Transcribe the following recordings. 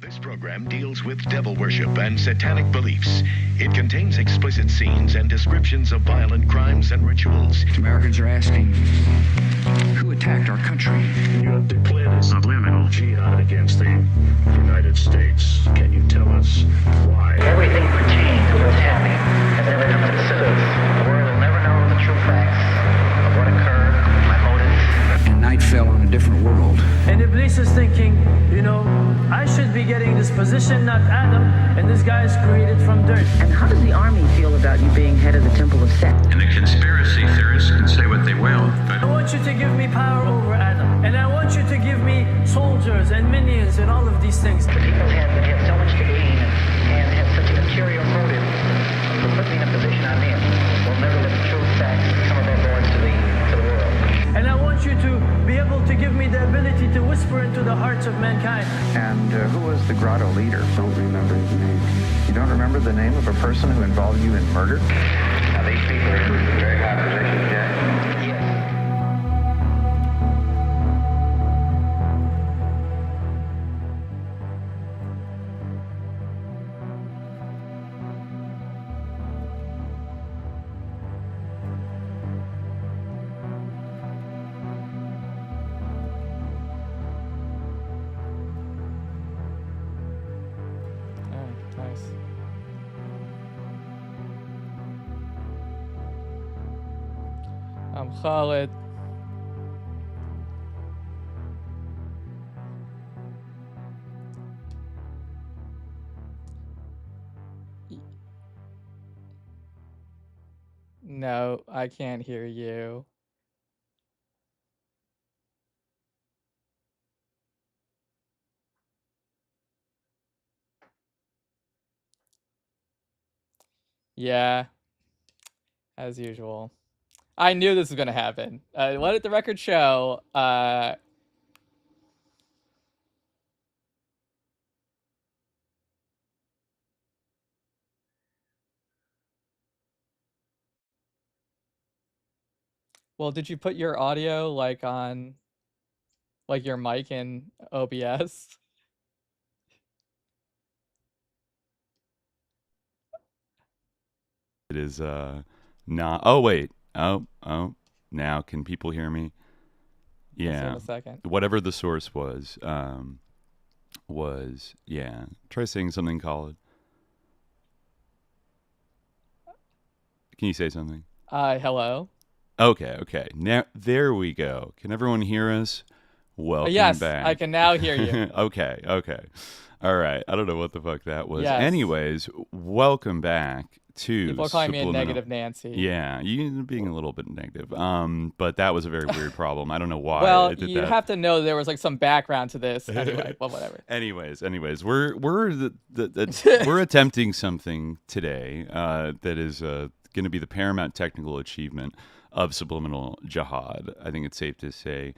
This program deals with devil worship and satanic beliefs. It contains explicit scenes and descriptions of violent crimes and rituals. Americans are asking, who attacked our country? You have declared a subliminal jihad against the United States. Can you tell us why? Everything pertaining to what's happening has never come to the surface. The world will never know the true facts of what occurred, my motives. And night fell on a different world. And Iblis is thinking, I should be getting this position, not Adam, and this guy is created from dirt. And how does the army feel about you being head of the Temple of Set? And the conspiracy theorists can say what they will, but I want you to give me power over Adam, and I want you to give me soldiers and minions and all of these things. The people have so much to gain and have such a material motive for putting me in a position I'm in. We'll never let the true facts come above board to the world. And I want you to be able to give me the ability to whisper into the hearts of mankind. And who was the grotto leader? Don't remember his name. You don't remember the name of a person who involved you in murder? Now these people are in very high positions, yeah? Yes. I'm Khalid. No, I can't hear you. Yeah, as usual. I knew this was going to happen. What did the record show? Well, did you put your audio on your mic in OBS? It is not. Oh wait. Oh. Now can people hear me? Yeah. In a second. Whatever the source was yeah. Try saying something, Khalid. Can you say something? Hello. Okay. Now there we go. Can everyone hear us? Welcome yes, back. I can now hear you. Okay. All right. I don't know what the fuck that was. Yes. Anyways, welcome back to People are calling me a Subliminal. negative Nancy. Yeah, you being a little bit negative. But that was a very weird problem. I don't know why. Well, I did you that. have to know there was some background to this. Anyway, well, whatever. Anyways, we're attempting something today that is going to be the paramount technical achievement of Subliminal Jihad. I think it's safe to say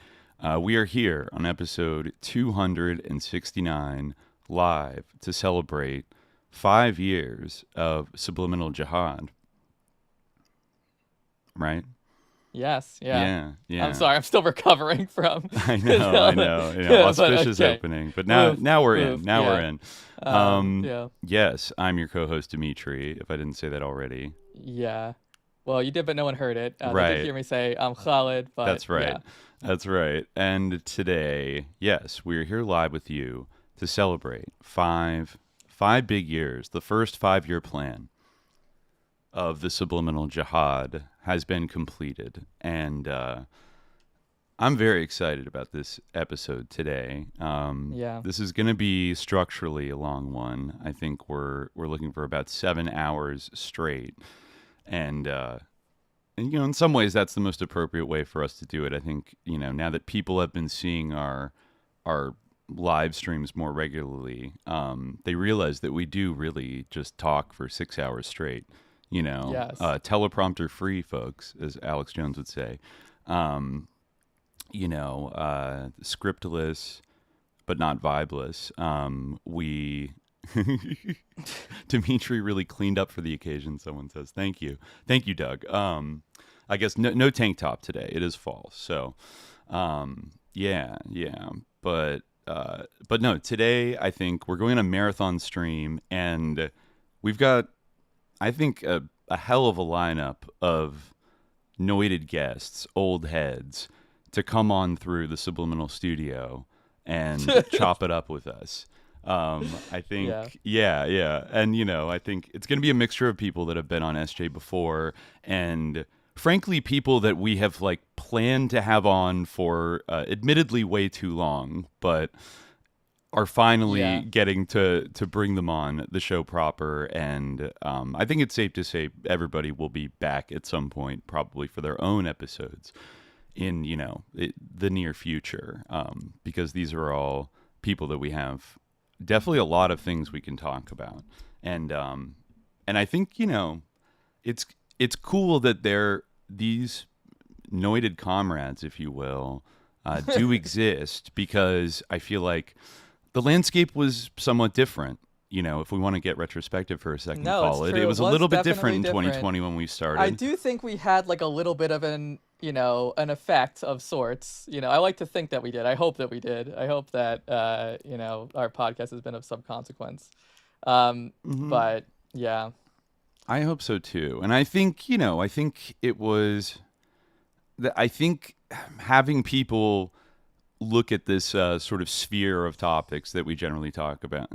we are here on episode 269 live to celebrate 5 years of Subliminal Jihad. Right? Yes, yeah. Yeah. I'm sorry, I'm still recovering from. I know. Auspicious opening, but now we're in. We're in. Yeah. Yes, I'm your co-host Dimitri. If I didn't say that already. Yeah. Well, you did, but no one heard it. Right. They did hear me say I'm Khalid, but that's right. Yeah. That's right. And today, yes, we're here live with you to celebrate five big years. The first 5-year plan of the Subliminal Jihad has been completed, and I'm very excited about this episode today. Yeah. This is going to be structurally a long one. I think we're looking for about 7 hours straight, and in some ways that's the most appropriate way for us to do it. I think now that people have been seeing our live streams more regularly, they realize that we do really just talk for 6 hours straight. Yes. Teleprompter free, folks, as Alex Jones would say. Scriptless, but not vibeless. We Dimitri really cleaned up for the occasion, someone says. Thank you, Doug. I guess no tank top today. It is fall, so yeah. But but no, today I think we're going on a marathon stream, and we've got, I think, a hell of a lineup of noided guests, old heads, to come on through the Subliminal Studio and chop it up with us. I think, yeah. And, I think it's going to be a mixture of people that have been on SJ before, and frankly, people that we have planned to have on for admittedly way too long, but are finally getting to bring them on the show proper. And I think it's safe to say everybody will be back at some point, probably for their own episodes in, the near future, because these are all people that we have definitely a lot of things we can talk about. And I think, it's cool that these noided comrades, if you will, do exist, because I feel like the landscape was somewhat different. If we want to get retrospective for a second, Khalid, it was a little bit different in 2020 when we started. I do think we had a little bit of an effect of sorts. I like to think that we did. I hope that we did. I hope that our podcast has been of some consequence. But yeah, I hope so too. And I think it was I think having people look at this sort of sphere of topics that we generally talk about,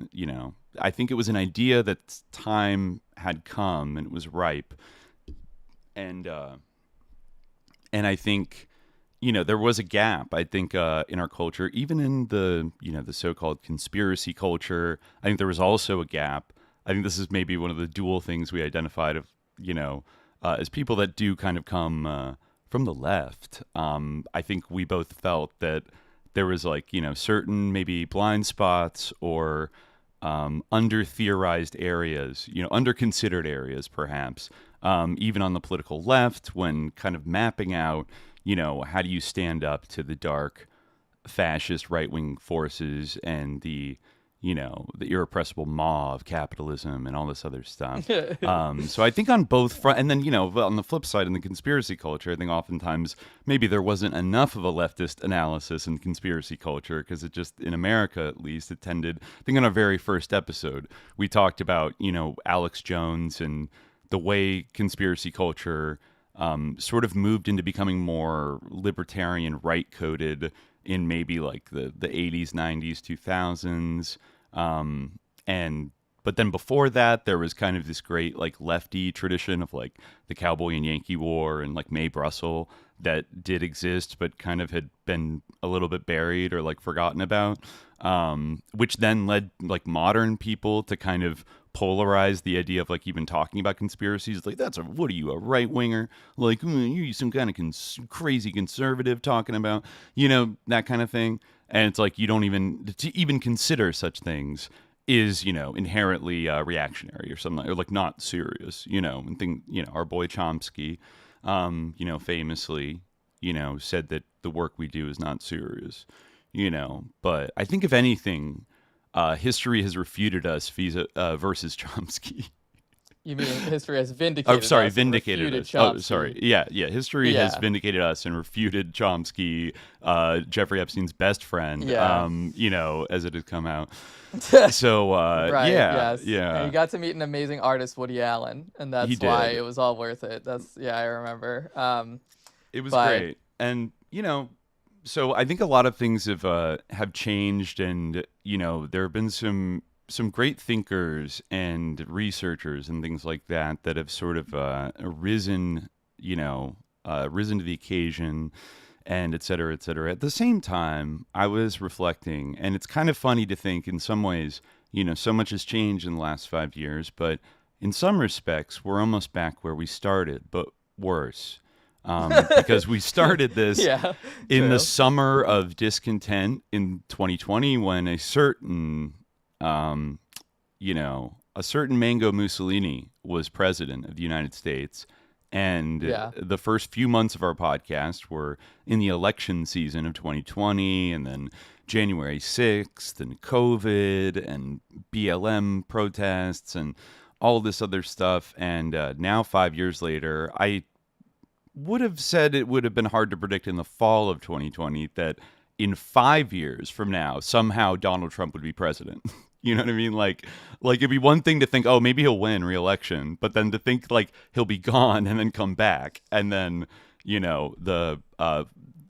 I think it was an idea that time had come and it was ripe. And I think, there was a gap, I think, in our culture, even in the so-called conspiracy culture. I think there was also a gap. I think this is maybe one of the dual things we identified of, as people that do kind of come from the left. I think we both felt that there was certain maybe blind spots or under-theorized areas, under-considered areas perhaps, even on the political left, when kind of mapping out, how do you stand up to the dark fascist right-wing forces and the irrepressible maw of capitalism and all this other stuff. So I think on both front, and then, on the flip side, in the conspiracy culture, I think oftentimes maybe there wasn't enough of a leftist analysis in conspiracy culture, because it just, in America at least, it tended, I think on our very first episode, we talked about, Alex Jones and the way conspiracy culture sort of moved into becoming more libertarian, right-coded in maybe the 80s, 90s, 2000s. But then before that, there was kind of this great lefty tradition of the Cowboy and Yankee War and Mae Brussel that did exist, but kind of had been a little bit buried or forgotten about, which then led modern people to kind of polarize the idea of even talking about conspiracies. What are you, a right winger? You some kind of crazy conservative talking about, that kind of thing. And it's you don't even consider such things is, inherently reactionary or something, or not serious, and think, our boy Chomsky, famously, said that the work we do is not serious, but I think if anything, history has refuted us versus Chomsky. You mean history has vindicated us? Oh, sorry, vindicated us. Oh, sorry. Yeah. History has vindicated us and refuted Chomsky, Jeffrey Epstein's best friend, as it has come out. So, right, yeah. And you got to meet an amazing artist, Woody Allen, and that's why it was all worth it. I remember. It was great. And, so I think a lot of things have changed, and, there have been some great thinkers and researchers and things like that have sort of risen to the occasion, and et cetera, et cetera. At the same time, I was reflecting, and it's kind of funny to think in some ways, so much has changed in the last 5 years, but in some respects, we're almost back where we started, but worse. Because we started this in the summer of discontent in 2020, when a certain Mango Mussolini was president of the United States. And the first few months of our podcast were in the election season of 2020, and then January 6th, and COVID, and BLM protests, and all this other stuff. And now, 5 years later, I would have said it would have been hard to predict in the fall of 2020 that in 5 years from now, somehow Donald Trump would be president. You know what I mean? Like it'd be one thing to think, oh, maybe he'll win re-election, but then to think like he'll be gone and then come back, and then the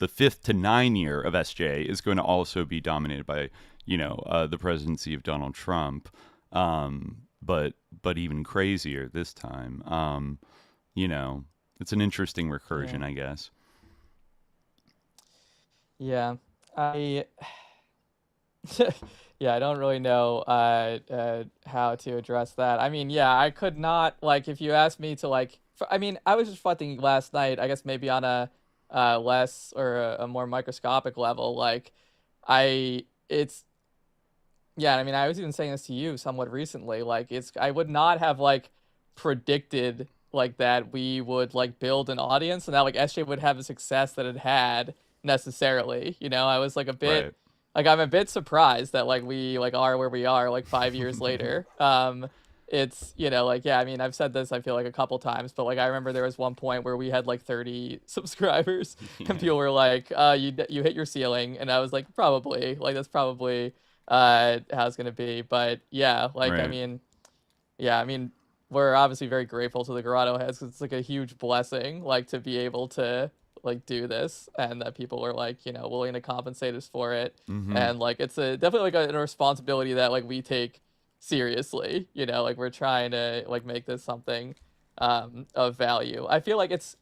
5th to 9 year of SJ is going to also be dominated by the presidency of Donald Trump, but even crazier this time. It's an interesting recursion, I guess. Yeah, yeah, I don't really know how to address that. I mean, yeah, I could not, like, if you asked me to, like, I mean, I was just thinking last night, I guess maybe on a less or a more microscopic level, like, yeah, I mean, I was even saying this to you somewhat recently, like, I would not have, like, predicted, like, that we would, like, build an audience and that, like, SJ would have the success that it had necessarily. I was, like, a bit... Right. Like, I'm a bit surprised that, like, we, like, are where we are, like, 5 years later. It's, like, yeah, I mean, I've said this, I feel like, a couple times, but, like, I remember there was one point where we had, like, 30 subscribers, and people were like, you hit your ceiling, and I was like, probably, like, that's probably how it's gonna be, but, yeah, like, Right. I mean, we're obviously very grateful to the Grotto heads, because it's, like, a huge blessing, like, to be able to, like, do this, and that people are, like, willing to compensate us for it. Mm-hmm. And, like, it's definitely like a responsibility that, like, we take seriously. Like, we're trying to, like, make this something of value. I feel like it's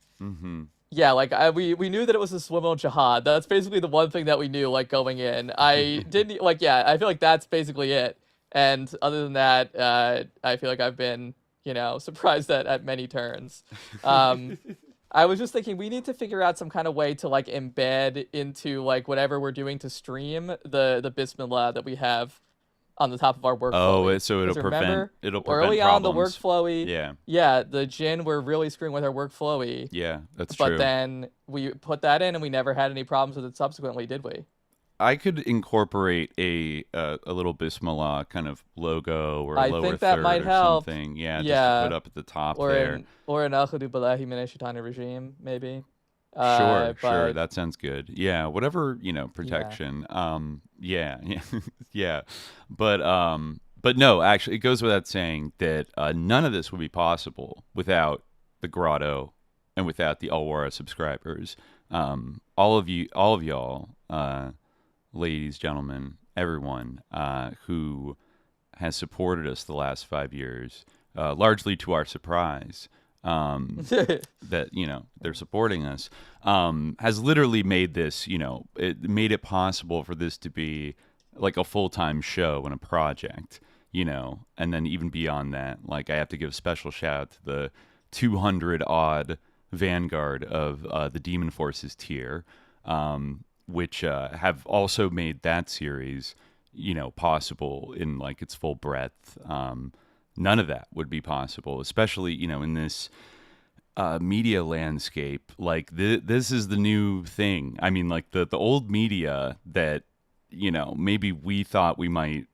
yeah, like, we knew that it was a Subliminal Jihad. That's basically the one thing that we knew, like, going in. I didn't, like, yeah, I feel like that's basically it. And other than that, I feel like I've been surprised at many turns. I was just thinking we need to figure out some kind of way to, like, embed into, like, whatever we're doing to stream the Bismillah that we have on the top of our workflow. Oh, so it'll prevent early on the problems. workflowy. Yeah, the Jinn were really screwing with our workflowy. Yeah, that's true. true. But then we put that in and we never had any problems with it subsequently, did we? I could incorporate a little Bismillah kind of logo or I lower think that third might or help. something. Yeah, just to put up at the top there. Or an A'udhu Billahi Minash Shaitanir Regime, maybe. Sure, that sounds good. Yeah, whatever, protection. Yeah. But no, actually, it goes without saying that none of this would be possible without the Grotto and without the Alwara subscribers. All of y'all, ladies, gentlemen, everyone who has supported us the last 5 years, largely to our surprise, that they're supporting us, has literally made this, it made it possible for this to be like a full-time show and a project, and then even beyond that, like, I have to give a special shout out to the 200 odd vanguard of the Demon Forces tier, which have also made that series possible in, like, its full breadth. None of that would be possible, especially, in this media landscape. Like, this is the new thing. I mean, like, the old media that, maybe we thought we might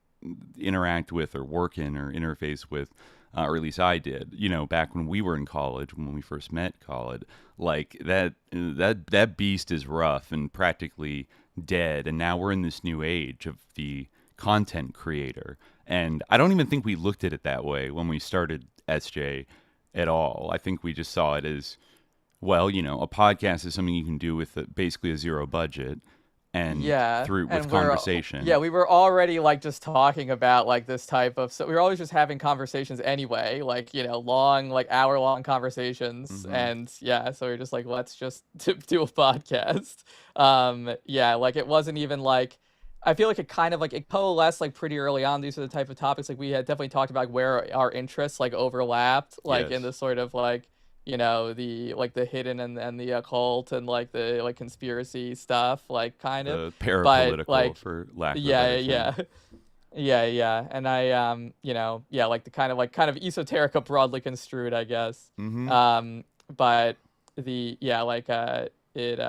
interact with or work in or interface with, or at least I did, back when we were in college, when we first met Khalid, like, that beast is rough and practically dead. And now we're in this new age of the content creator. And I don't even think we looked at it that way when we started SJ at all. I think we just saw it as, well, a podcast is something you can do with basically a zero budget and with conversation. We were already, like, just talking about, like, this type of, so we were always just having conversations anyway, like, long, like, hour-long conversations. And so we were just like, let's just do a podcast. Like, it wasn't even like, I feel like it kind of, like, it coalesced, like, pretty early on. These are the type of topics, like, we had definitely talked about, like, where our interests, like, overlapped, like, in the sort of, like, the, like, the hidden and the occult and, like, the, like, conspiracy stuff, like, kind of parapolitical, but, like, for lack of a better term. And I like the kind of esoteric, broadly construed, I guess. But the it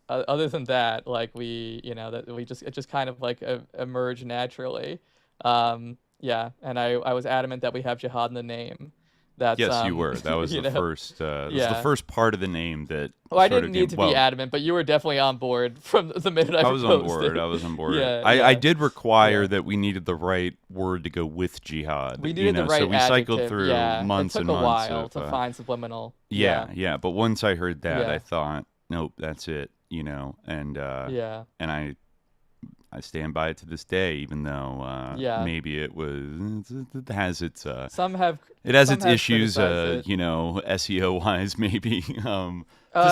other than that, like, we it just kind of, like, emerged naturally. And I was adamant that we have jihad in the name, That's, yes, you were. That was the first. That was the first part of the name that. Well, I didn't need to be adamant, but you were definitely on board from the minute I was on board. I was on board. Yeah, I did require that we needed the right word to go with jihad. We needed the right so we cycled through months and months. It took a while to find subliminal. Yeah. But once I heard that, I thought, nope, that's it. And and I stand by it to this day, even though maybe it has its issues, SEO wise, maybe to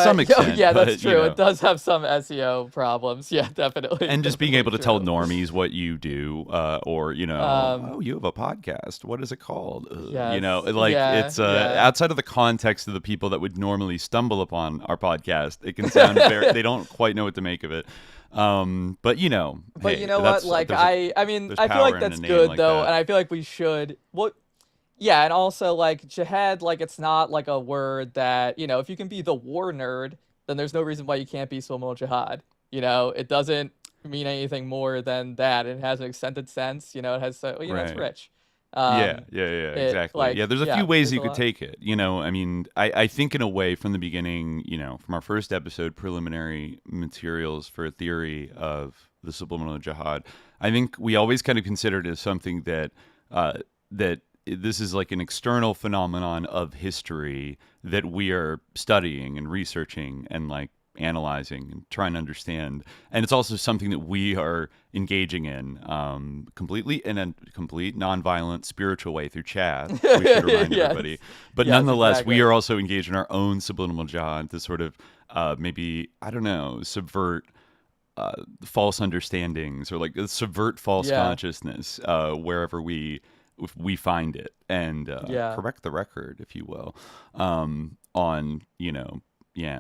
some extent. Yeah, that's true. It does have some SEO problems. Yeah, definitely. And just being able to tell normies what you do, or you have a podcast. What is it called? It's outside of the context of the people that would normally stumble upon our podcast. It can sound they don't quite know what to make of it. But you know what? Like I feel like that's good though, and I feel like we should. Well, yeah, and also like jihad, like it's not like a word that if you can be the war nerd, then there's no reason why you can't be subliminal jihad. It doesn't mean anything more than that. It has an extended sense. It has it's rich. Exactly. There's a few ways you could take it. I think in a way from the beginning, from our first episode, preliminary materials for a theory of the subliminal jihad, I think we always kind of considered it as something that this is like an external phenomenon of history that we are studying and researching and like analyzing and trying to understand, and it's also something that we are engaging in completely in a complete non-violent spiritual way through chat. We should remind everybody, but nonetheless we are also engaged in our own subliminal jihad to sort of maybe subvert false understandings or like subvert false consciousness wherever we find it, and correct the record, if you will, on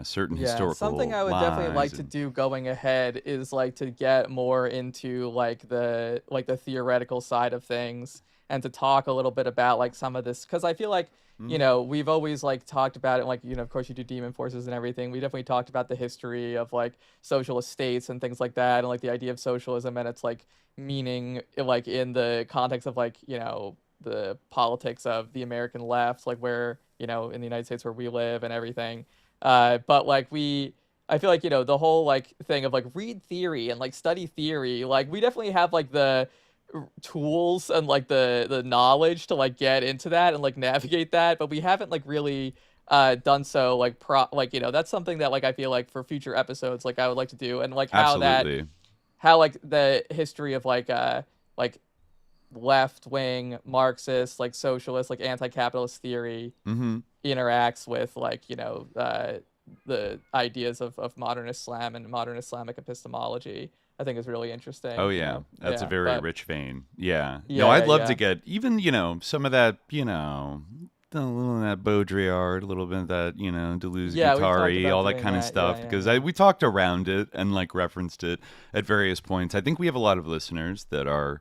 certain historical something I would definitely like to do going ahead is like to get more into like the theoretical side of things and to talk a little bit about like some of this, because I feel like we've always like talked about it, like of course you do demon forces and everything. We definitely talked about the history of like socialist states and things like that, and like the idea of socialism and its like meaning like in the context of like the politics of the American left, like where in the United States where we live and everything. But like I feel like the whole like thing of like read theory and like study theory, like we definitely have like the tools and like the knowledge to like get into that and like navigate that, but we haven't like really done so like that's something that like I feel like for future episodes like I would like to do, and like how like the history of like left-wing Marxist, like socialist, like anti-capitalist theory interacts with like the ideas of modern Islam and modern Islamic epistemology. I think is really interesting. Oh yeah, that's a very rich vein. No, I'd love to get even some of that a little of that Baudrillard, a little bit of that Deleuze-Guattari, all that kind of stuff, because we talked around it and like referenced it at various points. I think we have a lot of listeners that are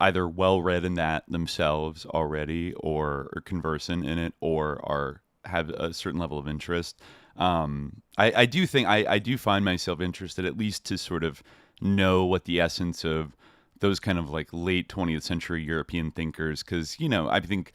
either well read in that themselves already, or are conversant in it, or have a certain level of interest. I do think I do find myself interested, at least to sort of know what the essence of those kind of like late 20th century European thinkers, because I think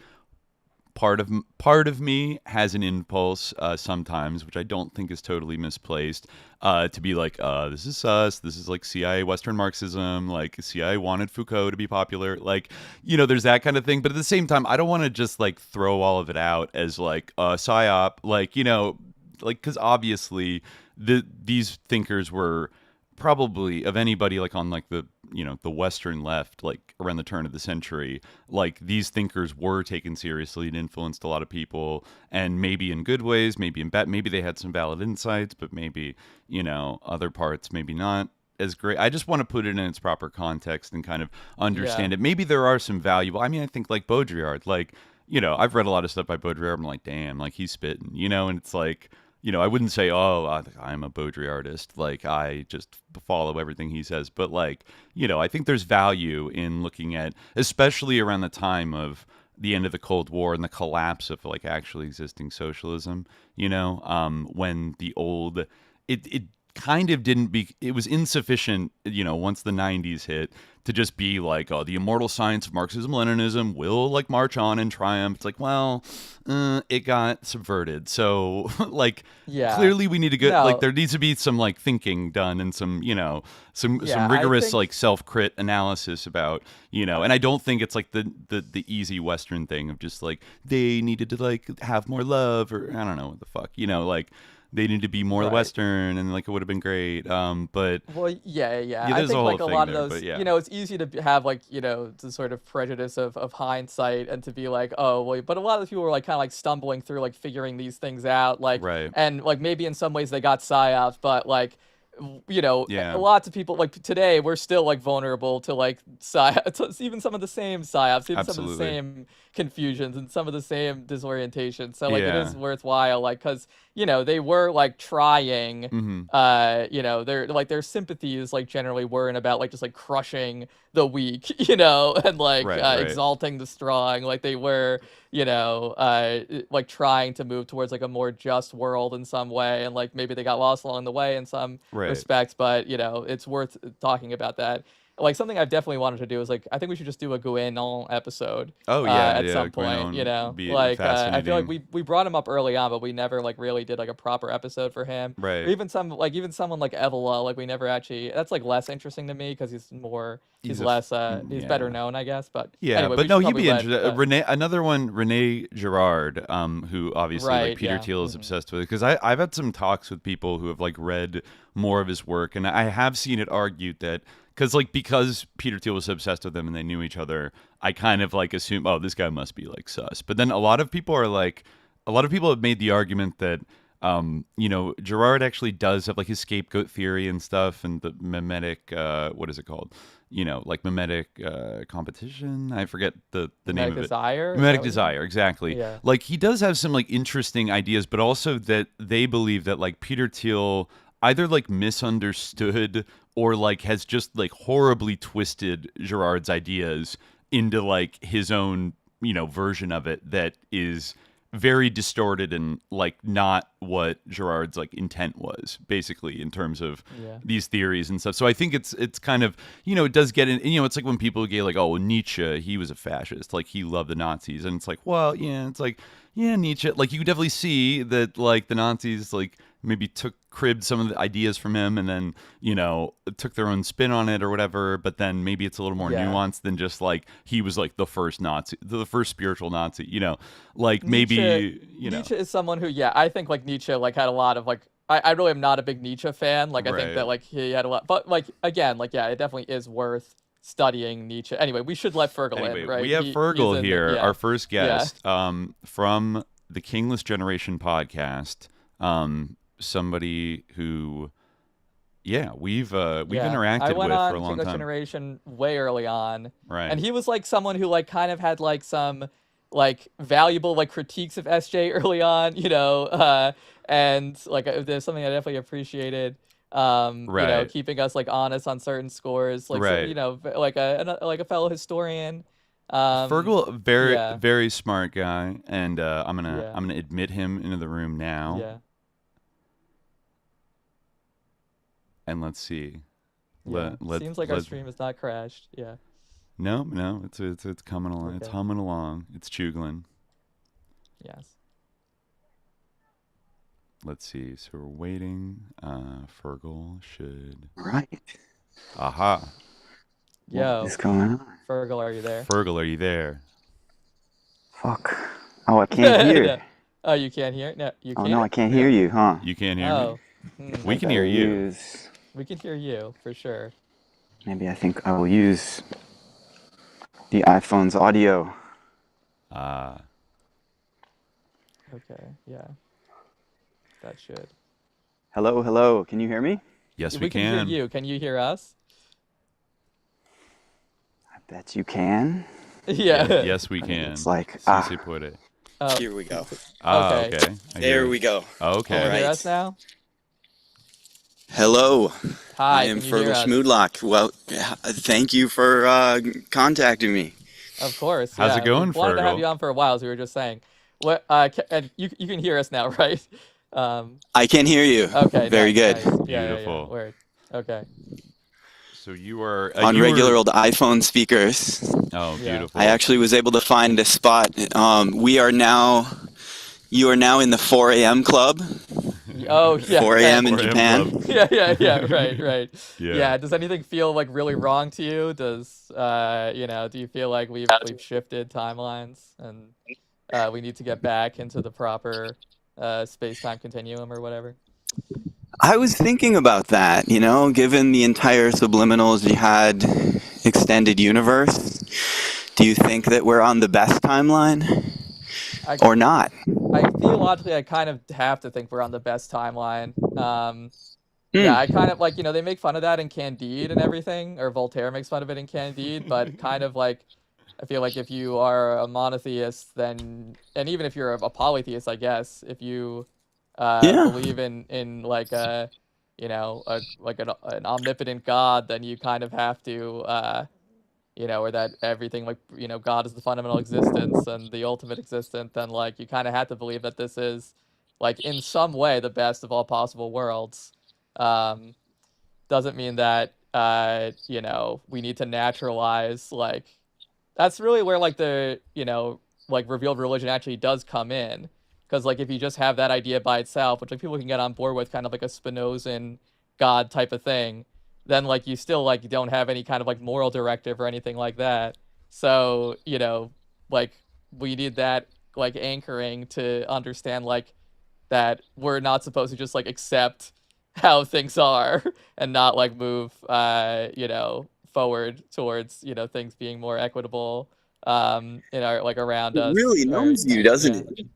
part of me has an impulse sometimes, which I don't think is totally misplaced, to be like, this is us, this is like CIA Western Marxism, like CIA wanted Foucault to be popular, like there's that kind of thing. But at the same time, I don't want to just like throw all of it out as like psyop, like like, because obviously these thinkers were probably, of anybody like on like the the Western left, like around the turn of the century, like these thinkers were taken seriously and influenced a lot of people, and maybe in good ways, maybe in bad, maybe they had some valid insights, but maybe other parts maybe not as great. I just want to put it in its proper context and kind of understand it. Maybe there are some valuable, I think like Baudrillard, like I've read a lot of stuff by Baudrillard. I'm like, damn, like he's spitting, and it's like, I wouldn't say, I'm a Baudrillardist, like I just follow everything he says. But like, I think there's value in looking at, especially around the time of the end of the Cold War and the collapse of like actually existing socialism, when the old, it kind of didn't be, it was insufficient, once the 90s hit, to just be like, oh, the immortal science of Marxism-Leninism will like march on and triumph. It's like, well, it got subverted. So like, clearly we need to go, like there needs to be some like thinking done and some, some rigorous like self-crit analysis about, and I don't think it's like the easy Western thing of just like, they needed to like have more love, or I don't know what the fuck, like, they need to be more Western, and like it would have been great. But I think like a lot of those, it's easy to have like the sort of prejudice of hindsight, and to be like, oh well, but a lot of the people were like kind of like stumbling through like figuring these things out, like and like maybe in some ways they got psyops, but like lots of people like today we're still like vulnerable to like psyops, even some of the same psyops, even some of the same confusions and some of the same disorientation. So like it is worthwhile, like, because they were like trying, they're like their sympathies like generally weren't about like just like crushing the weak, and like exalting the strong. Like they were like trying to move towards like a more just world in some way, and like maybe they got lost along the way in some respects, but it's worth talking about that. Like something I've definitely wanted to do is like, I think we should just do a Guénon episode. At some point, like I feel like we brought him up early on, but we never like really did like a proper episode for him. Or even someone like Evola, like we never actually. That's like less interesting to me because he's less he's better known, I guess. But anyway, but no, he'd be interesting. Renee Girard, who obviously like Peter Thiel is obsessed with, because I've had some talks with people who have like read more of his work, and I have seen it argued that because Peter Thiel was obsessed with him and they knew each other, I kind of like assume, oh, this guy must be like sus. But then a lot of people have made the argument that Girard actually does have like his scapegoat theory and stuff, and the mimetic what is it called? Like mimetic competition. I forget the name of it. Mimetic desire, exactly. Yeah. Like he does have some like interesting ideas, but also that they believe that like Peter Thiel either like misunderstood or like has just like horribly twisted Girard's ideas into like his own, version of it that is very distorted and like not what Girard's like intent was, basically, in terms of these theories and stuff. So I think it's kind of, it does get in, it's like when people get like, oh, Nietzsche, he was a fascist, like he loved the Nazis, and it's like, well, it's like, Nietzsche, like you definitely see that like the Nazis like maybe cribbed some of the ideas from him, and then took their own spin on it or whatever, but then maybe it's a little more nuanced than just like he was like the first Nazi, the first spiritual Nazi, like maybe Nietzsche is someone who I think like Nietzsche like had a lot of like I really am not a big Nietzsche fan, like I think that like he had a lot, but like again, like it definitely is worth studying Nietzsche. Anyway, we should let Fergal in, right? We have Fergal here, our first guest, from the Kingless Generation podcast. Somebody who, we've interacted with for a long Kingless time. Generation way early on, right? And he was like someone who like kind of had like some like valuable like critiques of SJ early on, and like there's something I definitely appreciated. Keeping us like honest on certain scores, like so, like a fellow historian. Fergal, very smart guy, and I'm gonna admit him into the room now. Yeah. And let's see. Seems like our stream has not crashed. Yeah. No, it's coming along. Okay. It's humming along. It's chugling. Yes. Let's see. So we're waiting. Fergal should. Right. Aha. Yo. What's going on? Fergal, are you there? Fergal, are you there? Fuck. Oh, I can't hear. No. Oh, you can't hear? No, you can't. Oh no, I can't hear you, huh? You can't hear me. We can hear you. We can hear you for sure. Maybe I think I will use the iPhone's audio. Okay. Yeah. That should. Hello. Can you hear me? Yes, we can. We can hear you. Can you hear us? I bet you can. Yeah. Yes, we can. It's like put it. Here we go. Okay. There we go. Okay. Can you hear us now? Hello. Hi. I am Fergal Schmoodlock. Well, thank you for contacting me. Of course. How's it going, Fergal? We wanted to have Fergal? you on for a while, as we were just saying. What? And you can hear us now, right? I can hear you. Okay. Very good. Nice. Beautiful. Yeah. Word. Okay. So you are on regular old iPhone speakers. Oh, beautiful. I actually was able to find a spot. You are now in the 4 a.m. club. Oh, yeah. 4 a.m. in Japan. Yeah. Right. Yeah. Does anything feel like really wrong to you? Does do you feel like we've shifted timelines and we need to get back into the proper space-time continuum or whatever? I was thinking about that, given the entire Subliminal Jihad extended universe. Do you think that we're on the best timeline or not? Theologically, I kind of have to think we're on the best timeline. Yeah, I kind of they make fun of that in Candide and everything, or Voltaire makes fun of it in Candide, but kind of I feel like if you are a monotheist, then, and even if you're a polytheist, I guess, if you believe in an omnipotent God, then you kind of have to or that everything God is the fundamental existence and the ultimate existence, then you kind of have to believe that this is in some way the best of all possible worlds. Doesn't mean that we need to naturalize that's really where the revealed religion actually does come in, because if you just have that idea by itself, which people can get on board with, kind of like a Spinozan God type of thing, then you still don't have any kind of moral directive or anything like that. So we need that anchoring to understand that we're not supposed to just accept how things are and not move forward towards things being more equitable in our around us. It really numbs you, doesn't it?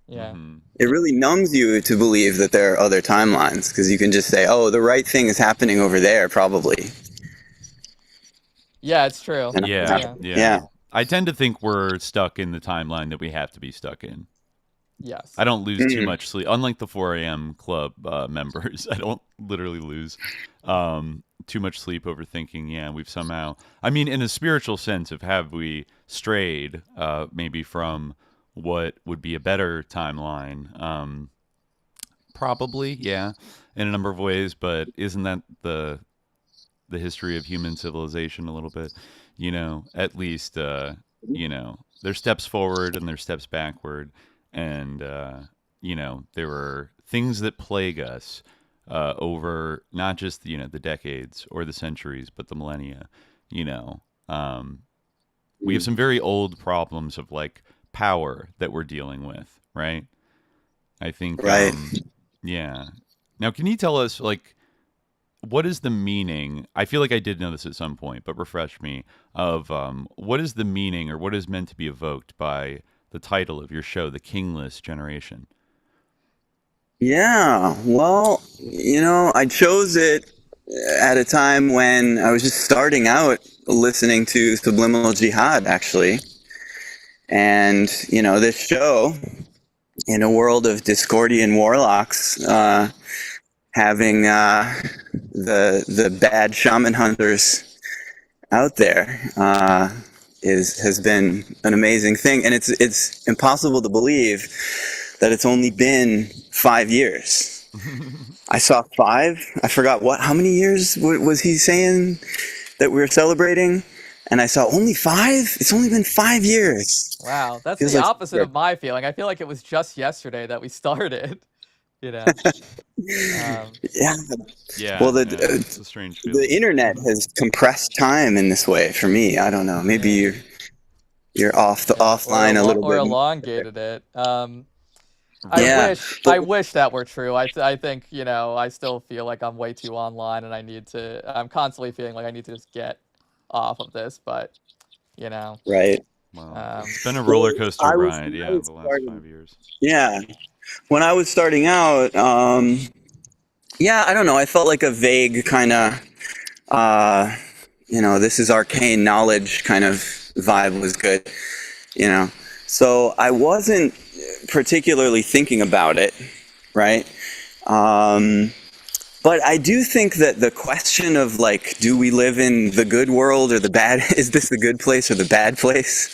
Yeah. It really numbs you to believe that there are other timelines, because you can just say, oh, the right thing is happening over there, probably. Yeah, it's true. Yeah. I tend to think we're stuck in the timeline that we have to be stuck in. Yes. I don't lose too much sleep. Unlike the 4 a.m. club members, I don't literally lose too much sleep over thinking, we've somehow... I mean, in a spiritual sense of have we strayed maybe from what would be a better timeline? Probably, in a number of ways, but isn't that the history of human civilization a little bit? At least, there's steps forward and there's steps backward. And, there were things that plague us over not just, the decades or the centuries, but the millennia. We have some very old problems of power that we're dealing with, right? I think, right. Now, can you tell us, what is the meaning? I feel like I did know this at some point, but refresh me of what is the meaning or what is meant to be evoked by the title of your show, The Kingless Generation? Yeah, well, I chose it at a time when I was just starting out listening to Subliminal Jihad, actually. And, this show, in a world of Discordian warlocks, having the bad shaman hunters out there has been an amazing thing. And it's impossible to believe that it's only been 5 years. I saw 5. I forgot how many years was he saying that we were celebrating? And I saw only 5? It's only been 5 years. Wow, that's the opposite of my feeling. I feel like it was just yesterday that we started. Yeah. Yeah. Well, it's a strange feeling. The internet has compressed time in this way for me. I don't know. Maybe you're offline a little bit. Or elongated it. I wish that were true. I think, I still feel like I'm way too online and I'm constantly feeling like I need to just get off of this, but, Right. Wow. It's been a roller coaster ride, the last 5 years. Yeah. When I was starting out, I don't know. I felt like a vague kind of, this is arcane knowledge kind of vibe was good, So I wasn't particularly thinking about it, right? But I do think that the question of do we live in the good world or the bad? Is this the good place or the bad place?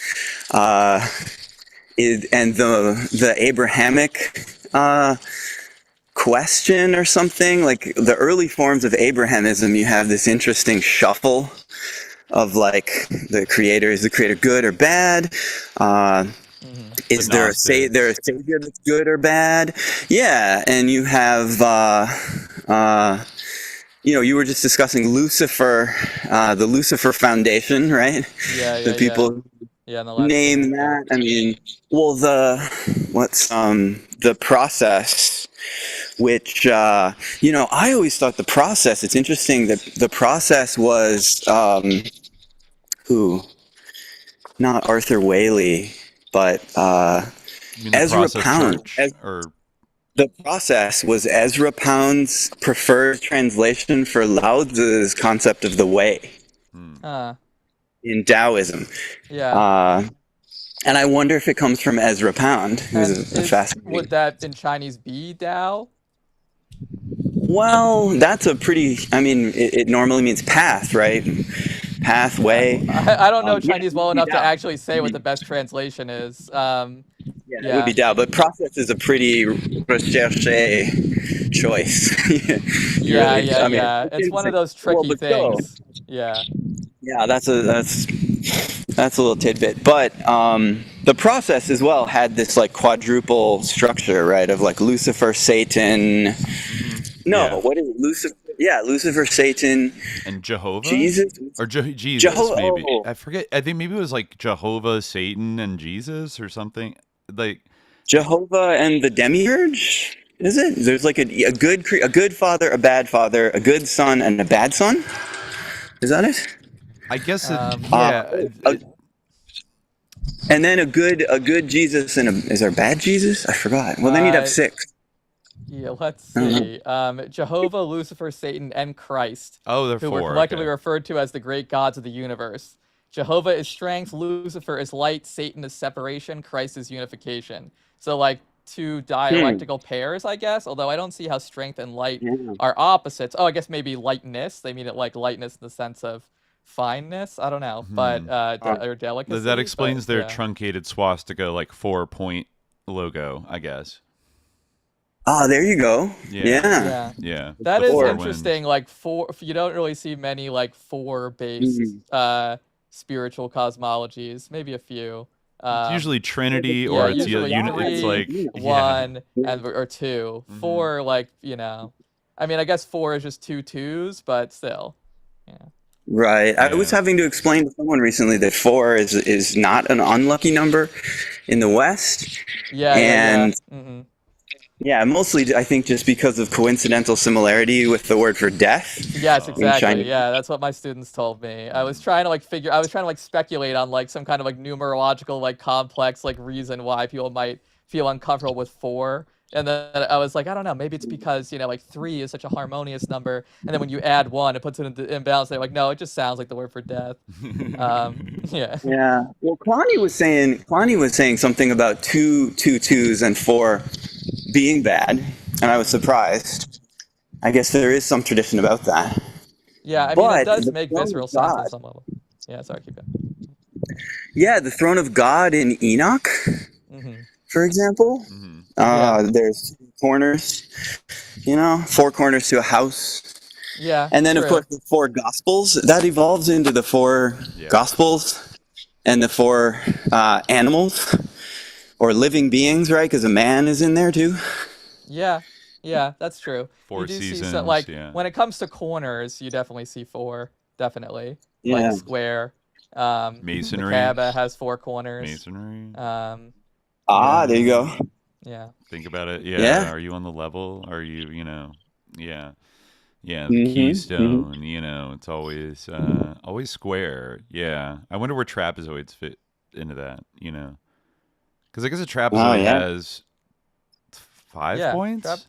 And the Abrahamic question or something. Like the early forms of Abrahamism, you have this interesting shuffle of like the creator, is the creator good or bad? Is there a savior that's good or bad? Yeah, and you have you were just discussing Lucifer, the Lucifer Foundation, right? The people name that. I mean, well, the process, which I always thought the process. It's interesting that the process was not Arthur Whaley, but Ezra Pound. The process was Ezra Pound's preferred translation for Lao Tzu's concept of the way in Taoism. Yeah. And I wonder if it comes from Ezra Pound, who's a fascinating... Would that in Chinese be Dao? Well, that's a pretty... I mean, it normally means path, right? Pathway. I don't know Chinese well enough to actually say what the best translation is. It would be Dao, but process is a pretty recherche choice. It's one of those tricky things. Yeah, that's a little tidbit. But the process as well had this like quadruple structure, right? Of like Lucifer, Satan. What is it? Lucifer? Yeah, Lucifer, Satan, and Jehovah, Jesus, or Jesus. Maybe I forget. I think maybe it was like Jehovah, Satan, and Jesus, or something. Like Jehovah and the demiurge, is it? There's like a good father, a bad father, a good son, and a bad son. Is that it? I guess. And then a good Jesus and is there a bad Jesus? I forgot. Well, then you'd have 6. Yeah, let's see. Jehovah, Lucifer, Satan, and Christ. Oh, they're who 4. were collectively referred to as the great gods of the universe. Jehovah is strength, Lucifer is light, Satan is separation, Christ is unification. So like 2 dialectical pairs, I guess, although I don't see how strength and light are opposites. Oh, I guess maybe lightness. They mean it like lightness in the sense of fineness. I don't know, but or delicacy. That explains their truncated swastika, like 4-point logo, I guess. Oh, there you go. Yeah. That is interesting. Like 4, you don't really see many like 4-based spiritual cosmologies. Maybe a few. It's usually Trinity, or it's it's like 1 or 2. 4, like I mean, I guess 4 is just 2 2s, but still. Right. I was having to explain to someone recently that 4 is not an unlucky number in the West. Mostly I think just because of coincidental similarity with the word for death. Yes, exactly. Yeah, that's what my students told me. I was trying to speculate on like some kind of like numerological like complex like reason why people might feel uncomfortable with 4. And then I was like, I don't know, maybe it's because, like 3 is such a harmonious number, and then when you add 1, it puts it into imbalance. They're like, no, it just sounds like the word for death. Yeah. Well, Kwani was saying something about 2 2s and 4 being bad, and I was surprised. I guess there is some tradition about that. Yeah, I mean, it does make visceral sense on some level. Yeah, sorry, keep going. Yeah, the throne of God in Enoch, for example. There's corners, 4 corners to a house. Yeah. And then, of course, the 4 Gospels. That evolves into the 4 Gospels and the 4 animals or living beings, right? Because a man is in there, too. Yeah, that's true. 4 seasons, when it comes to corners, you definitely see 4, definitely. Yeah. Like square. Masonry. The Kaaba has 4 corners. Masonry. There you go. Yeah. Think about it. Yeah. Are you on the level? Are you, the keystone, it's always square. Yeah. I wonder where trapezoids fit into that, because I guess a trapezoid has 5 points?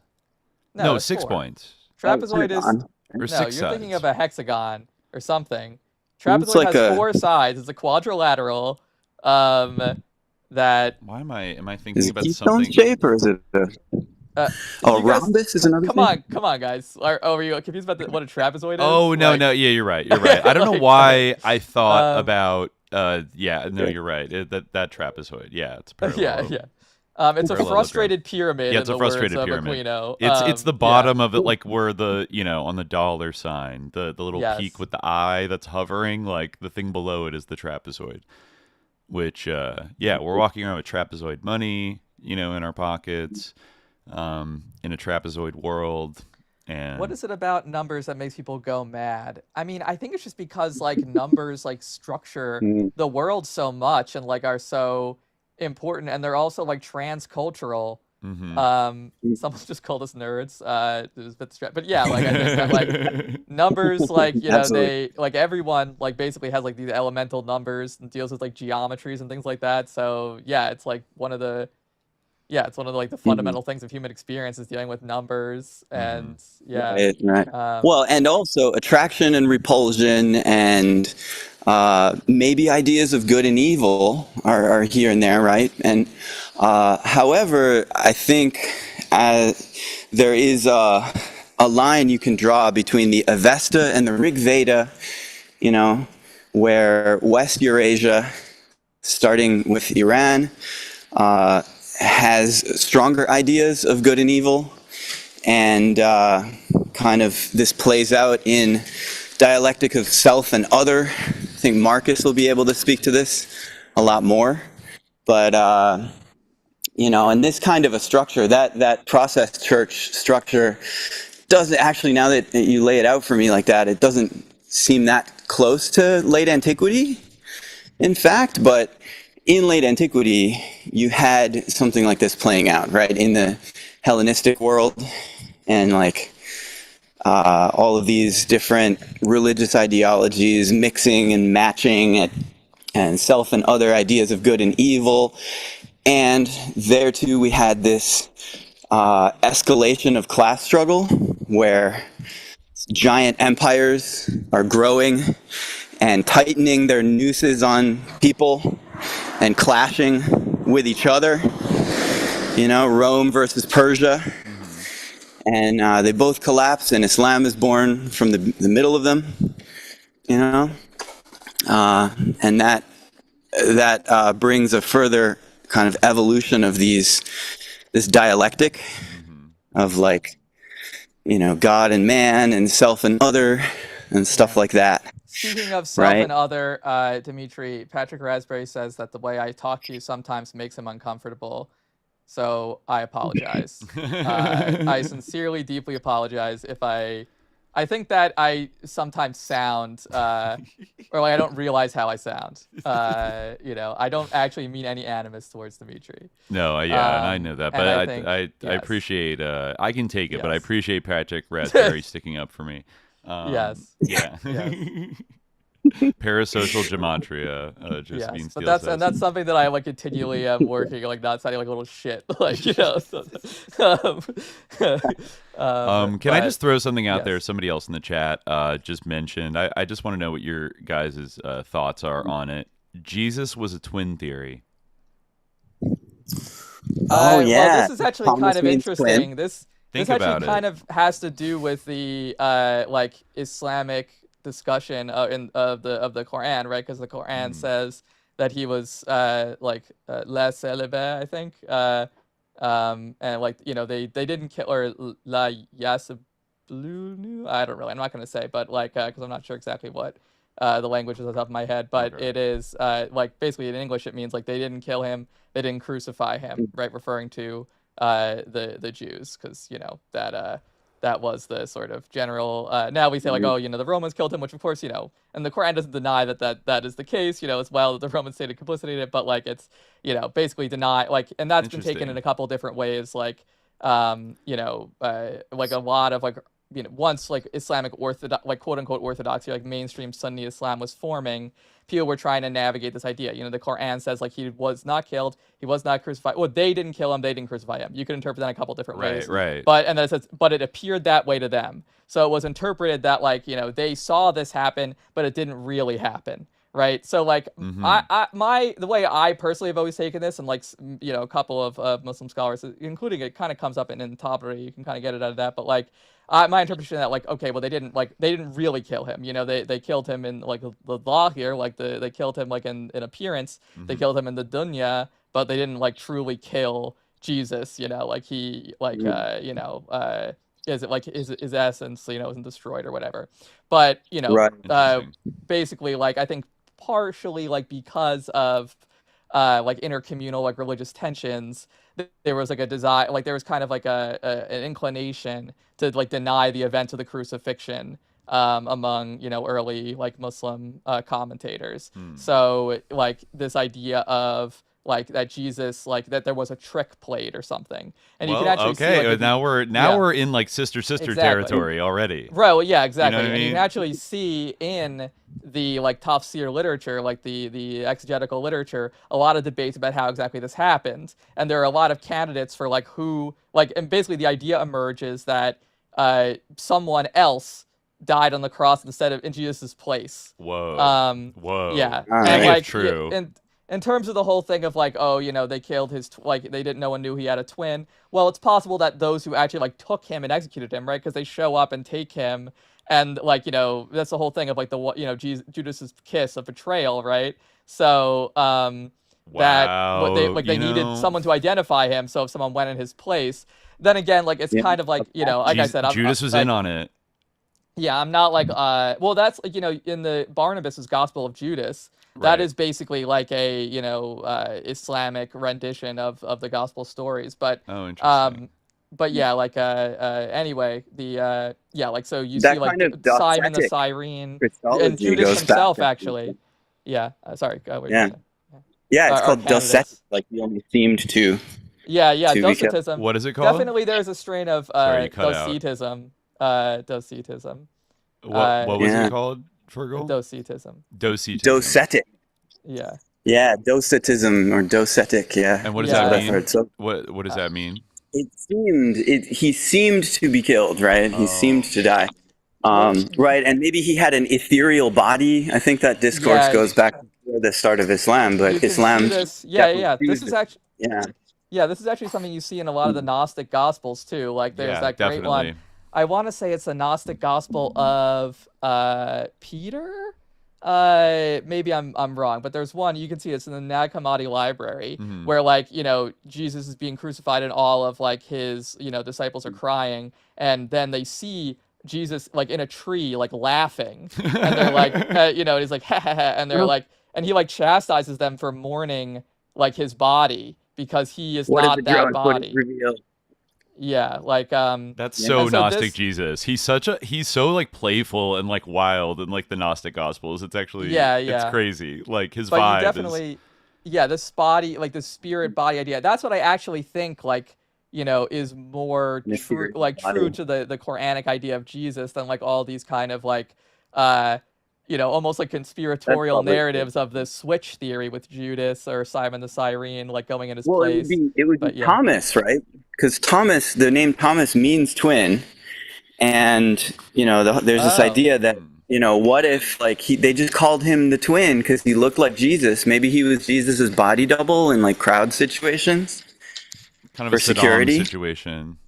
No, 6 4. points. Trapezoid is... Or 6 you're sides. thinking of a hexagon or something. Trapezoid has 4 sides. It's a quadrilateral that... Why am I thinking about something? Is it shape, or is it rhombus is another thing? Come on, guys. Were you confused about what a trapezoid is? Oh, no. Yeah, you're right. I don't know why I thought about... you're right. That trapezoid. Yeah, it's parallel. It's a frustrated pyramid. Yeah, it's in a the frustrated words pyramid. Of It's the bottom of it, like where the on the dollar sign, the little peak with the eye that's hovering, like the thing below it is the trapezoid. Which we're walking around with trapezoid money, in our pockets, in a trapezoid world. And what is it about numbers that makes people go mad? I mean, I think it's just because like numbers like structure the world so much and like are so important, and they're also like transcultural. Someone just called us nerds. But yeah, like I think that like numbers, like they like everyone like basically has like these elemental numbers and deals with like geometries and things like that. So yeah, it's like one of the like the fundamental things of human experience is dealing with numbers and Right. Well, and also attraction and repulsion and maybe ideas of good and evil are here and there, right? And however, I think there is a line you can draw between the Avesta and the Rig Veda, where West Eurasia, starting with Iran, has stronger ideas of good and evil, and kind of this plays out in dialectic of self and other. I think Marcus will be able to speak to this a lot more, but and this kind of a structure, that process church structure, doesn't actually, now that you lay it out for me like that, it doesn't seem that close to late antiquity, in fact, but in late antiquity, you had something like this playing out, right? In the Hellenistic world, and like all of these different religious ideologies mixing and matching, and self and other ideas of good and evil. And there too, we had this escalation of class struggle, where giant empires are growing and tightening their nooses on people and clashing with each other, Rome versus Persia. And they both collapse, and Islam is born from the middle of them, and that brings a further kind of evolution of this dialectic of like, God and man and self and other and stuff like that. Speaking of self and other, Dimitri, Patrick Raspberry says that the way I talk to you sometimes makes him uncomfortable. So I apologize. I sincerely, deeply apologize if I think that I sometimes sound, or like I don't realize how I sound. I don't actually mean any animus towards Dimitri. No, and I know that, but I appreciate. I can take it, but I appreciate Patrick Raspberry sticking up for me. Yes. Yeah. Yes. Parasocial gematria. Yes, but that's something that I like continually am working, like not sounding like a little shit, like Can I just throw something out there? Somebody else in the chat just mentioned. I just want to know what your guys' thoughts are on it. Jesus was a twin theory. Oh yeah. Well, this is actually kind of interesting. Twin. This actually kind of has to do with the like Islamic discussion of the Quran, right? Because the Quran says that he was la celibate, I think, and like they didn't kill, or la yasablunu. I'm not gonna say, but like because I'm not sure exactly what the language is off the top of my head, but it is like basically in English it means like they didn't kill him, they didn't crucify him, right? Referring to the Jews, because that was the sort of general. Now we say like, the Romans killed him, which of course, and the Quran doesn't deny that is the case, as well, that the Romans stated complicity in it, but like it's, basically deny, like, and that's been taken in a couple different ways, like, like a lot of like, once like Islamic like quote unquote orthodoxy, like mainstream Sunni Islam was forming, people were trying to navigate this idea. The Quran says like he was not killed, he was not crucified. Well, they didn't kill him, they didn't crucify him. You could interpret that in a couple different ways. Right. But and then it says, but it appeared that way to them. So it was interpreted that like they saw this happen, but it didn't really happen. Right. So like the way I personally have always taken this, and like a couple of Muslim scholars, including it kind of comes up in Tabari, you can kind of get it out of that, but like my interpretation of that, like, okay, well they didn't really kill him. They killed him in like the law here, like they killed him like in appearance, they killed him in the dunya, but they didn't like truly kill Jesus, like he is it like his essence, isn't destroyed or whatever. But Right. basically, like I think partially like because of like intercommunal like religious tensions, there was like a desire, like there was kind of like an inclination to like deny the event of the crucifixion among early like Muslim commentators. So like this idea of like that Jesus, like that there was a trick played or something, and you can actually see, like, now we're in like sister territory already. Right. Well, yeah, exactly. You know what I mean? You can actually see in the like tafsir literature, like the exegetical literature, a lot of debates about how exactly this happened, and there are a lot of candidates for like who, like, and basically the idea emerges that someone else died on the cross instead of in Jesus' place. Whoa. Whoa. Yeah. And like true. In terms of the whole thing of like, oh, they killed his like they didn't, no one knew he had a twin. Well, it's possible that those who actually like took him and executed him, right? Because they show up and take him, and like that's the whole thing of like the Judas's kiss of betrayal, right? So that what they needed someone to identify him. So if someone went in his place, then again, like it's kind of like like I said, Judas was in on it. Yeah, I'm not like well, that's like in the Barnabas's Gospel of Judas. That is basically like a Islamic rendition of the gospel stories, but interesting. But yeah, like anyway, the like so you that see like kind of Simon the Cyrene and Judas himself actually. Yeah, sorry. It's called Docetic, like he only seemed to. Yeah, Docetism. What is it called? Definitely, there's a strain of Docetism. Docetism. What was it called? Docetism. Docetic. Yeah. Yeah, Docetism or Docetic. Yeah. And what does that mean? So, what does that mean? He seemed to be killed, right? He seemed to die. Right, and maybe he had an ethereal body. I think that discourse goes back to the start of Islam, but Islam. This is actually something you see in a lot of the Gnostic Gospels too. Like there's that great one. I want to say it's the Gnostic Gospel of Peter. Maybe I'm wrong, but there's one you can see it's in the Nag Hammadi library where like Jesus is being crucified and all of like his disciples are crying, and then they see Jesus like in a tree like laughing, and they're like he's like ha ha ha, and they're like, and he like chastises them for mourning like his body because he is not that body. Yeah, like that's so Gnostic Jesus. He's so like playful and like wild in like the Gnostic Gospels. It's actually it's crazy. Like his vibe definitely this body, like the spirit body idea. That's what I actually think like is more true to the Quranic idea of Jesus than like all these kind of like almost like conspiratorial narratives of the switch theory with Judas or Simon the Cyrene like going in his place. It would be Thomas, right? Because the name Thomas means twin, and there's this idea that what if like they just called him the twin because he looked like Jesus? Maybe he was Jesus's body double in like crowd situations, kind of a security situation.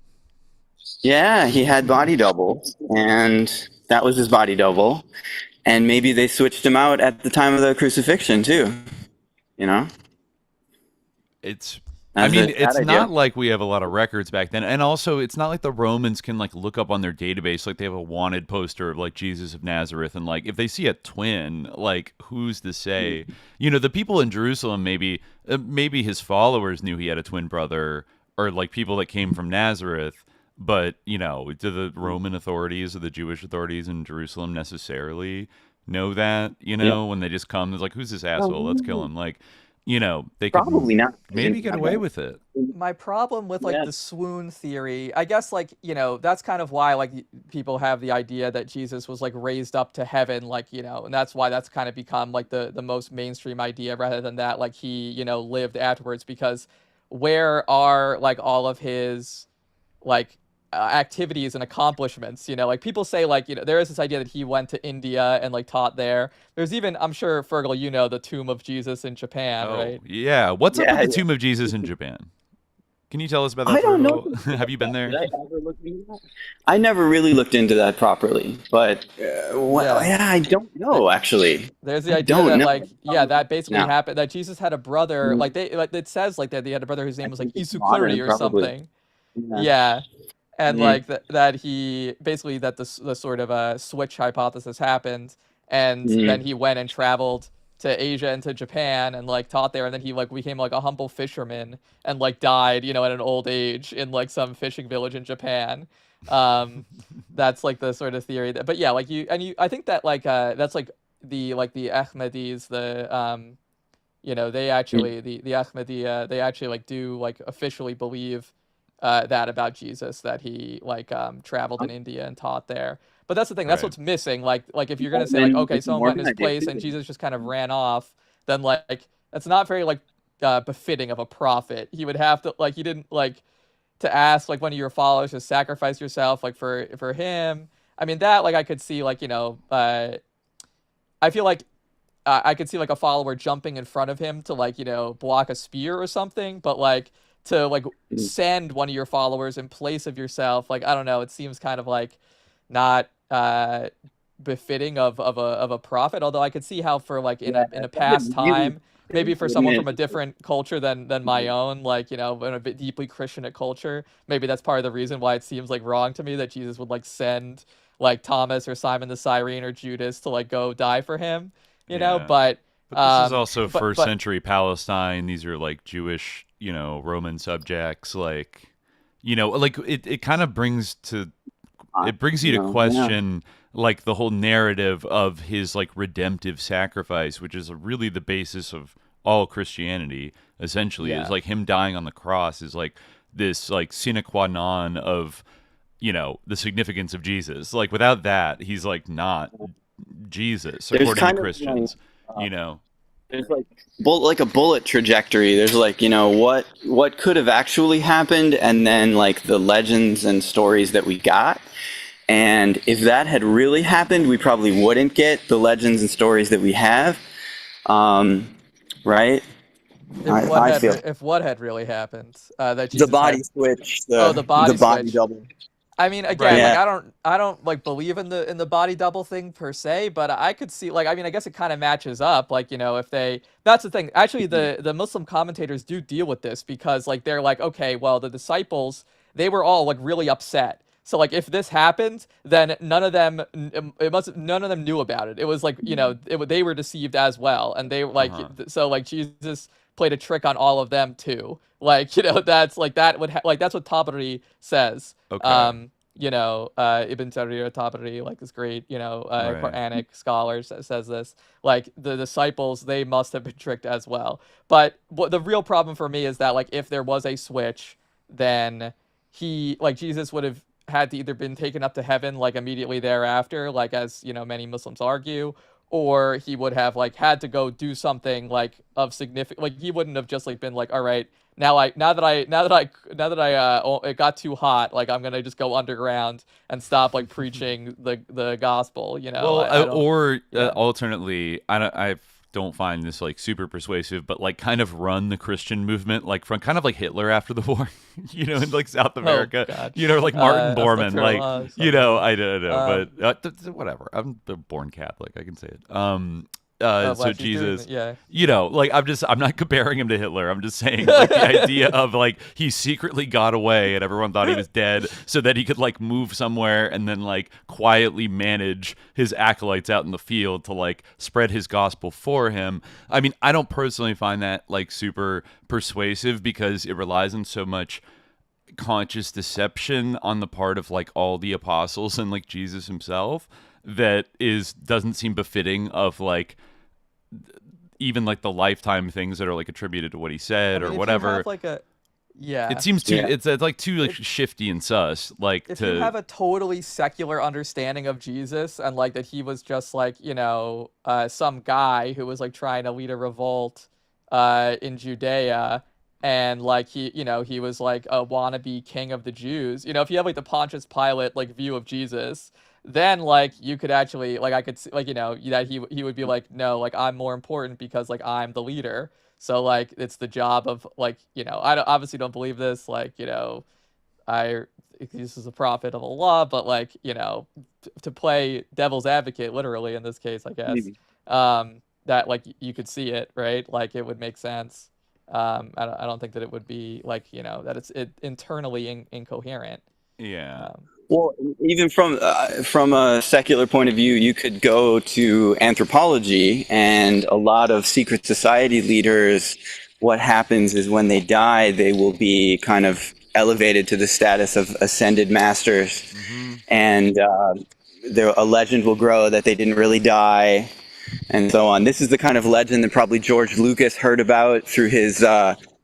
Yeah, he had body doubles, and that was his body double. And maybe they switched him out at the time of the crucifixion too. It's not like we have a lot of records back then, and also it's not like the Romans can like look up on their database like they have a wanted poster of like Jesus of Nazareth, and like if they see a twin, like who's to say? The people in Jerusalem maybe his followers knew he had a twin brother, or like people that came from Nazareth. But, do the Roman authorities or the Jewish authorities in Jerusalem necessarily know that, when they just come, it's like, who's this asshole? Let's kill him. Like, they probably could not maybe get away with it. My problem with like the swoon theory, I guess like, that's kind of why like people have the idea that Jesus was like raised up to heaven, like, and that's why that's kind of become like the most mainstream idea rather than that, like he, lived afterwards, because where are like all of his like activities and accomplishments, like people say like there is this idea that he went to India and like taught there. There's even, I'm sure Fergal, the tomb of Jesus in Japan, right? Yeah, what's up with the tomb of Jesus in Japan? Can you tell us about I that don't know. portal? Have you been there? Did I ever look into that? I never really looked into that properly, but I don't know actually. There's the I idea don't that know. like that basically Yeah. happened, that Jesus had a brother, Mhm. like it says like that he had a brother whose name was like Modern, Isukuri or probably. something. Yeah. Yeah. And Mhm. like that he basically that the sort of switch hypothesis happened, and then he went and traveled to Asia and to Japan and like taught there, and then he like became like a humble fisherman and like died, you know, at an old age in like some fishing village in Japan. That's like the sort of theory that, but yeah, like I think that like that's like the Ahmadis, you know, they actually the Ahmadiyya, they actually like do like officially believe that about Jesus, that he like traveled in India and taught there. But that's the thing, that's Right. what's missing. Like if you're gonna say like, okay, someone went in his place and Jesus just kind of ran off, then like that's not very like befitting of a prophet. He would have to like, he didn't like to ask like one of your followers to sacrifice yourself like for him. I mean, that like I could see like, you know, I feel like I could see like a follower jumping in front of him to like, you know, block a spear or something, but like to like send one of your followers in place of yourself, like I don't know, it seems kind of like not befitting of a prophet. Although I could see how for like in a past time, maybe for someone from a different culture than my own, like, you know, in a bit deeply Christian culture, maybe that's part of the reason why it seems like wrong to me that Jesus would like send like Thomas or Simon the Cyrene or Judas to like go die for him, you know. But this is also first century Palestine. These are like Jewish, you know, Roman subjects. Like, you know, like it kind of brings you to question like the whole narrative of his like redemptive sacrifice, which is really the basis of all Christianity. Essentially, is like him dying on the cross is like this like sine qua non of, you know, the significance of Jesus. Like without that, he's like not Jesus according to Christians. Like, you know, there's like a bullet trajectory. There's like, you know, what could have actually happened, and then like the legends and stories that we got. And if that had really happened, we probably wouldn't get the legends and stories that we have, right? If what had really happened, that Jesus the body had... switch, the body switch. double. I mean, again, like I don't like believe in the body double thing per se, but I could see like, I mean, I guess it kind of matches up. Like, you know, if that's the thing. Actually, the Muslim commentators do deal with this because like they're like, okay, well, the disciples, they were all like really upset. So like if this happened, then none of them knew about it. It was like, you know, they were deceived as well, and they like so like Jesus played a trick on all of them too. Like, you know, that's like that would like that's what Tabari says. Okay. You know, Ibn Jarir Tabari, like this great, you know, Quranic scholar says this. Like the disciples, they must have been tricked as well. But the real problem for me is that like if there was a switch, then Jesus would have had to either been taken up to heaven like immediately thereafter, like as, you know, many Muslims argue, or he would have like had to go do something like of significant, like he wouldn't have just like been like, all right, now that it got too hot, like I'm gonna just go underground and stop like preaching the gospel, you know. Well, alternately, I don't find this like super persuasive, but like kind of run the Christian movement like from kind of like Hitler after the war, you know, in like South America, you know, like Martin Bormann, like, you know, I don't know, but whatever. I'm born Catholic, I can say it. So Jesus, you know, like I'm not comparing him to Hitler. I'm just saying like the idea of like he secretly got away and everyone thought he was dead so that he could like move somewhere and then like quietly manage his acolytes out in the field to like spread his gospel for him. I mean, I don't personally find that like super persuasive because it relies on so much conscious deception on the part of like all the apostles and like Jesus himself that doesn't seem befitting of like even like the lifetime things that are like attributed to what he said or whatever. It seems too it's like too like shifty and sus. Like if you have a totally secular understanding of Jesus and like that he was just like, you know, some guy who was like trying to lead a revolt in Judea, and like he, you know, he was like a wannabe king of the Jews. You know, if you have like the Pontius Pilate like view of Jesus, then like you could actually like I could see like, you know, that he would be like, no, like I'm more important because like I'm the leader. So like it's the job of like, you know, obviously don't believe this, like, you know, this is a prophet of Allah, but like, you know, to play devil's advocate, literally in this case, I guess, that like you could see it, right? Like it would make sense. I don't think that it would be like, you know, that it's internally incoherent. Yeah. Well, even from a secular point of view, you could go to anthropology, and a lot of secret society leaders, what happens is when they die, they will be kind of elevated to the status of ascended masters, and a legend will grow that they didn't really die, and so on. This is the kind of legend that probably George Lucas heard about through his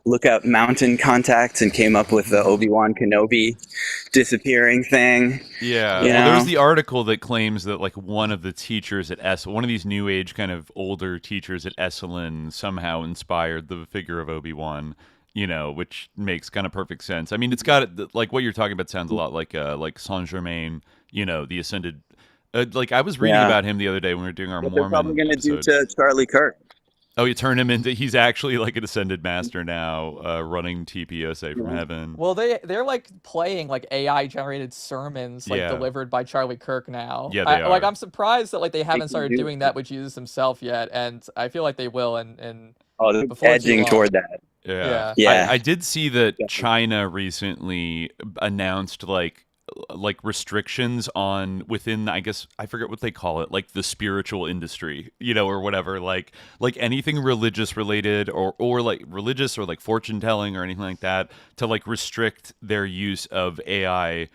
Lookout Mountain contacts and came up with the Obi-Wan Kenobi disappearing thing. Yeah. You Well, know? there's the article that claims that like one of the teachers at one of these new age kind of older teachers at Esalen somehow inspired the figure of Obi-Wan, you know, which makes kind of perfect sense. I mean, it's got like what you're talking about sounds a lot like Saint-Germain, you know, the ascended. Like I was reading about him the other day when we were doing our what Mormon they're probably going to do episode. to Charlie Kirk. Oh, you turn him into, he's actually like an ascended master now, running TPOSA from heaven. Well, they're like playing like AI generated sermons like delivered by Charlie Kirk now. Yeah, they are. Like I'm surprised that like they haven't started doing that with Jesus himself yet, and I feel like they will. And they're edging toward that. Yeah. I did see that China recently announced like restrictions on within, I guess I forget what they call it, like the spiritual industry, you know, or whatever, like anything religious related or like religious or like fortune telling or anything like that, to like restrict their use of AI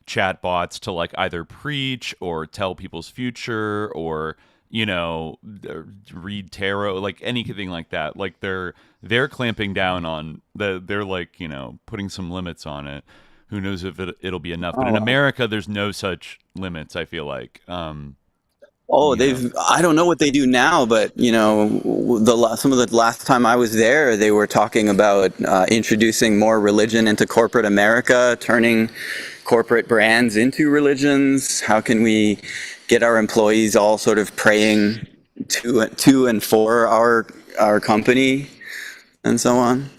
chatbots to like either preach or tell people's future or, you know, read tarot, like anything like that. Like they're clamping down on they're like, you know, putting some limits on it. Who knows if it'll be enough? But in America, there's no such limits, I feel like. I don't know what they do now, but you know, some of the last time I was there, they were talking about introducing more religion into corporate America, turning corporate brands into religions. How can we get our employees all sort of praying to and for our company, and so on?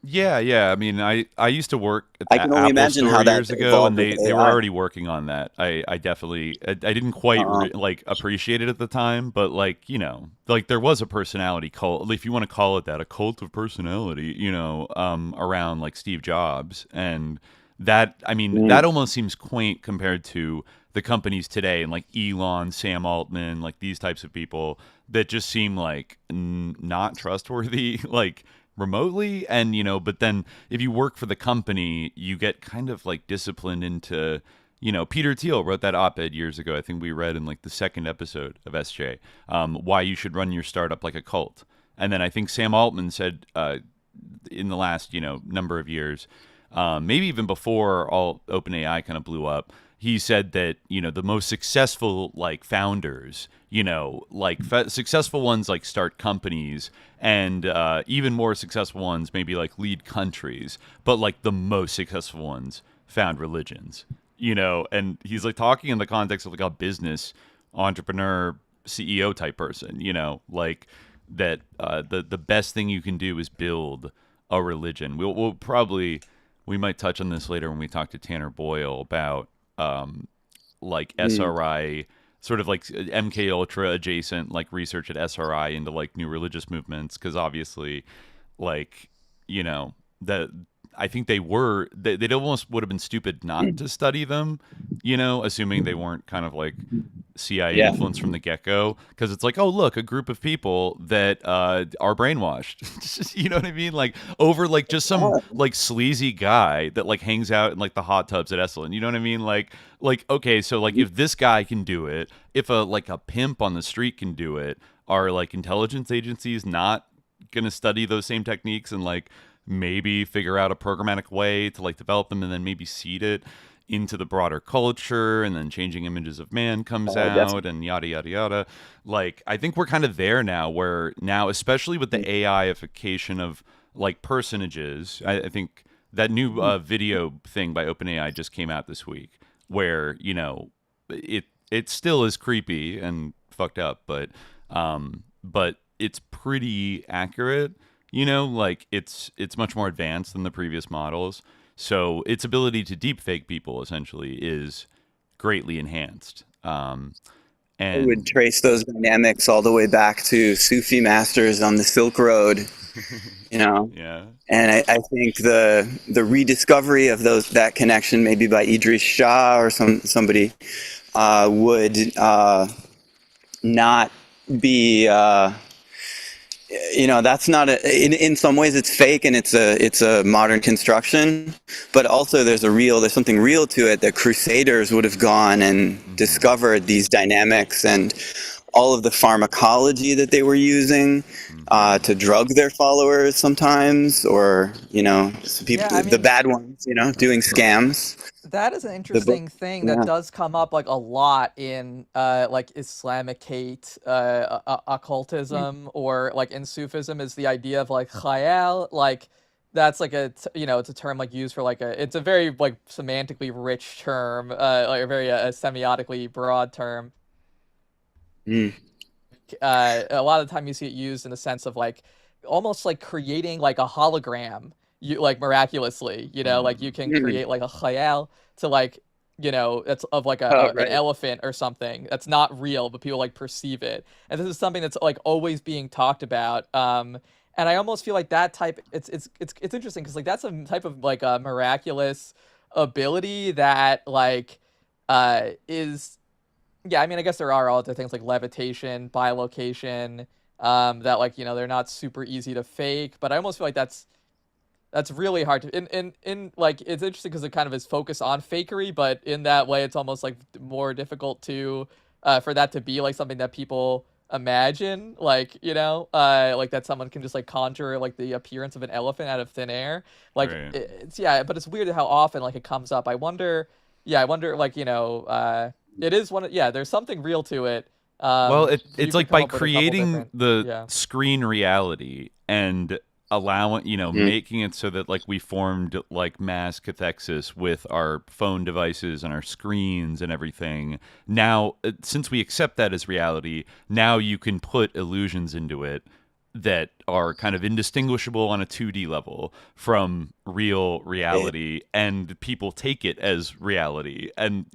Yeah. I mean, I used to work at I can only Apple imagine Store how that years ago, evolved and with they were AI. already working on that. I definitely I didn't quite like appreciate it at the time, but like, you know, like there was a personality cult, if you want to call it that, a cult of personality, you know, around like Steve Jobs, and that, I mean, that almost seems quaint compared to the companies today, and like Elon, Sam Altman, like these types of people that just seem like not trustworthy, like remotely. And you know, but then if you work for the company, you get kind of like disciplined into, you know, Peter Thiel wrote that op-ed years ago, I think we read in like the second episode of SJ, why you should run your startup like a cult. And then I think Sam Altman said in the last, you know, number of years, maybe even before all OpenAI kind of blew up, he said that, you know, the most successful like founders, you know, like successful ones like start companies, and even more successful ones maybe like lead countries, but like the most successful ones found religions, you know. And he's like talking in the context of like a business entrepreneur CEO type person, you know, like that the best thing you can do is build a religion. We'll probably, we might touch on this later when we talk to Tanner Boyle about like SRI, sort of like MK Ultra adjacent like research at SRI into like new religious movements, because obviously, like, you know, that I think they'd almost would have been stupid not to study them, you know, assuming they weren't kind of like CIA influence from the get-go, because it's like, oh look, a group of people that are brainwashed, you know what I mean, like over like just some like sleazy guy that like hangs out in like the hot tubs at Esalen, you know what I mean, like okay, so like if this guy can do it, if a pimp on the street can do it, are like intelligence agencies not gonna study those same techniques and like maybe figure out a programmatic way to like develop them and then maybe seed it into the broader culture, and then Changing Images of Man comes out and yada yada yada. Like I think we're kind of there now, where now, especially with the AIification of like personages, I think that new video thing by OpenAI just came out this week, where, you know, it still is creepy and fucked up, but it's pretty accurate You know, like it's much more advanced than the previous models. So its ability to deepfake people essentially is greatly enhanced. I would trace those dynamics all the way back to Sufi masters on the Silk Road, you know. Yeah. And I think the rediscovery of that connection, maybe by Idris Shah or somebody, would not be. That's not in some ways it's fake and it's a modern construction, but also there's something real to it, that crusaders would have gone and discovered these dynamics and all of the pharmacology that they were using to drug their followers sometimes, or the bad ones, doing scams. That is an interesting thing that does come up like a lot in like Islamicate occultism or like in Sufism, is the idea of like khayal. Like that's like it's a term like used for like it's a very like semantically rich term, like a very semiotically broad term. A lot of the time you see it used in the sense of like almost like creating like a hologram, like miraculously, like you can create like a khayal to like, that's of like an elephant or something that's not real, but people like perceive it. And this is something that's like always being talked about. And I almost feel like that type, it's interesting because like that's a type of like a miraculous ability that like is. Yeah, I mean, I guess there are other things like levitation, bilocation, that like, they're not super easy to fake, but I almost feel like that's really hard to, in like, it's interesting because it kind of is focused on fakery, but in that way, it's almost like more difficult to, for that to be like something that people imagine, like, like that someone can just like conjure like the appearance of an elephant out of thin air. Like, right. But it's weird how often like it comes up. I wonder like, it is there's something real to it. Well, it's like by creating the screen reality and allowing, making it so that like we formed like mass cathexis with our phone devices and our screens and everything. Now, since we accept that as reality, now you can put illusions into it that are kind of indistinguishable on a 2D level from real reality, and people take it as reality, and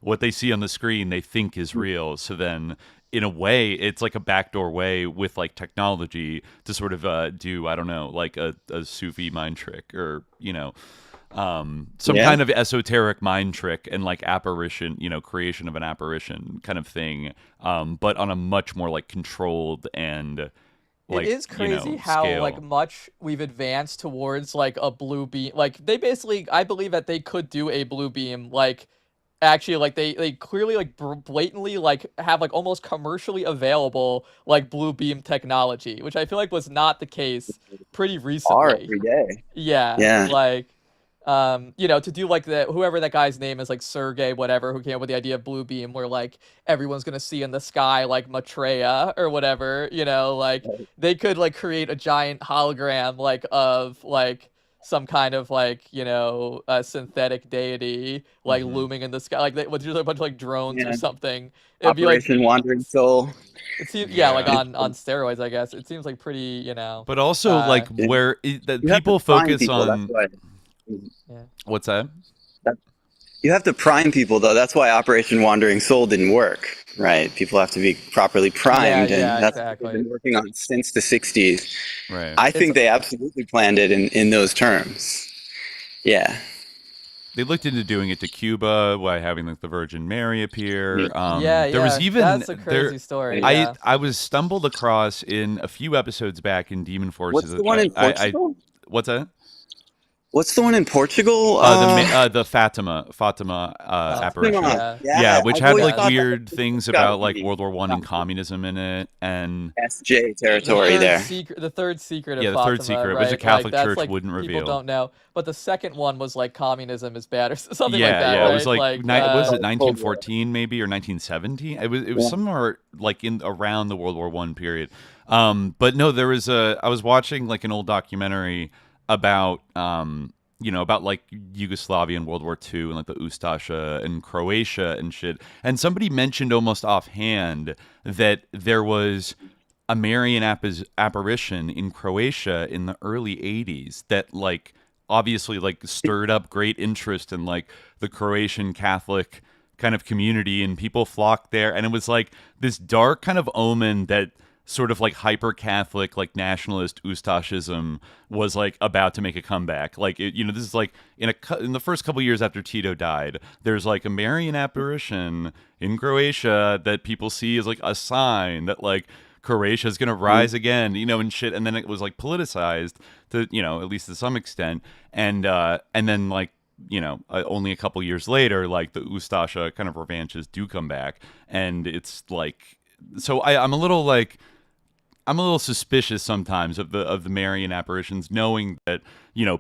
what they see on the screen they think is real. So then in a way it's like a backdoor way with like technology to sort of do, I don't know, like a Sufi mind trick, or some kind of esoteric mind trick and like apparition, creation of an apparition kind of thing, but on a much more like controlled and like, it is crazy how scale. Like much we've advanced towards like a blue beam. Like they basically, I believe that they could do a blue beam. Like actually, like they clearly like blatantly like have like almost commercially available like blue beam technology, which I feel like was not the case pretty recently. Every day. Yeah. Like. To do like whoever that guy's name is, like Sergey, whatever, who came up with the idea of blue beam, where like everyone's gonna see in the sky like Maitreya or whatever, like they could like create a giant hologram like of like some kind of like a synthetic deity like looming in the sky, like with just a bunch of like drones or something. It'd Operation be like Wandering Soul. It seems like on steroids, I guess. It seems like pretty But also like where that people focus on. Yeah. What's that? You have to prime people, though. That's why Operation Wandering Soul didn't work, right? People have to be properly primed, and that's what they've been working on since the 60s. Right. I think they absolutely planned it in those terms. Yeah. They looked into doing it to Cuba by having like the Virgin Mary appear. There was even that's a crazy story. I was stumbled across in a few episodes back in Demon Forces. What's the one in Portugal? What's that? What's the one in Portugal? The Fatima apparition. Which had like weird things about like World War I and communism in it, and SJ territory there. The third secret of the Fatima, third secret, right? which the Catholic Church like, wouldn't reveal. People don't know, but the second one was like communism is bad or something like that. Yeah, right? It was like was it 1914 maybe or 1917? It was somewhere like in around the World War I period. But no, there was I was watching like an old documentary about about like Yugoslavia and World War II and like the Ustasha and Croatia and shit. And somebody mentioned almost offhand that there was a Marian apparition in Croatia in the early 80s that like obviously like stirred up great interest in like the Croatian Catholic kind of community, and people flocked there, and it was like this dark kind of omen that sort of like hyper Catholic, like nationalist Ustashism was like about to make a comeback. Like it, this is like in the first couple years after Tito died, there's like a Marian apparition in Croatia that people see as like a sign that like Croatia is going to rise again, and shit. And then it was like politicized to, at least to some extent. And then like, only a couple years later, like the Ustasha kind of revanches do come back. And it's like, so I'm a little suspicious sometimes of the Marian apparitions, knowing that,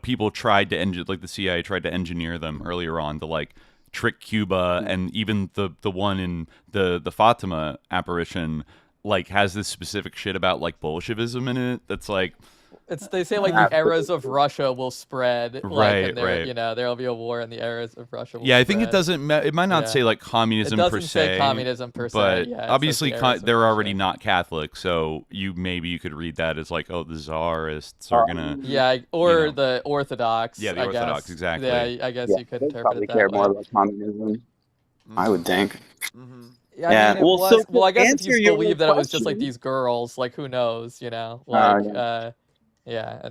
people tried to like the CIA tried to engineer them earlier on to like trick Cuba, and even the one in the Fatima apparition like has this specific shit about like Bolshevism in it that's like they say like the eras of Russia will spread, like, right, and right. There'll be a war and the eras of Russia will I spread. think it doesn't it might not say like communism per se. It doesn't say communism per se, but obviously they're already Russia. not Catholic, so maybe you could read that as like, oh, the Tsarists are gonna or the Orthodox. Yeah, the Orthodox, guess. exactly. Yeah, I guess you could interpret probably it that care way. more about communism, I would think. I mean, I guess if you believe that it was just like these girls, like who knows, and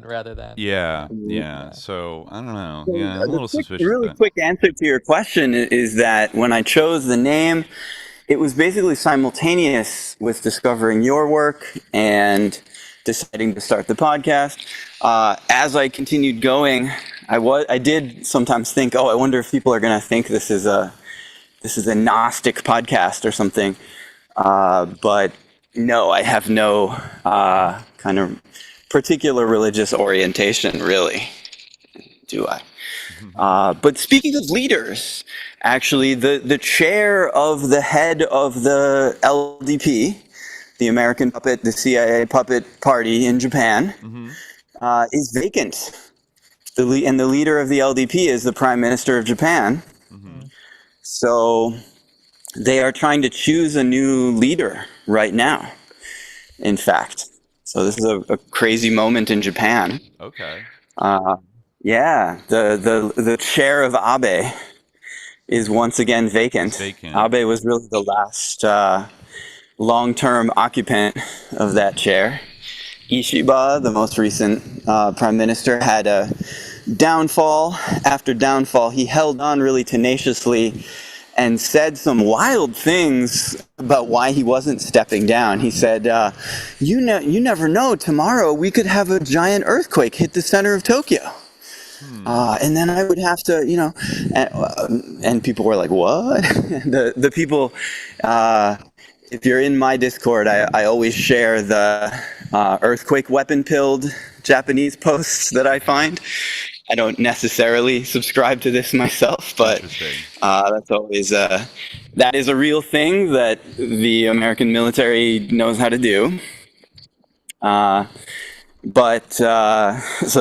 rather than so I don't know. I'm a little suspicious. Really quick answer to your question is that when I chose the name, it was basically simultaneous with discovering your work and deciding to start the podcast. As I continued going, I did sometimes think, I wonder if people are going to think this is a Gnostic podcast or something. But no, I have no kind of particular religious orientation, really, do I? But speaking of leaders, actually, the chair of the head of the LDP, the American puppet, the CIA puppet party in Japan, is vacant. And the leader of the LDP is the Prime Minister of Japan. So they are trying to choose a new leader right now, in fact. So this is a crazy moment in Japan. Okay. The chair of Abe is once again vacant. Abe was really the last long-term occupant of that chair. Ishiba, the most recent prime minister, had a downfall after downfall. He held on really tenaciously and said some wild things about why he wasn't stepping down. He said, you never know, tomorrow we could have a giant earthquake hit the center of Tokyo. And then I would have to, and people were like, what? the people, if you're in my Discord, I always share the earthquake weapon-pilled Japanese posts that I find. I don't necessarily subscribe to this myself, but that's always that is a real thing that the American military knows how to do. So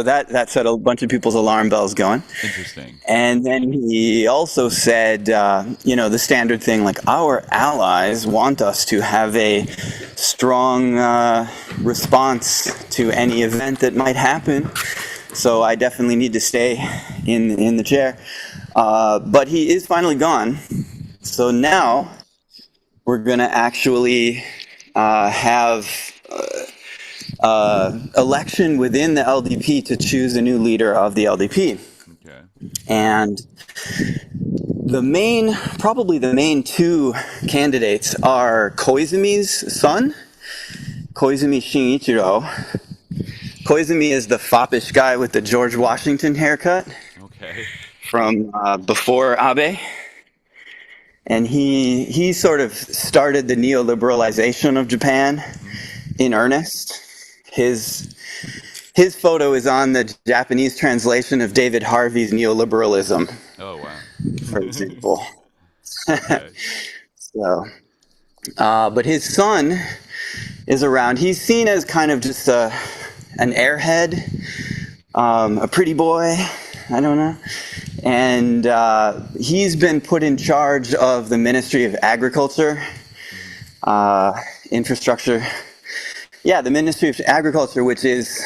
that set a bunch of people's alarm bells going. Interesting. And then he also said, the standard thing, like, our allies want us to have a strong response to any event that might happen. So I definitely need to stay in the chair. But he is finally gone. So now we're going to actually have election within the LDP to choose a new leader of the LDP. Okay. And probably the main two candidates are Koizumi's son, Koizumi Shinichiro. Koizumi is the foppish guy with the George Washington haircut. Okay. From before Abe. And he sort of started the neoliberalization of Japan in earnest. His photo is on the Japanese translation of David Harvey's Neoliberalism. Oh, wow. For example. But his son is around. He's seen as kind of just an airhead, a pretty boy, I don't know. And he's been put in charge of the Ministry of Agriculture, infrastructure, Yeah, the Ministry of Agriculture, which is,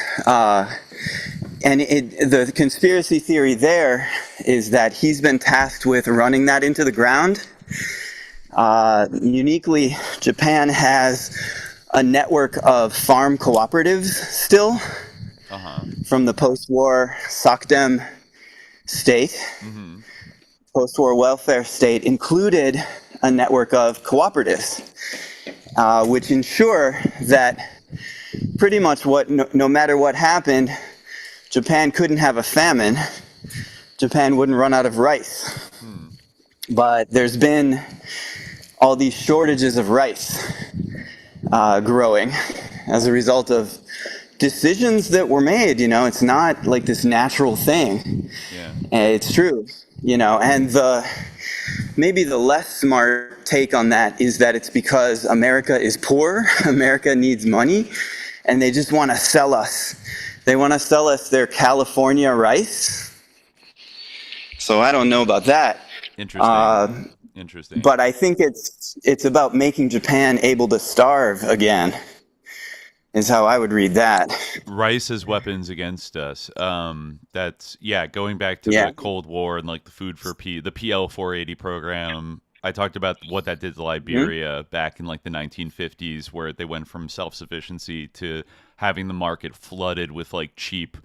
the conspiracy theory there is that he's been tasked with running that into the ground. Uniquely, Japan has a network of farm cooperatives still from the post-war Sakdem state. Post-war welfare state included a network of cooperatives, which ensure that pretty much no matter what happened, Japan couldn't have a famine. Japan wouldn't run out of rice. But there's been all these shortages of rice growing as a result of decisions that were made. It's not like this natural thing. It's true. And maybe the less smart take on that is that it's because America is poor, America needs money, and they just want to sell us. They want to sell us their California rice. So I don't know about that. Interesting. But I think it's about making Japan able to starve again, is how I would read that. Rice as weapons against us. That's going back to the Cold War and like the food for the PL 480 program. I talked about what that did to Liberia back in like the 1950s, where they went from self-sufficiency to having the market flooded with like cheap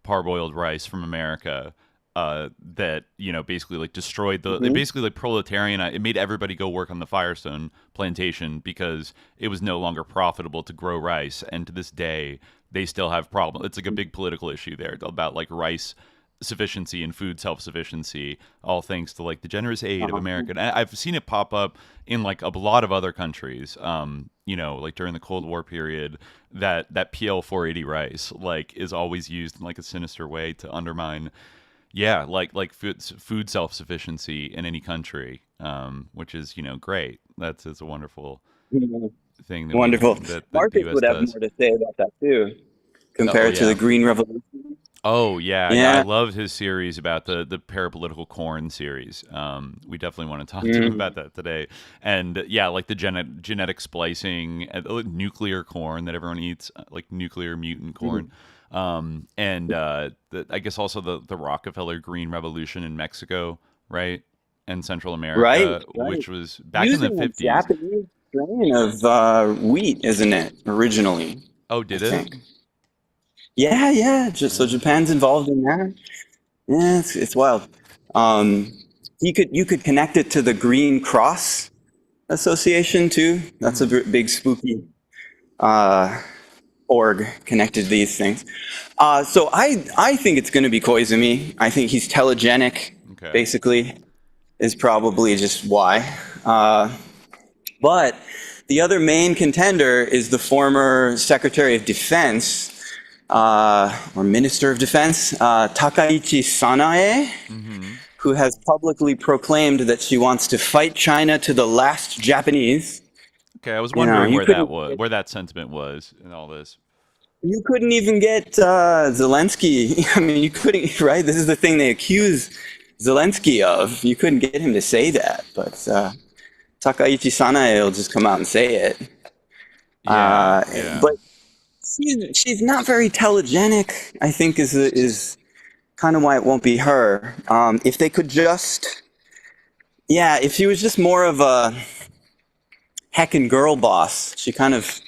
parboiled rice from America. That basically like destroyed they basically like proletarian. It made everybody go work on the Firestone plantation because it was no longer profitable to grow rice. And to this day, they still have problems. It's like a big political issue there about like rice sufficiency and food self-sufficiency, all thanks to like the generous aid of America. And I've seen it pop up in like a lot of other countries. Like during the Cold War period, that PL 480 rice like is always used in like a sinister way to undermine. Yeah, like food self-sufficiency in any country, which is great. It's a wonderful thing. Wonderful. That Marcus would have more to say about that too, compared to the Green Revolution. Oh yeah, I love his series about the parapolitical corn series. We definitely want to talk to him about that today. And like the genetic splicing, nuclear corn that everyone eats, like nuclear mutant corn. I guess also the Rockefeller Green Revolution in Mexico, right, and Central America, right. Which was back in the 50s. Japanese strain of wheat, isn't it? Originally. Oh, did it? Yeah. So Japan's involved in that. Yeah, it's wild. You could connect it to the Green Cross Association too. That's a big spooky org connected to these things. So I think it's going to be Koizumi. I think he's telegenic, basically, is probably just why. But the other main contender is the former Secretary of Defense, or Minister of Defense, Takaichi Sanae, who has publicly proclaimed that she wants to fight China to the last Japanese. Okay, I was wondering where that sentiment was in all this. You couldn't even get Zelensky. I mean, you couldn't, right? This is the thing they accuse Zelensky of. You couldn't get him to say that, but Takaichi Sanae will just come out and say it. But she's not very telegenic, I think, is kind of why it won't be her. If they could just, if she was just more of a heckin' girl boss, she kind of,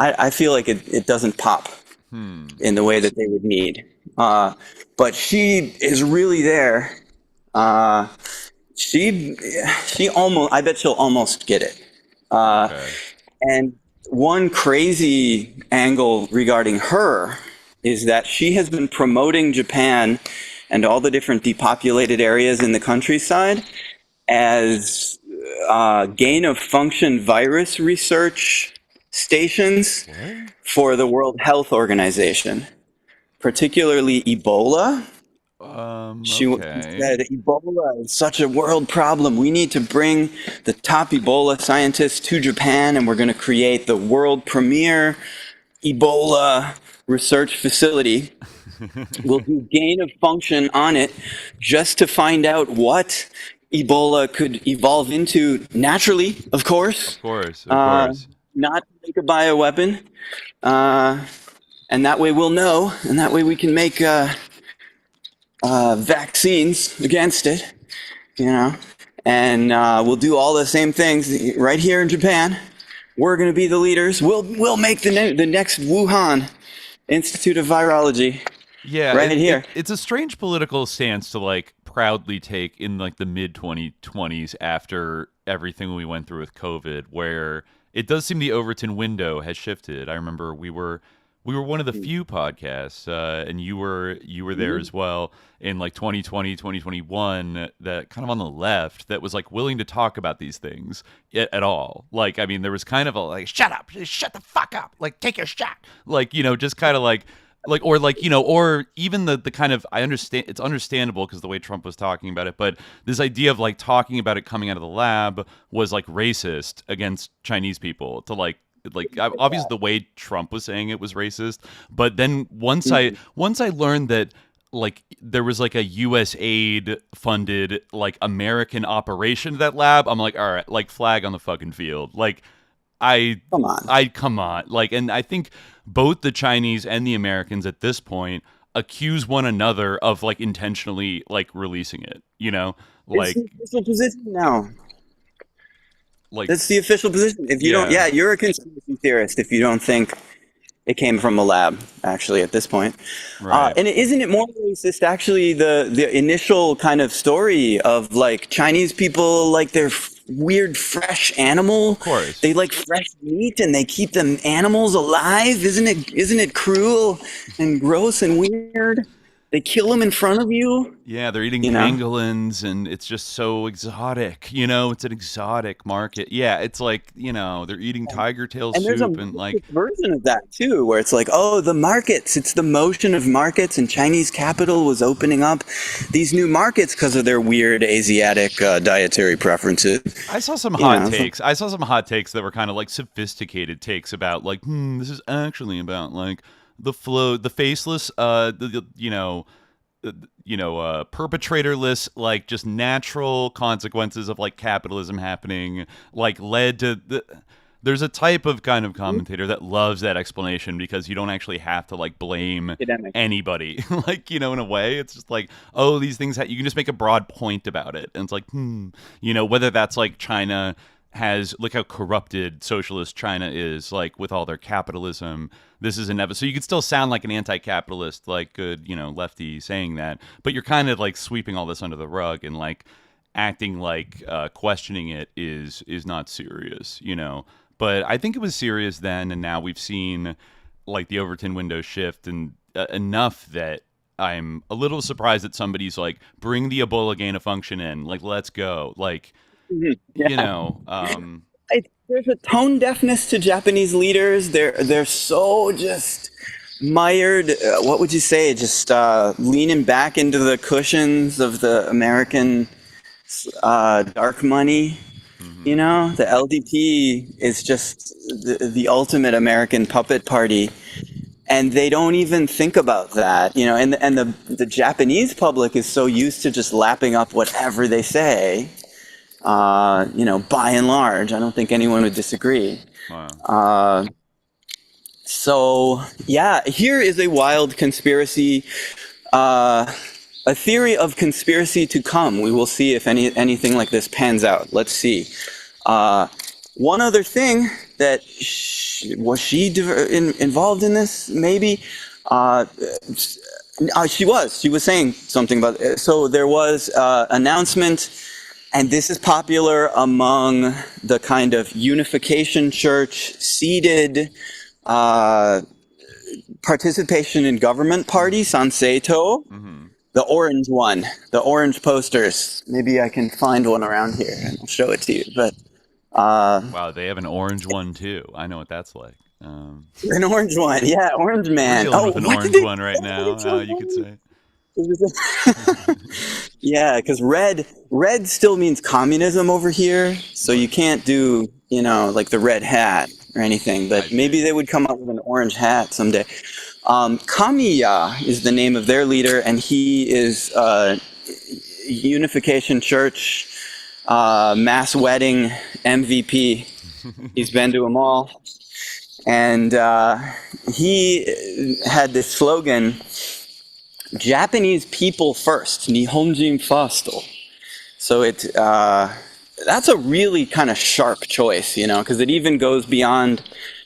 I feel like it doesn't pop in the way that they would need. But she is really there. She almost, I bet she'll almost get it. And one crazy angle regarding her is that she has been promoting Japan and all the different depopulated areas in the countryside as gain-of-function virus research stations for the World Health Organization, particularly Ebola. She said Ebola is such a world problem. We need to bring the top Ebola scientists to Japan, and we're going to create the world premier Ebola research facility. We'll do gain of function on it just to find out what Ebola could evolve into naturally, of course. Of course. not to make a bioweapon, and that way we'll know, and that way we can make vaccines against it, and we'll do all the same things right here in Japan. We're going to be the leaders. We'll make the next Wuhan Institute of Virology. Yeah, right here. It's a strange political stance to like proudly take in like the mid 2020s after everything we went through with COVID, where it does seem the Overton window has shifted. I remember we were one of the few podcasts, and you were there as well in like 2020, 2021, that kind of on the left that was like willing to talk about these things at all. Like, I mean, there was kind of a like, shut up, shut the fuck up, like take your shot, like, just kind of like, or like, or even the kind of, I understand, it's understandable because the way Trump was talking about it, but this idea of like talking about it coming out of the lab was like racist against Chinese people to like obviously the way Trump was saying it was racist. But then once I learned that like there was like a US aid funded like American operation to that lab, I'm like, all right, like flag on the fucking field. Like come on. Like, and I think both the Chinese and the Americans at this point accuse one another of like intentionally like releasing it, like it's the official position now. Like that's the official position. If you don't, you're a conspiracy theorist if you don't think it came from a lab. Actually, at this point, right. And isn't it more racist? Actually, the initial kind of story of like Chinese people like their weird fresh animal. Of course, they like fresh meat and they keep them animals alive. Isn't it cruel and gross and weird? They kill them in front of you. Yeah, they're eating pangolins, and it's just so exotic. It's an exotic market. Yeah, it's like they're eating tiger tail soup, there's a and like version of that too, where it's like, oh, the markets. It's the motion of markets, and Chinese capital was opening up these new markets because of their weird Asiatic dietary preferences. I saw some hot takes. I saw some hot takes that were kind of like sophisticated takes about like, this is actually about like the flow, the faceless, perpetratorless, like just natural consequences of like capitalism happening, like led to there's a type of kind of commentator that loves that explanation because you don't actually have to like blame anybody. Like, in a way, it's just like, oh, these things, you can just make a broad point about it. And it's like, whether that's like China has, look how corrupted socialist China is, like with all their capitalism. This is inevitable. So you could still sound like an anti-capitalist, like good, lefty saying that, but you're kind of like sweeping all this under the rug and like acting like questioning it is not serious, But I think it was serious then, and now we've seen like the Overton window shift and enough that I'm a little surprised that somebody's like, bring the Ebola gain of function in, like let's go, like. There's a tone deafness to Japanese leaders. They're so just mired. What would you say? Just leaning back into the cushions of the American dark money. The LDP is just the ultimate American puppet party, and they don't even think about that. And the Japanese public is so used to just lapping up whatever they say. By and large, I don't think anyone would disagree. Wow. So here is a wild conspiracy, a theory of conspiracy to come. We will see if anything like this pans out. Let's see. One other thing that was she involved in this? Maybe. She was saying something about it. So there was announcement. And this is popular among the kind of Unification Church, seated participation in government party, Sanseito, the orange one, the orange posters. Maybe I can find one around here and I'll show it to you. But wow, they have an orange one too. I know what that's like. An orange one, yeah, orange man. We're dealing with an orange one right now, you could say. Yeah, because red still means communism over here, so you can't do like the red hat or anything. But maybe they would come up with an orange hat someday. Kamiya is the name of their leader, and he is Unification Church mass wedding MVP. He's been to them all. And he had this slogan, Japanese people first, Nihonjin fasto. So that's a really kind of sharp choice, because it even goes beyond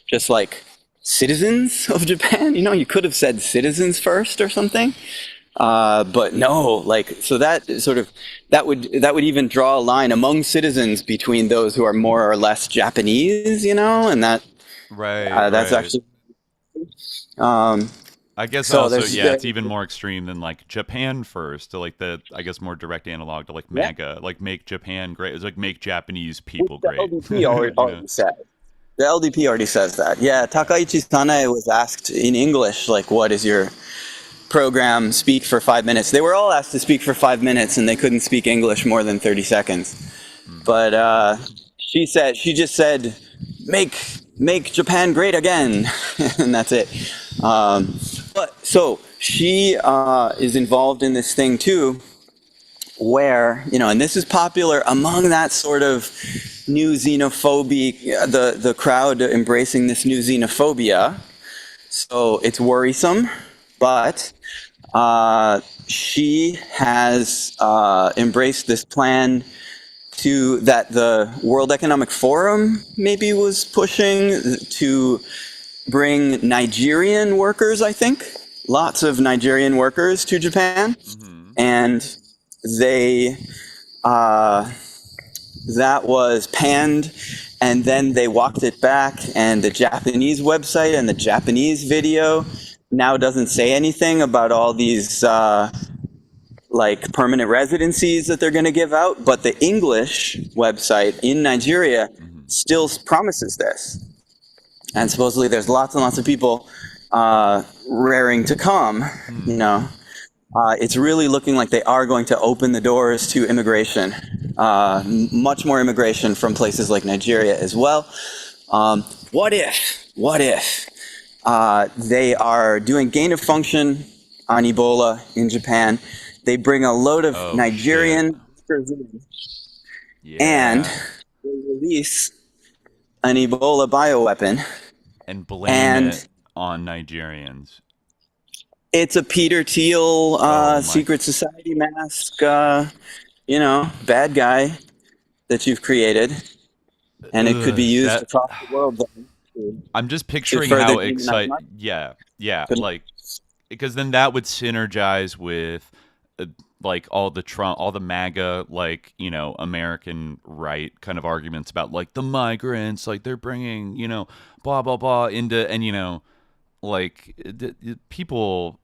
just like citizens of Japan. You could have said citizens first or something. But no, so that would even draw a line among citizens between those who are more or less Japanese, and that that's actually. I guess so also, it's even more extreme than like Japan first, to like the, I guess, more direct analog to like MAGA, like make Japan great. It's like make Japanese people great. The LDP already said. The LDP already says that. Yeah, Takaichi Sanae was asked in English, like, what is your program, speak for 5 minutes. They were all asked to speak for 5 minutes, and they couldn't speak English more than 30 seconds. But she just said, make Japan great again, and that's it. So she is involved in this thing too, where, and this is popular among that sort of new xenophobia, the crowd embracing this new xenophobia. So it's worrisome, but she has embraced this plan that the World Economic Forum maybe was pushing to bring Nigerian workers, I think, lots of Nigerian workers to Japan. And they, that was panned, and then they walked it back, and the Japanese website and the Japanese video now doesn't say anything about all these like permanent residencies that they're going to give out, but the English website in Nigeria still promises this. And supposedly there's lots and lots of people raring to come, It's really looking like they are going to open the doors to immigration, much more immigration from places like Nigeria as well. What if they are doing gain of function on Ebola in Japan? They bring a load of Nigerian workers in, and they release an Ebola bioweapon. And blame it on Nigerians. It's a Peter Thiel secret society mask, bad guy that you've created. And it could be used across the world. I'm just picturing how excited. Yeah. Like, because then that would synergize with like all the MAGA, like, American right kind of arguments about like the migrants, like they're bringing, blah, blah, blah into, and, like people.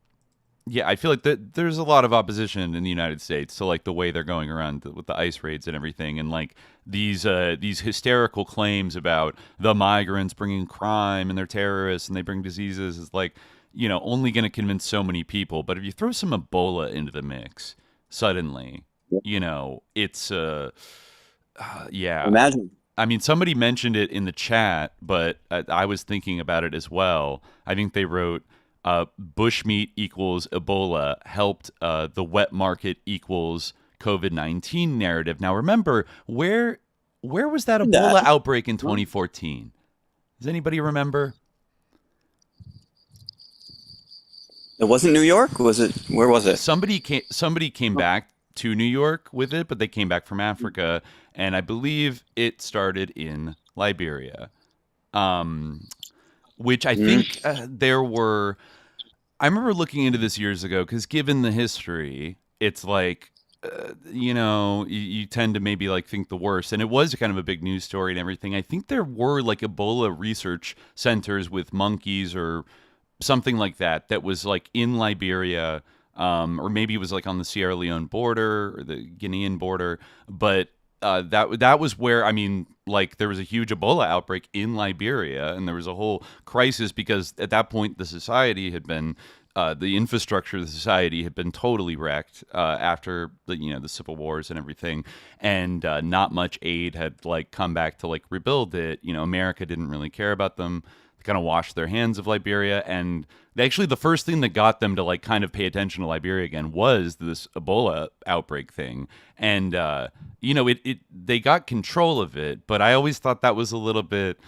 Yeah, I feel like there's a lot of opposition in the United States to like the way they're going around with the ICE raids and everything, and like these hysterical claims about the migrants bringing crime and they're terrorists and they bring diseases is like, only going to convince so many people. But if you throw some Ebola into the mix, suddenly, it's Imagine. I mean, somebody mentioned it in the chat, but I was thinking about it as well. I think they wrote, bushmeat equals Ebola helped the wet market equals COVID-19 narrative. Now, remember, where was that Ebola outbreak in 2014? Does anybody remember? It wasn't New York? Was it? Where was it? Somebody came back to New York with it, but they came back from Africa, and I believe it started in Liberia, which I think there were. I remember looking into this years ago because, given the history, it's like, you tend to maybe like think the worst, and it was kind of a big news story and everything. I think there were like Ebola research centers with monkeys or something like that was like in Liberia, or maybe it was like on the Sierra Leone border or the Guinean border, but that was where, I mean, like there was a huge Ebola outbreak in Liberia, and there was a whole crisis because at that point the society had been, the infrastructure of the society had been totally wrecked after the civil wars and everything, and not much aid had like come back to like rebuild it. America didn't really care about them kind of washed their hands of Liberia. And actually the first thing that got them to like kind of pay attention to Liberia again was this Ebola outbreak thing. And, you know, they got control of it, but I always thought that was a little bit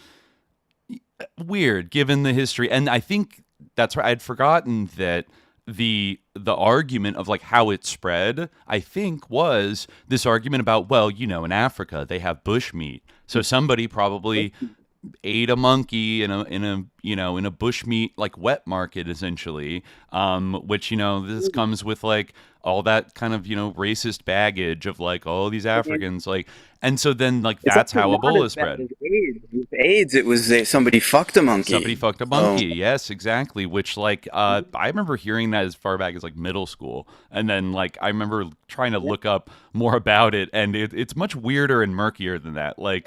weird given the history. And I think that's right. I'd forgotten that the argument of like how it spread, I think, was this argument about, well, you know, in Africa they have bush meat, so somebody probably ate a monkey in a bush meat like wet market essentially, which, you know, this comes with like all that kind of, you know, racist baggage of like, oh, these Africans, like, and so then like that's how Ebola spread. AIDS, it was somebody fucked a monkey. Somebody fucked a monkey. Yes, exactly. Which like I remember hearing that as far back as like middle school, and then like I remember trying to look up more about it, and it's much weirder and murkier than that. Like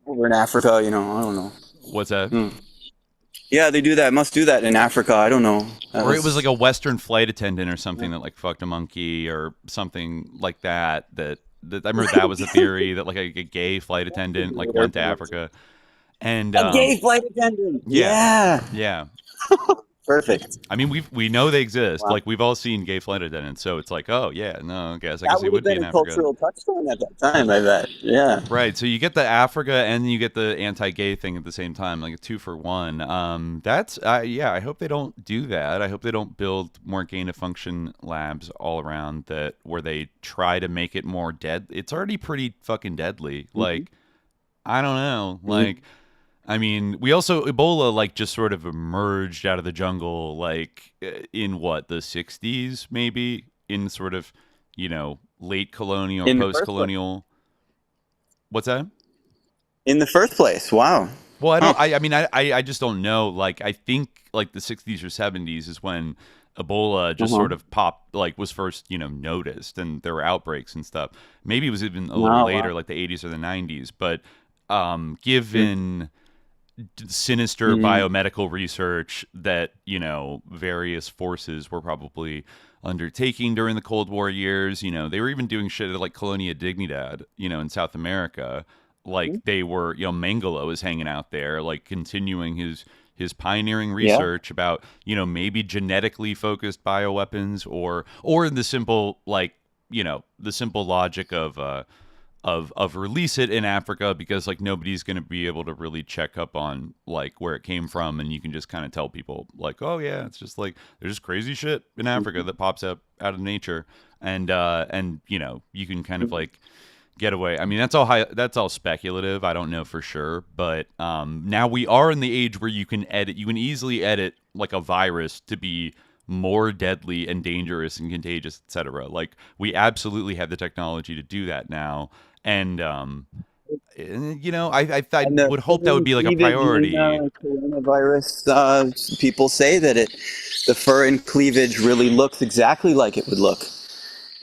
over in Africa, you know, I don't know. What's that? Yeah, they do that. Must do that in Africa. I don't know. Or it was like a Western flight attendant or something that like fucked a monkey or something like that. That I remember that was a theory that like a gay flight attendant like went to Africa. And a gay flight attendant. Yeah. Perfect. I mean, we know they exist. Wow. Like we've all seen gay flight attendants, so it's like, oh yeah, no, I guess it would be in Africa. That would have been a cultural touchstone at that time, I bet. Yeah. Right. So you get the Africa and you get the anti-gay thing at the same time, like a 2-for-1. That's I hope they don't do that. I hope they don't build more gain-of-function labs all around that where they try to make it more dead. It's already pretty fucking deadly. Mm-hmm. Like, I don't know, like. I mean, Ebola like just sort of emerged out of the jungle like in what, the 60s maybe, in sort of, you know, late colonial, post-colonial. What's that? In the first place. Wow. Well, I just don't know. Like I think like the 60s or 70s is when Ebola just sort of popped, like was first, you know, noticed, and there were outbreaks and stuff. Maybe it was even a little later, like the 80s or the 90s, but given sinister biomedical research that, you know, various forces were probably undertaking during the Cold War years, you know, they were even doing shit at like Colonia Dignidad, you know, in South America. Like they were, you know, Mengele is hanging out there, like continuing his pioneering research about, you know, maybe genetically focused bioweapons or the simple, like, you know, the simple logic of release it in Africa because like nobody's going to be able to really check up on like where it came from, and you can just kind of tell people like, oh yeah, it's just like there's just crazy shit in Africa that pops up out of nature, and you know, you can kind of like get away. I mean, that's all speculative. I don't know for sure, but now we are in the age where you can easily edit like a virus to be more deadly and dangerous and contagious, etc. Like we absolutely have the technology to do that now. And you know, I would hope that would be like a priority. Coronavirus, people say that the fur and cleavage really looks exactly like it would look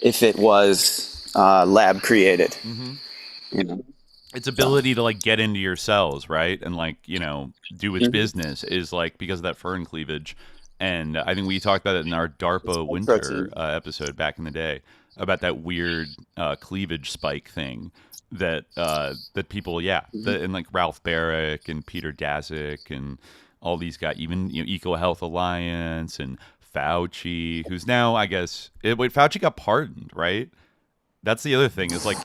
if it was lab created. Mm-hmm. You know, its ability to like get into your cells, right, and like, you know, do its business is like because of that fur and cleavage. And I think we talked about it in our DARPA winter episode back in the day about that weird cleavage spike thing that people, and like Ralph Barrick and Peter Daszak and all these guys, even, you know, Eco Health Alliance and Fauci, who's now, I guess, Fauci got pardoned, right? That's the other thing is like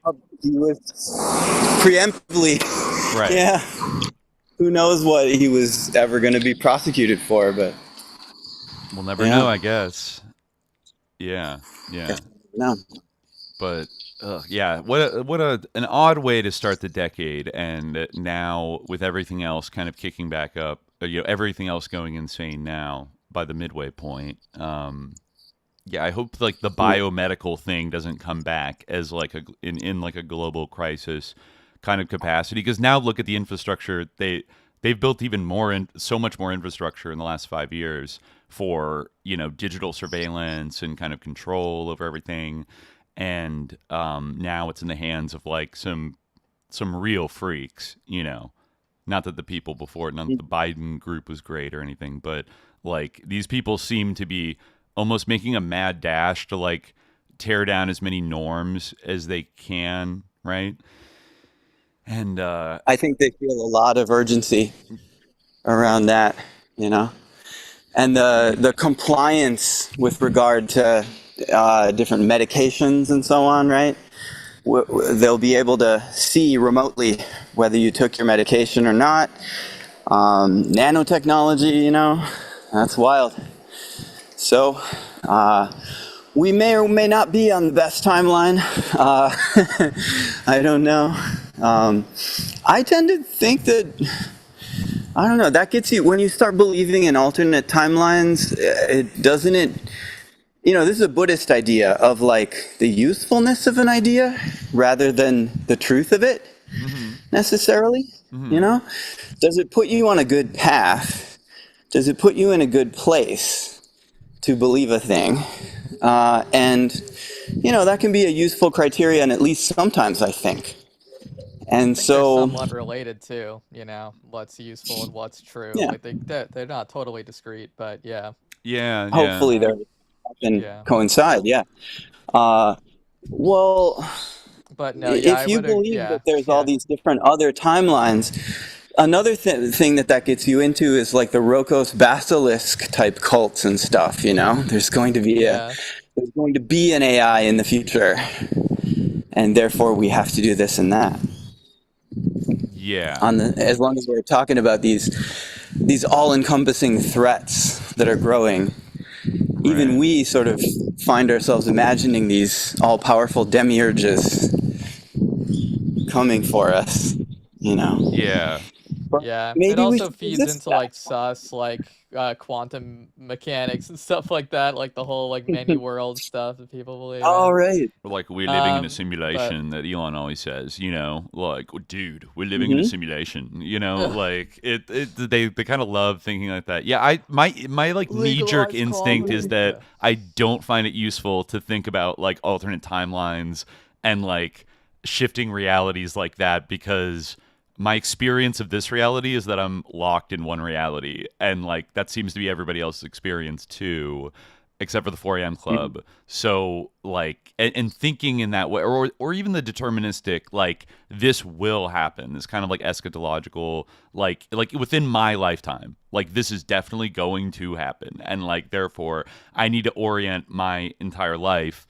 he was preemptively, right? Yeah, who knows what he was ever going to be prosecuted for, but. We'll never know, I guess. Yeah. No. But what an odd way to start the decade, and now with everything else kind of kicking back up, you know, everything else going insane now by the midway point. I hope like the biomedical thing doesn't come back as like in like a global crisis kind of capacity, because now look at the infrastructure they've built even more so much more infrastructure in the last 5 years for, you know, digital surveillance and kind of control over everything. And now it's in the hands of like some real freaks, you know, not that the people before, none of the Biden group was great or anything, but like these people seem to be almost making a mad dash to like tear down as many norms as they can. Right. And I think they feel a lot of urgency around that, you know, and the compliance with regard to different medications and so on, right? They'll be able to see remotely whether you took your medication or not. Nanotechnology, you know, that's wild. So we may or may not be on the best timeline. I don't know. I tend to think that, I don't know, that gets you, when you start believing in alternate timelines, you know, this is a Buddhist idea of like the usefulness of an idea rather than the truth of it necessarily, you know? Does it put you on a good path? Does it put you in a good place to believe a thing? And, you know, that can be a useful criterion at least sometimes, I think. And they're so somewhat related too, you know, what's useful and what's true. Yeah. Like they're not totally discrete, but yeah. Yeah. Hopefully they can coincide. Yeah. Well, but no, yeah, if you believe that there's all these different other timelines, another thing that gets you into is like the Rokos basilisk type cults and stuff. You know, there's going to be there's going to be an AI in the future, and therefore we have to do this and that. Yeah. As long as we're talking about these all-encompassing threats that are growing, even we sort of find ourselves imagining these all-powerful demiurges coming for us, you know? Yeah. Yeah, Maybe it also we feeds into like sus, like quantum mechanics and stuff like that, like the whole like many world stuff that people believe in. Oh, right. Like we're living in a simulation that Elon always says, you know, like, dude, we're living in a simulation, you know, like they kind of love thinking like that. Yeah, my like knee-jerk instinct is that I don't find it useful to think about like alternate timelines and like shifting realities like that, because my experience of this reality is that I'm locked in one reality, and like that seems to be everybody else's experience too, except for the 4 a.m. club. So like, and thinking in that way, or even the deterministic, like this will happen, this kind of like eschatological, like within my lifetime, like this is definitely going to happen, and like therefore I need to orient my entire life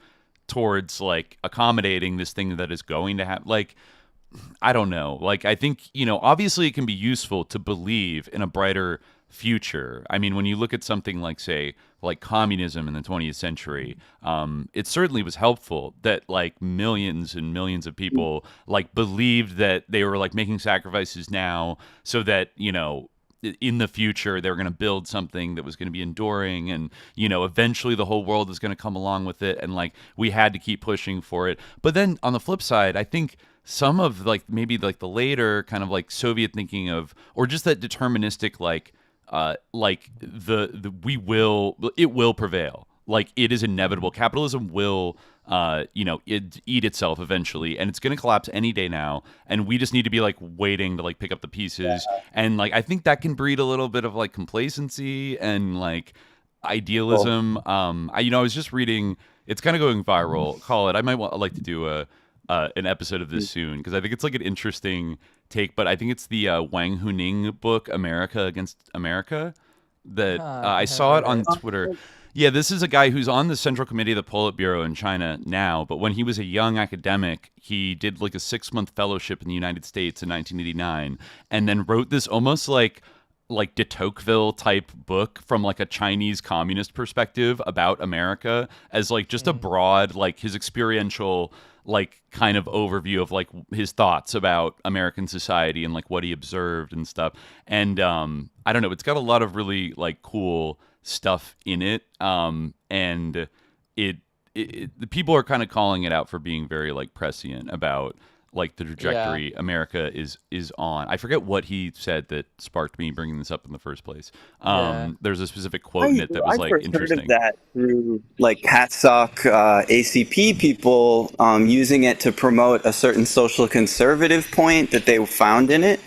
towards like accommodating this thing that is going to happen. Like, I don't know. Like, I think, you know, obviously it can be useful to believe in a brighter future. I mean, when you look at something like, say, like communism in the 20th century, it certainly was helpful that like millions and millions of people like believed that they were like making sacrifices now so that, you know, in the future they were going to build something that was going to be enduring, and you know eventually the whole world is going to come along with it, and like we had to keep pushing for it. But then on the flip side, I think some of like maybe like the later kind of like Soviet thinking of, or just that deterministic like it will prevail, like it is inevitable, capitalism will eat itself eventually, and it's going to collapse any day now, and we just need to be like waiting to like pick up the pieces. And like I think that can breed a little bit of like complacency and like idealism. I was just reading, it's kind of going viral, call it, I might like to do an episode of this soon, because I think it's like an interesting take, but I think it's the Wang Huning book, America Against America, that I saw it on Twitter. Yeah, this is a guy who's on the Central Committee of the Politburo in China now, but when he was a young academic, he did like a 6-month fellowship in the United States in 1989, and then wrote this almost like de Tocqueville type book from like a Chinese communist perspective about America, as like just a broad, like his experiential like kind of overview of like his thoughts about American society and like what he observed and stuff. And I don't know, it's got a lot of really like cool stuff in it, and the people are kind of calling it out for being very like prescient about like the trajectory America is on. I forget what he said that sparked me bringing this up in the first place. There's a specific quote in it that was like interesting. Heard of that through like CATSOC, ACP people using it to promote a certain social conservative point that they found in it.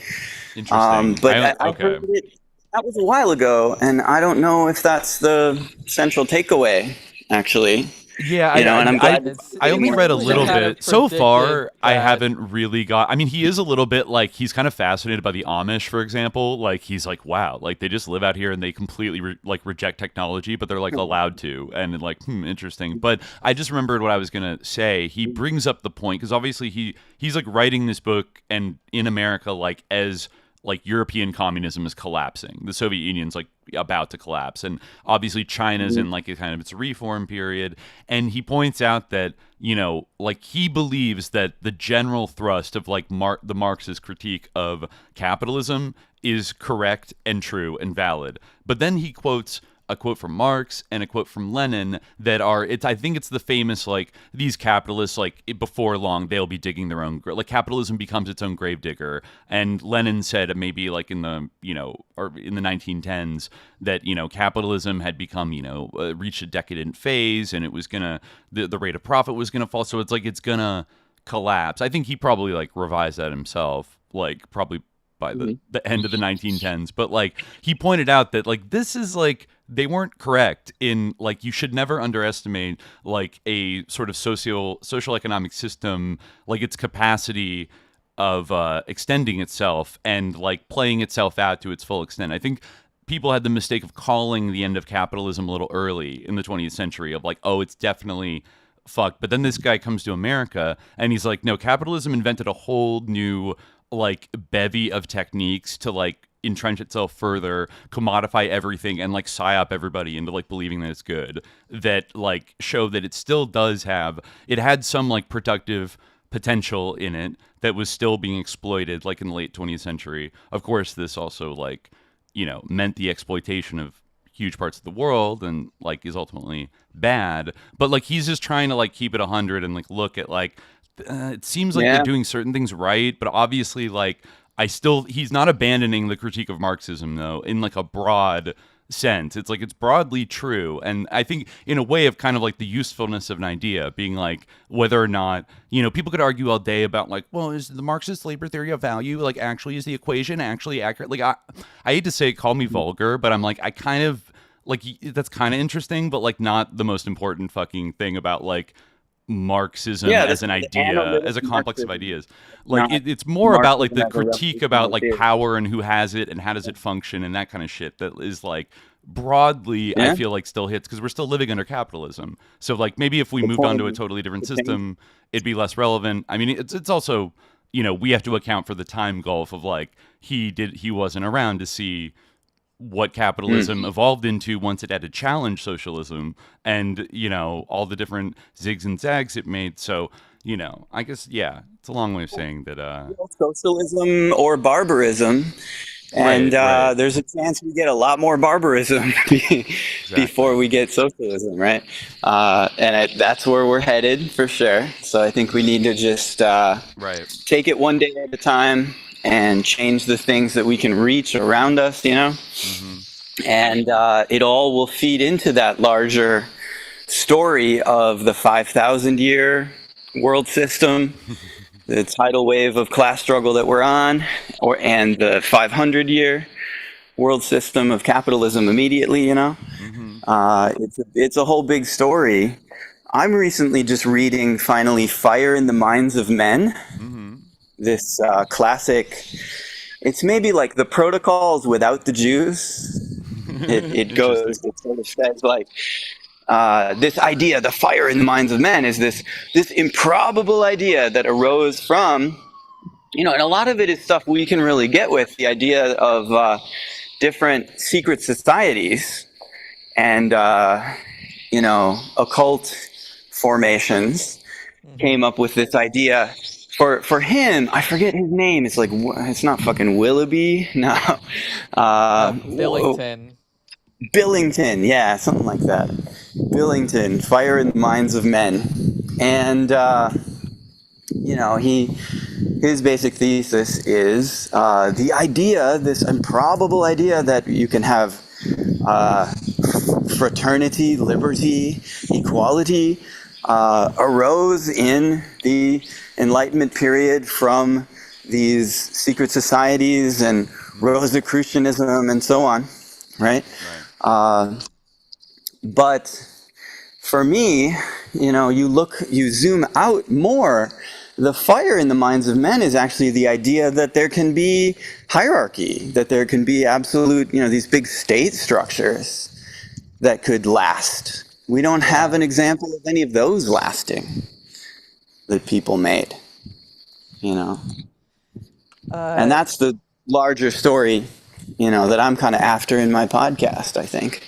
Interesting. But I heard it, that was a while ago, and I don't know if that's the central takeaway, actually. Yeah, and I'm glad. I only read a little bit. So far, I that- haven't really got... I mean, he is a little bit like... He's kind of fascinated by the Amish, for example. Like, he's like, wow, like, they just live out here and they completely, reject technology, but they're, like, allowed to. And, like, interesting. But I just remembered what I was going to say. He brings up the point, because obviously he's, like, writing this book and in America, like, as... like European communism is collapsing. The Soviet Union's like about to collapse. And obviously China's in like a kind of its reform period. And he points out that, you know, like he believes that the general thrust of like the Marxist critique of capitalism is correct and true and valid. But then he quotes a quote from Marx and a quote from Lenin that are, I think it's the famous, like, these capitalists, like, before long, they'll be digging their own, like, capitalism becomes its own gravedigger. And Lenin said, maybe, like, in the, you know, or in the 1910s, that, you know, capitalism had become, you know, reached a decadent phase, and it was gonna, the rate of profit was gonna fall, so it's like, it's gonna collapse. I think he probably, like, revised that himself, like, probably by the end of the 1910s. But, like, he pointed out that, like, this is, like, they weren't correct in, like, you should never underestimate, like, a sort of social economic system, like, its capacity of extending itself and, like, playing itself out to its full extent. I think people had the mistake of calling the end of capitalism a little early in the 20th century of, like, oh, it's definitely fucked. But then this guy comes to America and he's like, no, capitalism invented a whole new, like, bevy of techniques to, like, entrench itself further, commodify everything, and like psyop everybody into like believing that it's good, that like show that it still does have, it had some like productive potential in it that was still being exploited like in the late 20th century. Of course, this also like, you know, meant the exploitation of huge parts of the world and like is ultimately bad. But like he's just trying to like keep it 100 and like look at like it seems like they're doing certain things right, but obviously like he's not abandoning the critique of Marxism though in like a broad sense. It's like it's broadly true, and I think in a way of kind of like the usefulness of an idea being like whether or not, you know, people could argue all day about like, well, is the Marxist labor theory of value like actually is the equation actually accurate? Like I hate to say, call me vulgar, but I'm like I kind of like that's kind of interesting, but like not the most important fucking thing about like Marxism as an idea, as a complex of ideas. Like it's more Marxism about like the critique about like power and who has it and how does it function and that kind of shit that is like broadly I feel like still hits because we're still living under capitalism. So like maybe if we moved on to a totally different system, it'd be less relevant. I mean, it's also, you know, we have to account for the time gulf of like he wasn't around to see what capitalism evolved into once it had to challenge socialism and, you know, all the different zigs and zags it made. So, you know, I guess, yeah, it's a long way of saying that... socialism or barbarism. And right. There's a chance we get a lot more barbarism before we get socialism, right? And that's where we're headed for sure. So I think we need to just take it one day at a time and change the things that we can reach around us, you know? And it all will feed into that larger story of the 5,000-year world system, the tidal wave of class struggle that we're on, and the 500-year world system of capitalism immediately, you know? It's a whole big story. I'm recently just reading, finally, Fire in the Minds of Men. This classic, it's maybe like the Protocols without the Jews. It sort of says like, this idea, the fire in the minds of men, is this improbable idea that arose from, you know, and a lot of it is stuff we can really get with, the idea of different secret societies and, you know, occult formations came up with this idea. For him, I forget his name. It's like, it's not fucking Willoughby. No. Billington. Billington, yeah, something like that. Billington, Fire in the Minds of Men. And, you know, his basic thesis is the idea, this improbable idea that you can have fraternity, liberty, equality, arose in the Enlightenment period from these secret societies and Rosicrucianism and so on, right? But for me, you zoom out more, the fire in the minds of men is actually the idea that there can be hierarchy, that there can be absolute, these big state structures that could last. We don't have an example of any of those lasting that people made, and that's the larger story, that I'm kind of after in my podcast, I think.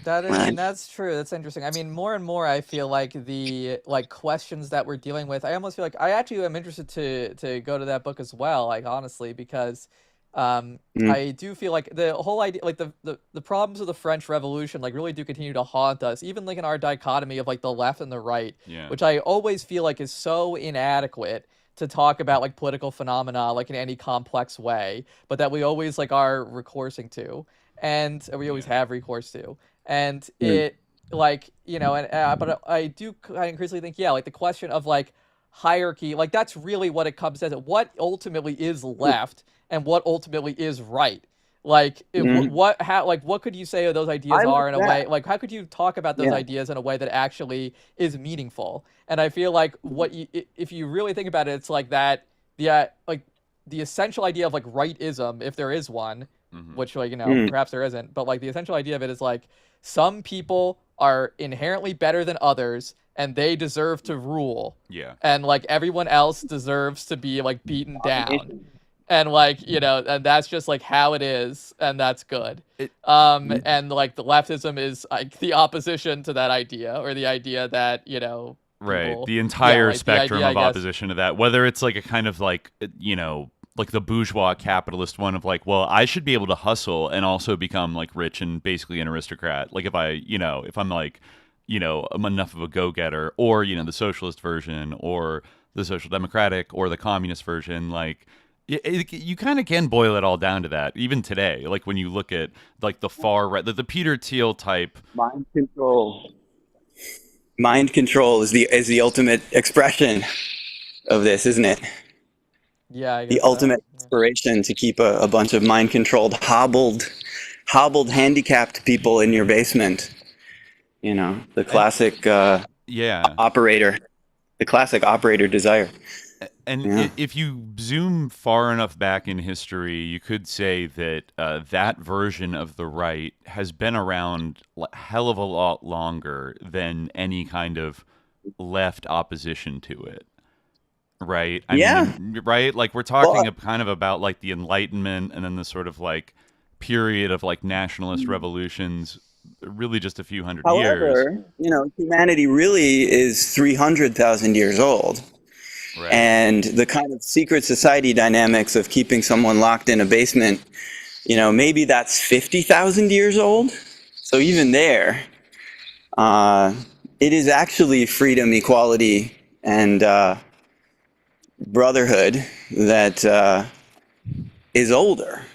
That's true. That's interesting. I mean, more and more, I feel like the questions that we're dealing with. I almost feel like I actually am interested to go to that book as well. Like honestly, because I do feel like the whole idea, like the problems of the French Revolution, like really do continue to haunt us, even like in our dichotomy of like the left and the right, which I always feel like is so inadequate to talk about like political phenomena like in any complex way, but that we always like are recoursing to, and we always have recourse to. And it, like, but I do kind of increasingly think, like the question of like hierarchy, like that's really what it comes down to. What ultimately is left and what ultimately is right? Like, what could you say those ideas are in a way? Like, how could you talk about those ideas in a way that actually is meaningful? And I feel like if you really think about it, it's like that, like the essential idea of like rightism, if there is one, which perhaps there isn't, but like the essential idea of it is like some people are inherently better than others and they deserve to rule. Yeah. And like everyone else deserves to be like beaten down. And like, and that's just like how it is, and that's good. And like the leftism is like the opposition to that idea, or the idea that, right. The entire like spectrum the idea, of opposition to that, whether it's like a kind of like, like the bourgeois capitalist one of like, well, I should be able to hustle and also become like rich and basically an aristocrat. Like if I'm like, I'm enough of a go-getter, or, the socialist version, or the social democratic, or the communist version, like you kind of can boil it all down to that. Even today, like when you look at like the far right, the Peter Thiel type mind control. Mind control is the ultimate expression of this, isn't it? Yeah, I guess the ultimate inspiration to keep a bunch of mind-controlled, hobbled, handicapped people in your basement. The classic operator, the classic operator desire. And if you zoom far enough back in history, you could say that that version of the right has been around a hell of a lot longer than any kind of left opposition to it. Right. I mean, right. Like we're talking kind of about like the Enlightenment, and then the sort of like period of like nationalist revolutions, really just a few hundred years. However, humanity really is 300,000 years old. Right. And the kind of secret society dynamics of keeping someone locked in a basement, maybe that's 50,000 years old. So even there, it is actually freedom, equality, and brotherhood that is older.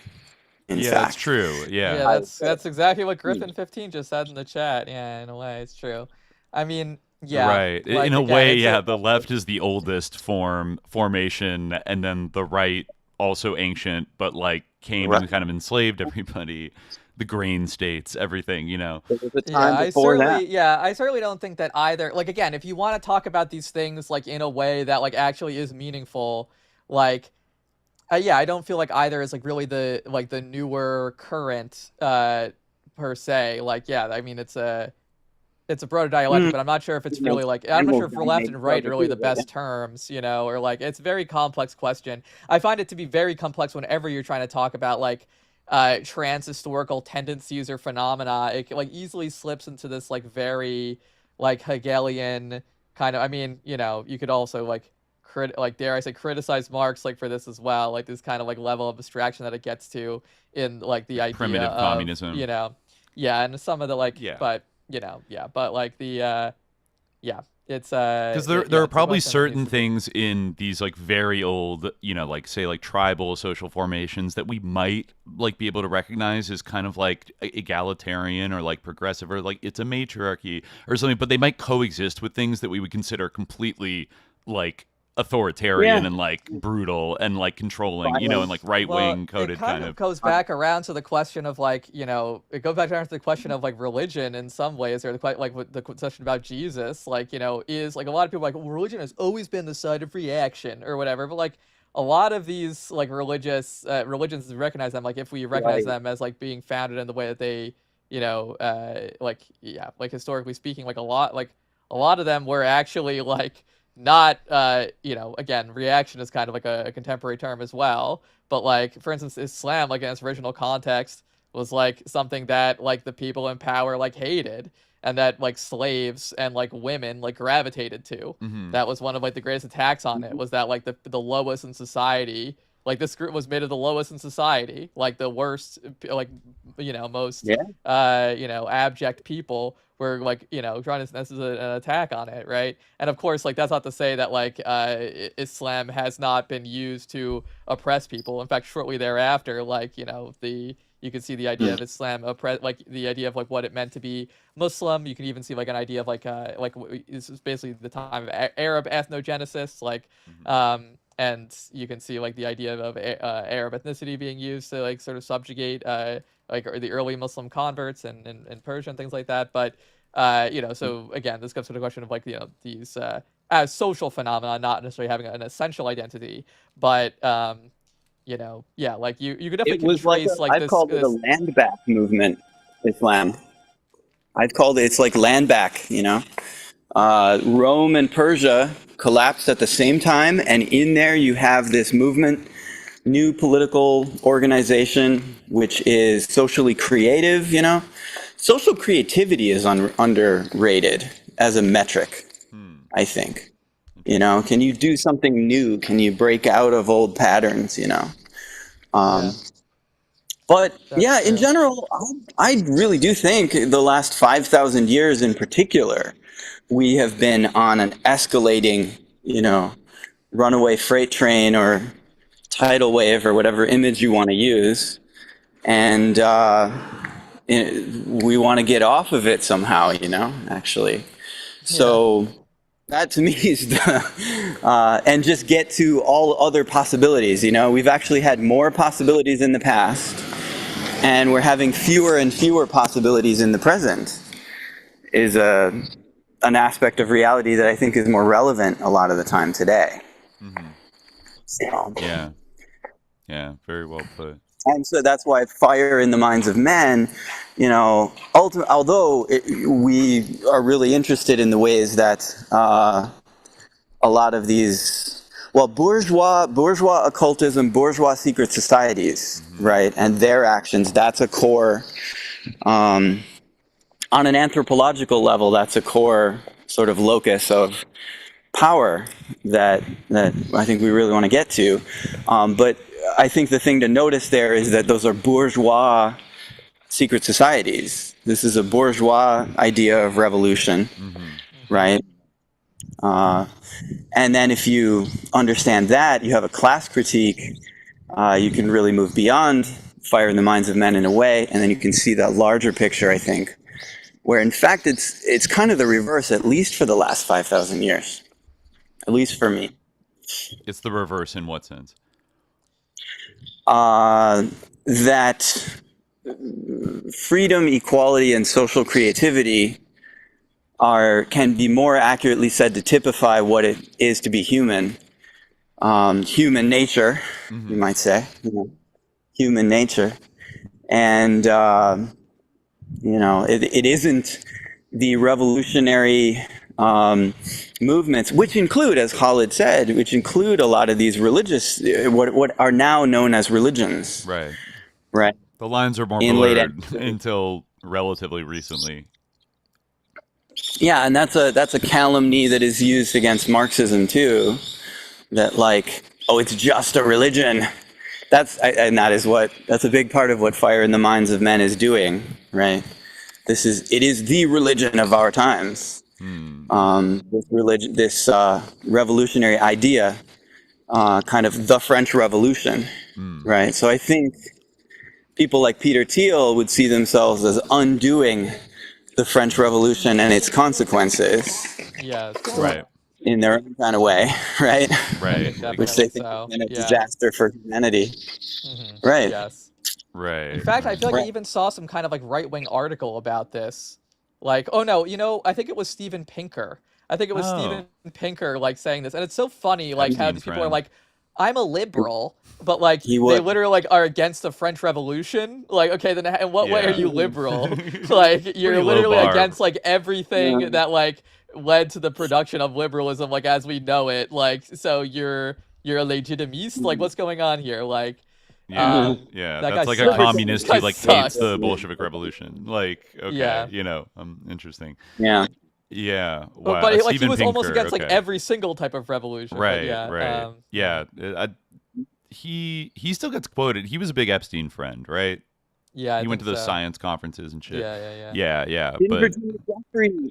In fact. That's true. Yeah, that's exactly what Griffin 15 just said in the chat. Yeah, in a way, it's true. I mean, yeah, right. Like, in a way, the left is the oldest formation, and then the right also ancient, but like came and kind of enslaved everybody. The grain states, everything, I certainly don't think that either. Like, again, if you want to talk about these things like in a way that like actually is meaningful, like, I don't feel like either is like really the newer current per se. Like, I mean, it's a broader dialectic, but I'm not sure if it's really like, I'm not sure if left and right are really the best terms, or like it's a very complex question. I find it to be very complex whenever you're trying to talk about like trans-historical tendencies or phenomena. It like easily slips into this like very like Hegelian kind of, I mean, you could also like dare I say criticize Marx like for this as well, like this kind of like level of abstraction that it gets to in like the idea primitive of communism, and some of the like but but like the it's because there are probably certain things in these like very old like say like tribal social formations that we might like be able to recognize as kind of like egalitarian or like progressive, or like it's a matriarchy or something, but they might coexist with things that we would consider completely like authoritarian and like brutal and like controlling, you know, and like right wing coded kind of. It goes back around to the question of like, you know, it goes back around to the question of like religion in some ways, or like with the question about Jesus, like, you know, is like a lot of people are like, well, religion has always been the side of reaction or whatever, but like a lot of these like religions recognize them, like if we recognize them as like being founded in the way that they, you know, like historically speaking, like a lot of them were actually like not, you know, again, reaction is kind of like a contemporary term as well, but like for instance Islam, like in its original context, was like something that like the people in power like hated, and that like slaves and like women like gravitated to. That was one of like the greatest attacks on it, was that like the lowest in society, like this group was made of the lowest in society, like the worst, like, you know, most you know, abject people were like, you know, trying to, this is an attack on it, right? And of course, like that's not to say that like Islam has not been used to oppress people. In fact, shortly thereafter, like, you know, you can see the idea of Islam like the idea of like what it meant to be Muslim. You can even see like an idea of like this is basically the time of Arab ethnogenesis, like and you can see like the idea of Arab ethnicity being used to like sort of subjugate like the early Muslim converts and Persia and things like that. But you know, so again, this comes to the question of like, you know, these as social phenomena, not necessarily having an essential identity, but you know, yeah, like you could definitely trace like I've called it a land back movement, Islam. I've called it, it's like land back, you know. Rome and Persia collapsed at the same time, and in there you have this movement, new political organization, which is socially creative, you know. Social creativity is underrated as a metric, I think. You know, can you do something new? Can you break out of old patterns, you know? But yeah, in general, I really do think the last 5,000 years in particular, we have been on an escalating, you know, runaway freight train or tidal wave or whatever image you want to use. And we want to get off of it somehow, you know, actually. So that to me is the, and just get to all other possibilities, you know. We've actually had more possibilities in the past, and we're having fewer and fewer possibilities in the present, is an aspect of reality that I think is more relevant a lot of the time today. So, yeah, very well put. And so that's why fire in the minds of men, you know, although we are really interested in the ways that a lot of these, well, bourgeois occultism, bourgeois secret societies, right, and their actions, that's a core, on an anthropological level, that's a core sort of locus of power that I think we really want to get to. But I think the thing to notice there is that those are bourgeois secret societies. This is a bourgeois idea of revolution, right? And then if you understand that, you have a class critique, you can really move beyond fire in the minds of men in a way, and then you can see that larger picture, I think, where in fact it's kind of the reverse, at least for the last 5,000 years, at least for me. It's the reverse in what sense? That freedom, equality, and social creativity can be more accurately said to typify what it is to be human. Human nature, you might say, you know, human nature. And, you know, it isn't the revolutionary movements, which include, as Khalid said, which include a lot of these religious, what are now known as religions. Right. Right. The lines are more blurred until relatively recently. Yeah, and that's a calumny that is used against Marxism too. That like, oh, it's just a religion. That's a big part of what Fire in the Minds of Men is doing, right? It is the religion of our times. This revolutionary idea, kind of the French Revolution, right? So I think people like Peter Thiel would see themselves as undoing the French Revolution and its consequences. Yes. Right. in their own kind of way, right? Right. Which they think so. has been a Yeah. disaster for humanity. Mm-hmm. Right. Yes. Right. In fact, I feel like I even saw some kind of like right-wing article about this. Like, oh no, I think it was Steven Pinker. I think it was Steven Pinker like saying this, and it's so funny like how these people are like, I'm a liberal, but like they literally like are against the French Revolution. Like, okay, then in what way are you liberal? Like you're literally against like everything that like led to the production of liberalism, like as we know it. Like, so you're a legitimist. Like, what's going on here? Like. Yeah, that's like a communist who like hates the Bolshevik Revolution. Like, okay, interesting. Yeah. Yeah. Wow. But like he was Pinker, almost against like every single type of revolution. Right. Right. He still gets quoted. He was a big Epstein friend, right? Yeah. He went to those science conferences and shit. Yeah. But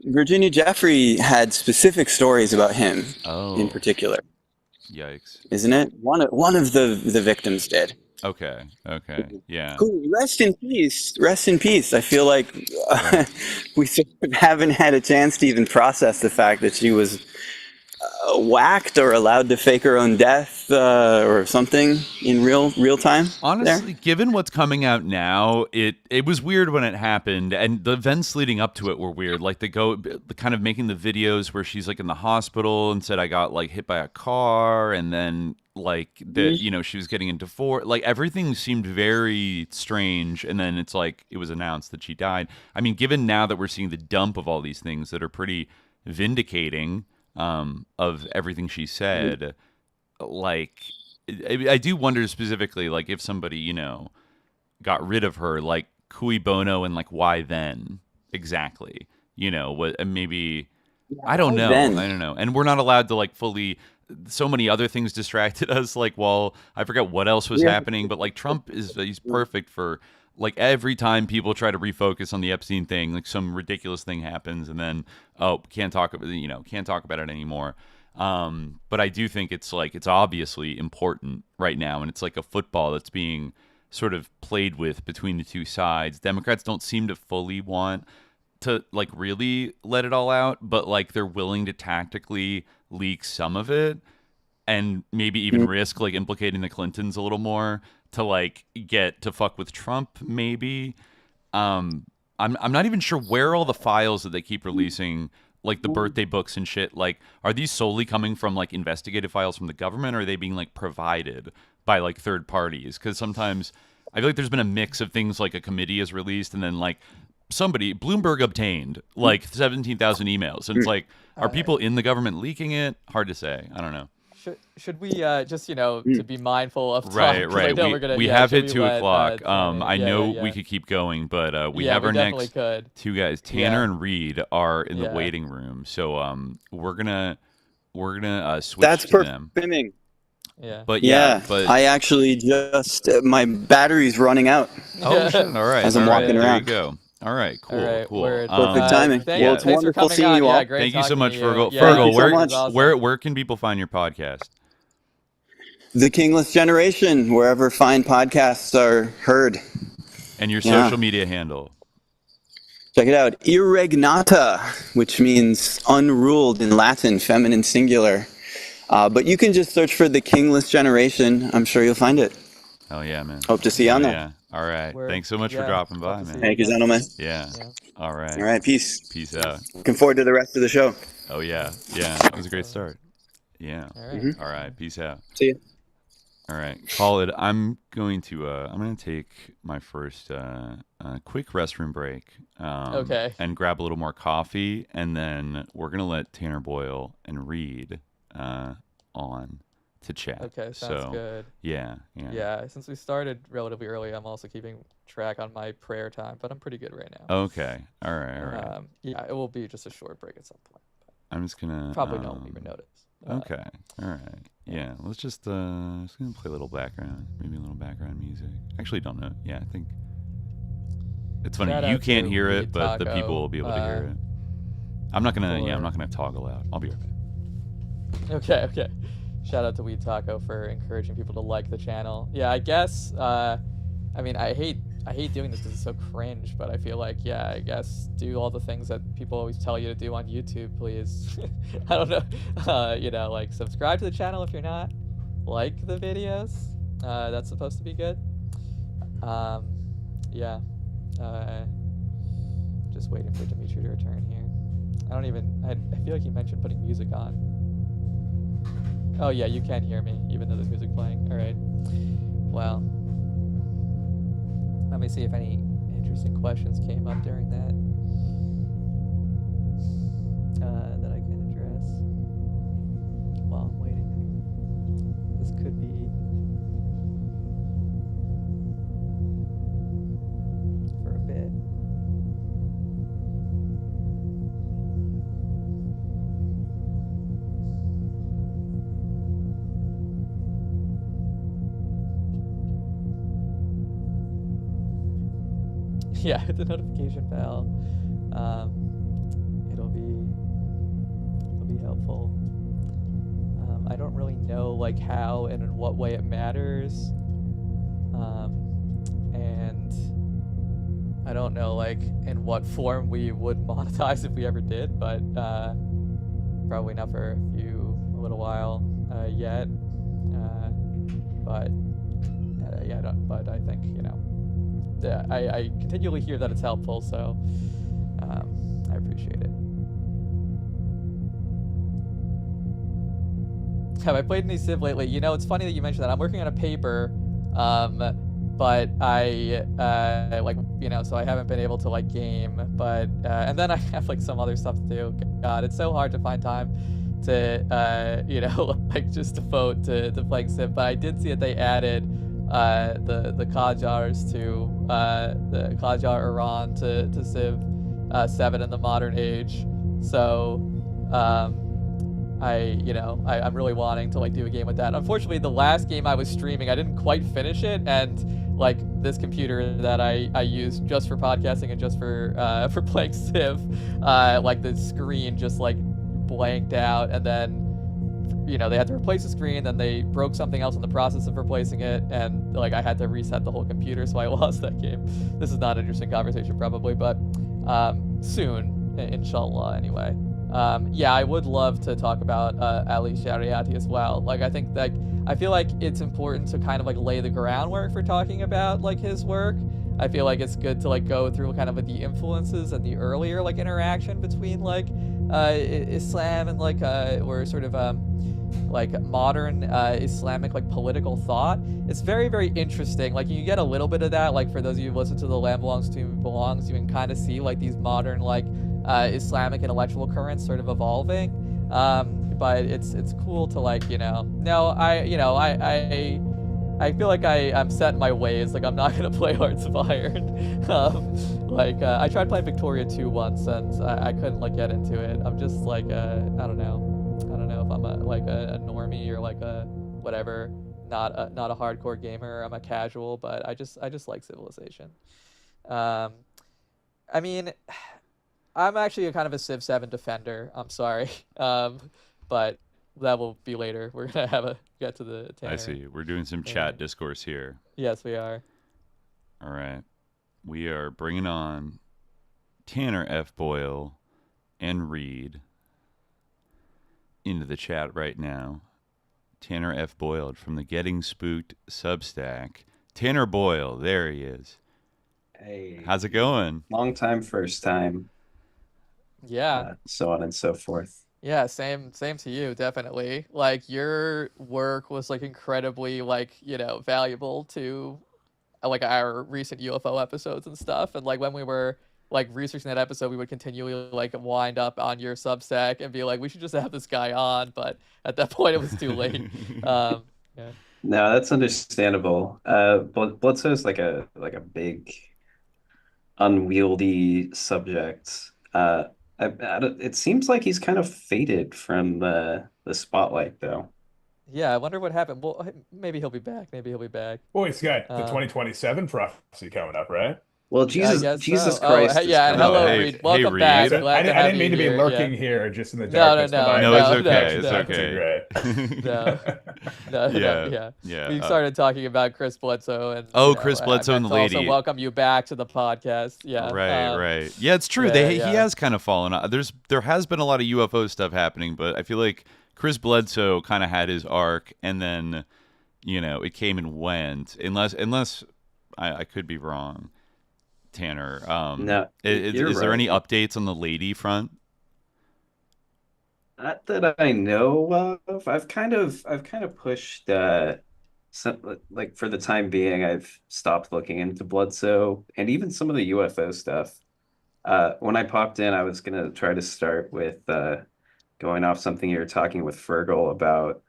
Virginia Jeffrey had specific stories about him in particular. Yikes. Isn't it? One of the victims did. Okay. Yeah. Cool. Rest in peace. I feel like we sort of haven't had a chance to even process the fact that she was whacked or allowed to fake her own death or something in real time. Honestly, given what's coming out now, it was weird when it happened, and the events leading up to it were weird. Like the kind of making the videos where she's like in the hospital and said I got like hit by a car, and then like she was getting into like everything seemed very strange, and then it's like it was announced that she died. I mean, given now that we're seeing the dump of all these things that are pretty vindicating of everything she said, like I do wonder specifically like if somebody got rid of her, like cui bono, and like why then exactly, what maybe I don't know. And we're not allowed to like fully. So many other things distracted us. Like, well, I forget what else was happening, but like Trump he's perfect for like every time people try to refocus on the Epstein thing, like some ridiculous thing happens, and then can't talk about it anymore. But I do think it's obviously important right now, and it's like a football that's being sort of played with between the two sides. Democrats don't seem to fully want to like really let it all out, but like they're willing to tactically leak some of it and maybe even risk like implicating the Clintons a little more to like get to fuck with Trump maybe. I'm not even sure where all the files that they keep releasing, like the birthday books and shit, like are these solely coming from like investigative files from the government, or are they being like provided by like third parties? Because sometimes I feel like there's been a mix of things, like a committee is released and then like Bloomberg obtained like 17,000 emails, and it's like, are people in the government leaking it? Hard to say. I don't know. Should we just to be mindful of time? Right. We have hit 2 o'clock. I know we could keep going, but we have our next two guys, Tanner and Reid, are in the waiting room. So we're gonna switch. That's to them. Perfect. Yeah. But I actually just my battery's running out. Oh shit! All right. As I'm walking around. There you go. All right, cool. Perfect timing. Well, it's wonderful seeing you all. Thank you so much, Fergal. Fergal, where can people find your podcast? The Kingless Generation, wherever fine podcasts are heard. And your social media handle? Check it out. Irregnata, which means unruled in Latin, feminine singular. But you can just search for The Kingless Generation. I'm sure you'll find it. Oh, yeah, man. Hope to see you on there. Yeah. All right. Thanks so much for dropping by, man. Thank you, gentlemen. Yeah. All right. All right. Peace. Peace out. Looking forward to the rest of the show. Oh, yeah. Yeah. That was a great start. Yeah. All right. Peace out. See you. All right. Khalid, I'm going to take my first quick restroom break. Okay. And grab a little more coffee, and then we're going to let Tanner, Boyle, and Reid on to chat. Okay, sounds good. Yeah. Since we started relatively early, I'm also keeping track on my prayer time, but I'm pretty good right now. Okay. All right. Yeah, it will be just a short break at some point. I'm just gonna probably don't even notice. Okay. All right. Yeah. Let's just gonna play a little background, maybe a little background music. Actually, don't know. Yeah, I think it's funny. You can't hear it, but the people will be able to hear it. I'm not gonna toggle out. I'll be right back. Okay. Shout out to Weed Taco for encouraging people to like the channel. Yeah, I guess, I mean, I hate I hate doing this because it's so cringe, but I feel like, yeah, I guess do all the things that people always tell you to do on YouTube, please. I don't know. You know, like subscribe to the channel if you're not. Like the videos. That's supposed to be good. Yeah. Just waiting for Dimitri to return here. I feel like he mentioned putting music on. Oh yeah, you can hear me, even though there's music playing. All right. Well, let me see if any interesting questions came up during that that I can address while I'm waiting. This could be for a bit. Yeah, hit the notification bell. It'll be helpful. I don't really know like how and in what way it matters, and I don't know like in what form we would monetize if we ever did, but probably not for a little while yet. But yeah, but I think, you know. Yeah, I continually hear that it's helpful, so I appreciate it. Have I played any Civ lately? You know, it's funny that you mentioned that. I'm working on a paper, but I like, you know, so I haven't been able to like game, but and then I have like some other stuff to do. God, it's so hard to find time to you know, like just devote to playing Civ. But I did see that they added the Qajars to the Qajar Iran to Civ 7 in the modern age. So I'm really wanting to like do a game with that. Unfortunately, the last game I was streaming, I didn't quite finish it, and like this computer that I used just for podcasting and just for playing Civ, like the screen just like blanked out, and then you know, they had to replace the screen, then they broke something else in the process of replacing it, and like I had to reset the whole computer, so I lost that game. This is not an interesting conversation probably, but soon, inshallah, anyway. Yeah, I would love to talk about Ali Shariati as well. Like, I think that, I feel like it's important to kind of like lay the groundwork for talking about like his work. I feel like it's good to like go through kind of the influences and the earlier like interaction between like Islam and like or sort of like modern Islamic like political thought. It's very, very interesting. Like you get a little bit of that, like for those of you who listen to The Land Belongs to Whom Belongs, you can kind of see like these modern like Islamic intellectual currents sort of evolving. But it's cool to like, you know, I feel like I'm set in my ways. Like I'm not gonna play Hearts of Iron. I tried playing Victoria 2 once and I couldn't like get into it. I'm just like I don't know if I'm a normie or like a whatever, not a hardcore gamer. I'm a casual, but I just like Civilization. I mean, I'm actually a kind of a Civ 7 defender. I'm sorry, but that will be later. We're gonna get to the Tanner. I see. We're doing some chat discourse here. Yes, we are. All right. We are bringing on Tanner F. Boyle and Reid into the chat right now. Tanner F. Boyle from the Getting Spooked Substack. Tanner Boyle, there he is. Hey. How's it going? Long time, first time. Yeah. So on and so forth. Yeah, same to you, definitely. Like your work was like incredibly like, you know, valuable to like our recent UFO episodes and stuff. And like when we were like researching that episode, we would continually like wind up on your Substack and be like, we should just have this guy on, but at that point it was too late. Yeah. No, that's understandable. Bledsoe is like a big unwieldy subject. It seems like he's kind of faded from the spotlight, though. Yeah, I wonder what happened. Well, maybe he'll be back. Well, he's got the 2027 prophecy coming up, right? Well, I guess Jesus so. Christ. Oh, yeah, and hello, hey, Reid. Welcome Reid. back. I Glad to have didn't mean you to be here. lurking Yeah. here just in the No, darkness. No, it's okay. It's okay. No. Yeah. We started talking about Chris Bledsoe, and Chris Bledsoe and the meant to lady. also welcome you back to the podcast. Yeah. Right. Yeah, it's true. He has kind of fallen off. There has been a lot of UFO stuff happening, but I feel like Chris Bledsoe kind of had his arc, and then it came and went. Unless I could be wrong, Tanner. No, is there any updates on the lady front? Not that I know of. I've kind of pushed like for the time being, I've stopped looking into Bledsoe and even some of the UFO stuff. When I popped in, I was gonna try to start with going off something you were talking with Fergal about.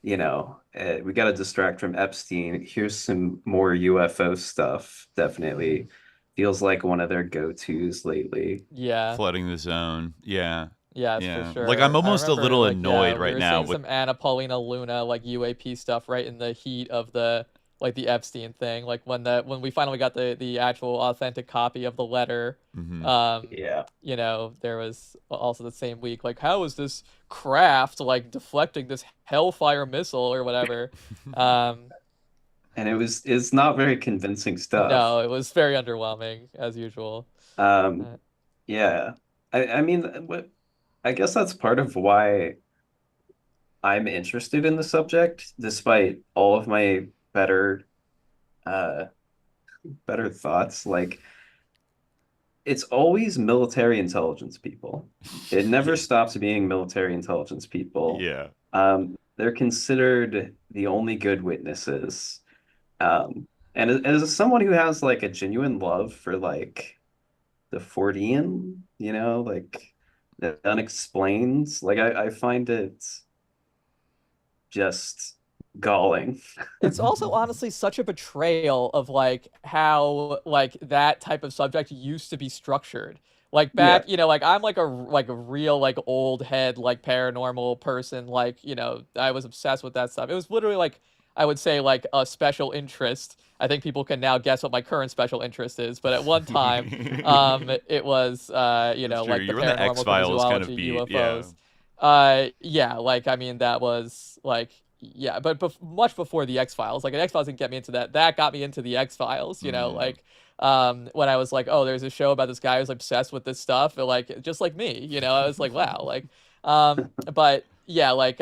We got to distract from Epstein. Here's some more UFO stuff. Definitely feels like one of their go-tos lately. Yeah. Flooding the zone. Yeah. Yeah, for sure. Like, I'm almost a little annoyed right now with some Anna Paulina Luna like UAP stuff right in the heat of the Epstein thing. Like when we finally got the actual authentic copy of the letter. There was also the same week like, how is this craft like deflecting this Hellfire missile or whatever? And it's not very convincing stuff. No, it was very underwhelming as usual. Yeah. I mean, I guess that's part of why I'm interested in the subject, despite all of my better thoughts. Like, it's always military intelligence people. It never stops being military intelligence people. Yeah. They're considered the only good witnesses. And as someone who has like a genuine love for like the Fortean, like the unexplained, like I find it just galling. It's also honestly such a betrayal of like how like that type of subject used to be structured. Like back, like I'm like a real like old head like paranormal person. Like I was obsessed with that stuff. It was literally like I would say like a special interest. I think people can now guess what my current special interest is, but at one time, it was like the paranormal, cryptozoology, UFOs. Like I mean that was like. Yeah, but much before the X-Files. Like, X-Files didn't get me into that. That got me into the X-Files, like, when I was like, oh, there's a show about this guy who's obsessed with this stuff, like, just like me, I was like, wow, like, but, yeah, like,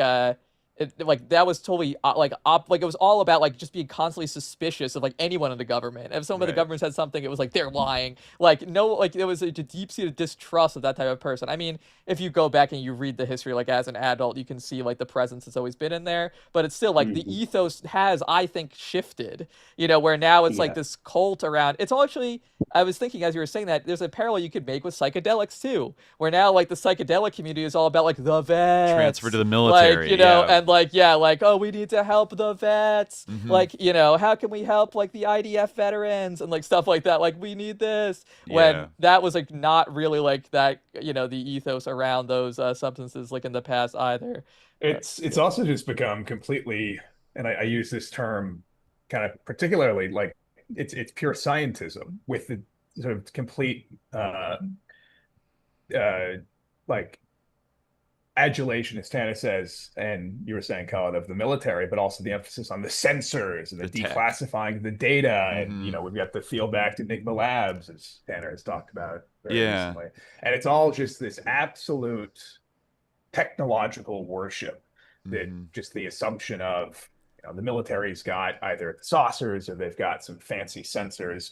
like that was totally like it was all about like just being constantly suspicious of like anyone in the government. If someone in the government said something, it was like they're lying. Like no, like there was a deep-seated distrust of that type of person. I mean, if you go back and you read the history, like as an adult, you can see like the presence has always been in there. But it's still like the ethos has, I think, shifted. Where now it's like this cult around. It's actually, I was thinking as you were saying that there's a parallel you could make with psychedelics too, where now like the psychedelic community is all about like the vets transfer to the military, like and like oh we need to help the vets, like how can we help like the IDF veterans and like stuff like that, like we need this, when that was like not really like that, the ethos around those substances like in the past either. It's also just become completely, and I use this term kind of particularly, like it's pure scientism with the sort of complete like adulation, as Tanner says, and you were saying, Khalid, of the military, but also the emphasis on the sensors and the declassifying the data. And, we've got the field-backed Enigma Labs, as Tanner has talked about very recently. And it's all just this absolute technological worship, that just the assumption of, the military's got either saucers or they've got some fancy sensors.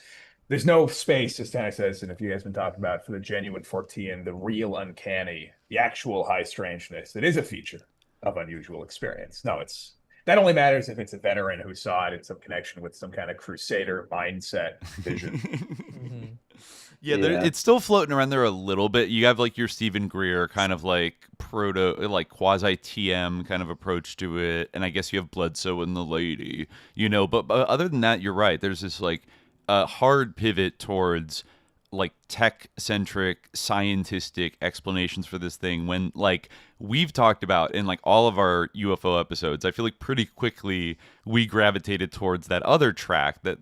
There's no space, as Tanner says, and if you guys been talking about, for the genuine Fortean, the real uncanny, the actual high strangeness that is a feature of unusual experience. No, that only matters if it's a veteran who saw it in some connection with some kind of crusader mindset vision. It's still floating around there a little bit. You have like your Stephen Greer kind of like like quasi TM kind of approach to it, and I guess you have Bledsoe and the lady, but other than that, you're right. There's this like a hard pivot towards like tech-centric, scientistic explanations for this thing, when like we've talked about in like all of our UFO episodes. I feel like pretty quickly we gravitated towards that other track that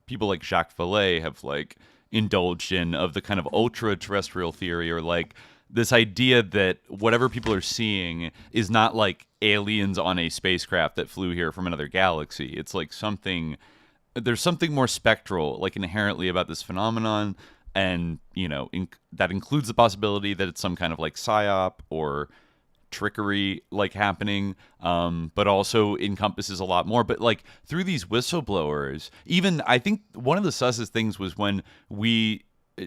people like Jacques Vallée have like indulged in, of the kind of ultra terrestrial theory, or like this idea that whatever people are seeing is not like aliens on a spacecraft that flew here from another galaxy. It's like there's something more spectral, like inherently about this phenomenon. And, you know, that includes the possibility that it's some kind of like psyop or trickery like happening, but also encompasses a lot more. But like through these whistleblowers, even I think one of the sussest things was when we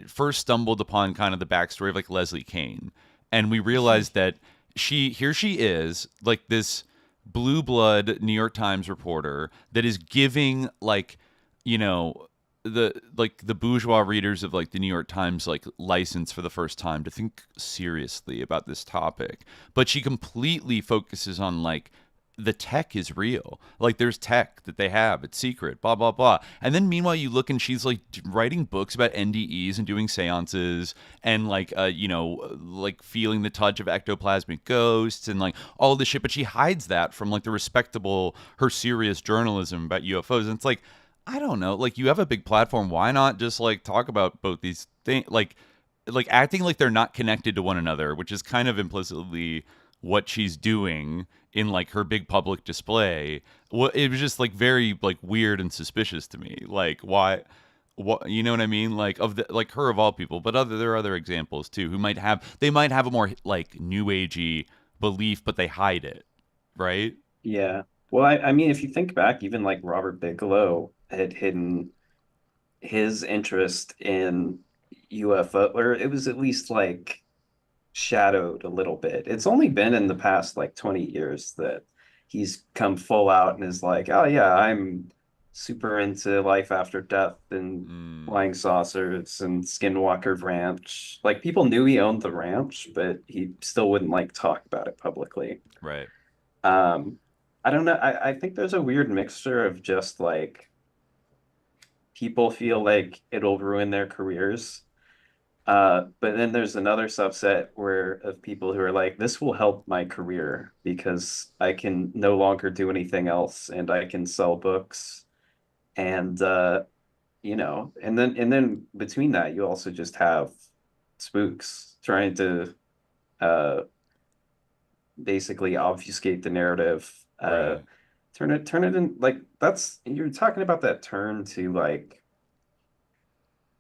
first stumbled upon kind of the backstory of like Leslie Kane, and we realized that here she is, like this blue blood New York Times reporter that is giving like, you know, the bourgeois readers of like the New York Times like license for the first time to think seriously about this topic. But she completely focuses on like the tech is real. Like there's tech that they have, it's secret, blah blah blah. And then meanwhile you look and she's like writing books about NDEs and doing seances and like you know, like feeling the touch of ectoplasmic ghosts and like all this shit, but she hides that from like her serious journalism about UFOs. And it's like, I don't know, like you have a big platform, why not just like talk about both these things, like acting like they're not connected to one another, which is kind of implicitly what she's doing in like her big public display. Well, it was just like very like weird and suspicious to me. Like why, what, you know what I mean? Like like her of all people, but there are other examples too who might have a more like new agey belief, but they hide it, right? Yeah. Well, I mean, if you think back, even like Robert Bigelow had hidden his interest in UFO, or it was at least like shadowed a little bit. It's only been in the past like 20 years that he's come full out and is like, oh yeah, I'm super into life after death and flying saucers and Skinwalker Ranch. Like people knew he owned the ranch, but he still wouldn't like talk about it publicly. Right. I don't know. I think there's a weird mixture of just like people feel like it'll ruin their careers. But then there's another subset of people who are like, this will help my career because I can no longer do anything else and I can sell books. And you know, and then between that, you also just have spooks trying to basically obfuscate the narrative. Right. Turn it in, like you're talking about that turn to like,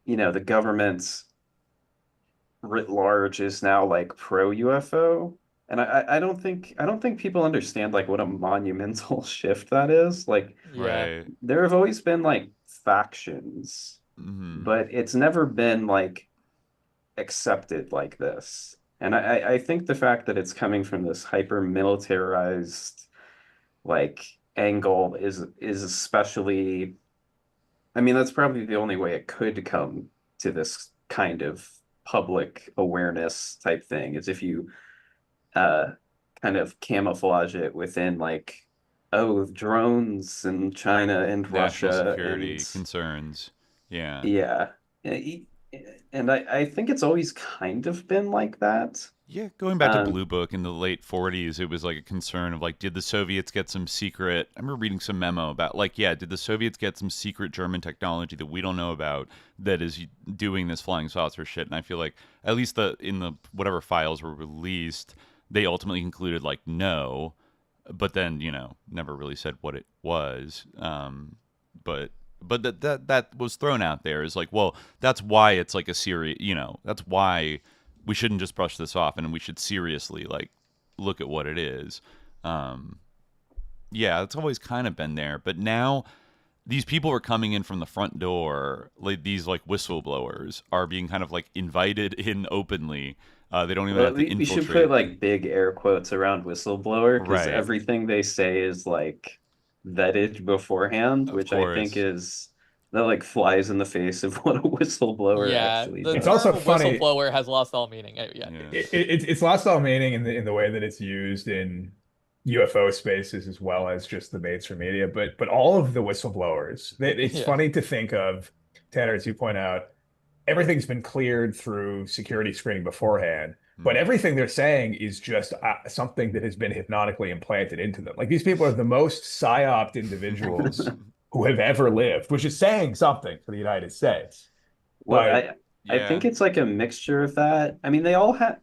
you know, the government's writ large is now like pro UFO, and I don't think people understand like what a monumental shift that is. Like, right, there have always been like factions, but it's never been like accepted like this. And I think the fact that it's coming from this hyper militarized like angle is especially, I mean, that's probably the only way it could come to this kind of public awareness type thing, is if you kind of camouflage it within like, oh, drones in China and national Russia security and concerns. Yeah. And I think it's always kind of been like that. Yeah, going back to Blue Book in the late 40s, it was like a concern of like, did the Soviets get some secret? I remember reading some memo about like, yeah, did the Soviets get some secret German technology that we don't know about that is doing this flying saucer shit? And I feel like at least in the whatever files were released, they ultimately concluded like no, but then, you know, never really said what it was. But that was thrown out there as like, well, that's why it's like a serious, you know, that's why we shouldn't just brush this off and we should seriously like look at what it is. Yeah, it's always kind of been there, but now these people are coming in from the front door, like these like whistleblowers are being kind of like invited in openly. They don't even have to infiltrate. We should put like big air quotes around whistleblower, because right. Everything they say is like vetted beforehand, which I think that like flies in the face of what a whistleblower actually does. It's also funny. Whistleblower has lost all meaning. It's lost all meaning in the way that it's used in UFO spaces as well as just the mainstream media. But all of the whistleblowers, it's funny to think of, Tanner, as you point out, everything's been cleared through security screening beforehand. But everything they're saying is just something that has been hypnotically implanted into them. Like, these people are the most psyoped individuals who have ever lived, which is saying something for the United States. Well, But I think it's like a mixture of that. I mean, they all have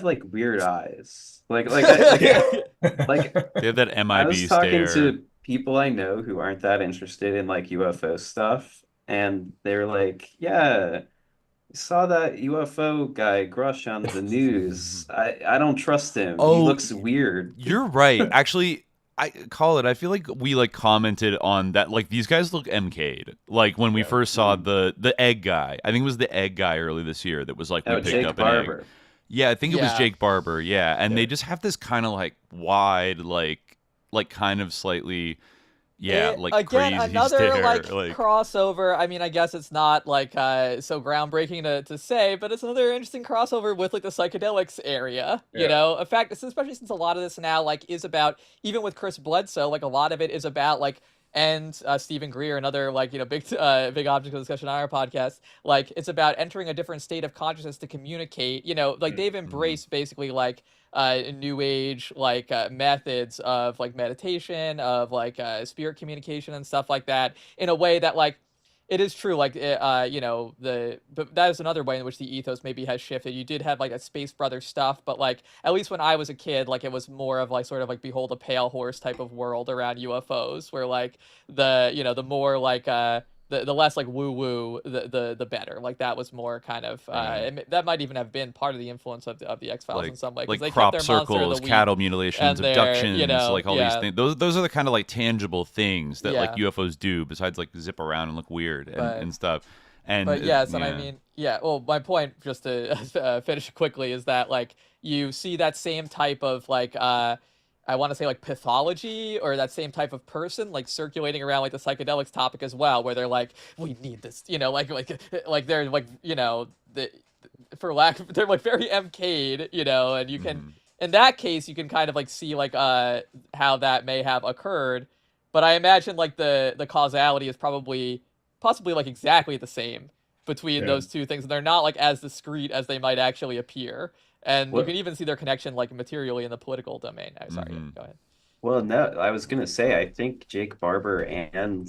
like weird eyes. Like like They have that MIB I was talking stare. to people I know who aren't that interested in like UFO stuff, and they're like, "Yeah, I saw that UFO guy Grush on the news. I don't trust him. He looks weird." You're right. Actually, I feel like we like commented on that. Like these guys look MK'd. Like when we first saw the egg guy. I think it was the egg guy early this year that was like we picked Jake up Barber. an egg. Yeah, I think it was Jake Barber. Yeah, and they just have this kind of like wide, like kind of slightly, like again, crazy another stare. like crossover. I mean, I guess it's not like so groundbreaking to say, but it's another interesting crossover with like the psychedelics area. You know, in fact, especially since a lot of this now like is about, even with Chris Bledsoe, like a lot of it is about like, and Stephen Greer, another like, you know, big object of discussion on our podcast, like it's about entering a different state of consciousness to communicate. You know, like they've embraced basically like new age like methods of like meditation, of like spirit communication and stuff like that, in a way that like it is true, like you know, but that is another way in which the ethos maybe has shifted. You did have like that Space Brothers stuff, but like at least when I was a kid, like it was more of like sort of like behold a pale horse type of world around UFOs, where like the the more like the less like woo woo, the better. Like that was more kind of that might even have been part of the influence of the X-Files in some way. Like they crop kept their circles, cattle mutilations, abductions, like all these things. Those are the kind of like tangible things that like UFOs do, besides like zip around and look weird and stuff. But yes, and I mean, well, my point, just to finish quickly, is that like you see that same type of like I want to say like pathology, or that same type of person like circulating around like the psychedelics topic as well, where they're like, we need this, you know, like they're like, you know, for lack of, they're like very MK'd, you know, and you can in that case you can kind of like see like how that may have occurred, but I imagine like the causality is possibly like exactly the same between those two things, and they're not like as discrete as they might actually appear. And you can even see their connection like materially in the political domain. Sorry, go ahead. Well, no, I was gonna say I think Jake Barber and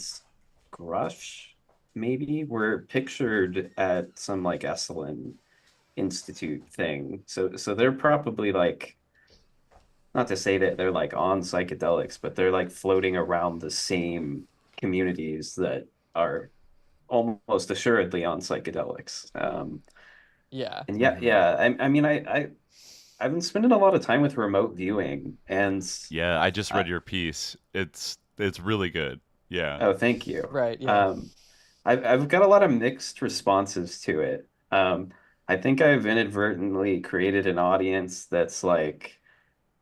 Grush maybe were pictured at some like Esalen Institute thing. So they're probably like, not to say that they're like on psychedelics, but they're like floating around the same communities that are almost assuredly on psychedelics. And I mean, I've been spending a lot of time with remote viewing, and I just read your piece. It's really good. Yeah. Oh, thank you. Right. Yeah. I've got a lot of mixed responses to it. I think I've inadvertently created an audience that's like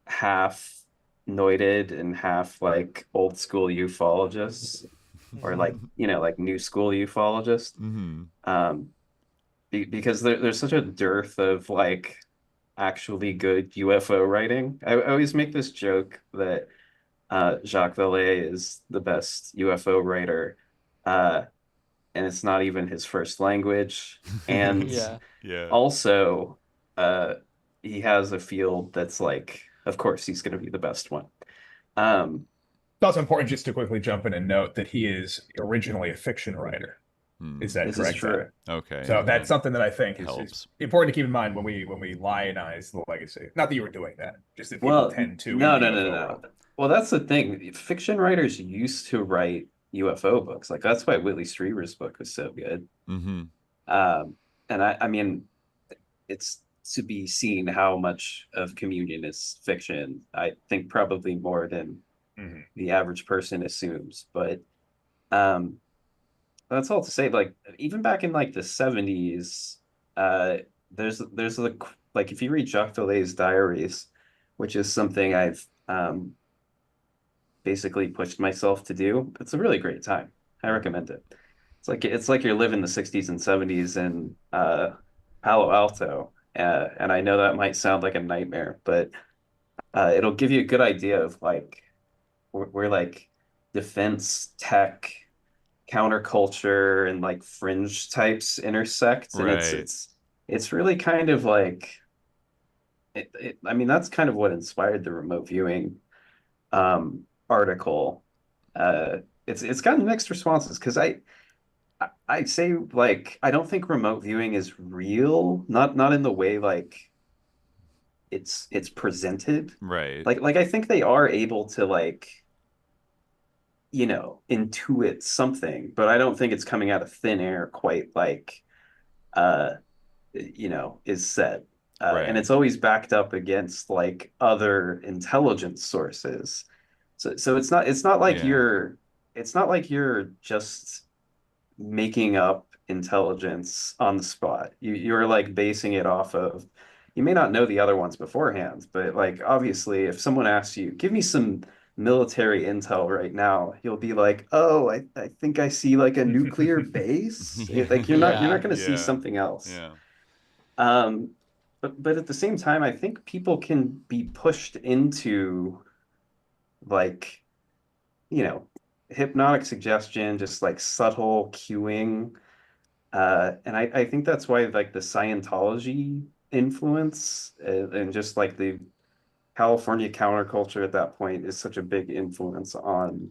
half noided and half like old school ufologists, or like, you know, like new school ufologists. Because there's such a dearth of like actually good UFO writing. I always make this joke that Jacques Vallée is the best UFO writer, and it's not even his first language. And also, he has a field that's like, of course, he's going to be the best one. It's also important just to quickly jump in and note that he is originally a fiction writer. Is that correct? Is true. Okay. So that's something that I think is important to keep in mind when we lionize the legacy. Not that you were doing that, just that people tend to. No. Well, that's the thing. Fiction writers used to write UFO books. Like that's why Whitley Strieber's book was so good. And I mean, it's to be seen how much of Communion is fiction. I think probably more than the average person assumes. But that's all to say, like even back in like the 70s, there's like if you read Jacques Vallée's diaries, which is something I've basically pushed myself to do, it's a really great time. I recommend it. It's like you're living the 60s and 70s in Palo Alto, and I know that might sound like a nightmare, but it'll give you a good idea of like where like defense, tech, counterculture, and like fringe types intersect. And it's really kind of like I mean, that's kind of what inspired the remote viewing article. it's gotten mixed responses because I say like I don't think remote viewing is real, not in the way like it's presented. Right. Like I think they are able to like intuit something, but I don't think it's coming out of thin air quite like uh is said. And it's always backed up against like other intelligence sources. So it's not like you're just making up intelligence on the spot. You're like basing it off of, you may not know the other ones beforehand, but like obviously if someone asks you, give me some military intel right now, you'll be like, oh, I think I see like a nuclear base. Like you're not going to see something else. Yeah. But at the same time, I think people can be pushed into like, hypnotic suggestion, just like subtle cueing. And I think that's why like the Scientology influence and just like the California counterculture at that point is such a big influence on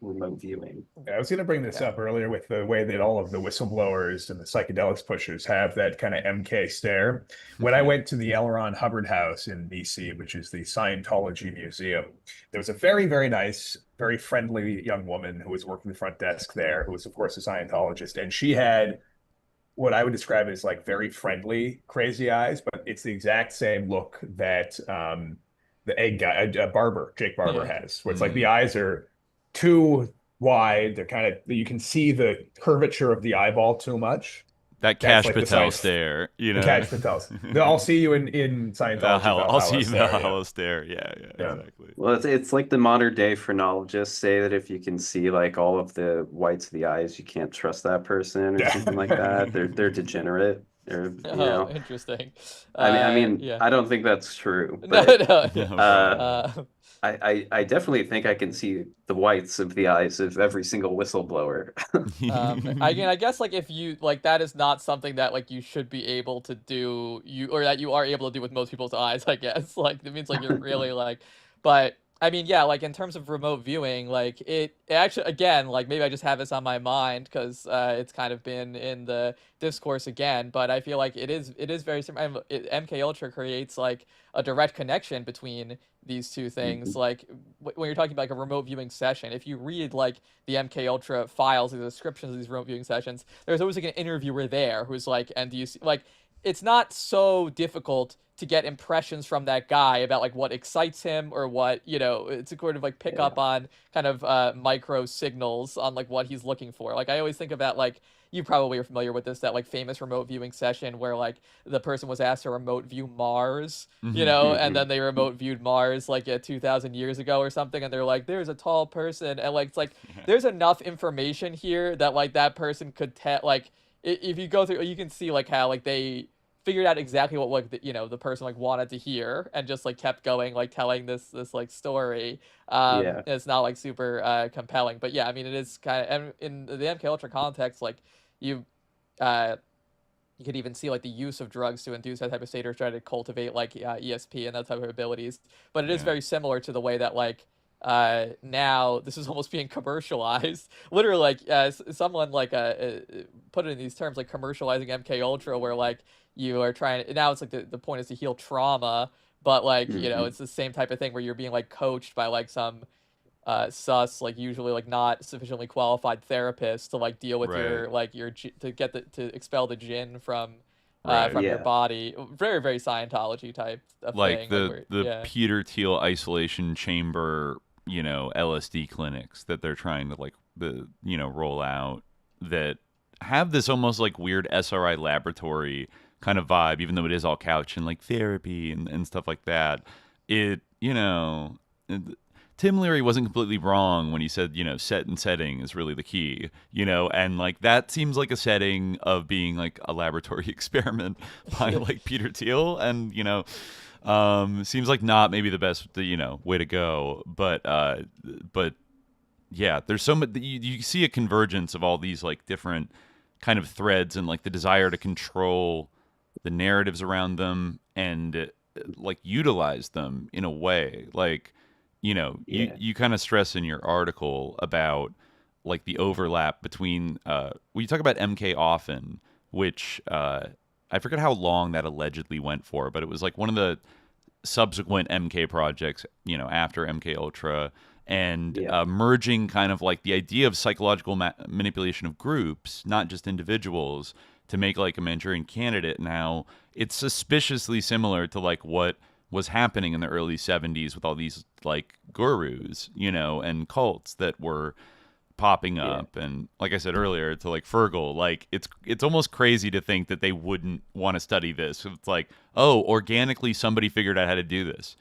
remote viewing. I was going to bring this up earlier with the way that all of the whistleblowers and the psychedelics pushers have that kind of MK stare. When I went to the L. Ron Hubbard House in DC, which is the Scientology Museum, there was a very, very nice, very friendly young woman who was working the front desk there, who was, of course, a Scientologist. And she had what I would describe as like very friendly, crazy eyes, but it's the exact same look that the egg guy, Jake Barber has, where it's like the eyes are too wide. They're kind of, you can see the curvature of the eyeball too much. That Cash Patel stare, Cash Patel. I'll see you in Scientology. I'll see you in the Valhalla stare. Yeah, exactly. Well, it's like the modern day phrenologists say that if you can see like all of the whites of the eyes, you can't trust that person or something like that. They're degenerate. Interesting. I mean, I don't think that's true. But, no. I definitely think I can see the whites of the eyes of every single whistleblower. I guess like if you like, that is not something that like you should be able to do, or that you are able to do with most people's eyes, I guess. Like it means like you're really like, but I mean, yeah, like in terms of remote viewing, like it actually, again, like maybe I just have this on my mind because it's kind of been in the discourse again, but I feel like it is very similar. MK Ultra creates like a direct connection between these two things. Like when you're talking about like a remote viewing session, if you read like the MK Ultra files, the descriptions of these remote viewing sessions, there's always like an interviewer there who's like, and do you see, like, it's not so difficult to get impressions from that guy about like what excites him or what, it's a sort of like pick up on kind of micro signals on like what he's looking for. Like I always think about like, you probably are familiar with this, that like famous remote viewing session where like the person was asked to remote view Mars, and then they remote viewed Mars like 2,000 years ago or something, and they're like, there's a tall person, and like it's like there's enough information here that like that person could tell, like if you go through, you can see like how like they figured out exactly what like the person like wanted to hear and just like kept going, like telling this like story. It's not like super compelling, but yeah, I mean it is kind of, and in the MK Ultra context, like you could even see like the use of drugs to induce that type of state or try to cultivate like ESP and that type of abilities. But it is very similar to the way that like now this is almost being commercialized. Literally, like someone like put it in these terms, like commercializing MK Ultra, where like you are trying to, now it's like the point is to heal trauma, but like it's the same type of thing where you're being like coached by like some sus, like usually like not sufficiently qualified therapist to like deal with your like to get to expel the jinn from your body. Very, very Scientology type of like thing. The Peter Thiel isolation chamber, LSD clinics that they're trying to like roll out that have this almost like weird SRI laboratory kind of vibe, even though it is all couch and like therapy and stuff like that. Tim Leary wasn't completely wrong when he said, set and setting is really the key, and like that seems like a setting of being like a laboratory experiment by like Peter Thiel, and seems like not maybe the best way to go, but yeah, there's so much, you see a convergence of all these like different kind of threads and like the desire to control the narratives around them and like utilize them in a way. Like you kind of stress in your article about like the overlap between you talk about MK often, which I forget how long that allegedly went for, but it was like one of the subsequent MK projects, after MK Ultra, and merging kind of like the idea of psychological manipulation of groups, not just individuals, to make like a Manchurian Candidate. Now it's suspiciously similar to like what was happening in the early 70s with all these like gurus, and cults that were popping up. And like I said earlier to like Fergal, like it's almost crazy to think that they wouldn't want to study this. It's like, oh, organically somebody figured out how to do this.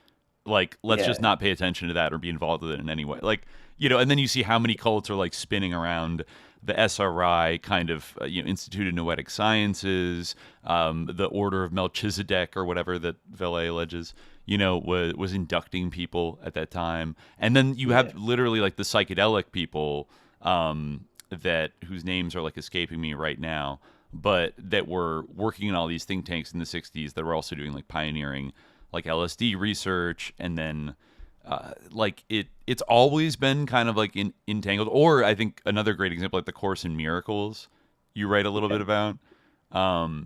Like, let's just not pay attention to that or be involved with it in any way. Like, and then you see how many cults are like spinning around the SRI kind of Institute of Noetic Sciences, the Order of Melchizedek or whatever that Vele alleges, was inducting people at that time. And then you have literally like the psychedelic people that whose names are like escaping me right now, but that were working in all these think tanks in the 60s that were also doing like pioneering like LSD research. And then like it's always been kind of like entangled. Or I think another great example, like the Course in Miracles, you write a little bit about. Well,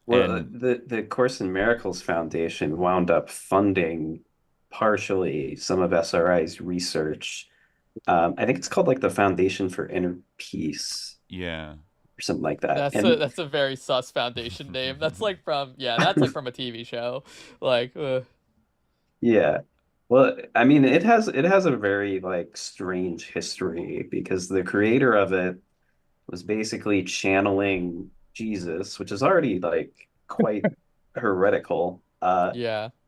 the Course in Miracles Foundation wound up funding partially some of SRI's research. I think it's called like the Foundation for Inner Peace. Yeah. Or something like that. That's a very sus foundation name. That's like from from a TV show. Like Yeah. Well, I mean, it has a very like strange history because the creator of it was basically channeling Jesus, which is already like quite heretical.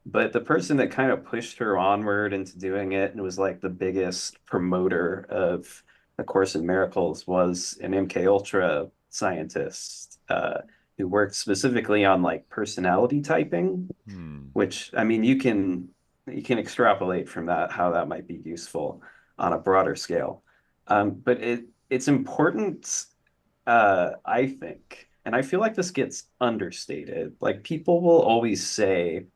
But the person that kind of pushed her onward into doing it and was like the biggest promoter of A Course in Miracles was an MK Ultra scientist who worked specifically on like personality typing, which I mean you can extrapolate from that how that might be useful on a broader scale. But it's important, I think, and I feel like this gets understated. Like people will always say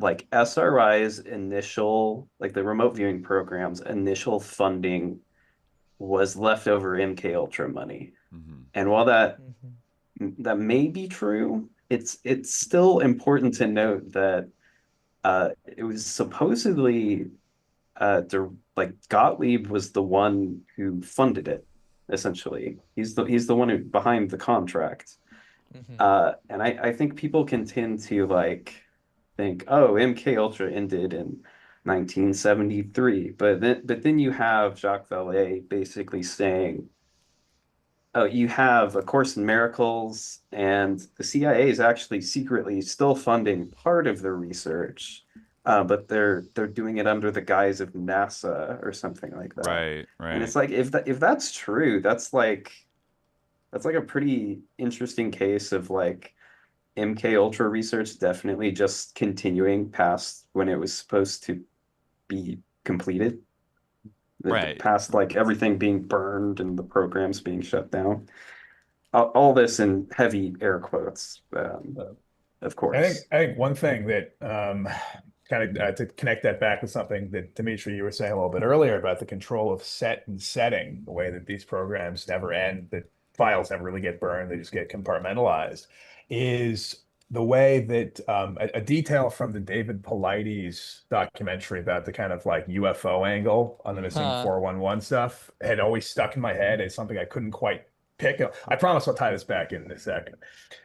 like SRI's initial, like the remote viewing program's initial funding was leftover MK Ultra money. And while that may be true, it's still important to note that it was supposedly like Gottlieb was the one who funded it, essentially. He's the one who behind the contract. And I think people can tend to like think, oh, MK Ultra ended in 1973, but then you have Jacques Vallée basically saying, oh, you have A Course in Miracles, and the CIA is actually secretly still funding part of the research, but they're doing it under the guise of NASA or something like that. Right. And it's like if that's true, that's like a pretty interesting case of like MK Ultra research definitely just continuing past when it was supposed to be completed. Past like everything being burned and the programs being shut down. All this in heavy air quotes, of course. I think one thing that kind of to connect that back with something that Dimitri, you were saying a little bit earlier about the control of set and setting, the way that these programs never end, that files never really get burned, they just get compartmentalized, is the way that a detail from the David Paulides documentary about the kind of like UFO angle on the missing 411 stuff had always stuck in my head as something I couldn't quite pick up. I promise I'll tie this back in a second.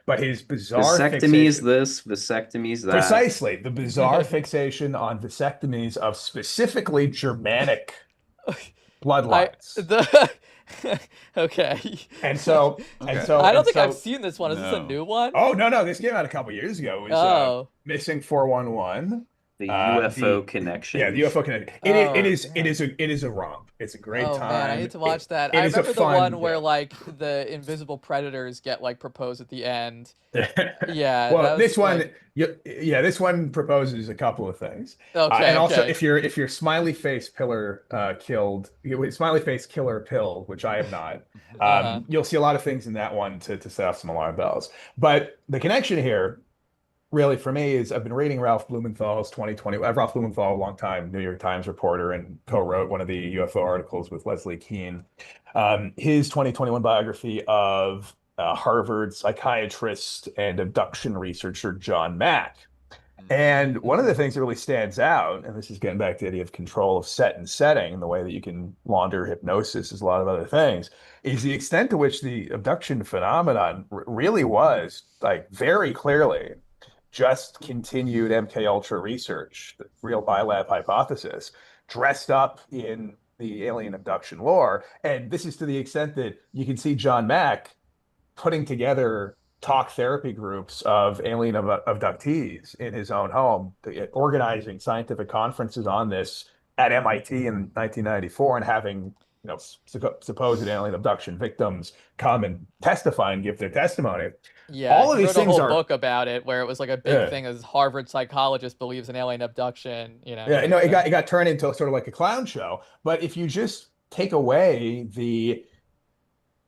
But his bizarre vasectomies this, vasectomies that. Precisely. The bizarre fixation on vasectomies of specifically Germanic bloodlines. Okay. And so I don't think I've seen this one. Is this a new one? Oh, no. This came out a couple years ago. It was Missing 411. The UFO connection. Yeah, the UFO connection. It is a romp. It's a great time. Man, I need to watch that. I remember the one where like the invisible predators get like proposed at the end. Yeah. Well, this one, this one proposes a couple of things. Okay. And also, if your smiley face pillar smiley face killer pill, which I have not, you'll see a lot of things in that one to set off some alarm bells. But the connection here, really for me is I've been reading Ralph Blumenthal's 2020. Ralph Blumenthal, a long time New York Times reporter, and co-wrote one of the UFO articles with Leslie Kean. His 2021 biography of Harvard psychiatrist and abduction researcher John Mack. And one of the things that really stands out, and this is getting back to the idea of control of set and setting, the way that you can launder hypnosis is a lot of other things, is the extent to which the abduction phenomenon really was like very clearly just continued MK Ultra research, the real biolab hypothesis, dressed up in the alien abduction lore. And this is to the extent that you can see John Mack putting together talk therapy groups of alien abductees in his own home, organizing scientific conferences on this at MIT in 1994, and having supposed alien abduction victims come and testify and give their testimony. Yeah, all of these things a whole are book about it where it was like a big thing as Harvard psychologist believes in alien abduction. Yeah, no, it got turned into sort of like a clown show. But if you just take away the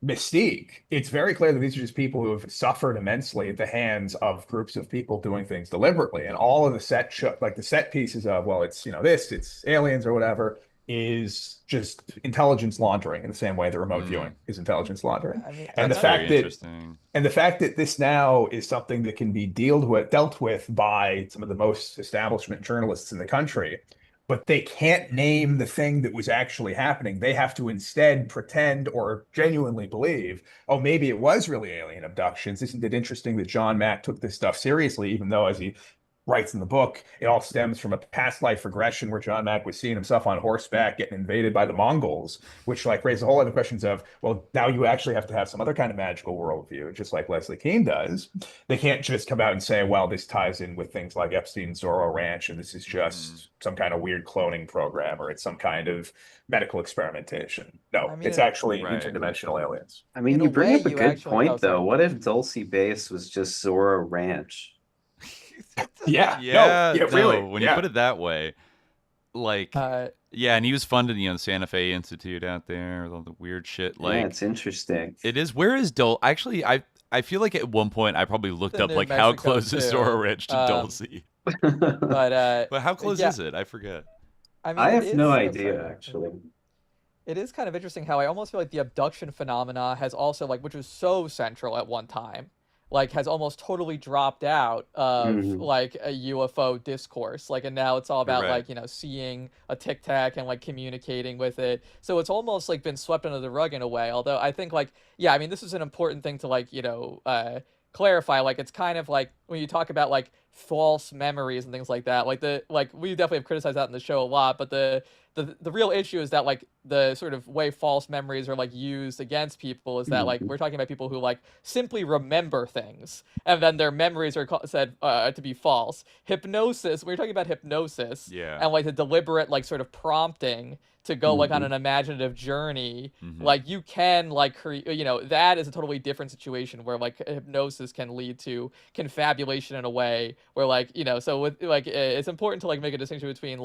mystique, it's very clear that these are just people who have suffered immensely at the hands of groups of people doing things deliberately, and all of the set pieces of, well, it's it's aliens or whatever, is just intelligence laundering in the same way that remote viewing is intelligence laundering. And the fact that this now is something that can be dealt with by some of the most establishment journalists in the country, but they can't name the thing that was actually happening. They have to instead pretend or genuinely believe, oh, maybe it was really alien abductions. Isn't it interesting that John Mack took this stuff seriously, even though, as he writes in the book, it all stems from a past life regression where John Mack was seeing himself on horseback getting invaded by the Mongols, which raises a whole other questions of, well, now you actually have to have some other kind of magical worldview, just like Leslie Kean does. They can't just come out and say, well, this ties in with things like Epstein's Zorro Ranch, and this is just some kind of weird cloning program, or it's some kind of medical experimentation. No, it's actually interdimensional aliens. I mean, you bring up a good point, though. What if Dulce Base was just Zorro Ranch? Really. When you put it that way, and he was funded, the Santa Fe Institute out there with all the weird shit. It's interesting. It is. Where is Dulce? Actually, I feel like at one point I probably looked up how close is Zorro Ranch to Dulce. But how close is it? I forget. I have no idea, actually. It is kind of interesting how I almost feel like the abduction phenomena has also, which was so central at one time, has almost totally dropped out of a UFO discourse, and now it's all about seeing a tic tac and communicating with it. So it's almost been swept under the rug in a way. Although I think this is an important thing to clarify. It's kind of when you talk about false memories and things like that. We definitely have criticized that in the show a lot, but the real issue is that the sort of way false memories are used against people is that we're talking about people who simply remember things, and then their memories are said to be false. Hypnosis, we're talking about hypnosis, and the deliberate sort of prompting to go on an imaginative journey, you can create, that is a totally different situation where hypnosis can lead to confabulation in a way where so with it's important to make a distinction between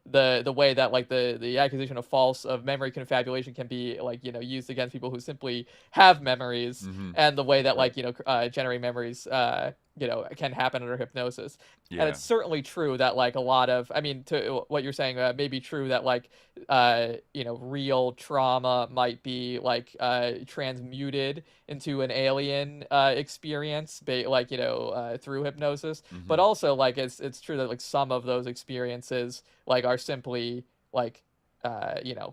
the way that the accusation of memory confabulation can be used against people who simply have memories, and the way that generating memories can happen under hypnosis. And it's certainly true that a lot of, to what you're saying, may be true that real trauma might be transmuted into an alien experience through hypnosis, but also it's true that some of those experiences are simply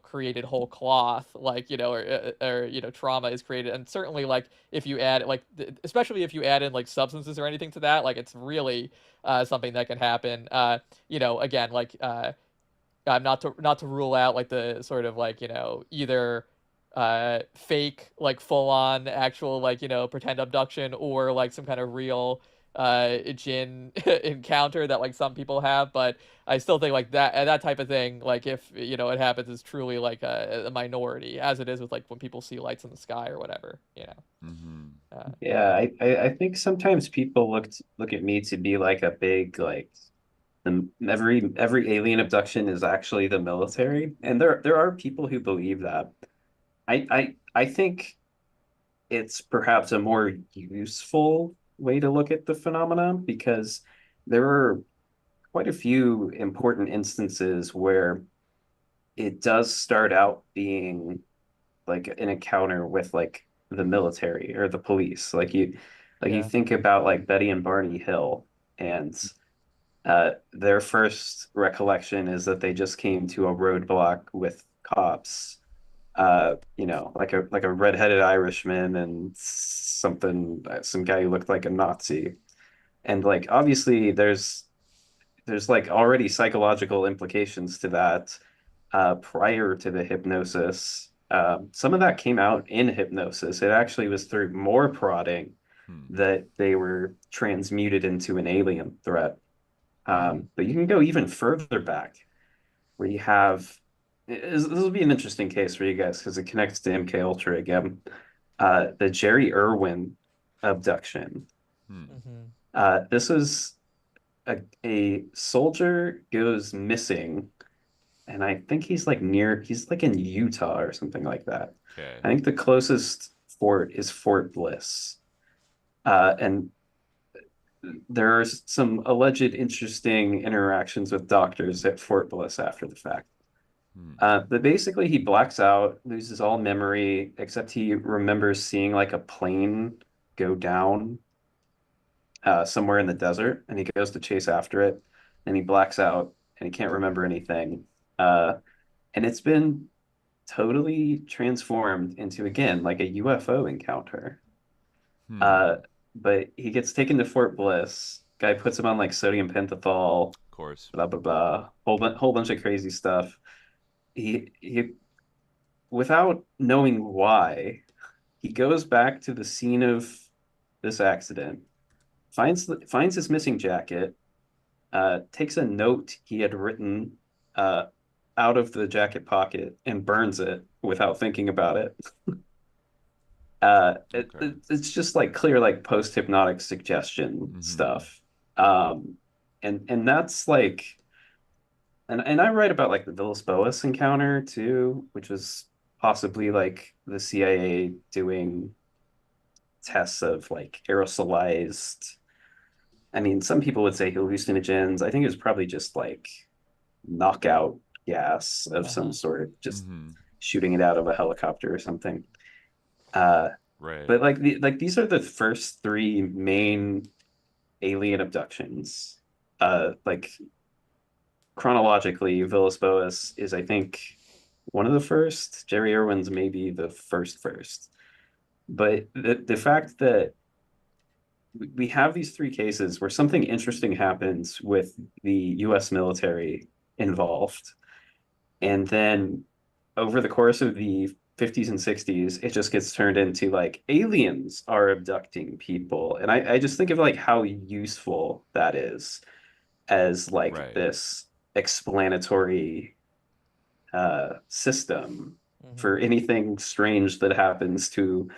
created whole cloth, or trauma is created. And certainly if you add especially if you add in substances or anything to that, it's really something that can happen. Again, not to rule out the sort of either fake full on actual pretend abduction, or some kind of real jinn encounter that some people have, but I still think that type of thing, if it happens, is truly a minority, as it is with when people see lights in the sky or whatever. I think sometimes people look at me to be a big every alien abduction is actually the military, and there are people who believe that. I think it's perhaps a more useful way to look at the phenomenon, because there are quite a few important instances where it does start out being like an encounter with like the military or the police. You think about like Betty and Barney Hill, and their first recollection is that they just came to a roadblock with cops. Like a redheaded Irishman and some guy who looked like a Nazi. And like obviously there's like already psychological implications to that prior to the hypnosis. Some of that came out in hypnosis. It actually was through more prodding that they were transmuted into an alien threat. But you can go even further back, where you have this will be an interesting case for you guys because it connects to MK Ultra again. The Jerry Irwin abduction. This was a soldier goes missing, and I think he's like in Utah or something like that. Okay. I think the closest fort is Fort Bliss. And there are some alleged interesting interactions with doctors at Fort Bliss after the fact. But basically he blacks out, loses all memory, except he remembers seeing like a plane go down somewhere in the desert, and he goes to chase after it, and he blacks out, and he can't remember anything. And it's been totally transformed into, again, like a UFO encounter. But he gets taken to Fort Bliss. Guy puts him on like sodium pentothal. Of course. Blah, blah, blah. Whole bunch of crazy stuff. He without knowing why, he goes back to the scene of this accident, finds his missing jacket, takes a note he had written out of the jacket pocket and burns it without thinking about it. It's just like clear like post-hypnotic suggestion stuff. And that's like, and I write about like the Villas-Boas encounter too, which was possibly like the CIA doing tests of like aerosolized, I mean, some people would say hallucinogens. I think it was probably just like knockout gas of some sort, just shooting it out of a helicopter or something. Right. But like these are the first three main alien abductions. Like chronologically, Villas-Boas is, I think, one of the first. Jerry Irwin's maybe the first. But the fact that we have these three cases where something interesting happens with the U.S. military involved, and then over the course of the 50s and 60s, it just gets turned into like aliens are abducting people. And I just think of like how useful that is as like this explanatory system for anything strange that happens to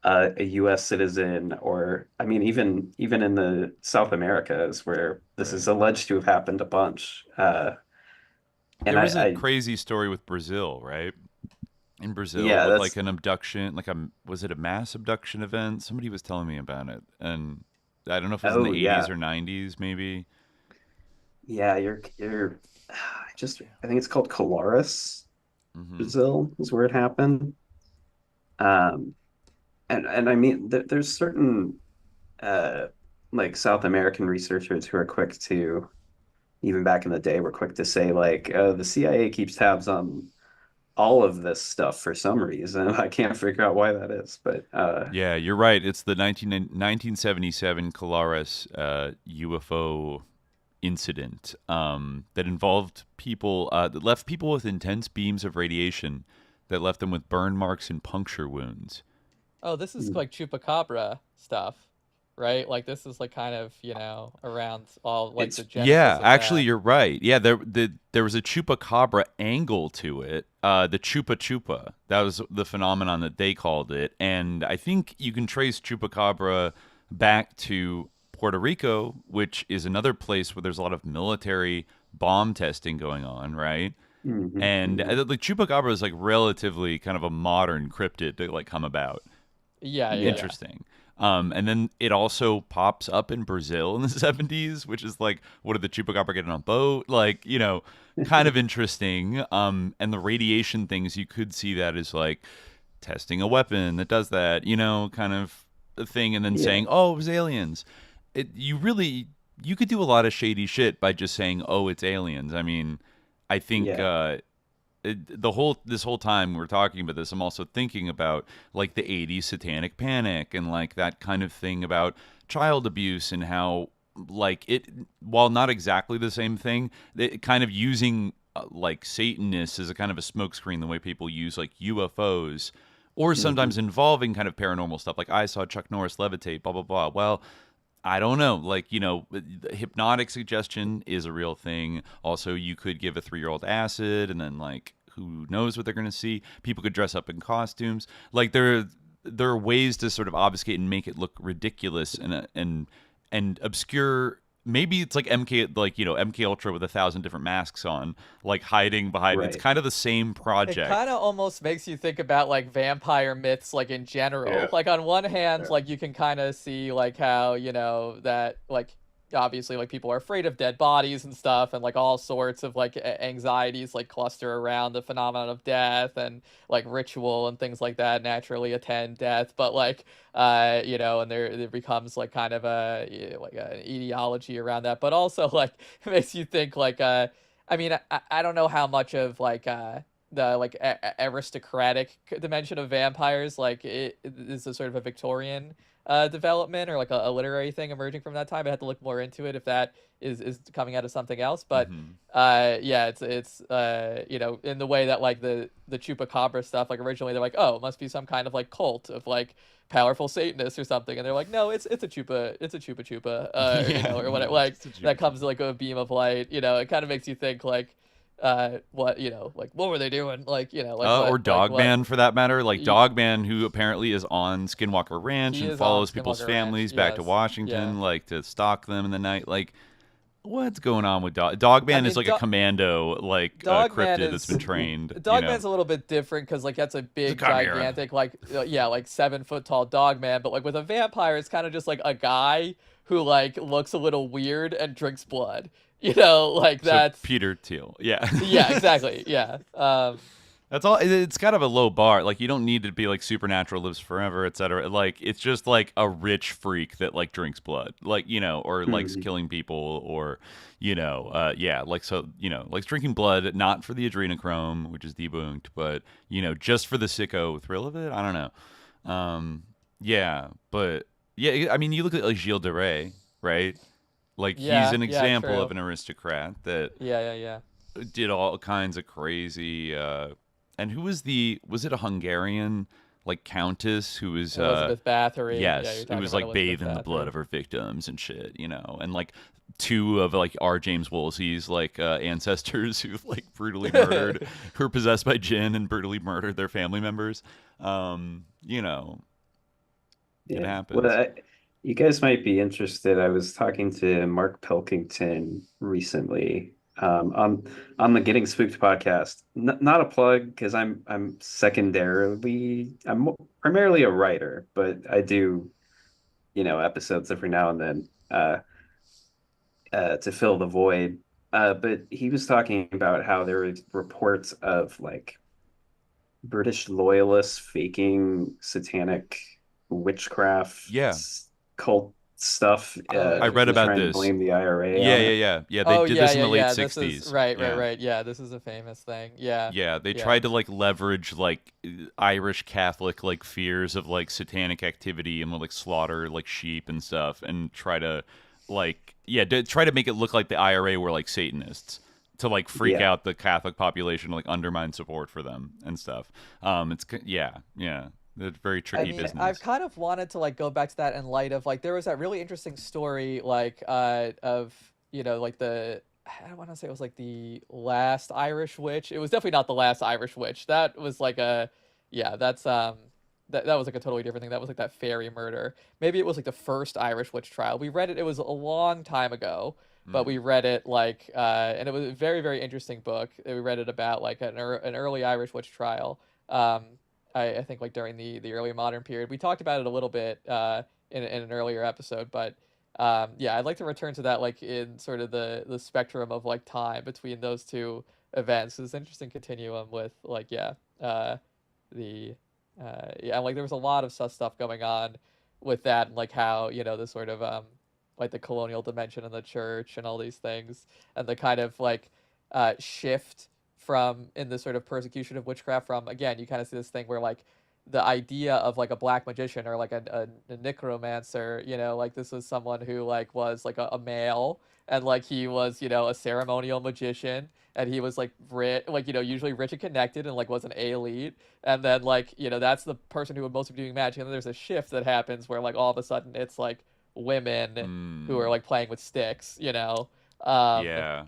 a U.S. citizen, or I mean, even in the South Americas where this is alleged to have happened a bunch. There was a crazy story with Brazil, right? In Brazil, with like an abduction, was it a mass abduction event? Somebody was telling me about it, and I don't know if it was in the 80s or 90s, maybe. Yeah, you're. I think it's called Colares, Brazil, is where it happened. And I mean, there's certain like South American researchers who are quick to, even back in the day, were quick to say like the CIA keeps tabs on all of this stuff for some reason. I can't figure out why that is, but yeah, you're right. It's the 1977 Colares UFO incident that involved people that left people with intense beams of radiation that left them with burn marks and puncture wounds. Oh, this is like chupacabra stuff, right? Like this is like kind of, around all like the genesis of actually that. You're right. Yeah, there was a chupacabra angle to it. The chupa chupa. That was the phenomenon that they called it. And I think you can trace chupacabra back to Puerto Rico, which is another place where there's a lot of military bomb testing going on, right? And the chupacabra is like relatively kind of a modern cryptid to like come about. Yeah. Interesting. And then it also pops up in Brazil in the 70s, which is like, what did the chupacabra get on a boat? Like, kind of interesting. And the radiation things, you could see that as like testing a weapon that does that, kind of a thing, and then saying, oh, it was aliens. You could do a lot of shady shit by just saying, oh, it's aliens. I mean, I think this whole time we're talking about this, I'm also thinking about like the 80s satanic panic and like that kind of thing about child abuse and how like it, while not exactly the same thing, it kind of using like Satanists as a kind of a smokescreen, the way people use like UFOs, or sometimes involving kind of paranormal stuff. Like I saw Chuck Norris levitate, blah, blah, blah. Well, I don't know. Like, hypnotic suggestion is a real thing. Also, you could give a 3-year-old acid and then like, who knows what they're going to see. People could dress up in costumes. Like there are ways to sort of obfuscate and make it look ridiculous and obscure. Maybe it's like MK Ultra with 1,000 different masks on, like hiding behind. Right. It's kind of the same project. It kind of almost makes you think about like vampire myths, like in general. Yeah. Like on one hand, like you can kind of see like how that like obviously like people are afraid of dead bodies and stuff, and like all sorts of like anxieties like cluster around the phenomenon of death, and like ritual and things like that naturally attend death. But like and there becomes like kind of like an ideology around that. But also like it makes you think like I mean I don't know how much of like the like aristocratic dimension of vampires like it is a sort of a Victorian development or like a literary thing emerging from that time. I had to look more into it if that is coming out of something else. But it's in the way that like the chupacabra stuff, like originally they're like, oh, it must be some kind of like cult of like powerful Satanists or something, and they're like, no, it's a chupa or whatever, like that comes like a beam of light. It kind of makes you think like what were they doing, like or Dogman for that matter, like Dogman, who apparently is on Skinwalker Ranch and follows people's families back to Washington, like to stalk them in the night. Like, what's going on with Dogman? Is like a commando like cryptid that's been trained. Dogman's a little bit different because like that's a big gigantic like 7 foot tall Dogman, but like with a vampire it's kind of just like a guy who like looks a little weird and drinks blood. Like that's Peter Thiel. Yeah. Yeah, exactly. Yeah. That's all. It's kind of a low bar. Like you don't need to be like supernatural, lives forever, etc. Like it's just like a rich freak that like drinks blood, like or likes killing people, or like likes drinking blood, not for the adrenochrome, which is debunked, but just for the sicko thrill of it. I don't know. But I mean, you look at like Gilles de Rais, right? Like he's an example of an aristocrat that did all kinds of crazy. And who was it a Hungarian like countess who was Elizabeth Bathory? Yes, who was like bathed in the blood of her victims and shit, and like 2 of like R. James Woolsey's like ancestors who like brutally murdered, who were possessed by jinn and brutally murdered their family members. It happens. Well, you guys might be interested. I was talking to Mark Pilkington recently on the Getting Spooked podcast. Not a plug because I'm primarily a writer, but I do episodes every now and then to fill the void. But he was talking about how there were reports of like British loyalists faking satanic witchcraft. Cult stuff. I read about this. Blame the IRA. Yeah. They did this in the late 60s. Right. Yeah, this is a famous thing. Yeah. They tried to like leverage like Irish Catholic like fears of like satanic activity and would like slaughter like sheep and stuff, and try to like try to make it look like the IRA were like Satanists, to like freak out the Catholic population, like undermine support for them and stuff. It's It's very tricky business. I've kind of wanted to like go back to that in light of like there was that really interesting story like of like the, I don't want to say it was like the last Irish witch. It was definitely not the last Irish witch. That was like that was like a totally different thing. That was like that fairy murder. Maybe it was like the first Irish witch trial. We read it. It was a long time ago, but we read it like and it was a very, very interesting book. We read it about like an early Irish witch trial. I think like during the early modern period. We talked about it a little bit in an earlier episode, but yeah, I'd like to return to that like in sort of the spectrum of like time between those two events. It's an interesting continuum with like the yeah, like there was a lot of stuff going on with that, and like how the sort of like the colonial dimension in the church and all these things, and the kind of like shift from in the sort of persecution of witchcraft from, again, you kind of see this thing where like the idea of like a black magician or like a necromancer, like this was someone who like was like a male, and like he was a ceremonial magician, and he was like rich, like usually rich and connected, and like was an elite, and then like that's the person who would mostly be doing magic, and then there's a shift that happens where like all of a sudden it's like women who are like playing with sticks, Yeah.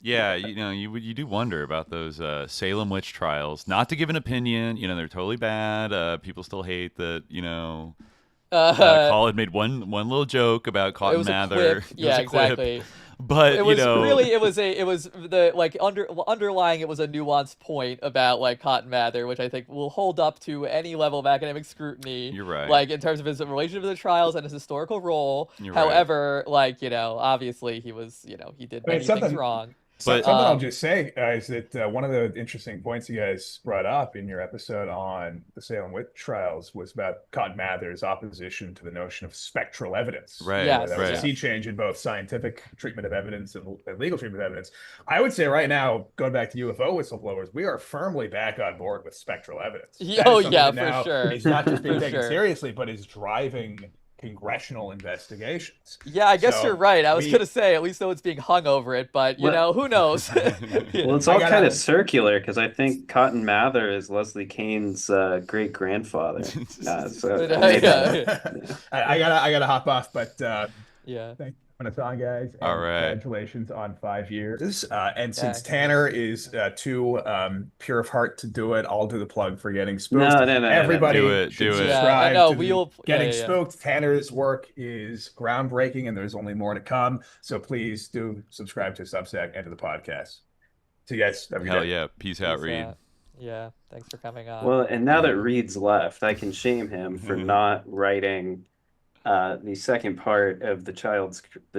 You do wonder about those Salem witch trials. Not to give an opinion, they're totally bad. People still hate that, Khalid made one little joke about Cotton Mather. Yeah, exactly. But it was really it was the like underlying it was a nuanced point about like Cotton Mather, which I think will hold up to any level of academic scrutiny. You're right. Like in terms of his relationship to the trials and his historical role. You're However, like obviously he was he did many things wrong. Something I'll just say is that one of the interesting points you guys brought up in your episode on the Salem witch trials was about Cotton Mather's opposition to the notion of spectral evidence. Right. Yes, That was a sea change in both scientific treatment of evidence and legal treatment of evidence. I would say right now, going back to UFO whistleblowers, we are firmly back on board with spectral evidence. Oh yeah, for sure. It's not just being taken seriously, but is driving congressional investigations. Yeah, I guess you're right. I was gonna say at least though it's being hung over it, but who knows? Well, it's all kind of circular because I think Cotton Mather is Leslie Kane's great grandfather. I gotta hop off, but yeah. Thank you for the song, guys. And all right. Congratulations on 5 years. And since Tanner is too pure of heart to do it, I'll do the plug for Getting Spooked. No. Everybody do it. subscribe to Getting yeah. Spooked. Tanner's work is groundbreaking, and there's only more to come. So please do subscribe to Substack and to the podcast. See you guys. Hell yeah. Peace out, Reid. Yeah. Thanks for coming on. Well, and now that Reid's left, I can shame him for not writing the second part of the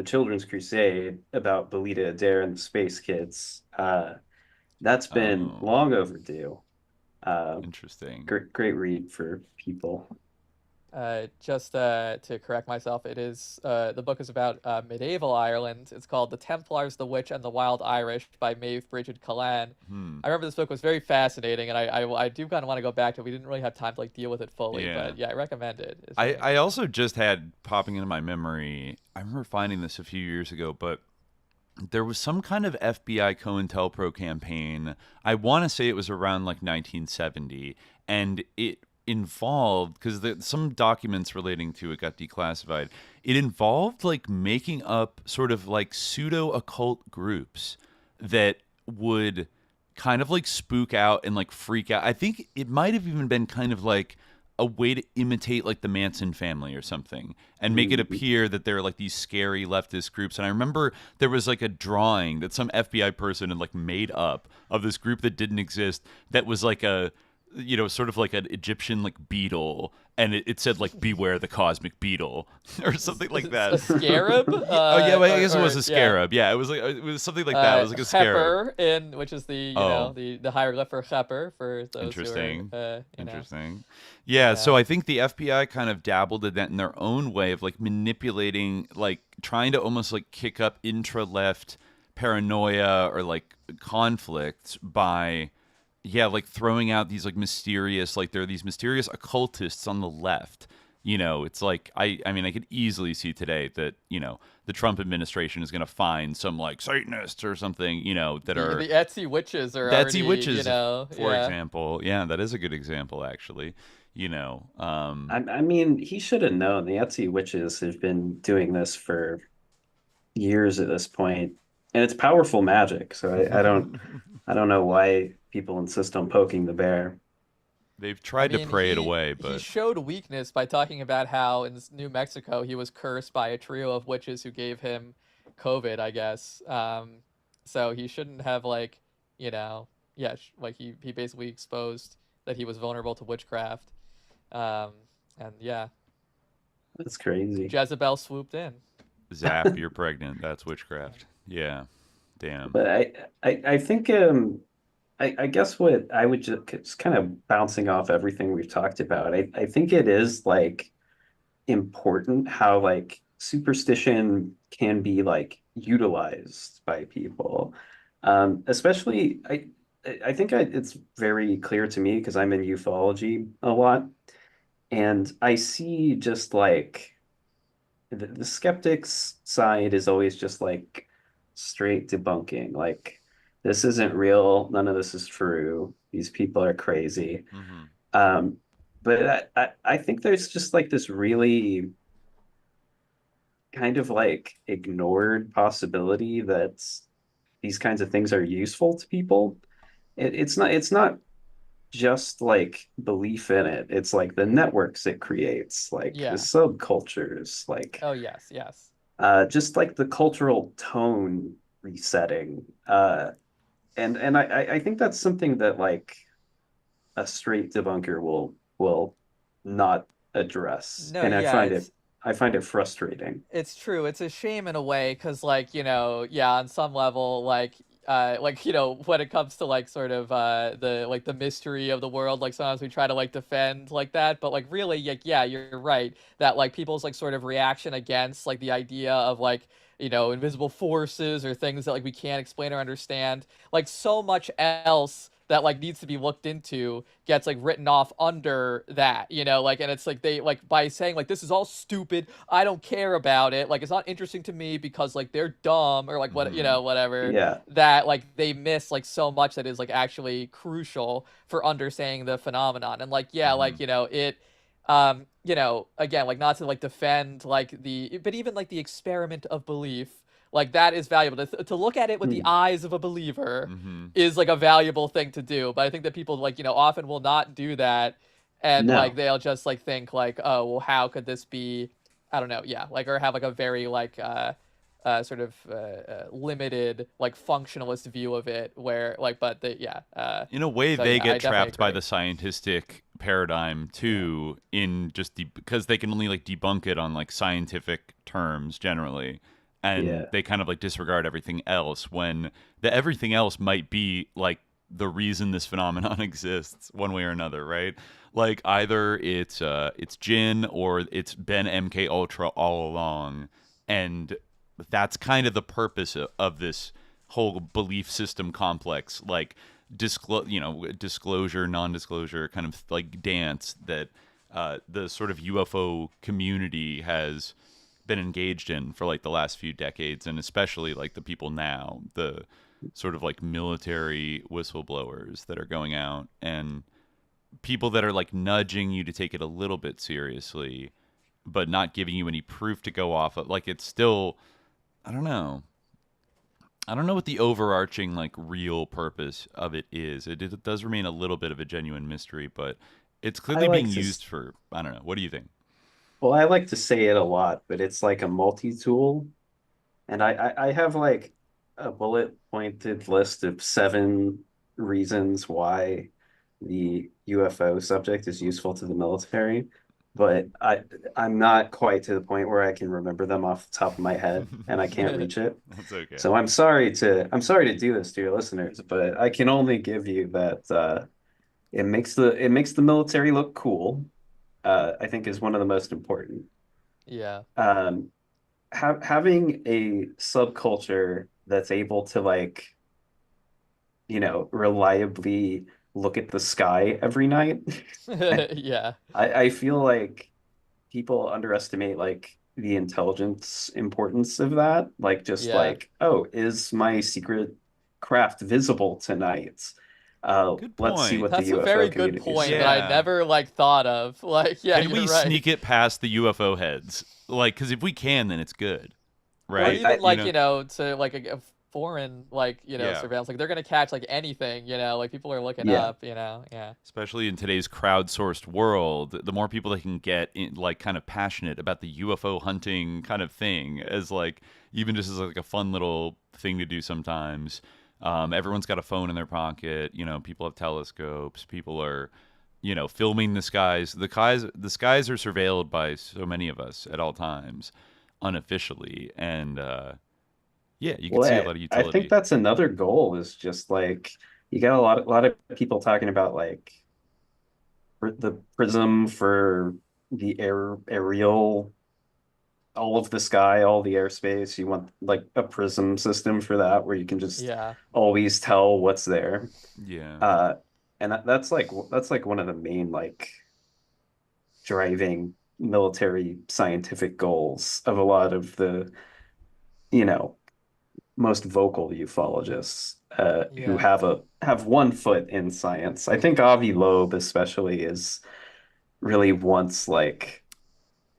Children's Crusade about Belita Adair and the Space Kids. That's been long overdue. Interesting. Great read for people. Just to correct myself, it is the book is about medieval Ireland. It's called The Templars, the Witch, and the Wild Irish by Maeve Bridget Callan. I remember this book was very fascinating, and I do kind of want to go back to it. We didn't really have time to like deal with it fully, but yeah, I recommend it. I also just had popping into my memory, I remember finding this a few years ago, but there was some kind of FBI COINTELPRO campaign. I want to say it was around like 1970, and it involved, because some documents relating to it got declassified, it involved like making up sort of like pseudo occult groups that would kind of like spook out and like freak out. I think it might have even been kind of like a way to imitate like the Manson family or something and make it appear that they're like these scary leftist groups. And I remember there was like a drawing that some FBI person had like made up of this group that didn't exist, that was like a sort of like an Egyptian like beetle, and it said like "Beware the cosmic beetle" or something like that. A scarab? I guess it was a scarab. Yeah, it was something like that. It was like a scarab. Which is the the hieroglyph for Khepr for those Interesting. who are, Interesting. Yeah, so I think the FBI kind of dabbled in that in their own way of like manipulating, like trying to almost like kick up intra-left paranoia or like conflicts by like throwing out these like mysterious, like there are these mysterious occultists on the left. It's like I mean I could easily see today that the Trump administration is going to find some like Satanists or something that are the Etsy witches or the Etsy witches for yeah. example. Yeah, that is a good example actually. I mean, he should have known. The Etsy witches have been doing this for years at this point, and it's powerful magic. So I don't know why people insist on poking the bear. They've tried to pray it away, but he showed weakness by talking about how in New Mexico he was cursed by a trio of witches who gave him COVID, I guess. So he shouldn't have like he basically exposed that he was vulnerable to witchcraft. And yeah. That's crazy. Jezebel swooped in. Zap, you're pregnant. That's witchcraft. Yeah. Damn. But I think I guess what I would just kind of bouncing off everything we've talked about. I think it is like important how like superstition can be like utilized by people. Especially I think it's very clear to me because I'm in ufology a lot, and I see just like the skeptics side is always just like straight debunking. Like, this isn't real. None of this is true. These people are crazy. But I think there's just like this really kind of like ignored possibility that these kinds of things are useful to people. It's not just like belief in it. It's like the networks it creates, like the subcultures, like yes. just like the cultural tone resetting. And I think that's something that like a straight debunker will not address. No, And yeah, I find it frustrating. it's true. It's a shame in a way because, like, on some level, like, when it comes to like sort of the mystery of the world, like sometimes we try to like defend like that, but like really, like, yeah, you're right that like people's like sort of reaction against like the idea of like invisible forces or things that like we can't explain or understand, like so much else that like needs to be looked into gets like written off under that, like, and it's like they like by saying like this is all stupid, I don't care about it, like it's not interesting to me because like they're dumb or like what whatever, Yeah. that like they miss like so much that is like actually crucial for understanding the phenomenon. And like like it again, like not to like defend like but even like the experiment of belief, like that is valuable to look at it with the eyes of a believer is like a valuable thing to do. But I think that people like often will not do that, and like they'll just like think like, oh well, how could this be, I don't know, like, or have like a very like sort of limited like functionalist view of it, where like but in a way so, they I get definitely trapped by agree. the scientific paradigm too, in just because they can only like debunk it on like scientific terms generally, and they kind of like disregard everything else, when the everything else might be like the reason this phenomenon exists one way or another, right? Like either it's Jin or it's been MK Ultra all along, and that's kind of the purpose of this whole belief system complex, like disclosure, non-disclosure kind of like dance that the sort of UFO community has been engaged in for like the last few decades, and especially like the people now, the sort of like military whistleblowers that are going out and people that are like nudging you to take it a little bit seriously, but not giving you any proof to go off of. Like, it's still, I don't know what the overarching like real purpose of it is. It does remain a little bit of a genuine mystery, but it's clearly being used for, I don't know. What do you think? Well, I like to say it a lot, but it's like a multi-tool. And I have like a bullet pointed list of 7 reasons why the UFO subject is useful to the military, but I'm not quite to the point where I can remember them off the top of my head, and I can't reach it. That's okay. So I'm sorry to do this to your listeners, but I can only give you that it makes the military look cool. I think is one of the most important. Yeah. Having a subculture that's able to like, reliably look at the sky every night. Yeah. I feel like people underestimate like the intelligence importance of that. Like just like, oh, is my secret craft visible tonight? Let's see what That's the UFO a very good community point says. that I never like thought of. Like, yeah, Can we you're right. sneak it past the UFO heads? Like, because if we can, then it's good, right? Or even like to like a foreign like surveillance, like they're gonna catch like anything, like people are looking up, Especially in today's crowdsourced world, the more people that can get in, like kind of passionate about the UFO hunting kind of thing, as like even just as like a fun little thing to do sometimes. Everyone's got a phone in their pocket. People have telescopes. People are filming the skies. The skies are surveilled by so many of us at all times, unofficially, and you can see a lot of utility. I think that's another goal, is just like you got a lot of people talking about like the prism for the aerial, all of the sky, all the airspace. You want like a prism system for that, where you can just always tell what's there. And that's like one of the main like driving military scientific goals of a lot of the most vocal ufologists who have one foot in science. I think Avi Loeb especially is really wants like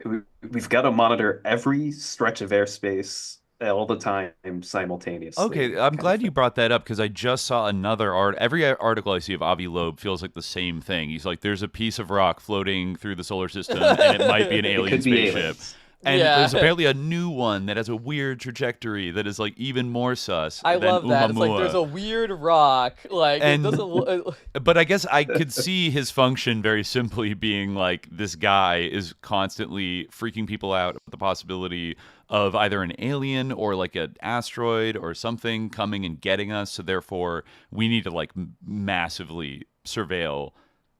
we've got to monitor every stretch of airspace all the time simultaneously. Okay, I'm glad you brought that up, because I just saw another every article I see of Avi Loeb feels like the same thing. He's like, there's a piece of rock floating through the solar system, and it might be an alien spaceship. And there's apparently a new one that has a weird trajectory that is like even more sus. I than love that. Oumuamua. It's like there's a weird rock. Like it doesn't. But I guess I could see his function very simply being like, this guy is constantly freaking people out with the possibility of either an alien or like an asteroid or something coming and getting us. So therefore, we need to like massively surveil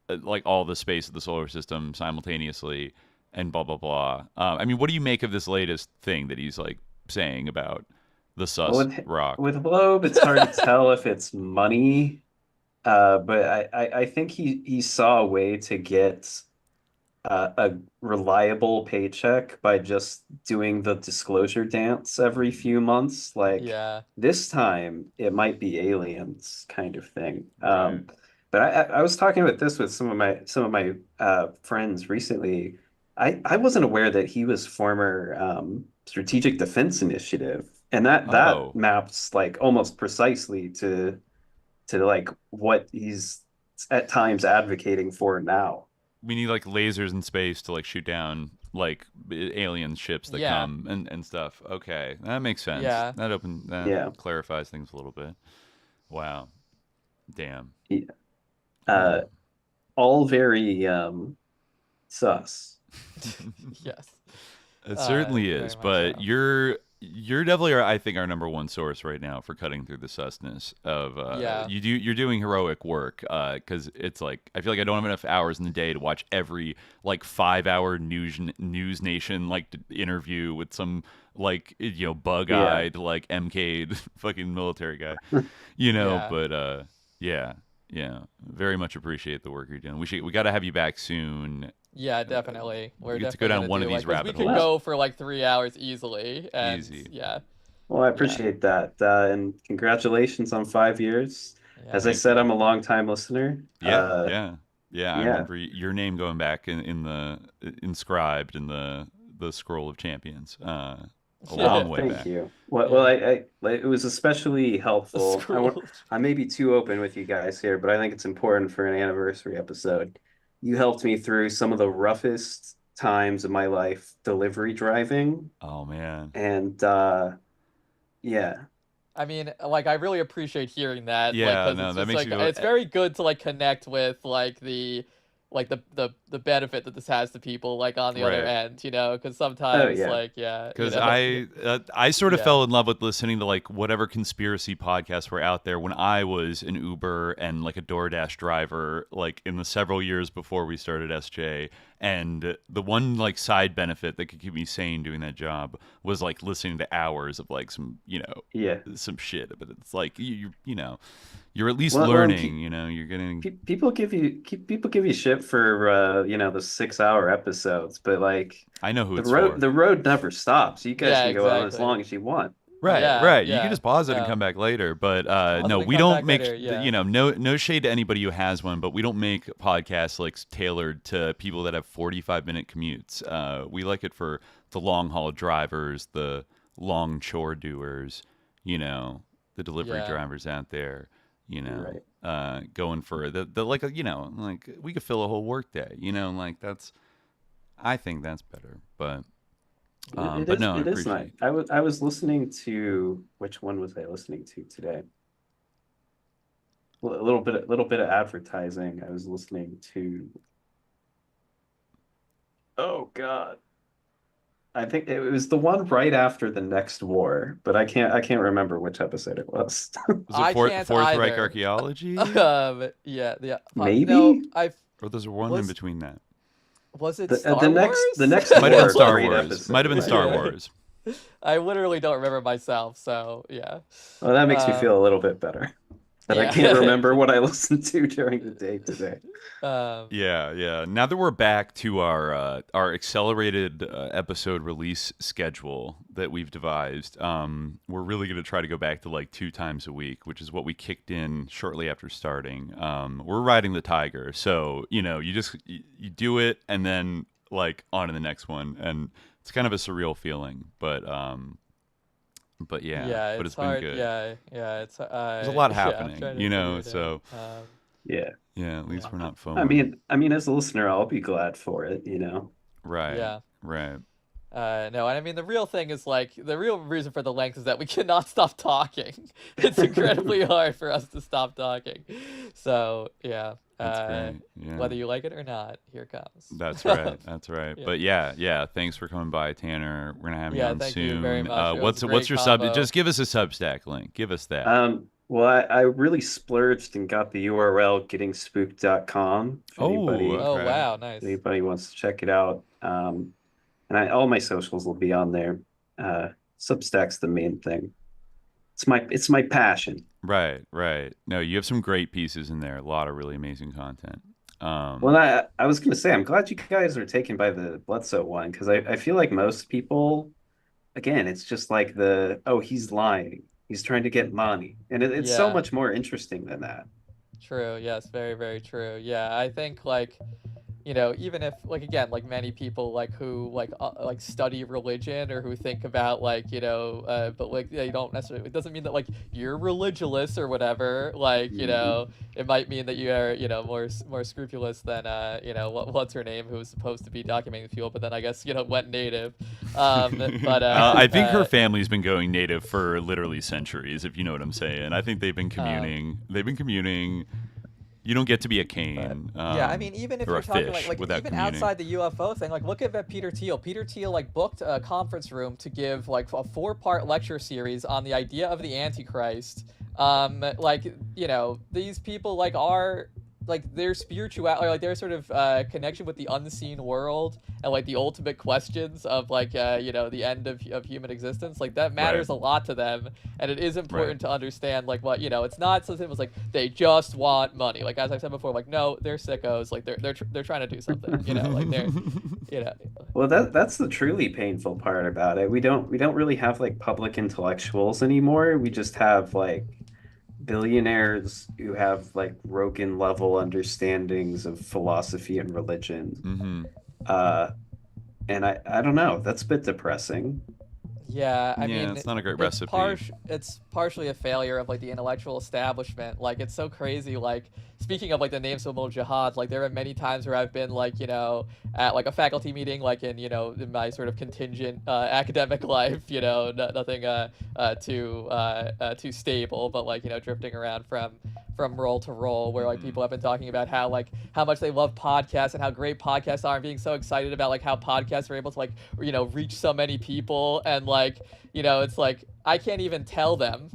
like all the space of the solar system simultaneously. And blah, blah, blah. I mean, what do you make of this latest thing that he's like saying about the sus rock? With Loeb, it's hard to tell if it's money, but I think he saw a way to get a reliable paycheck by just doing the disclosure dance every few months. Like this time, it might be aliens kind of thing. But I was talking about this with some of my friends recently. I wasn't aware that he was former Strategic Defense Initiative, and that maps like almost precisely to like what he's at times advocating for now. We need like lasers in space to like shoot down like alien ships that come and stuff. Okay, that makes sense. Yeah. That clarifies things a little bit. Wow. Damn. Yeah. All very sus. Yes, it certainly is. But so. You're definitely, I think, our number one source right now for cutting through the susness of. You're doing heroic work, because it's like I feel like I don't have enough hours in the day to watch every like 5-hour News Nation like interview with some like bug-eyed like MK'd fucking military guy, But very much appreciate the work you're doing. We got to have you back soon. Yeah, definitely. We get to go down one of these rabbit holes. We could go for like 3 hours easily. And, Easy. Yeah. Well, I appreciate that, and congratulations on 5 years. As I said, I'm a long-time listener. I remember your name going back in the inscribed in the scroll of champions. A long way back. Thank you. Well, it was especially helpful. I may be too open with you guys here, but I think it's important for an anniversary episode. You helped me through some of the roughest times of my life delivery driving. Oh man. And I mean, like, I really appreciate hearing that. Yeah, like, that makes like, me it's very good to like connect with like the benefit that this has to people like on the other end, because sometimes because I sort of fell in love with listening to like whatever conspiracy podcasts were out there when I was an Uber and like a DoorDash driver, like in the several years before we started SJ. And the one like side benefit that could keep me sane doing that job was like listening to hours of like some some shit. But it's like you're at least learning. You're getting people give you shit for the 6-hour episodes, but like I know who the road never stops. You guys can go on as long as you want. Right. You can just pause it and come back later. But no, we don't make no shade to anybody who has one, but we don't make podcasts like tailored to people that have 45-minute commutes. We like it for the long haul drivers, the long chore doers, the delivery drivers out there, going for the like like we could fill a whole work day, like I think that's better, but. It is nice. I was listening to, which one was I listening to today? little bit of advertising. I was listening to. Oh God. I think it was the one right after the next war, but I can't remember which episode it was. Was it Fourth Reich Archaeology? Yeah. Maybe. No, or there's one in between that. Was it Star Wars? The next might have been Star Wars. Wars. Might have been Star Wars. I literally don't remember myself, so yeah. Well, that makes me feel a little bit better. That I can't remember what I listened to during the day today. Yeah. Now that we're back to our accelerated episode release schedule that we've devised, we're really going to try to go back to like 2 times a week, which is what we kicked in shortly after starting. We're riding the tiger, so you do it and then like on to the next one, and it's kind of a surreal feeling, but it's hard. been good. It's there's a lot happening, so yeah, at least we're not FOMO. I mean, as a listener, I'll be glad for it, Right. Yeah. Right. No, and I mean the real thing is like the real reason for the length is that we cannot stop talking. It's incredibly hard for us to stop talking. So yeah. That's great. Yeah. Whether you like it or not, here it comes. That's right. Yeah. But yeah. Thanks for coming by, Tanner. We're gonna have you on thank soon. You very much. What's your sub? Just give us a Substack link. Give us that. Well, I really splurged and got the URL gettingspooked.com. Wow, nice. If anybody wants to check it out. And all my socials will be on there. Substack's the main thing. It's my passion. Right. No, you have some great pieces in there. A lot of really amazing content. Well, I was going to say, I'm glad you guys are taken by the Bledsoe one, because I feel like most people, again, it's just like he's lying. He's trying to get money. And it's so much more interesting than that. True. Yes, very, very true. Yeah, I think like, even if like again like many people like who like study religion or who think about like but like they don't necessarily, it doesn't mean that like you're religious or whatever, like it might mean that you are more scrupulous than what's her name, who was supposed to be documenting the field but then I guess went native. But I think her family's been going native for literally centuries, if you know what I'm saying. I think they've been communing. You don't get to be a cane. I mean, even if you're talking like even outside the UFO thing, like look at Peter Thiel. Peter Thiel like booked a conference room to give like a 4-part lecture series on the idea of the Antichrist. These people like are like their spirituality, like their sort of connection with the unseen world and like the ultimate questions of like the end of human existence, like that matters a lot to them, and it is important to understand like what it's not so simple as like they just want money. Like as I said before, like no, they're sickos. Like they're trying to do something. Like they're Well, that's the truly painful part about it. We don't really have like public intellectuals anymore. We just have like billionaires who have like Rogan level understandings of philosophy and religion. And I don't know, that's a bit depressing. I mean it's not a great recipe. It's partially a failure of like the intellectual establishment. Like it's so crazy. Like speaking of like the name Subliminal Jihad, like there are many times where I've been like at like a faculty meeting, like in in my sort of contingent academic life, nothing too stable, but like drifting around from role to role, where like people have been talking about how much they love podcasts and how great podcasts are, and being so excited about like how podcasts are able to like reach so many people, and like it's like I can't even tell them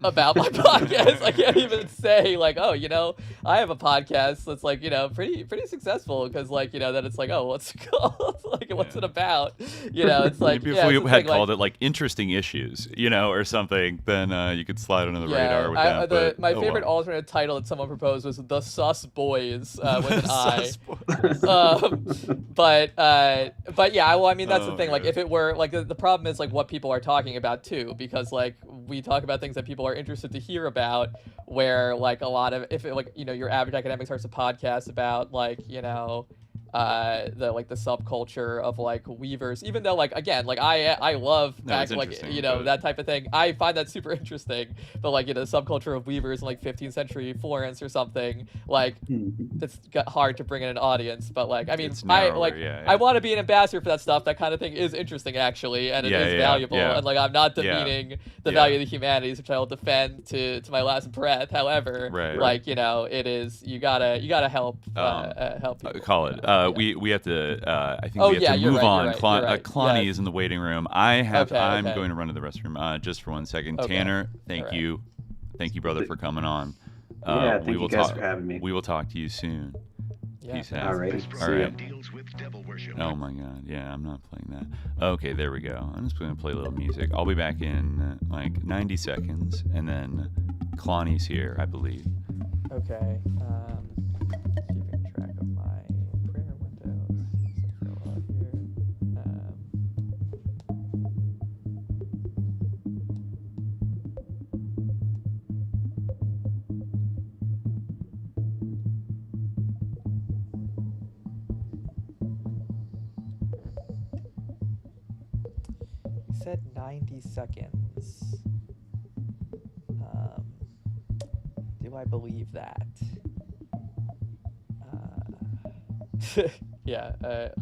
about my podcast. I can't even say like, oh, I have a podcast that's like, pretty successful, because like, then it's like, oh, what's it called? Like, what's it about? It's like, maybe if we had called it like interesting issues, or something, then you could slide under the radar with that. My favorite alternate title that someone proposed was The Sus Boys with an I. But yeah, well, I mean, that's the thing. Like, if it were like the problem is like what people are talking about too, because like we talk about things that people are interested to hear about, where like a lot of, if it like your average academic starts a podcast about like the like the subculture of like weavers, even though like again like I love like that type of thing. I find that super interesting, but like the subculture of weavers in like 15th century Florence or something, like it's hard to bring in an audience. But like I mean I want to be an ambassador for that stuff. That kind of thing is interesting actually, and it is valuable. And like I'm not demeaning the value of the humanities, which I will defend to my last breath. However, like it is you gotta help help people. Call it. We have to. I think we have to move on. Clonny is in the waiting room. I'm going to run to the restroom. Just for 1 second. Tanner, thank you, brother, for coming on. Thank you guys for having me. We will talk to you soon. Peace out. All right. Oh my God. Yeah, I'm not playing that. Okay, there we go. I'm just going to play a little music. I'll be back in like 90 seconds, and then Clonny's here, I believe. Okay. Keeping track of my prayer windows. Fill out here. He said 90 seconds. Do I believe that? Yeah,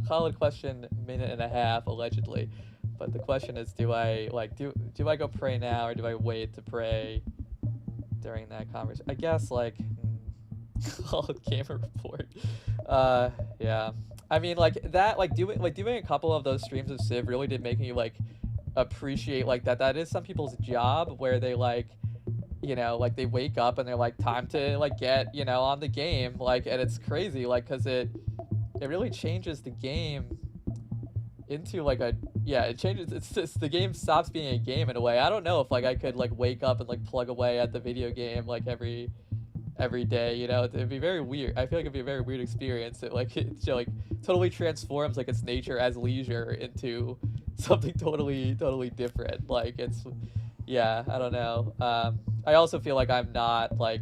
Khalid question, minute and a half allegedly, but the question is, do I do I go pray now or do I wait to pray during that conversation? I guess like Khalid gamer report. Yeah, I mean like that, like doing a couple of those streams of Civ really did make me like appreciate like that is some people's job, where they like like they wake up and they're like, time to like get on the game, like, and it's crazy, like, because it really changes the game into like it changes, it's just the game stops being a game in a way. I don't know if like I could like wake up and like plug away at the video game like every day, it'd be very weird. I feel like it'd be a very weird experience. It like totally transforms like its nature as leisure into something totally different. Like it's I don't know. I also feel like I'm not like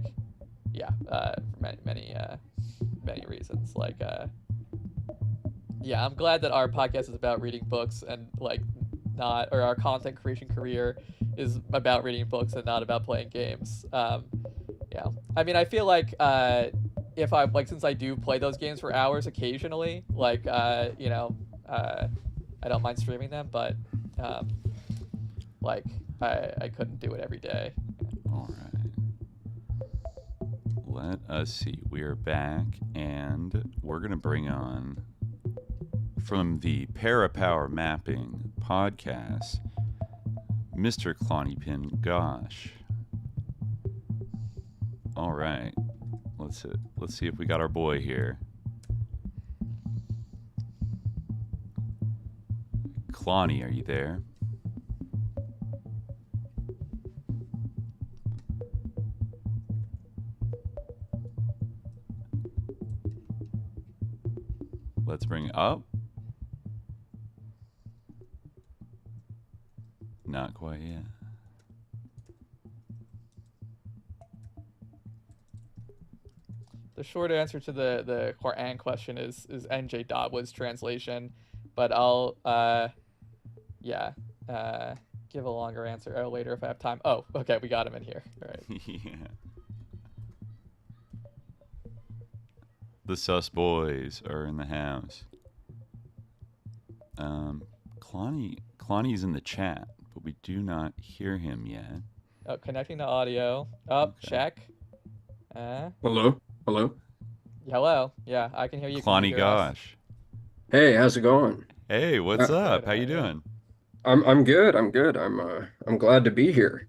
for many reasons, like I'm glad that our podcast is about reading books and like not, or our content creation career is about reading books and not about playing games. I mean, I feel like if I like, since I do play those games for hours occasionally, like I don't mind streaming them, but like I couldn't do it every day. All right. Let us see. We are back, and we're going to bring on, from the ParaPower Mapping podcast, Mr. Clonny Pin Gosh. All right. Let's see if we got our boy here. Clonny, are you there? Let's bring up. Not quite yet. The short answer to the Quran question is NJ Dotwood's translation, but I'll give a longer answer later if I have time. Oh, okay, we got him in here. All right. Yeah. The sus boys are in the house. Clonny's in the chat, but we do not hear him yet. Oh, connecting to audio. Oh, okay. Check. Hello? Hello. Yeah, I can hear you. Clonny Gosh. Hey, how's it going? Hey, what's up? How you doing? I'm good. I'm glad to be here.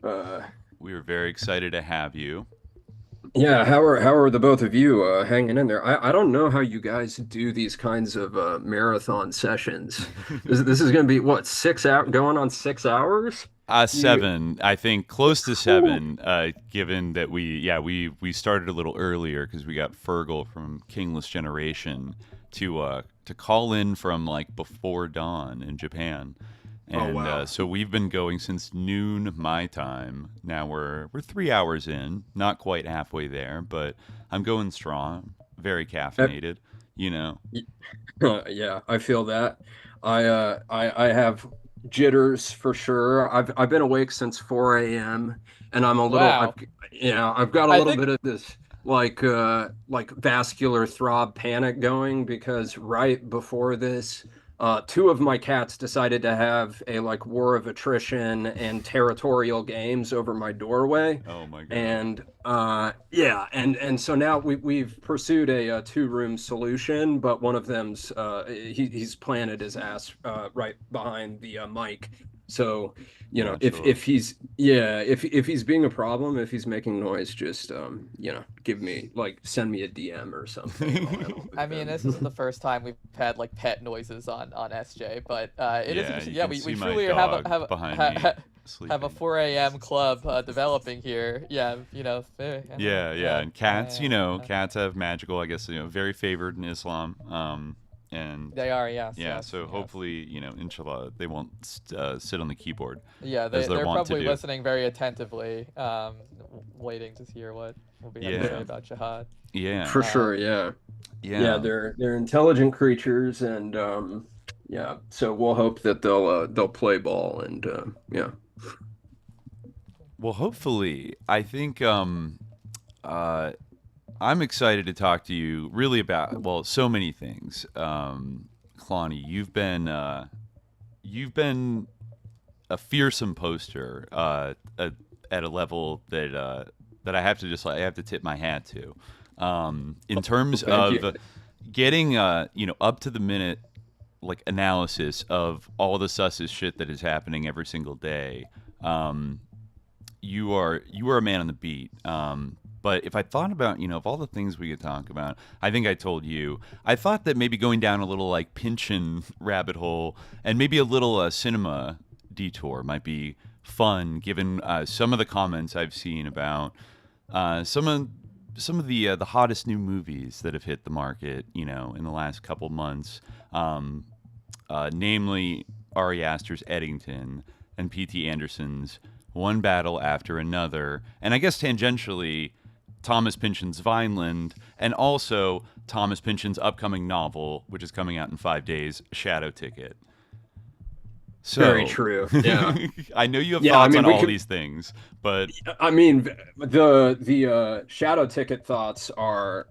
We were very excited to have you. Yeah, how are the both of you hanging in there? I don't know how you guys do these kinds of marathon sessions. This is going to be what, 6 hours, going on 6 hours? 7, I think, close to 7. Given that we started a little earlier because we got Fergal from Kingless Generation to call in from like before dawn in Japan. And so we've been going since noon my time. Now we're 3 hours in, not quite halfway there, but I'm going strong, very caffeinated. you know. Yeah, I feel that. I have jitters for sure. I've been awake since 4 a.m. and I'm a little Wow. I've got a I little think bit of this like vascular throb panic going because right before this, two of my cats decided to have a like war of attrition and territorial games over my doorway. Oh my God. And yeah, and so now we've pursued a two-room solution, but one of them's he's planted his ass right behind the mic. So, you know, if he's if he's being a problem, if he's making noise, just you know, send me a DM or something. I mean, this isn't the first time we've had like pet noises on SJ, but it is interesting. Yeah, we truly have a 4 a.m. club developing here. Yeah, you know. Yeah, and cats, you know, cats have magical, I guess, you know, very favored in Islam. And they are, yes. Yeah, so hopefully, you know, inshallah, they won't sit on the keyboard. Yeah, they're probably listening very attentively, waiting to hear what we'll be having to say about jihad. Yeah, for sure. Yeah, they're intelligent creatures, and yeah, so we'll hope that they'll play ball, and yeah. Well, hopefully, I think I'm excited to talk to you really about, well, so many things. Clonny, you've been a fearsome poster at a level that I have to tip my hat to. In terms of getting you know, up to the minute like analysis of all the sussest shit that is happening every single day. You are a man on the beat. But if I thought about, you know, of all the things we could talk about, I think I told you, I thought that maybe going down a little like Pynchon rabbit hole and maybe a little cinema detour might be fun, given some of the comments I've seen about some of the hottest new movies that have hit the market, you know, in the last couple months, namely Ari Aster's Eddington and P.T. Anderson's One Battle After Another, and I guess tangentially Thomas Pynchon's Vineland, and also Thomas Pynchon's upcoming novel, which is coming out in 5 days, Shadow Ticket. So, very true. Yeah, I know you have thoughts on all these things, but I mean, the Shadow Ticket thoughts are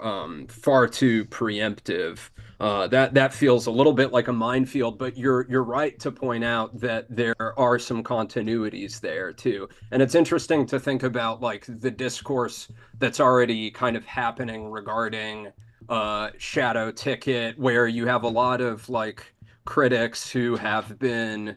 far too preemptive. That feels a little bit like a minefield, but you're right to point out that there are some continuities there too. And it's interesting to think about like the discourse that's already kind of happening regarding Shadow Ticket, where you have a lot of like critics who have been,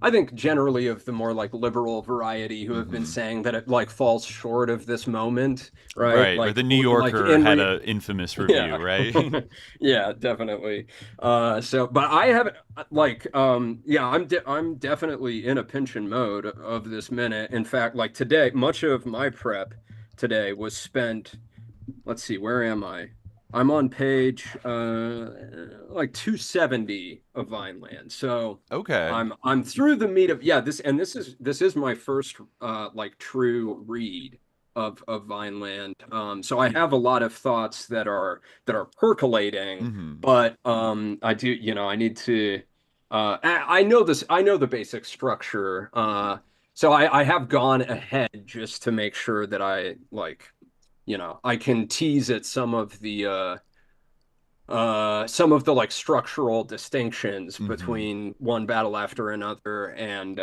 I think, generally of the more like liberal variety, who have been saying that it like falls short of this moment, right? Right. Like, or the New Yorker had an infamous review, right? Yeah, definitely. So, but I haven't like, yeah, I'm definitely in a Pynchon mode of this minute. In fact, like today, much of my prep today was spent. Let's see, where am I? I'm on page like 270 of Vineland. So okay, I'm through the meat of this is my first like true read of Vineland. So I have a lot of thoughts that are percolating, but I do, you know, I need to I know the basic structure. So I have gone ahead just to make sure that I like, you know, I can tease at some of the like structural distinctions between One Battle After Another and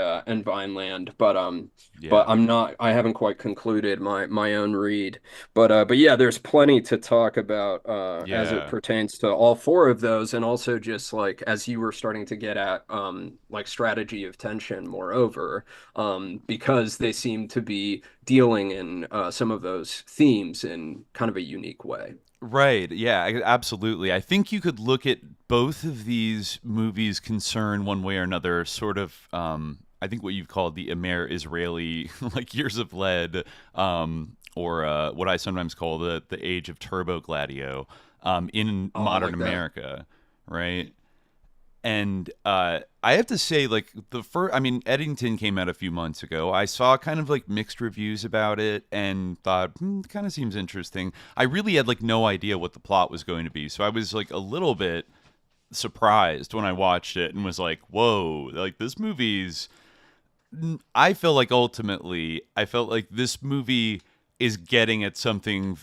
Vineland, but I haven't quite concluded my own read, but yeah, there's plenty to talk about as it pertains to all four of those, and also just like as you were starting to get at like strategy of tension, moreover, because they seem to be dealing in some of those themes in kind of a unique way. Right. Yeah, absolutely. I think you could look at both of these movies' concern one way or another, sort of, I think what you've called the Amer-Israeli, like Years of Lead, or what I sometimes call the age of Turbo Gladio in modern America, right? And I have to say, like, Eddington came out a few months ago. I saw kind of like mixed reviews about it and thought, kind of seems interesting. I really had like no idea what the plot was going to be, so I was like a little bit surprised when I watched it and was like, whoa, like this movie's. I feel like ultimately, I felt like this movie is getting at something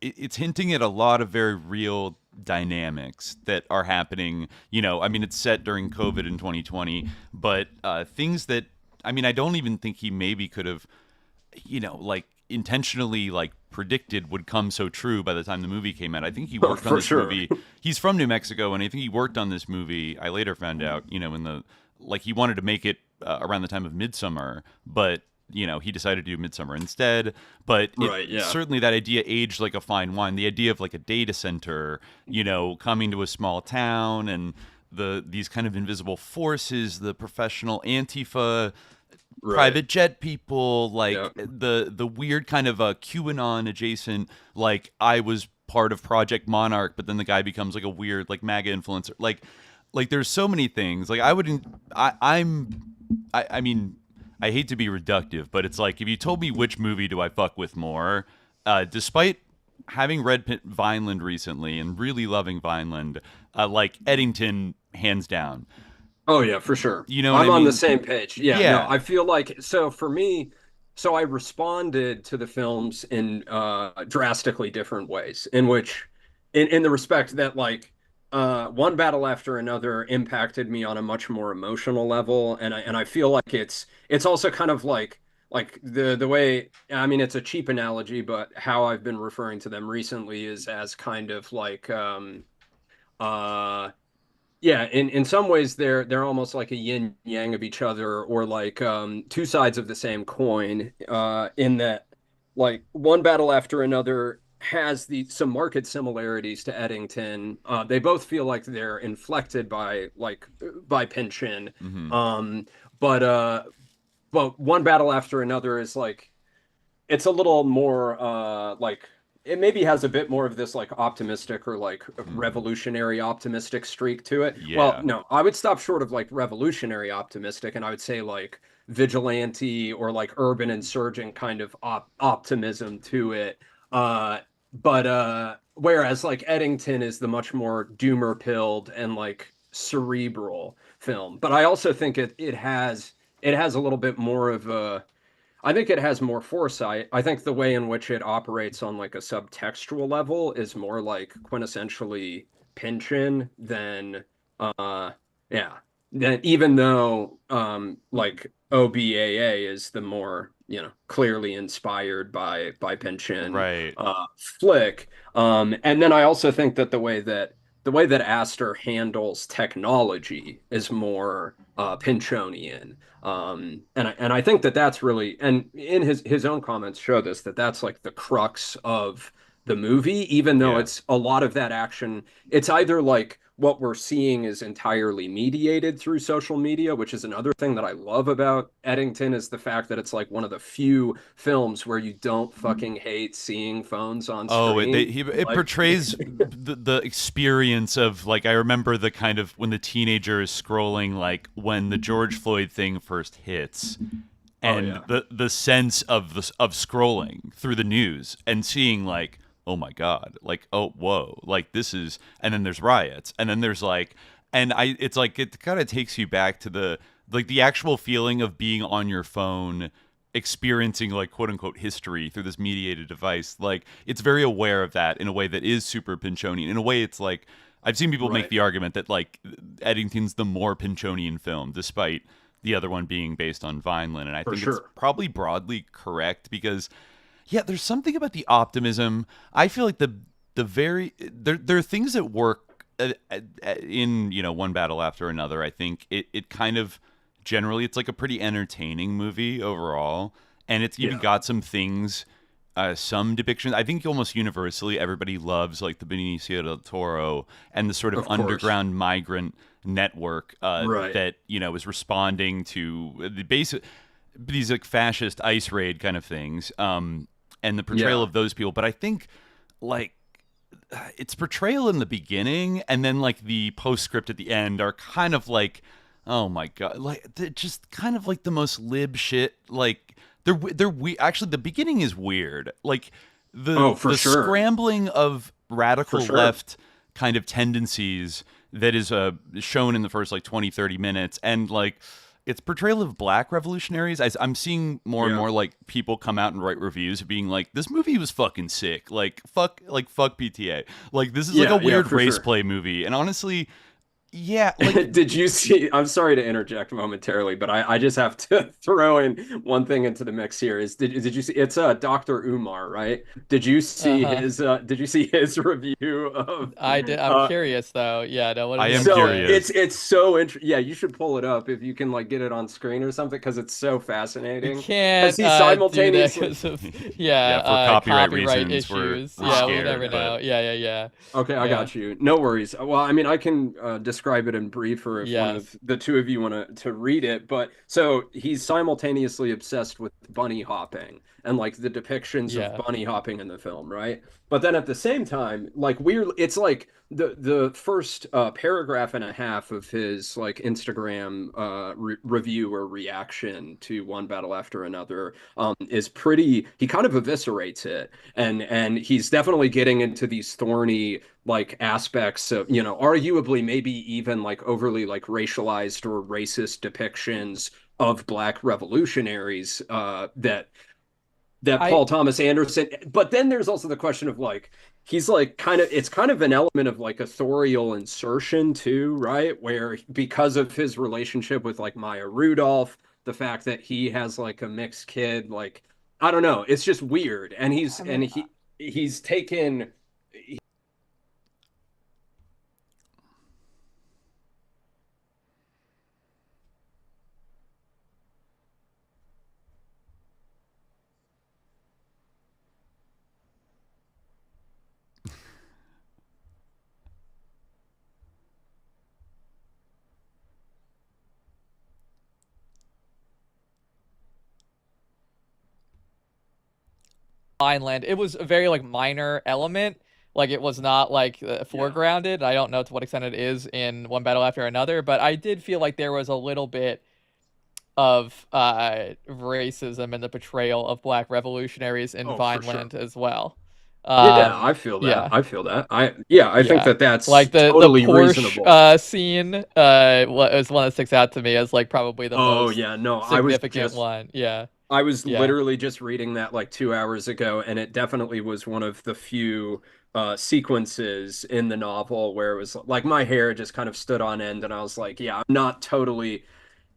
it's hinting at a lot of very real dynamics that are happening. It's set during COVID in 2020, but things that, I don't even think he maybe could have, like intentionally like predicted would come so true by the time the movie came out. I think he worked on this movie. He's from New Mexico, and I think he worked on this movie. I later found out, he wanted to make it around the time of Midsummer, but he decided to do Midsummer instead. But certainly that idea aged like a fine wine. The idea of like a data center, coming to a small town, and these kind of invisible forces, the professional Antifa, private jet people, like the weird kind of QAnon adjacent, like I was part of Project Monarch, but then the guy becomes like a weird like MAGA influencer. Like there's so many things. Like I hate to be reductive, but it's like if you told me which movie do I fuck with more, despite having read Vineland recently and really loving Vineland, like Eddington, hands down. Oh yeah, for sure. I'm on the same page. Yeah. No, I feel like, so for me, I responded to the films in drastically different ways, in which, in the respect that like, One Battle After Another impacted me on a much more emotional level, and I feel like it's also kind of like the way, it's a cheap analogy, but how I've been referring to them recently is as kind of like in some ways they're almost like a yin yang of each other, or like two sides of the same coin, in that like One Battle After Another has some marked similarities to Eddington. They both feel like they're inflected by Pynchon. But One Battle After Another is like, it's a little more like, it maybe has a bit more of this like optimistic or like revolutionary optimistic streak to it. Yeah. Well, no, I would stop short of like revolutionary optimistic, and I would say like vigilante or like urban insurgent kind of optimism to it. But whereas like Eddington is the much more doomer pilled and like cerebral film. But I also think it has a little bit more of a, I think it has more foresight. I think the way in which it operates on like a subtextual level is more like quintessentially Pynchon than then, even though like OBAA is the more clearly inspired by Pynchon flick. And then I also think that the way that Astor handles technology is more Pynchonian. And I think that that's really, and in his own comments show this, that's like the crux of the movie, even though it's a lot of that action. It's either like what we're seeing is entirely mediated through social media, which is another thing that I love about Eddington, is the fact that it's like one of the few films where you don't fucking hate seeing phones on screen. It portrays the experience of, like, I remember the kind of when the teenager is scrolling, like when the George Floyd thing first hits, and the sense of scrolling through the news and seeing like, oh my God, like, oh, whoa, like this is, and then there's riots, and then there's like, it's like, it kind of takes you back to the actual feeling of being on your phone, experiencing like quote unquote history through this mediated device. Like, it's very aware of that in a way that is super Pynchonian. In a way, it's like, I've seen people make the argument that like Eddington's the more Pynchonian film, despite the other one being based on Vineland. And I think it's probably broadly correct, because there's something about the optimism. I feel like there are things that work in One Battle After Another. I think it kind of generally, it's like a pretty entertaining movie overall, and it's even got some things, some depictions. I think almost universally everybody loves like the Benicio del Toro and the sort of underground migrant network that is responding to the basic, these like fascist ICE raid kind of things. And the portrayal of those people. But I think, like, its portrayal in the beginning and then like the postscript at the end are kind of like, oh my god, like they're just kind of like the most lib shit. Like actually the beginning is weird. Like the sure. scrambling of radical left kind of tendencies that is shown in the first like 20-30 minutes, and like its portrayal of black revolutionaries. I'm seeing more and more like people come out and write reviews being like, this movie was fucking sick. Like fuck PTA. Like this is like a weird race play movie. And honestly, yeah. Like, did you see? I'm sorry to interject momentarily, but I just have to throw in one thing into the mix here. Did you see? It's Dr. Umar, right? Did you see his? Did you see his review of? I did. I'm curious though. Yeah, no. I am curious. It's so interesting. Yeah, you should pull it up if you can like get it on screen or something, because it's so fascinating. You can't. He simultaneously. For copyright reasons, issues. We're yeah, scared, we'll never know. Yeah. Okay, I got you. No worries. Well, I mean, I can describe it in briefer if one of the two of you want to read it. But so he's simultaneously obsessed with bunny hopping and like the depictions of bunny hopping in the film, right? But then at the same time, like it's like the first paragraph and a half of his like Instagram review or reaction to One Battle After Another is pretty. He kind of eviscerates it, and he's definitely getting into these thorny like aspects of, you know, arguably maybe even like overly like racialized or racist depictions of black revolutionaries that Paul Thomas Anderson. But then there's also the question of like, he's like it's kind of an element of like authorial insertion too, right? Where because of his relationship with like Maya Rudolph, the fact that he has like a mixed kid, like, I don't know, it's just weird. And he's taken. Vineland. It was a very like minor element. Like it was not like foregrounded. I don't know to what extent it is in One Battle After Another, but I did feel like there was a little bit of racism in the portrayal of black revolutionaries in Vineland as well. I feel that. Yeah. I feel that. I think that's like the totally Porsche reasonable. Scene was one that sticks out to me as like probably the most significant one. Yeah. I was literally just reading that like 2 hours ago, and it definitely was one of the few sequences in the novel where it was like my hair just kind of stood on end, and I was like, yeah, I'm not totally.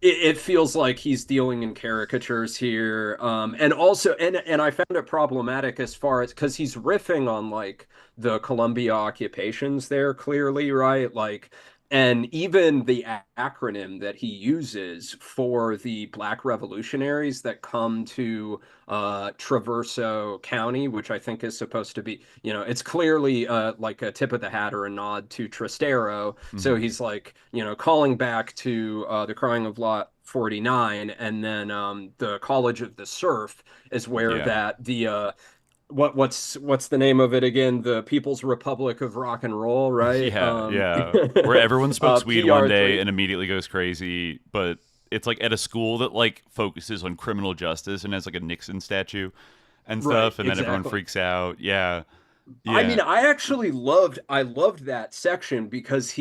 It feels like he's dealing in caricatures here, and also, and I found it problematic as far as because he's riffing on like the Columbia occupations there, clearly, right? Like. And even the acronym that he uses for the black revolutionaries that come to Traverso County, which I think is supposed to be, you know, it's clearly like a tip of the hat or a nod to Trastero. Mm-hmm. So he's like, you know, calling back to the Crying of Lot 49, and then the College of the Surf is where that the what's the name of it again? The People's Republic of Rock and Roll, right? Where everyone smokes weed one day and immediately goes crazy, but it's like at a school that like focuses on criminal justice and has like a Nixon statue and stuff, and then everyone freaks out. Yeah. I mean, I loved that section because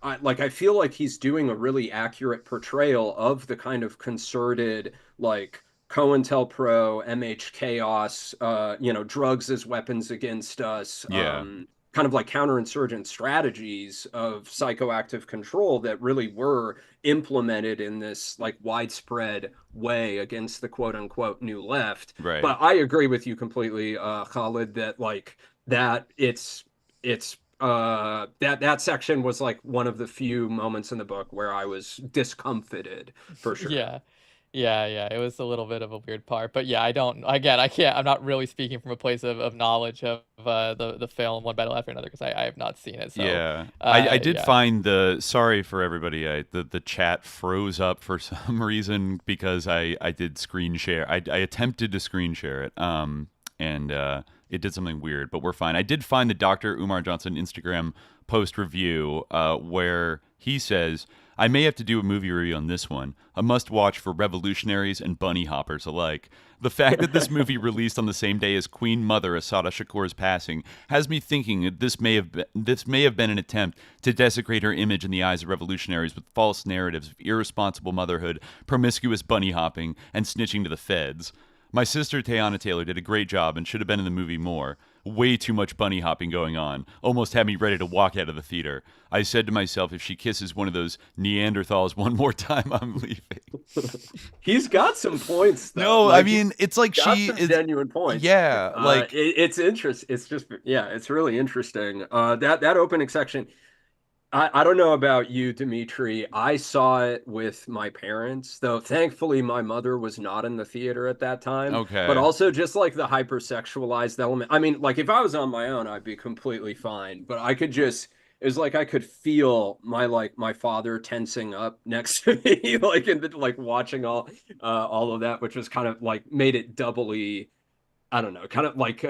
I feel like he's doing a really accurate portrayal of the kind of concerted like COINTELPRO, MH Chaos, you know, drugs as weapons against us, kind of like counterinsurgent strategies of psychoactive control that really were implemented in this like widespread way against the quote unquote new left. Right. But I agree with you completely, Khalid, that like that that section was like one of the few moments in the book where I was discomfited for sure. Yeah, it was a little bit of a weird part, but yeah, I'm not really speaking from a place of knowledge of the film One Battle After Another because I have not seen it. So, I did find sorry for everybody, the chat froze up for some reason because I did screen share. I attempted to screen share it. and it did something weird, but we're fine. I did find the Dr. Umar Johnson Instagram post review where he says, I may have to do a movie review on this one, a must-watch for revolutionaries and bunny hoppers alike. The fact that this movie released on the same day as Queen Mother Assata Shakur's passing has me thinking that this may have been an attempt to desecrate her image in the eyes of revolutionaries with false narratives of irresponsible motherhood, promiscuous bunny hopping, and snitching to the feds. My sister Teyana Taylor did a great job and should have been in the movie more. Way too much bunny hopping going on. Almost had me ready to walk out of the theater. I said to myself, if she kisses one of those Neanderthals one more time, I'm leaving. He's got some points, though. No, I mean, it's like she is genuine points. Yeah, like it's interesting. It's just it's really interesting. That opening section. I don't know about you, Dimitri. I saw it with my parents, though thankfully my mother was not in the theater at that time. Okay. But also just like the hypersexualized element. I mean, like if I was on my own, I'd be completely fine. But I could just, it was like I could feel my father tensing up next to me, like watching all of that, which was kind of like made it doubly, I don't know, kind of like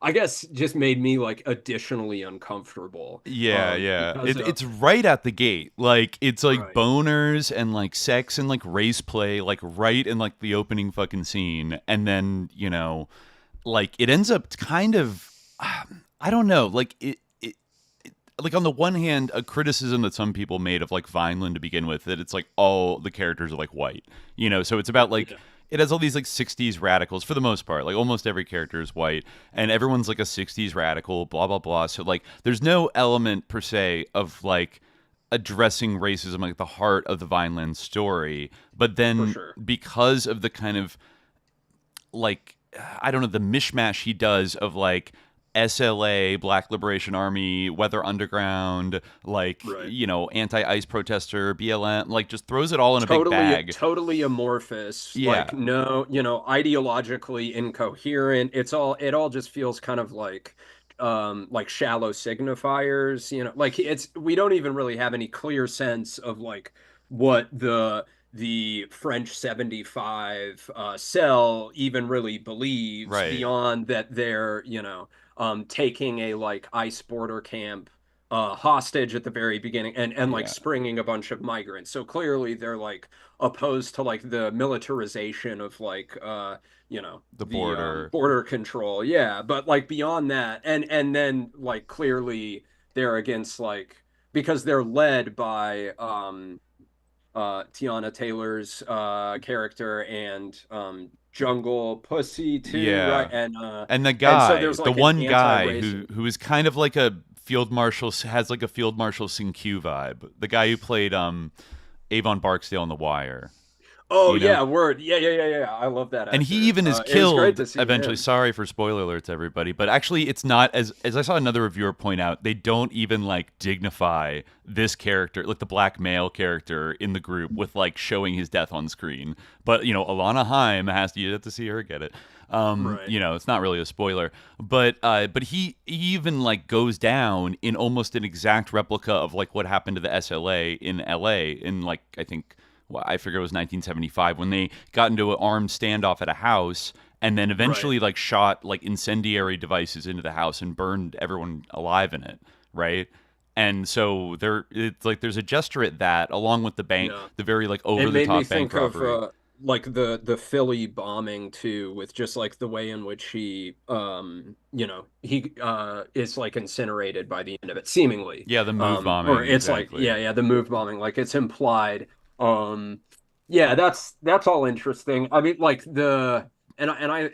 I guess just made me like additionally uncomfortable. Yeah. It's right at the gate. Like it's like boners and like sex and like race play, like right in like the opening fucking scene. And then, you know, like it ends up kind of, I don't know, like it like on the one hand, a criticism that some people made of like Vineland to begin with, that it's like all the characters are like white, you know, so it's about like, it has all these like 60s radicals for the most part. Like almost every character is white and everyone's like a 60s radical, blah, blah, blah. So like there's no element per se of like addressing racism like the heart of the Vineland story. But then because of the kind of like, I don't know, the mishmash he does of like SLA, Black Liberation Army, Weather Underground, like, you know, anti-ICE protester, BLM, like just throws it all in a big bag. Totally amorphous. Yeah. Like, no, you know, ideologically incoherent. It all just feels kind of like shallow signifiers, you know, like we don't even really have any clear sense of like what the French 75 cell even really believes beyond that they're, you know, taking a like ICE border camp hostage at the very beginning and like springing a bunch of migrants. So clearly they're like opposed to like the militarization of like you know, the border border control. Yeah, but like beyond that, and then like clearly they're against like, because they're led by Tiana Taylor's character and Jungle Pussy too, right? And the guy, so there's, like, the one guy who is kind of like a field marshal, has like a field marshal Sin-Q vibe. The guy who played Avon Barksdale on The Wire. Oh, you know? Yeah, word. Yeah. I love that actor. And he even is killed eventually. Sorry for spoiler alerts, everybody. But actually, it's not, as I saw another reviewer point out, they don't even like dignify this character, like the black male character in the group, with like showing his death on screen. But, you know, Alana Haim you have to see her get it. You know, it's not really a spoiler. But he even like goes down in almost an exact replica of like what happened to the SLA in LA in like, I think, I figure it was 1975 when they got into an armed standoff at a house and then eventually like shot like incendiary devices into the house and burned everyone alive in it, right? And so it's like there's a gesture at that along with the bank, the very like over the top bank robbery. Of, like the Philly bombing too, with just like the way in which he you know, he is like incinerated by the end of it, seemingly. Yeah, the move bombing. Or it's exactly. Like the move bombing, like it's implied. That's all interesting. I mean, like I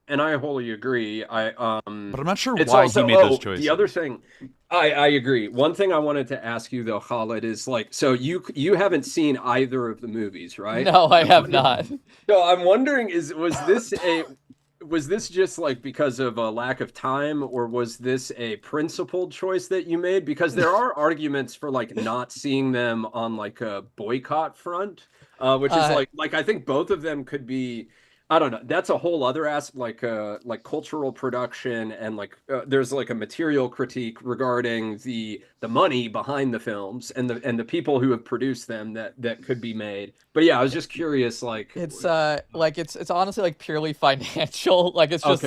wholly agree. But I'm not sure why he made those choices. The other thing, I agree. One thing I wanted to ask you though, Khalid, is like, so you haven't seen either of the movies, right? No, I have not. So I'm wondering, was this just like because of a lack of time, or was this a principled choice that you made? Because there are arguments for like not seeing them on like a boycott front, which is like I think both of them could be I don't know. That's a whole other aspect, like cultural production, and there's like a material critique regarding the money behind the films and the people who have produced them that could be made. But yeah, I was just curious, it's it's honestly like purely financial. Like it's just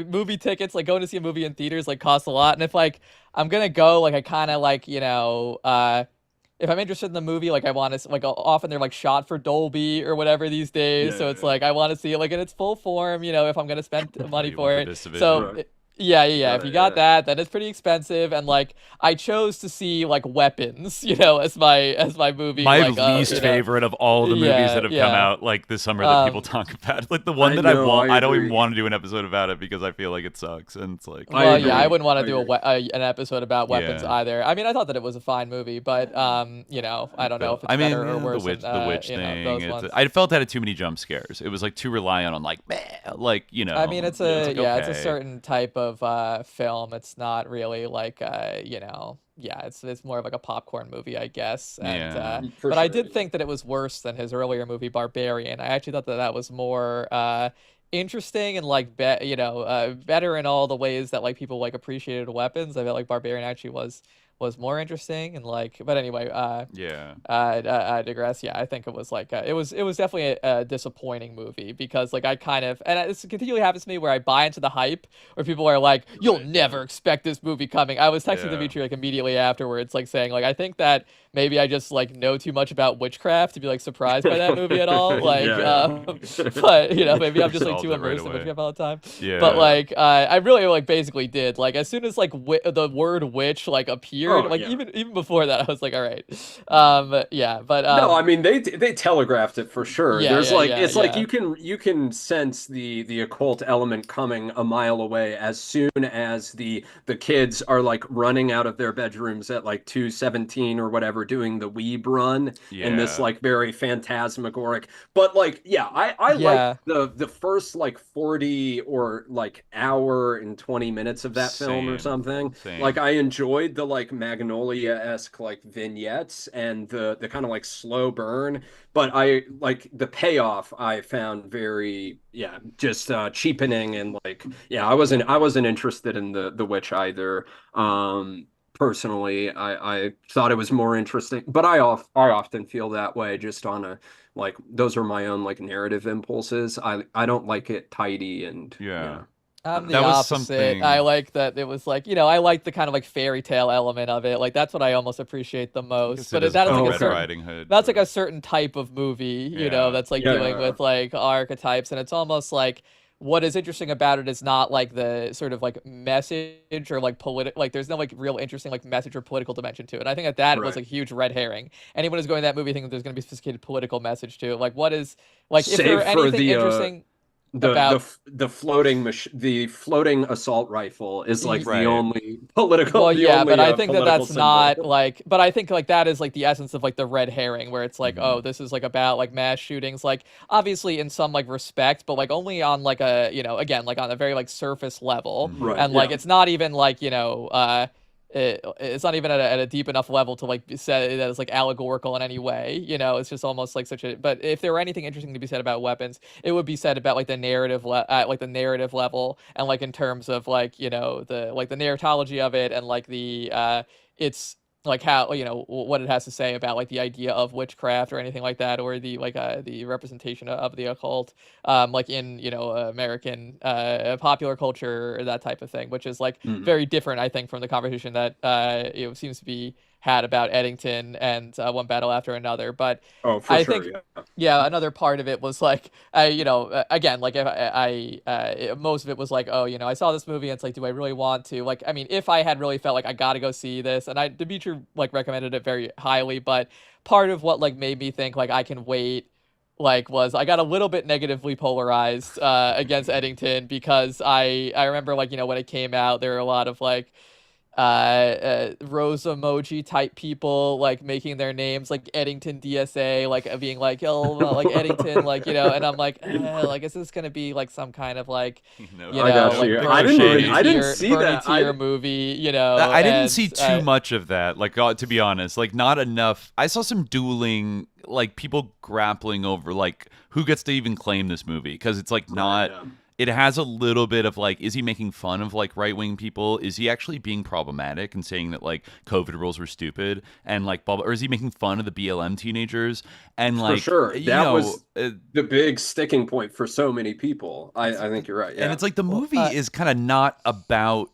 movie tickets, like going to see a movie in theaters like costs a lot, and if like I'm gonna go, like I kind of like if I'm interested in the movie, like I want to, like often they're like shot for Dolby or whatever these days. So it's like I want to see it like in its full form, if I'm gonna spend money for it. So yeah. If you got that, then it's pretty expensive. And like I chose to see like Weapons, as my movie. My least favorite of all the movies that have come out like this summer that people talk about. Like the one that I don't even want to do an episode about it because I feel like it sucks. And it's like, I wouldn't want to do an episode about Weapons either. I mean, I thought that it was a fine movie, but I don't know if it's better or worse. The witch thing. I felt it had too many jump scares. It was like too reliant on I mean, it's a certain type of film. It's not really like it's more of like a popcorn movie, I guess. And but I did think that it was worse than his earlier movie Barbarian. I actually thought that was more interesting and like better in all the ways that like people like appreciated Weapons. I felt like Barbarian actually was more interesting, and but anyway, I digress. I think it was like it was definitely a disappointing movie because like I kind of, and this continually happens to me where I buy into the hype where people are like, you'll never expect this movie coming. I was texting Dimitri like immediately afterwards, like saying like I think that maybe I just like know too much about witchcraft to be like surprised by that movie at all. But maybe I'm just like too immersed in witchcraft all the time. But like I really like basically did like as soon as like the word witch like appeared. Even before that, I was like, all right, no, I mean they telegraphed it for sure. Like you can sense the occult element coming a mile away as soon as the kids are like running out of their bedrooms at like 2:17 or whatever, doing the weeb run in this like very phantasmagoric. But like I like the first like 40 or like hour and 20 minutes of that film or something. Like I enjoyed the like Magnolia-esque like vignettes and the kind of like slow burn, but I like the payoff I found very just cheapening, and like I wasn't interested in the witch either. Personally, I thought it was more interesting, but I often feel that way just on a like those are my own like narrative impulses. I don't like it tidy and I'm the opposite. I like that it was like, I like the kind of like fairy tale element of it. Like that's what I almost appreciate the most. But that's like a certain type of movie, that's like dealing with like archetypes, and it's almost like what is interesting about it is not like the sort of like message or like like there's no like real interesting like message or political dimension to it. I think that was like a huge red herring. Anyone who's going to that movie thinking there's going to be a sophisticated political message to it. Like what is like if there anything interesting the floating assault rifle is like the only political. Well, but I think that's symbol. Not like. But I think like that is like the essence of like the red herring, where it's like, oh, this is like about like mass shootings, like obviously in some like respect, but like only on like a again like on a very like surface level, and like it's not even like it's not even at a deep enough level to like say that it's like allegorical in any way. It's just almost like such a. But if there were anything interesting to be said about Weapons, it would be said about like the narrative, like the narrative level, and like in terms of like the like the narratology of it, and like the it's like how what it has to say about like the idea of witchcraft or anything like that, or the like the representation of the occult like in American popular culture or that type of thing, which is like very different, I think, from the conversation that seems to be had about Eddington and One Battle After Another. But I think another part of it was like again, like if I most of it was like, oh, I saw this movie and it's like, do I really want to, like, I mean, if I had really felt like I gotta go see this, and Dimitri like recommended it very highly, but part of what like made me think like I can wait like was I got a little bit negatively polarized against Eddington, because I remember like when it came out there were a lot of like rose emoji type people like making their names like Eddington DSA, like being like, oh, like Eddington, like, you know, and I'm like, like, is this gonna be like some kind of like, I got like you. Bernie I didn't see Bernie that. tier movie, you know? I didn't and, see too much of that. Like, to be honest, like not enough. I saw some dueling, like people grappling over like who gets to even claim this movie, because it's like not. Yeah. It has a little bit of like, is he making fun of like right-wing people? Is he actually being problematic and saying that like COVID rules were stupid and like, or is he making fun of the BLM teenagers? And like, for sure, that was the big sticking point for so many people. I think you're right. Yeah. And it's like the movie is kind of not about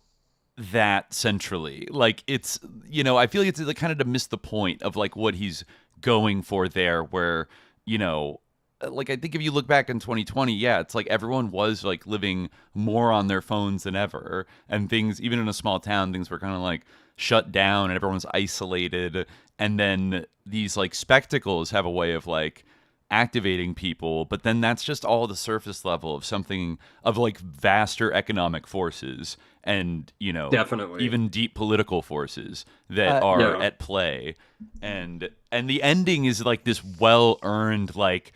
that centrally. Like it's, you know, I feel like it's like kind of to miss the point of like what he's going for there, where, you know, like I think if you look back in 2020, yeah, it's like everyone was like living more on their phones than ever, and things, even in a small town, things were kind of like shut down and everyone's isolated. And then these like spectacles have a way of like activating people, but then that's just all the surface level of something of like vaster economic forces and, you know, definitely even deep political forces that are at play. And the ending is like this well-earned like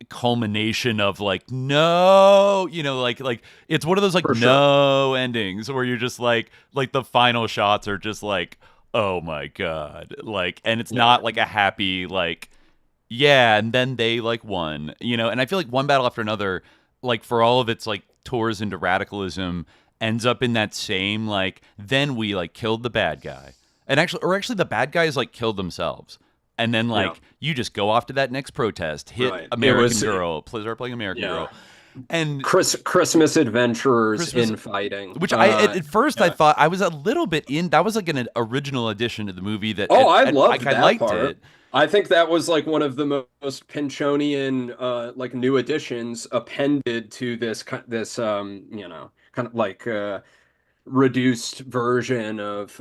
culmination of like, no, you know, like it's one of those like no endings where you're just like the final shots are just like, oh my god, like, and it's not like a happy like, yeah, and then they like won, you know. And I feel like One Battle After Another, like for all of its like tours into radicalism, ends up in that same like, then we like killed the bad guy, and actually the bad guys like killed themselves. And then, like, you just go off to that next protest, hit American Girl, start playing American Girl. And Christmas adventurers infighting. Which at first I thought I was a little bit in. That was like an original addition to the movie that I loved I liked part. it. I think that was like one of the most Pinchonian like new additions appended to this you know, kind of like reduced version of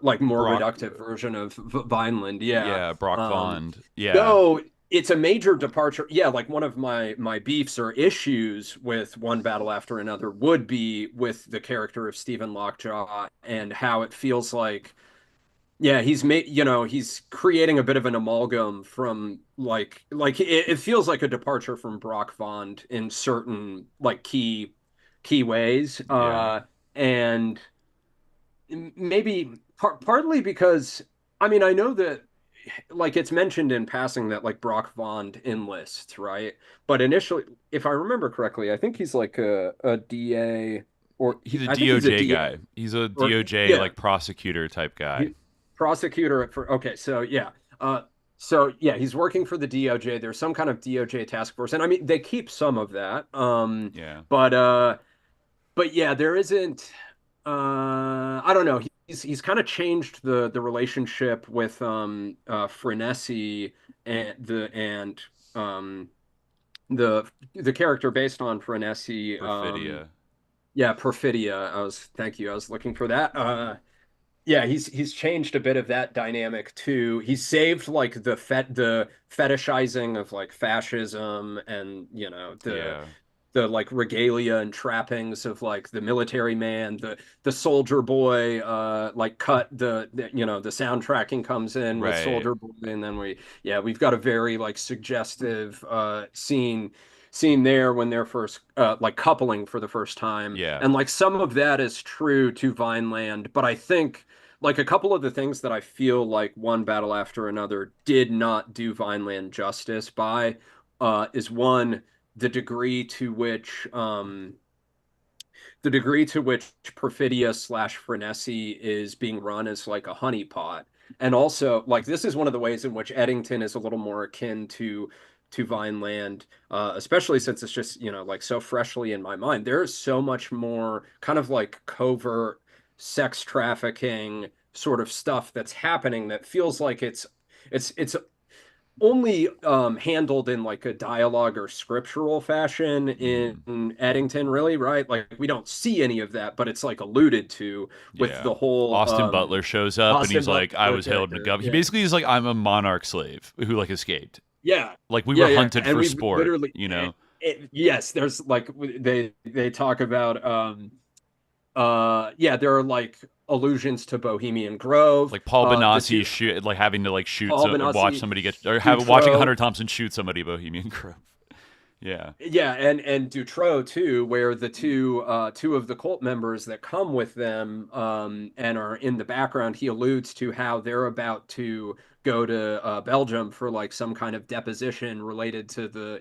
like more reductive version of Vineland. Brock Bond. No, it's a major departure. Like one of my beefs or issues with One Battle After Another would be with the character of Stephen Lockjaw and how it feels like he's made, you know, he's creating a bit of an amalgam from like it feels like a departure from Brock Bond in certain like key ways. And maybe partly because, I mean, I know that like it's mentioned in passing that like Brock Bond enlists, right? But initially, if I remember correctly, I think he's like a DA or he's a DOJ guy. He's a DOJ like prosecutor type guy. Prosecutor he's working for the DOJ. There's some kind of DOJ task force, and I mean they keep some of that. But yeah, there isn't. I don't know. He's kind of changed the relationship with Frenesi and the character based on Frenesi. Perfidia. Perfidia. Thank you. I was looking for that. He's changed a bit of that dynamic too. He's saved like the fetishizing of like fascism and, you know, the like regalia and trappings of like the military man, the soldier boy, like cut the you know, the soundtracking comes in with Soldier Boy, and then we've got a very like suggestive scene there when they're first like coupling for the first time. And like some of that is true to Vineland, but I think like a couple of the things that I feel like One Battle After Another did not do Vineland justice by is one, the degree to which Perfidia / Frenesi is being run as like a honeypot. And also like this is one of the ways in which Eddington is a little more akin to Vineland, especially since it's just, you know, like so freshly in my mind. There is so much more kind of like covert sex trafficking sort of stuff that's happening that feels like it's only handled in like a dialogue or scriptural fashion in Eddington, really, right? Like we don't see any of that, but it's like alluded to with the whole Austin Butler shows up and he's like, I was held in a government. He basically is like, I'm a monarch slave who like escaped. Like we were hunted for sport, you know. Yes, there's like they talk about there are like allusions to Bohemian Grove, like Paul Benassi like having to like shoot watch somebody get watching Hunter Thompson shoot somebody at Bohemian Grove. Yeah. Yeah, and Dutroux too, where the two of the cult members that come with them and are in the background, he alludes to how they're about to go to Belgium for like some kind of deposition related to the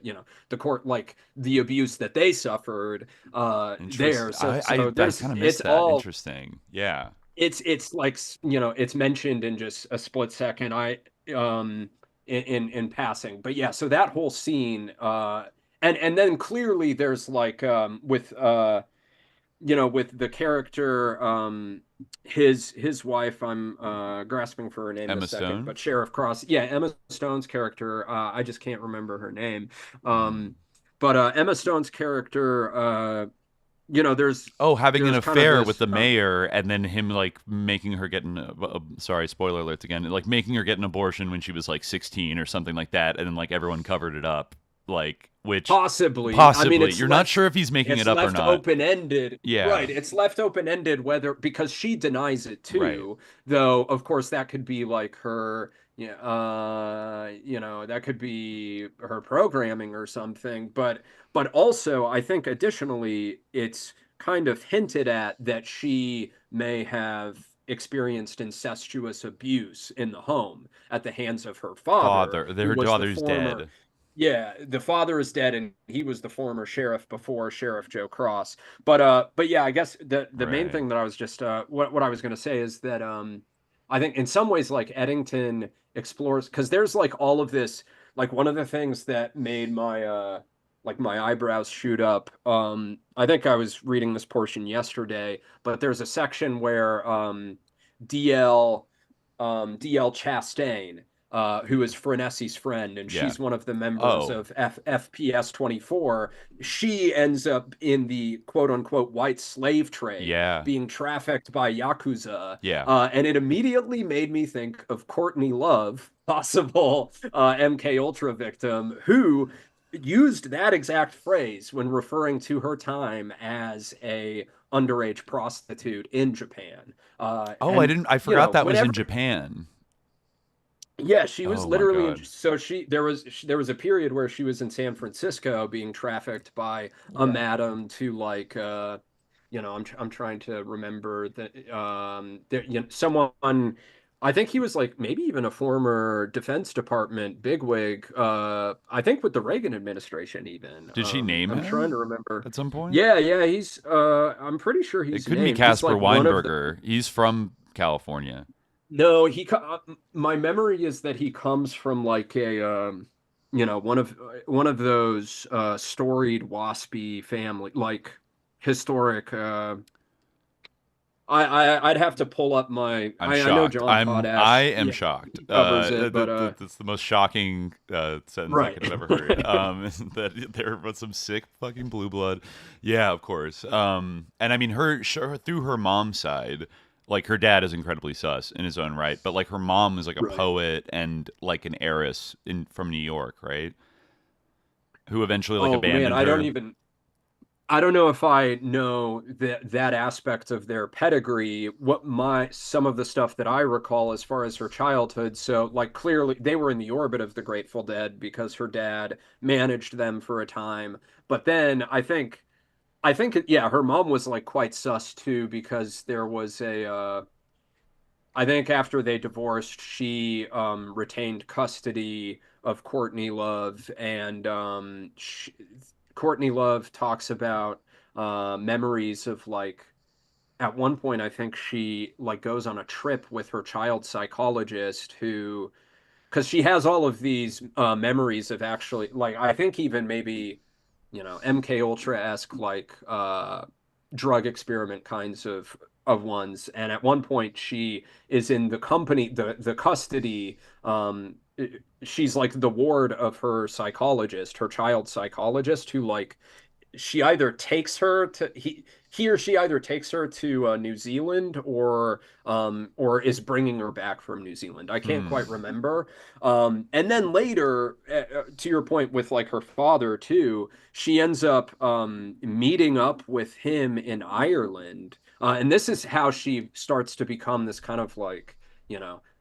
court, like the abuse that they suffered there. So I kind of missed that. All interesting. Yeah. It's like it's mentioned in just a split second. In passing, but yeah. So that whole scene. And then clearly there's like with the character his wife, I'm grasping for her name in a second, Stone? but Sheriff Cross, Emma Stone's character, I just can't remember her name, but Emma Stone's character, there's having an affair with the mayor, and then him like making her get sorry, spoiler alerts again, like making her get an abortion when she was like 16 or something like that, and then like everyone covered it up. Like, which possibly I mean, you're not sure if he's making it up or not. It's left open-ended. Yeah, right. It's left open-ended because she denies it too. Right. Though, of course, that could be like her. That could be her programming or something. But also, I think additionally, it's kind of hinted at that she may have experienced incestuous abuse in the home at the hands of her father. Her daughter's dead. Yeah, the father is dead, and he was the former sheriff before Sheriff Joe Cross. But yeah, I guess the main thing that I was just what I was going to say is that I think in some ways like Eddington explores, because there's like all of this, like one of the things that made my my eyebrows shoot up. I think I was reading this portion yesterday, but there's a section where DL Chastain, who is Frenessi's friend, and she's one of the members of FPS 24. She ends up in the quote-unquote white slave trade, being trafficked by Yakuza. And it immediately made me think of Courtney Love, possible MK Ultra victim, who used that exact phrase when referring to her time as a underage prostitute in Japan. I forgot that was in Japan. Yeah, she was literally there was a period where she was in San Francisco being trafficked by a madam to like I'm trying to remember that someone, I think he was like maybe even a former Defense Department bigwig, I think with the Reagan administration even. Did she name him? I'm trying to remember. At some point? Yeah, he's I'm pretty sure he's It couldn't be Casper Weinberger. He's from California. No, my memory is that he comes from like a one of those storied waspy family, like historic. I'd have to pull up my. I know John Potash. I am shocked. That's the most shocking sentence I could have ever heard. That there was some sick fucking blue blood. Yeah, of course. And I mean, through her mom's side. Like, her dad is incredibly sus in his own right, but like her mom is like a poet and like an heiress from New York, right? Who eventually abandoned her. I don't know if I know that aspect of their pedigree. Some of the stuff that I recall as far as her childhood. So like clearly they were in the orbit of the Grateful Dead because her dad managed them for a time. But then I think her mom was like quite sus too, because there was I think after they divorced, she retained custody of Courtney Love, and Courtney Love talks about memories of like, at one point, I think she like goes on a trip with her child psychologist because she has all of these memories of actually, like, I think even maybe, MK Ultra-esque like drug experiment kinds of ones. And at one point she is in the company, the custody. She's like the ward of her psychologist, her child psychologist, who like she either takes her to he or she either takes her to New Zealand or is bringing her back from New Zealand. I can't quite remember. And then later, to your point with like her father too, she ends up meeting up with him in Ireland. And this is how she starts to become this kind of like,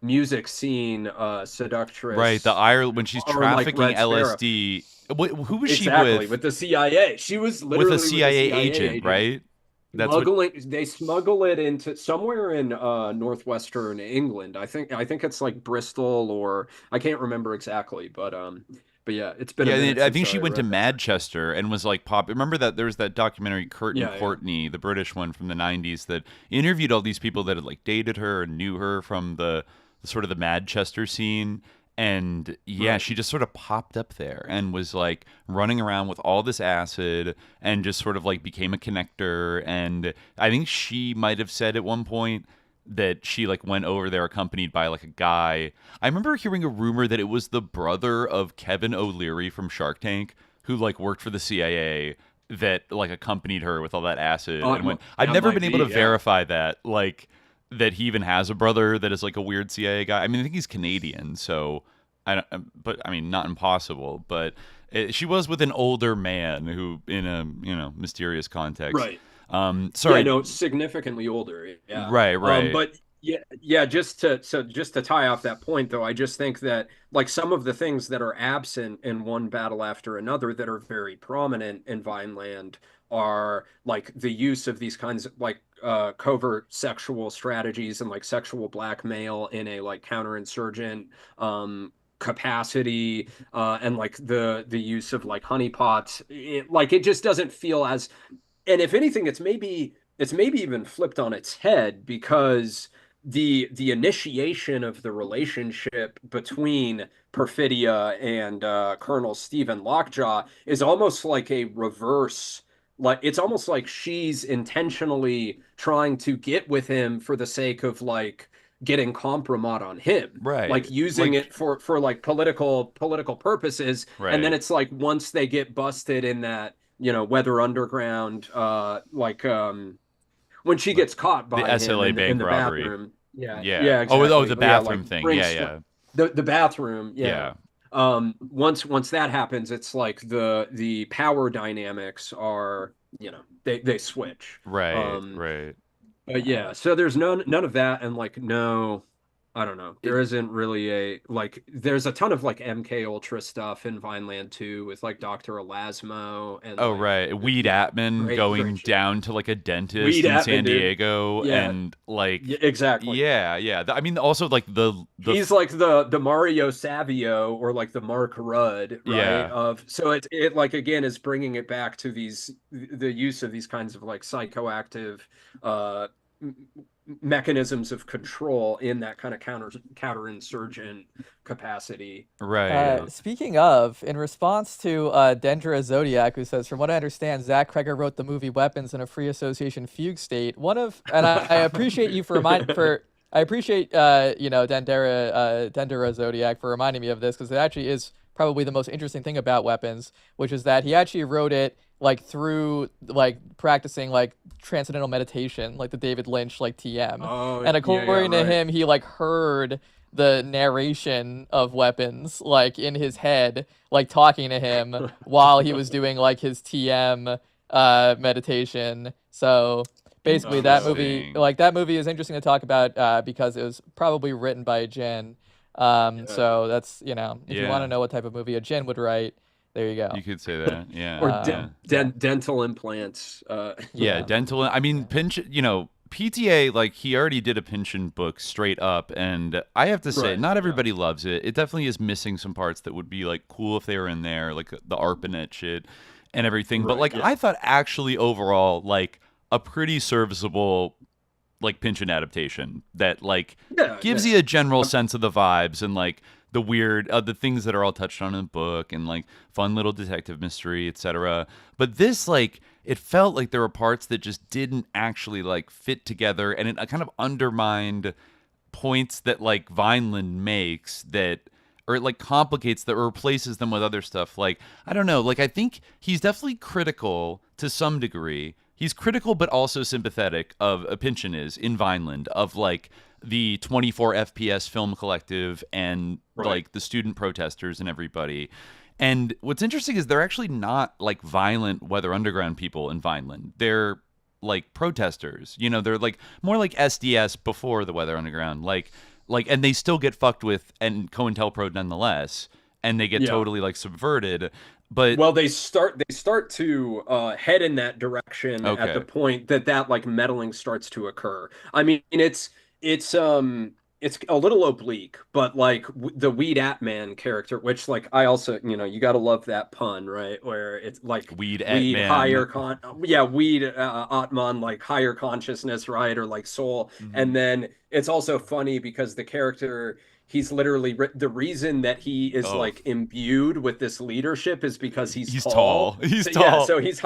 music scene seductress. Right, the Ireland when she's trafficking like LSD. Who was she with the CIA? She was literally with a CIA agent, right? They smuggle it into somewhere in northwestern England. I think it's like Bristol, or I can't remember exactly, but yeah, it's been. I think she went to Manchester and was like pop. Remember that there was that documentary Curtin Courtney, the British one from the '90s, that interviewed all these people that had like dated her and knew her from the sort of the Manchester scene. And she just sort of popped up there and was like running around with all this acid and just sort of like became a connector. And I think she might have said at one point that she like went over there accompanied by like a guy. I remember hearing a rumor that it was the brother of Kevin O'Leary from Shark Tank, who like worked for the CIA, that like accompanied her with all that acid and went. I've never been able to verify that, like, that he even has a brother that is like a weird CIA guy. I mean, I think he's Canadian, so but I mean, not impossible. But she was with an older man who, in a mysterious context, right? Sorry, yeah, no, significantly older. Yeah, right. But yeah. Just to tie off that point, though, I just think that like some of the things that are absent in One Battle After Another that are very prominent in Vineland are like the use of these kinds of like covert sexual strategies and like sexual blackmail in a like counterinsurgent capacity, and like the use of like honeypots. It just doesn't feel as, and if anything, it's maybe even flipped on its head, because the initiation of the relationship between Perfidia and Colonel Stephen Lockjaw is almost like a reverse. Like it's almost like she's intentionally trying to get with him for the sake of like getting compromise on him, right? Like using it for like political purposes, right. And then it's like once they get busted in that Weather Underground, when she gets caught by the SLA bank in the robbery, bathroom, yeah, exactly. Oh, the bathroom thing, the bathroom, Once that happens, it's like the power dynamics are, they switch. Right. But yeah, so there's none of that, and like no, I don't know. There isn't really there's a ton of like MK Ultra stuff in Vineland too, with like Dr. Elasmo and right, Weed Atman going down to like a dentist in San Diego, and like exactly. Yeah. I mean, also like the he's like the Mario Savio or like the Mark Rudd, right? Yeah. So it like again is bringing it back to the use of these kinds of like psychoactive mechanisms of control in that kind of counterinsurgent capacity. Right. Speaking of, in response to Dendra Zodiac, who says, from what I understand, Zach Kreger wrote the movie Weapons in a free association fugue state. I appreciate you I appreciate Dendra Zodiac for reminding me of this, because it actually is probably the most interesting thing about Weapons, which is that he actually wrote it like through like practicing like transcendental meditation, like the David Lynch like TM. And according to him, he like heard the narration of Weapons like in his head, like talking to him while he was doing like his TM meditation. So basically that movie is interesting to talk about because it was probably written by a Jin. So that's, if you want to know what type of movie a Jin would write, there you go. You could say that, yeah. Or dental implants. Dental. I mean, PTA, like, he already did a Pynchon book straight up, and I have to say, not everybody loves it. It definitely is missing some parts that would be, like, cool if they were in there, like the ARPANET shit and everything. But, like, I thought actually overall, like, a pretty serviceable, like, Pynchon adaptation that, like, gives you a general sense of the vibes and, like, the weird, the things that are all touched on in the book, and like fun little detective mystery, etc. But this, like, it felt like there were parts that just didn't actually like fit together, and it kind of undermined points that like Vineland makes that or it like complicates or replaces them with other stuff. Like, I don't know, like I think he's definitely critical to some degree. He's critical but also sympathetic of Pynchon is in Vineland, of like the 24 FPS film collective and like the student protesters and everybody. And what's interesting is they're actually not like violent Weather Underground people in Vineland. They're like protesters, you know, they're like more like SDS before the Weather Underground, like, and they still get fucked with and COINTELPRO nonetheless, and they get totally like subverted. But well, they start to head in that direction at the point that like meddling starts to occur. I mean, it's a little oblique, but like the Weed Atman character, which like I also, you know, you got to love that pun, right? Where it's like Weed Atman, Weed Atman, like higher consciousness, right? Or like soul. And then it's also funny because the character, he's literally the reason that he is like imbued with this leadership is because he's tall. He's tall. Yeah, so he's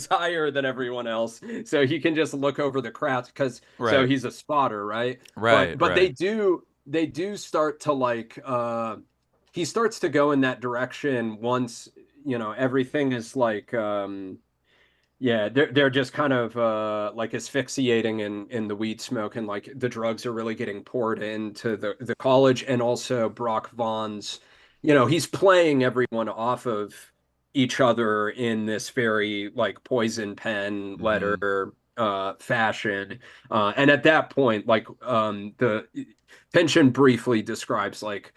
higher than everyone else. So he can just look over the crowd so he's a spotter, right? Right. But they do start to like he starts to go in that direction once, you know, everything is like they're just kind of like asphyxiating in the weed smoke, and like the drugs are really getting poured into the college. And also Brock Vaughn's, you know, he's playing everyone off of each other in this very like poison pen letter fashion. And at that point, like the Pynchon briefly describes like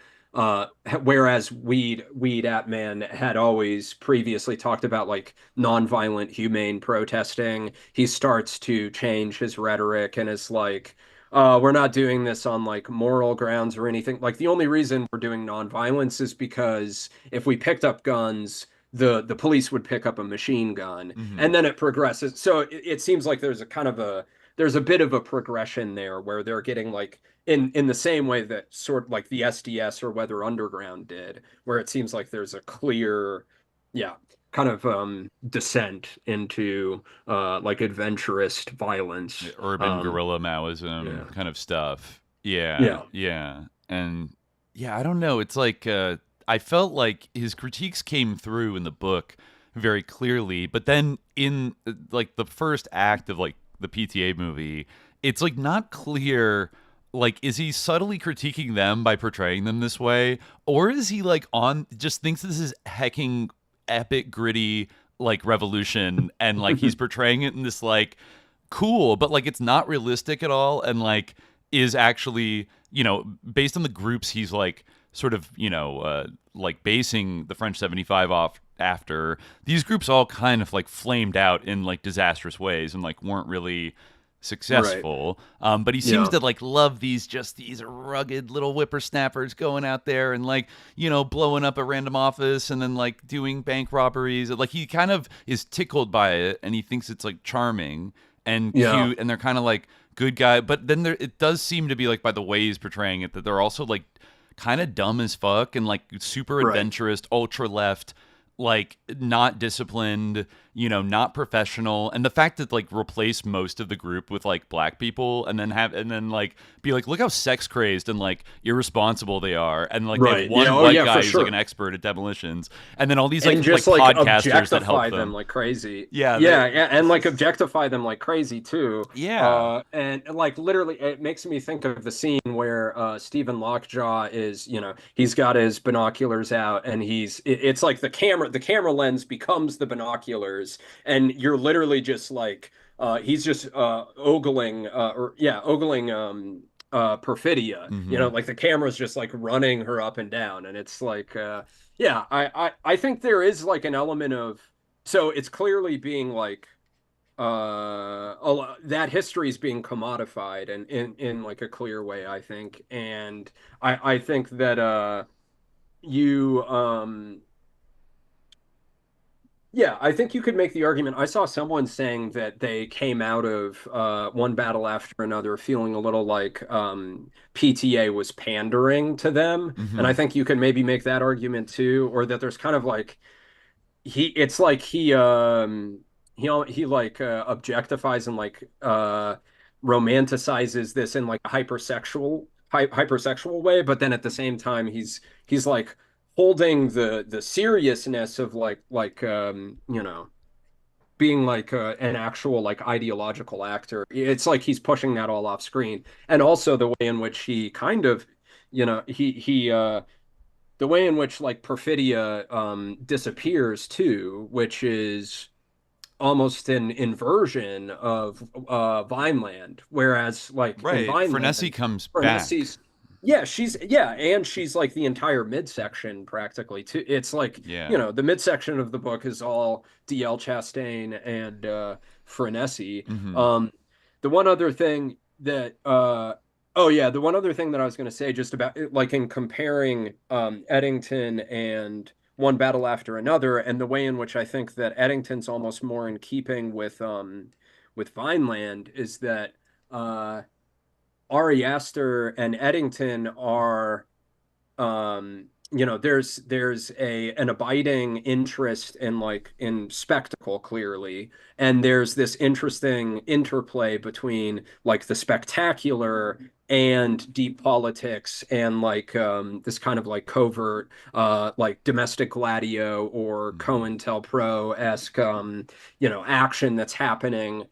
whereas Weed Atman had always previously talked about like nonviolent, humane protesting, he starts to change his rhetoric and is like, we're not doing this on like moral grounds or anything. Like the only reason we're doing nonviolence is because if we picked up guns, the police would pick up a machine gun, and then it progresses. So it seems like there's a bit of a progression there where they're getting like in the same way that sort of like the SDS or Weather Underground did, where it seems like there's a clear, kind of descent into like adventurist violence, urban guerrilla Maoism kind of stuff. Yeah. And I don't know. It's like I felt like his critiques came through in the book very clearly, but then in like the first act of like the PTA movie, it's like not clear, like, is he subtly critiquing them by portraying them this way, or is he like just thinks this is hecking epic gritty like revolution, and like he's portraying it in this like cool, but like it's not realistic at all, and like is actually, you know, based on the groups he's like sort of, you know, like basing the French 75 off after, these groups all kind of like flamed out in like disastrous ways and like weren't really successful. But he seems to like love these rugged little whippersnappers going out there and like, you know, blowing up a random office and then like doing bank robberies. Like he kind of is tickled by it, and he thinks it's like charming and cute, and they're kind of like good guy. But then it does seem to be like by the way he's portraying it that they're also like kind of dumb as fuck and like super adventurous, ultra left, like not disciplined, you know, not professional. And the fact that like replace most of the group with like black people and then like be like, look how sex crazed and like irresponsible they are, and like they have one white guy who's like an expert at demolitions, and then all these like, just like podcasters that help them like crazy. And like objectify them like crazy too. And like literally it makes me think of the scene where Stephen Lockjaw is, you know, he's got his binoculars out, and it's like the camera lens becomes the binoculars, and you're literally just like he's just ogling Perfidia, you know, like the camera's just like running her up and down, and it's like I think there is like an element of, so it's clearly being like that history is being commodified and in like a clear way, I think. And I think that I think you could make the argument. I saw someone saying that they came out of one battle after another feeling a little like PTA was pandering to them. And I think you could maybe make that argument too, or that there's kind of like he objectifies and like romanticizes this in like a hypersexual way, but then at the same time he's he's like holding the seriousness of being like an actual like ideological actor. It's like he's pushing that all off screen, and also the way in which he kind of, he the way in which like Perfidia disappears too, which is almost an inversion of Vineland, whereas like in Vineland, Frenessy comes back. And she's like the entire midsection practically too. It's like the midsection of the book is all D.L. Chastain and Frenessy. The one other thing that the one other thing that I was going to say just about like in comparing Eddington and One Battle After Another, and the way in which I think that Eddington's almost more in keeping with Vineland is that Ari Aster and Eddington are there's an abiding interest in spectacle, clearly, and there's this interesting interplay between like the spectacular and deep politics and like this kind of like covert like domestic gladio or COINTELPRO-esque action that's happening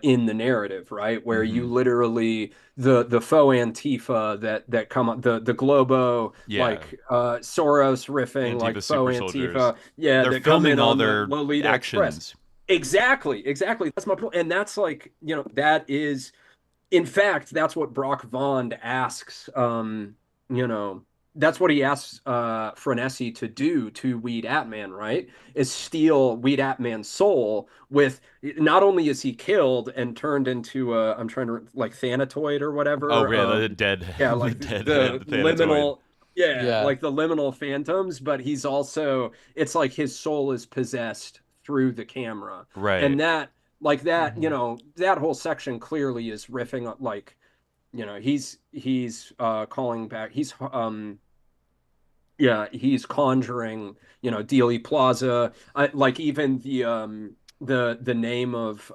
in the narrative, right, where you literally the faux Antifa that come up, the Globo Soros riffing Antifa, like faux Antifa, they're filming all their Lolita actions. Express. Exactly. That's my point, and that's like that is. In fact, that's what Brock Vaughn asks, that's what he asks Frenessy to do to Weed Atman, right? Is steal Weed Atman's soul with, not only is he killed and turned into I'm trying to, like, Thanatoid or whatever. Oh, yeah, the dead. Yeah, like the liminal, like the liminal phantoms, but he's also, it's like his soul is possessed through the camera. Right. And that, like that, that whole section clearly is riffing on, like, he's calling back, he's conjuring, Dealey Plaza, like even the name of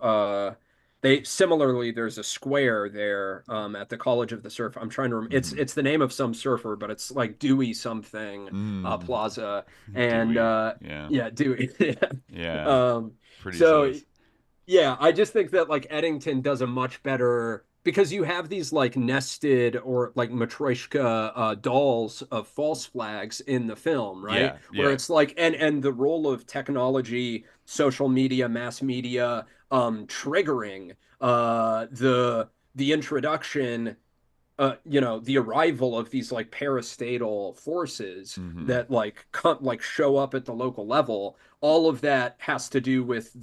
there's a square there at the College of the Surf. I'm trying to remember. It's the name of some surfer, but it's like Dewey something Plaza, and Dewey. Pretty so size. Yeah, I just think that like Eddington does a much better, because you have these like nested or like Matryoshka dolls of false flags in the film, right? Where it's like, and the role of technology, social media, mass media, triggering the introduction, the arrival of these like parastatal forces that like show up at the local level. All of that has to do with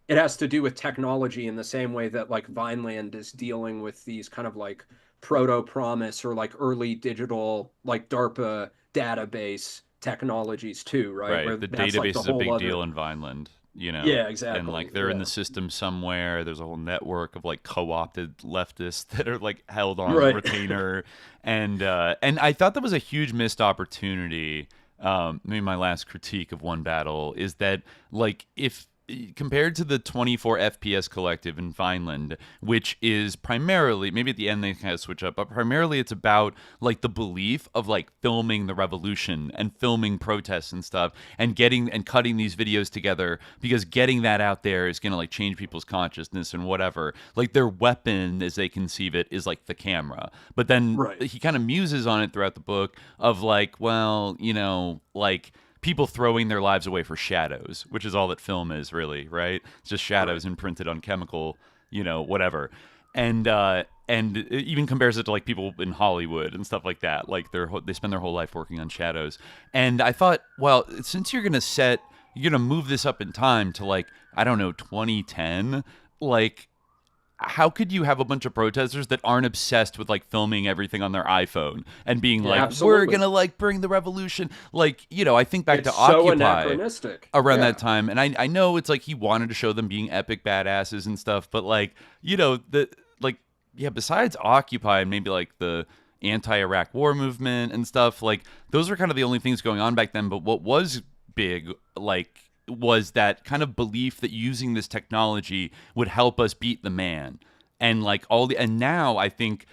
it has to do with technology in the same way that like Vineland is dealing with these kind of like proto-promise or like early digital like DARPA database technologies too, right? Right. Where the database like is a big deal in Vineland, Yeah, exactly. And like they're in the system somewhere. There's a whole network of like co-opted leftists that are like held on retainer, and I thought that was a huge missed opportunity. Maybe my last critique of One Battle is that like if compared to the 24 FPS collective in Vineland, which is primarily, maybe at the end they kind of switch up, but primarily it's about like the belief of like filming the revolution and filming protests and stuff and getting and cutting these videos together, because getting that out there is going to like change people's consciousness and whatever. Like their weapon, as they conceive it, is like the camera. But then he kind of muses on it throughout the book of like, well, like people throwing their lives away for shadows, which is all that film is really, right? It's just shadows imprinted on chemical, whatever. And it even compares it to like people in Hollywood and stuff like that. Like they spend their whole life working on shadows. And I thought, well, since you're going to move this up in time to like, I don't know, 2010, like, how could you have a bunch of protesters that aren't obsessed with like filming everything on their iPhone and being like, we're gonna like bring the revolution? Like, I think back to Occupy around that time, and I know it's like he wanted to show them being epic badasses and stuff, but like, besides Occupy and maybe like the anti-Iraq war movement and stuff, like those are kind of the only things going on back then. But what was big, like, was that kind of belief that using this technology would help us beat the man, and like and now I think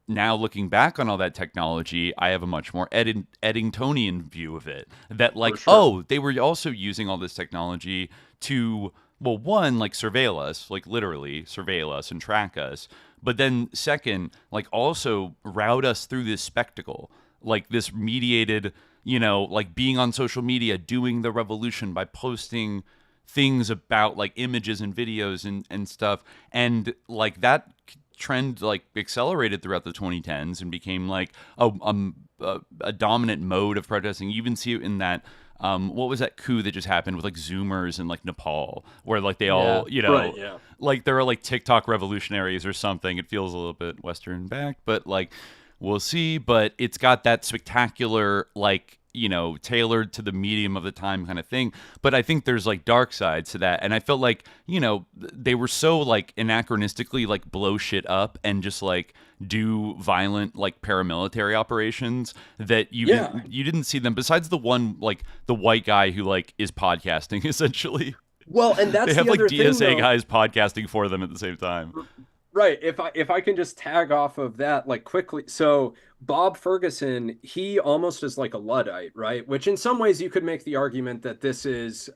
now looking back on all that technology, I have a much more Eddingtonian view of it. That like, oh, they were also using all this technology to, well, one, like surveil us, like literally surveil us and track us. But then second, like also route us through this spectacle, like this mediated, you know, like being on social media, doing the revolution by posting things about like images and videos and stuff. And like that trend like accelerated throughout the 2010s and became like a dominant mode of protesting. You even see it in that what was that coup that just happened with like Zoomers in like Nepal, where like they all, you know, like there are like TikTok revolutionaries or something. It feels a little bit Western backed, but like we'll see. But it's got that spectacular, like, you know, tailored to the medium of the time kind of thing. But I think there's like dark sides to that. And I felt like, you know, they were so like anachronistically like blow shit up and just like do violent like paramilitary operations that you didn't see them, besides the one, like the white guy who like is podcasting essentially. Well, and that's they have the like other DSA thing, guys podcasting for them at the same time. Right. If I can just tag off of that like quickly. So Bob Ferguson, he almost is like a Luddite, right? Which in some ways you could make the argument that this is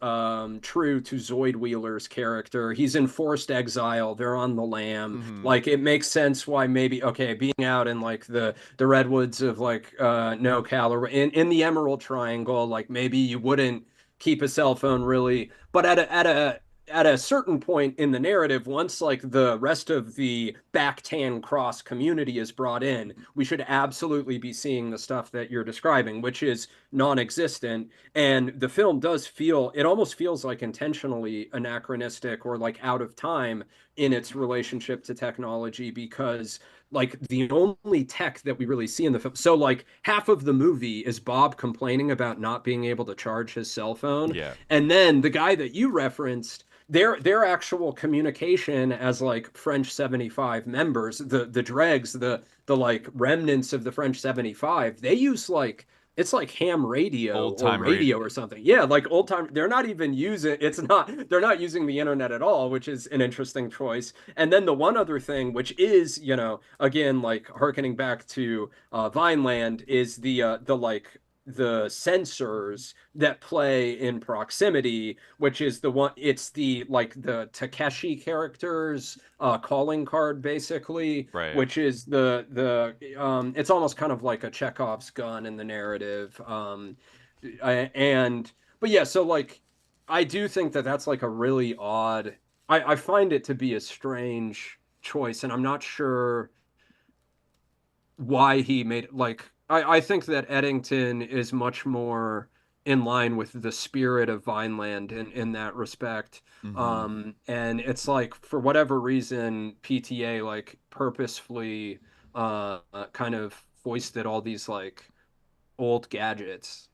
true to Zoid Wheeler's character. He's in forced exile. They're on the lam. Mm-hmm. Like it makes sense why maybe, okay, being out in like the redwoods of like NoCal or in the Emerald Triangle, like maybe you wouldn't keep a cell phone really, but at a certain point in the narrative, once like the rest of the Backtan Cross community is brought in, we should absolutely be seeing the stuff that you're describing, which is non-existent. And the film does feel, it almost feels like intentionally anachronistic or like out of time in its relationship to technology, because like the only tech that we really see in the film, so like half of the movie is Bob complaining about not being able to charge his cell phone. Yeah. And then the guy that you referenced, their actual communication as like French 75 members, the dregs, the like remnants of the French 75, they use like, it's like ham radio or radio or something. Yeah, like old time. They're not even using, they're not using the internet at all, which is an interesting choice. And then the one other thing, which is, you know, again, like harkening back to Vineland, is the like the sensors that play in proximity, which is the one, it's the like the Takeshi characters calling card basically, right, which is the it's almost kind of like a Chekhov's gun in the narrative. But yeah, so like I do think that that's like a really odd, I find it to be a strange choice, and I'm not sure why he made it. Like I think that Eddington is much more in line with the spirit of Vineland in that respect. Mm-hmm. And it's like, for whatever reason, PTA like purposefully kind of foisted all these like old gadgets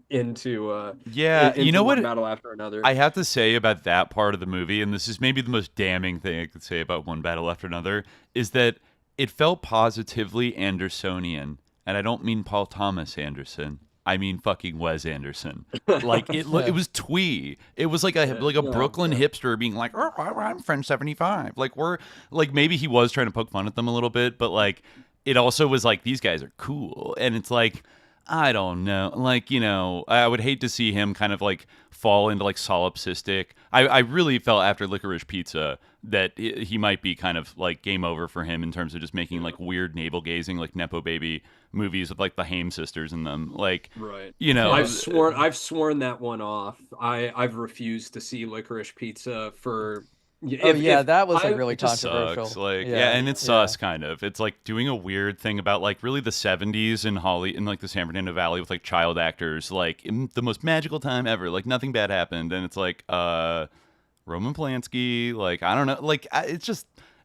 into you know one what battle after another. I have to say about that part of the movie, and this is maybe the most damning thing I could say about One Battle After Another, is that it felt positively Andersonian. And I don't mean Paul Thomas Anderson. I mean fucking Wes Anderson. Like it was twee. It was like a Brooklyn hipster being like, "Oh, I'm French 75." Like we're like, maybe he was trying to poke fun at them a little bit, but like it also was like, these guys are cool. And it's like, I don't know. Like, you know, I would hate to see him kind of like fall into like solipsistic. I really felt after Licorice Pizza that he might be kind of like game over for him in terms of just making like weird navel gazing, like Nepo Baby movies with like the Haim sisters in them. Like, right. You know, I've sworn that one off. I've refused to see Licorice Pizza for. That was like really controversial. Sucks. Like, and it's sus kind of. It's like doing a weird thing about like really the 70s in like the San Fernando Valley with like child actors, like in the most magical time ever. Like nothing bad happened, and it's like Roman Polanski. Like I don't know. Like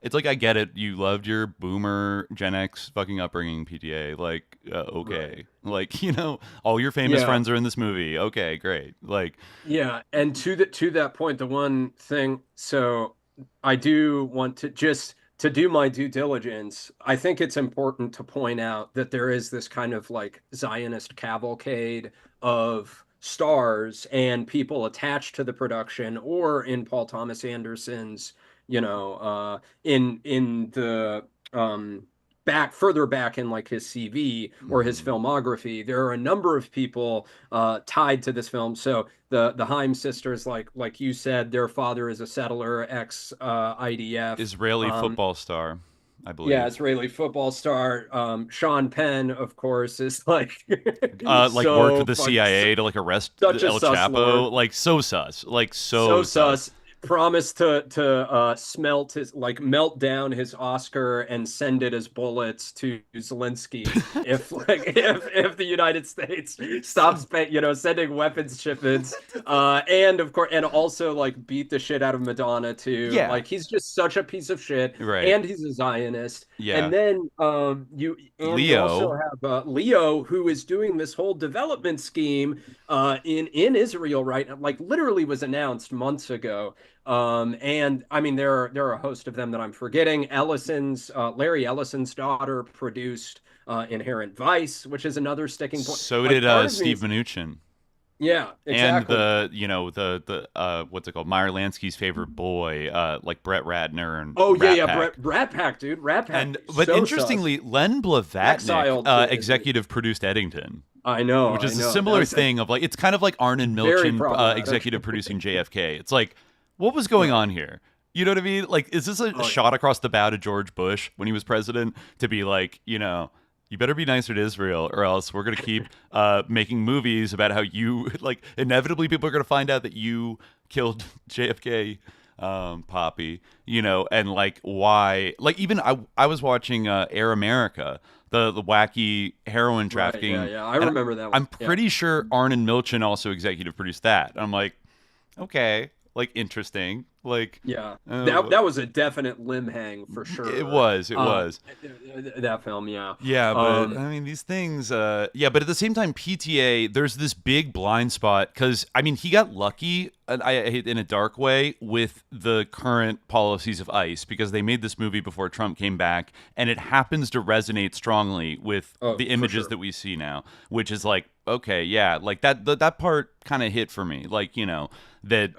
it's like, I get it. You loved your boomer Gen X fucking upbringing, PTA. Like, okay. Right. Like, you know, all your famous friends are in this movie. Okay, great. Like, yeah. And to that point, the one thing, so I do want to just to do my due diligence. I think it's important to point out that there is this kind of like Zionist cavalcade of stars and people attached to the production, or in Paul Thomas Anderson's, you know, in the further back in like his CV or his filmography, there are a number of people tied to this film. So the Haim sisters, like you said, their father is a settler, ex IDF Israeli football star, I believe. Yeah, Israeli football star. Sean Penn, of course, is like worked with the CIA to like arrest El Chapo. Like so sus. Like so sus. Promised to melt down his Oscar and send it as bullets to Zelensky if the United States stops sending weapons shipments, and of course, and also like beat the shit out of Madonna too. Yeah. Like he's just such a piece of shit, right? And he's a Zionist. Yeah. And then you also have Leo, who is doing this whole development scheme in Israel right now, like literally was announced months ago. And I mean, there are a host of them that I'm forgetting. Larry Ellison's daughter produced Inherent Vice, which is another sticking point. So did Steve Mnuchin. Yeah, exactly. And the what's it called? Meyer Lansky's favorite boy, like Brett Ratner and Rat Pack, dude. Rat Pack. But interestingly, Len Blavatnik executive produced Eddington. I know, which is a similar thing of like, it's kind of like Arnon Milchan executive producing JFK. It's like, what was going on here? You know what I mean? Like, is this a shot across the bow to George Bush when he was president to be like, you better be nicer to Israel or else we're going to keep making movies about how you, like, inevitably people are going to find out that you killed JFK, Poppy, and like why, like even I was watching Air America, the wacky heroin trafficking. Right, yeah, I remember that one. I'm pretty sure Arnon Milchan also executive produced that. I'm like, okay. Like, interesting. Like, yeah, that was a definite limb hang for sure. It was that film. Yeah, but I mean, these things, but at the same time, PTA, there's this big blind spot because I mean, he got lucky in a dark way with the current policies of ICE because they made this movie before Trump came back, and it happens to resonate strongly with the images that we see now, which is like, okay, yeah, like that part kind of hit for me, like, that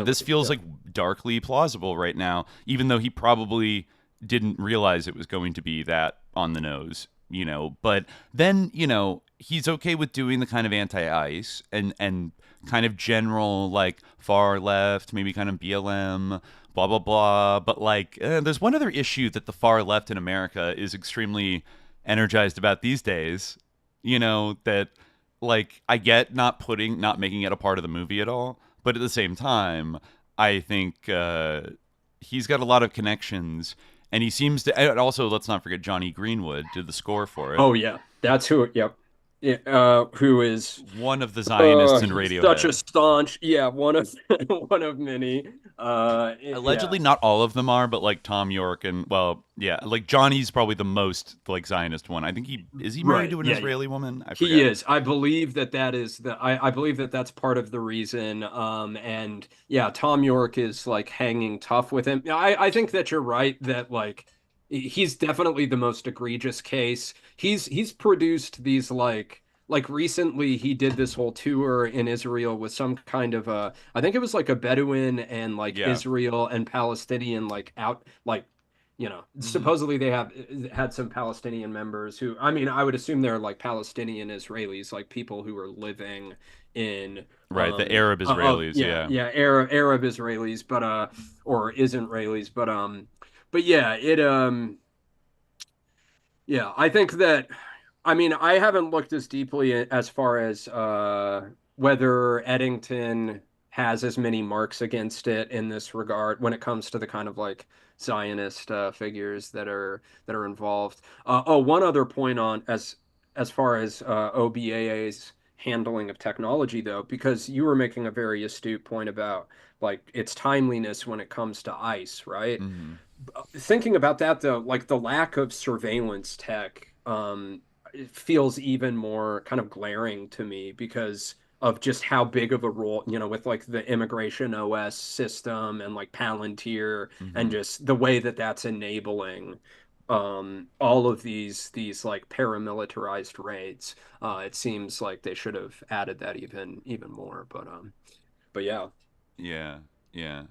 this feels like darkly plausible right now, even though he probably didn't realize it was going to be that on the nose, but then, he's okay with doing the kind of anti-ICE and kind of general, like, far left, maybe kind of BLM, blah, blah, blah, but like, there's one other issue that the far left in America is extremely energized about these days, that, like, I get not making it a part of the movie at all, but at the same time, I think he's got a lot of connections, and he seems to. And also, let's not forget Johnny Greenwood did the score for it. Oh yeah, that's who. Yep. Who is one of the Zionists in Radiohead. Such a staunch, one of many. Allegedly, not all of them are, but like Tom York and like Johnny's probably the most like Zionist one. I think is he married to an Israeli woman? I forget. He is. I believe that is I believe that's part of the reason. And yeah, Tom York is like hanging tough with him. I think that you're right that like he's definitely the most egregious case. He's produced these like recently he did this whole tour in Israel with some kind of I think it was like a Bedouin and like Israel and Palestinian like out like supposedly they had some Palestinian members who, I mean, I would assume they're like Palestinian Israelis, like people who are living in the Arab Israelis, Arab Israelis, but or isn't Israelis, but yeah, I think that, I mean, I haven't looked as deeply as far as whether Eddington has as many marks against it in this regard when it comes to the kind of like Zionist figures that are involved. One other point on as far as OBAA's handling of technology, though, because you were making a very astute point about like its timeliness when it comes to ICE, right? Mm-hmm. Thinking about that, though, like the lack of surveillance tech it feels even more kind of glaring to me because of just how big of a role, with like the immigration OS system and like Palantir and just the way that that's enabling all of these like paramilitarized raids. It seems like they should have added that even more, but yeah. Yeah. Yeah,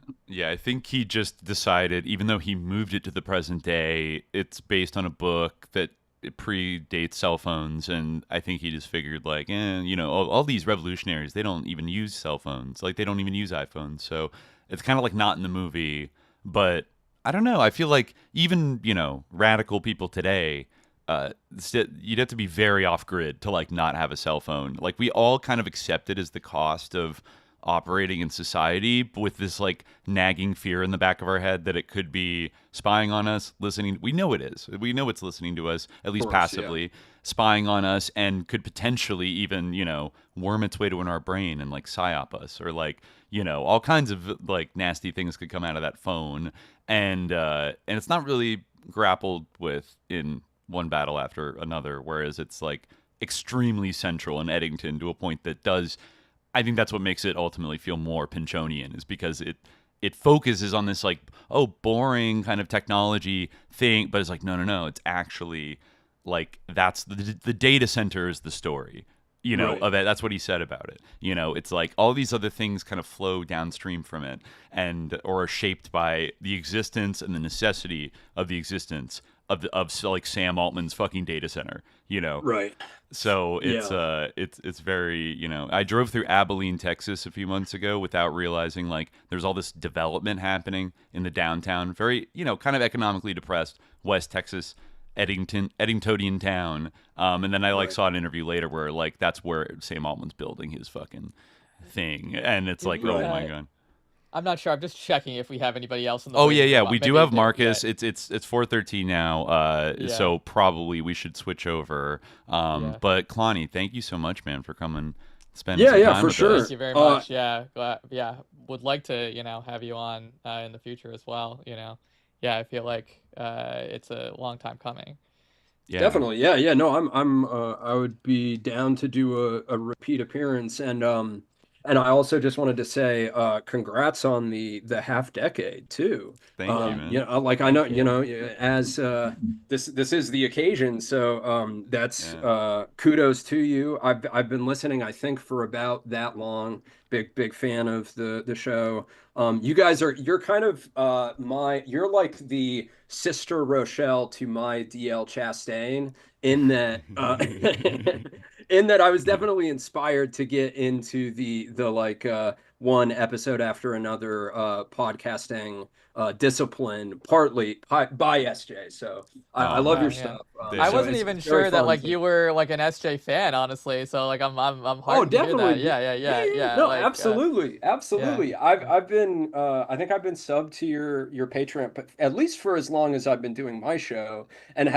I think he just decided, even though he moved it to the present day, it's based on a book that it predates cell phones, and I think he just figured like, all these revolutionaries, they don't even use cell phones, like they don't even use iPhones, so it's kind of like not in the movie. But I don't know, I feel like even radical people today, you'd have to be very off grid to like not have a cell phone. Like we all kind of accept it as the cost of operating in society, with this like nagging fear in the back of our head that it could be spying on us, listening. We know it is. We know it's listening to us, at least passively, spying on us, and could potentially even, worm its way to in our brain and like psyop us, or like, all kinds of like nasty things could come out of that phone. And it's not really grappled with in one battle after another, whereas it's like extremely central in Eddington to a point that does. I think that's what makes it ultimately feel more Pynchonian, is because it focuses on this like, boring kind of technology thing, but it's like, no, it's actually like that's the data center is the story, Right. of it. That's what he said about it. It's like all these other things kind of flow downstream from it, or are shaped by the existence and the necessity of the existence of like Sam Altman's fucking data center, Right. So it's very, I drove through Abilene, Texas a few months ago without realizing like there's all this development happening in the downtown, very, kind of economically depressed West Texas, Eddingtonian town. And then I saw an interview later where like that's where Sam Altman's building his fucking thing. And it's like, oh my God. I'm not sure. I'm just checking if we have anybody else in the. We do have Marcus. It's 4:13 now. So probably we should switch over. But Kalani, thank you so much, man, for coming, spending some time for with sure. us. Thank you very much. Would like to have you on in the future as well. I feel like it's a long time coming. Yeah. Definitely. Yeah. No, I would be down to do a repeat appearance, and I also just wanted to say, congrats on the half decade too. Thank you, man. Like I know, as this is the occasion, so that's kudos to you. I've been listening, I think, for about that long. Big fan of the show. You guys you're kind of you're like the Sister Rochelle to my DL Chastain, in that in that I was definitely inspired to get into the like one episode after another podcasting discipline, partly by SJ. So I love your stuff. I wasn't even sure that like you were like an SJ fan, honestly. So like I'm heartened to hear that. Yeah. No, like, absolutely. I've been I think I've been subbed to your Patreon, but at least for as long as I've been doing my show, and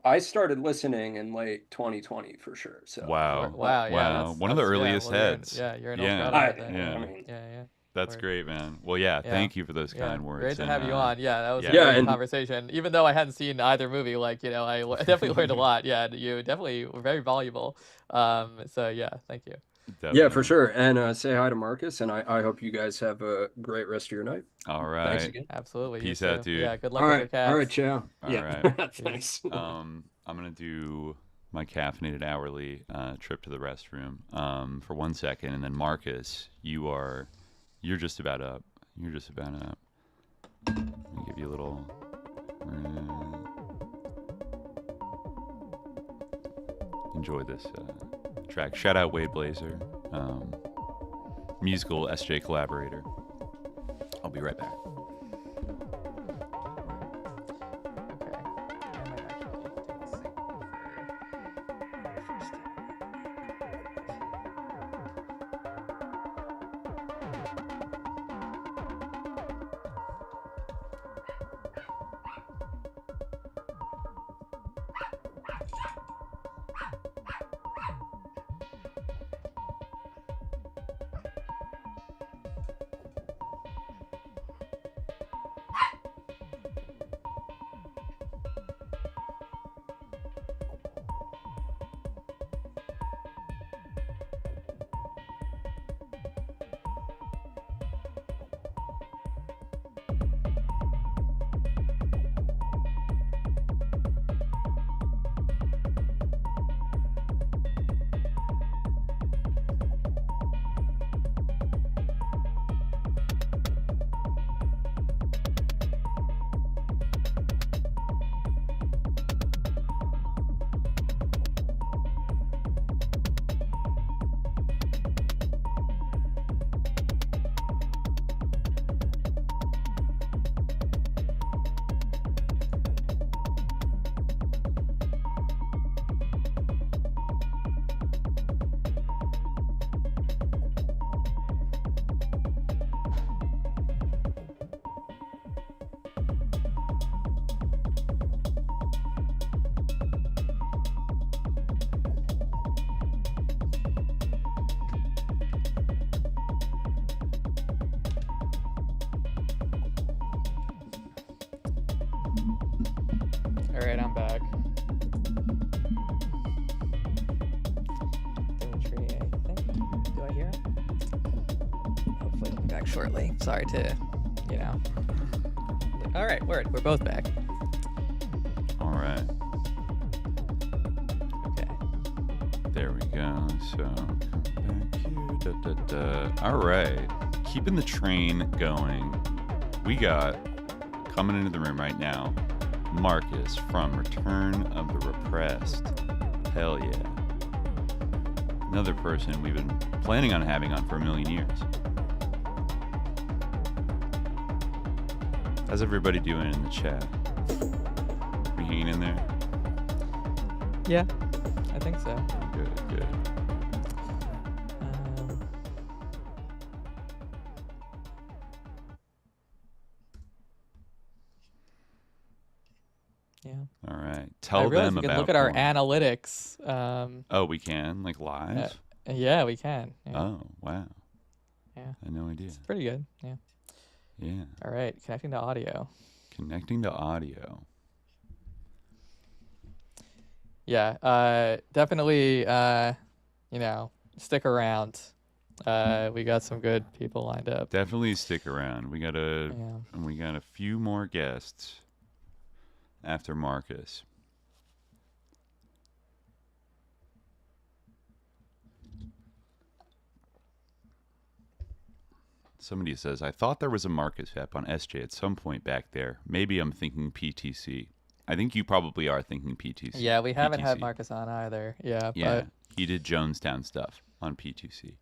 I started listening in late 2020 for sure. So wow. Yeah, one of the earliest heads. You're an old guy. Yeah. That's great, man. Well, thank you for those kind words. Great to have you on. That was a great conversation. Even though I hadn't seen either movie, I definitely learned a lot. Yeah, you definitely were very valuable. So thank you. Definitely. Yeah, for sure. And say hi to Marcus, and I hope you guys have a great rest of your night. All right. Thanks again. Absolutely. Peace out, dude. Yeah, good luck with your cats. All right, ciao. All right. Thanks. I'm going to do my caffeinated hourly trip to the restroom for 1 second, and then Marcus, you're just about up. Let me give you a little. Enjoy this track. Shout out Wade Blazer, musical SJ collaborator. I'll be right back. All right, I'm back. Dimitri, I think. Do I hear him? Hopefully he'll be back shortly. Sorry to, you know. All right, we're both back. All right. Okay. There we go. So, come back here. All right. Keeping the train going. We got, coming into the room right now, Marcus from Return of the Repressed. Hell yeah. Another person we've been planning on having on for a million years. How's everybody doing in the chat? We hanging in there? Yeah, I think so. Good, good. Yeah. All right. Tell them we about. can look at our porn. analytics. Oh, we can, like live. Yeah, we can. Yeah. Oh, wow. Yeah. I had no idea. It's pretty good. Yeah. Yeah. All right, connecting to audio. Connecting to audio. Yeah. Definitely. You know, stick around. We got some good people lined up. Definitely stick around. We got a few more guests after Marcus. Somebody says, I thought there was a Marcus app on SJ at some point back there. Maybe I'm thinking PTC. I think you probably are thinking PTC. Yeah, we haven't had PTC. Marcus on either. Yeah, Yeah, but he did Jonestown stuff on P2C.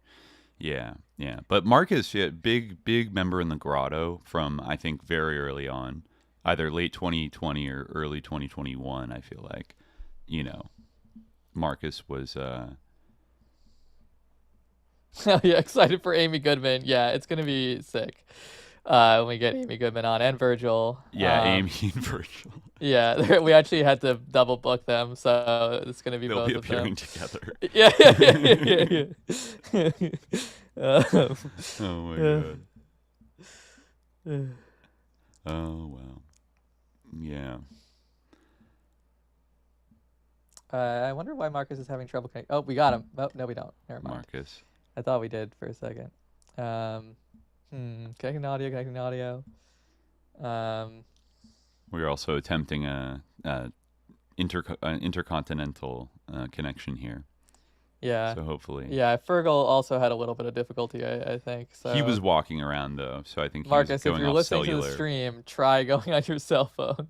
Yeah, yeah. But Marcus, yeah, big member in the Grotto from, I think, very early on. Either late 2020 or early 2021, I feel like. You know, Marcus was... Oh yeah, excited for Amy Goodman. Yeah, it's gonna be sick when we get Amy Goodman on and Virgil. Yeah, Amy and Virgil. Yeah, we actually had to double book them, so it's gonna be They'll both be of appearing them. together. Yeah. Oh my god. Oh wow. Yeah. I wonder why Marcus is having trouble connecting. Oh, we got him. Oh, no, we don't. Never mind. Marcus. I thought we did for a second. Connecting audio. We're also attempting an intercontinental connection here. Yeah. So hopefully. Yeah, Fergal also had a little bit of difficulty, I think. So he was walking around though, so I think he Marcus, was going if you're off listening cellular. to the stream, try going on your cell phone.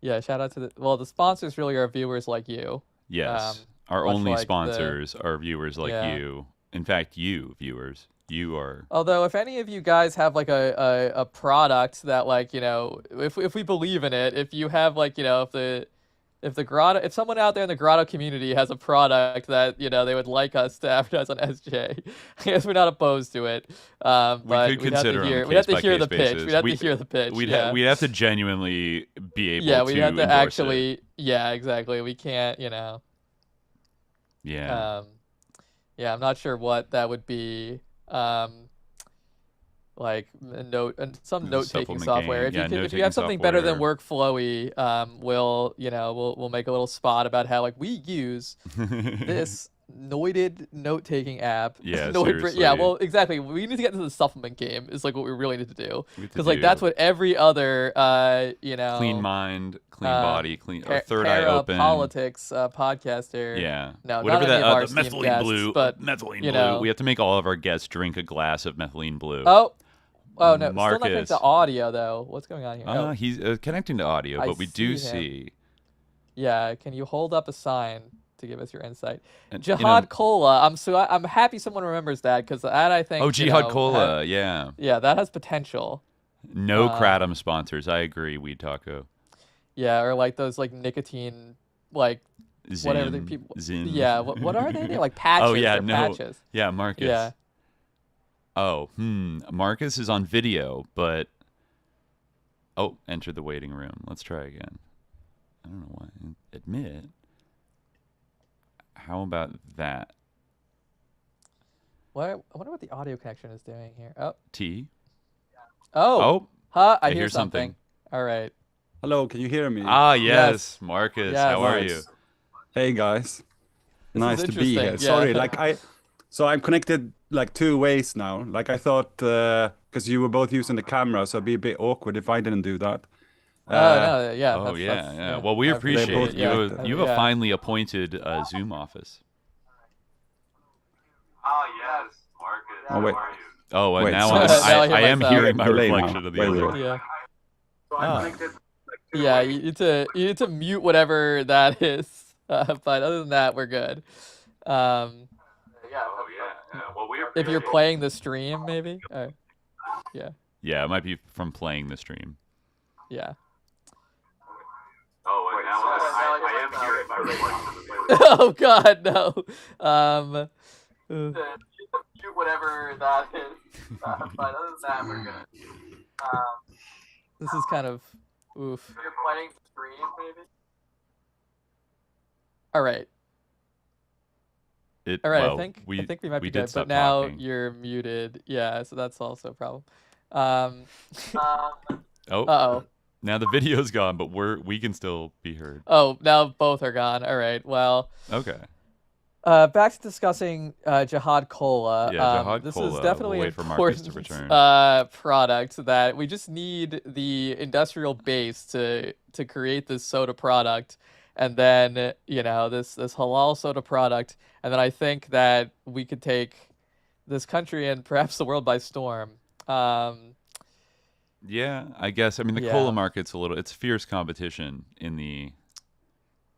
Yeah, shout out to the sponsors really are viewers like you. Yes. Our only like sponsors are viewers like you. In fact, you viewers, you are. Although, if any of you guys have like a product that, like, you know, if we believe in it, if you have, like, you know, if if someone out there in the Grotto community has a product that, you know, they would like us to advertise on SJ, I guess we're not opposed to it. But we could consider we'd have to hear the pitch. We'd have to hear the pitch. We'd have to genuinely be able to. Yeah, we'd have to endorse actually. it. Yeah, exactly. We can't, you know. Yeah. Yeah, I'm not sure what that would be. Like some note-taking software. If you have something better than Workflowy, we'll make a little spot about how, like, we use this noided note-taking app. Yeah, seriously. Yeah, well, exactly. We need to get into the supplement game. Is like what we really need to do, because like that's what every other clean mind, clean body, clean third eye open politics podcaster. Yeah, no, whatever not any that of our the methylene guests, blue, but methylene blue. We have to make all of our guests drink a glass of methylene blue. Oh no, Marcus. still not connected to audio though. What's going on here? He's connecting to audio, but we do see. Yeah, can you hold up a sign to give us your insight? And, Jihad Cola. I'm happy someone remembers that, because that, I think. Oh, Jihad Cola, yeah. Yeah, that has potential. No Kratom sponsors. I agree. Weed Taco. Yeah, or like those like nicotine, like Zin, whatever the people. Zin. Yeah, what are they? They're like patches. Oh yeah, They're patches. Yeah, Marcus. Yeah. Oh, Marcus is on video, but enter the waiting room. Let's try again. I don't know why. Admit. How about that? I wonder what the audio connection is doing here. Oh. T. Oh. Huh? I hear something. All right. Hello, can you hear me? Ah, yes, Marcus. Yes. How are you? Hey guys, nice to be here. Yeah. Sorry, so I'm connected like 2 ways now. Like I thought, because you were both using the camera, so it'd be a bit awkward if I didn't do that. No, yeah. Oh, yeah. Well, we appreciate it. You have a finally appointed Zoom office. Oh, yes, Marcus. Oh, wait. Oh, wait, now so I am hearing my delay reflection now. of the other. Yeah. So I connected. Yeah, you need to mute whatever that is. But other than that, we're good. Yeah. Well, If you're playing the stream, maybe. Yeah. Yeah, it might be from playing the stream. Yeah. Oh, wait, now I am hearing my reflection. Oh God, no. Mute whatever that is. But other than that, we're good. This is kind of oof. If you're playing the stream, maybe. All right. All right. I think we might be good. But now you're muted. Yeah. So that's also a problem. Uh-oh. Now the video's gone, but we can still be heard. Oh, now both are gone. All right. Well. Okay. Back to discussing Jihad Cola. Yeah, Jihad this Cola. is definitely we'll an wait for Marcus important to return. Product that we just need the industrial base to create this soda product, and then this halal soda product, and then I think that we could take this country and perhaps the world by storm. Yeah, I guess. I mean, the cola market's it's fierce competition in the.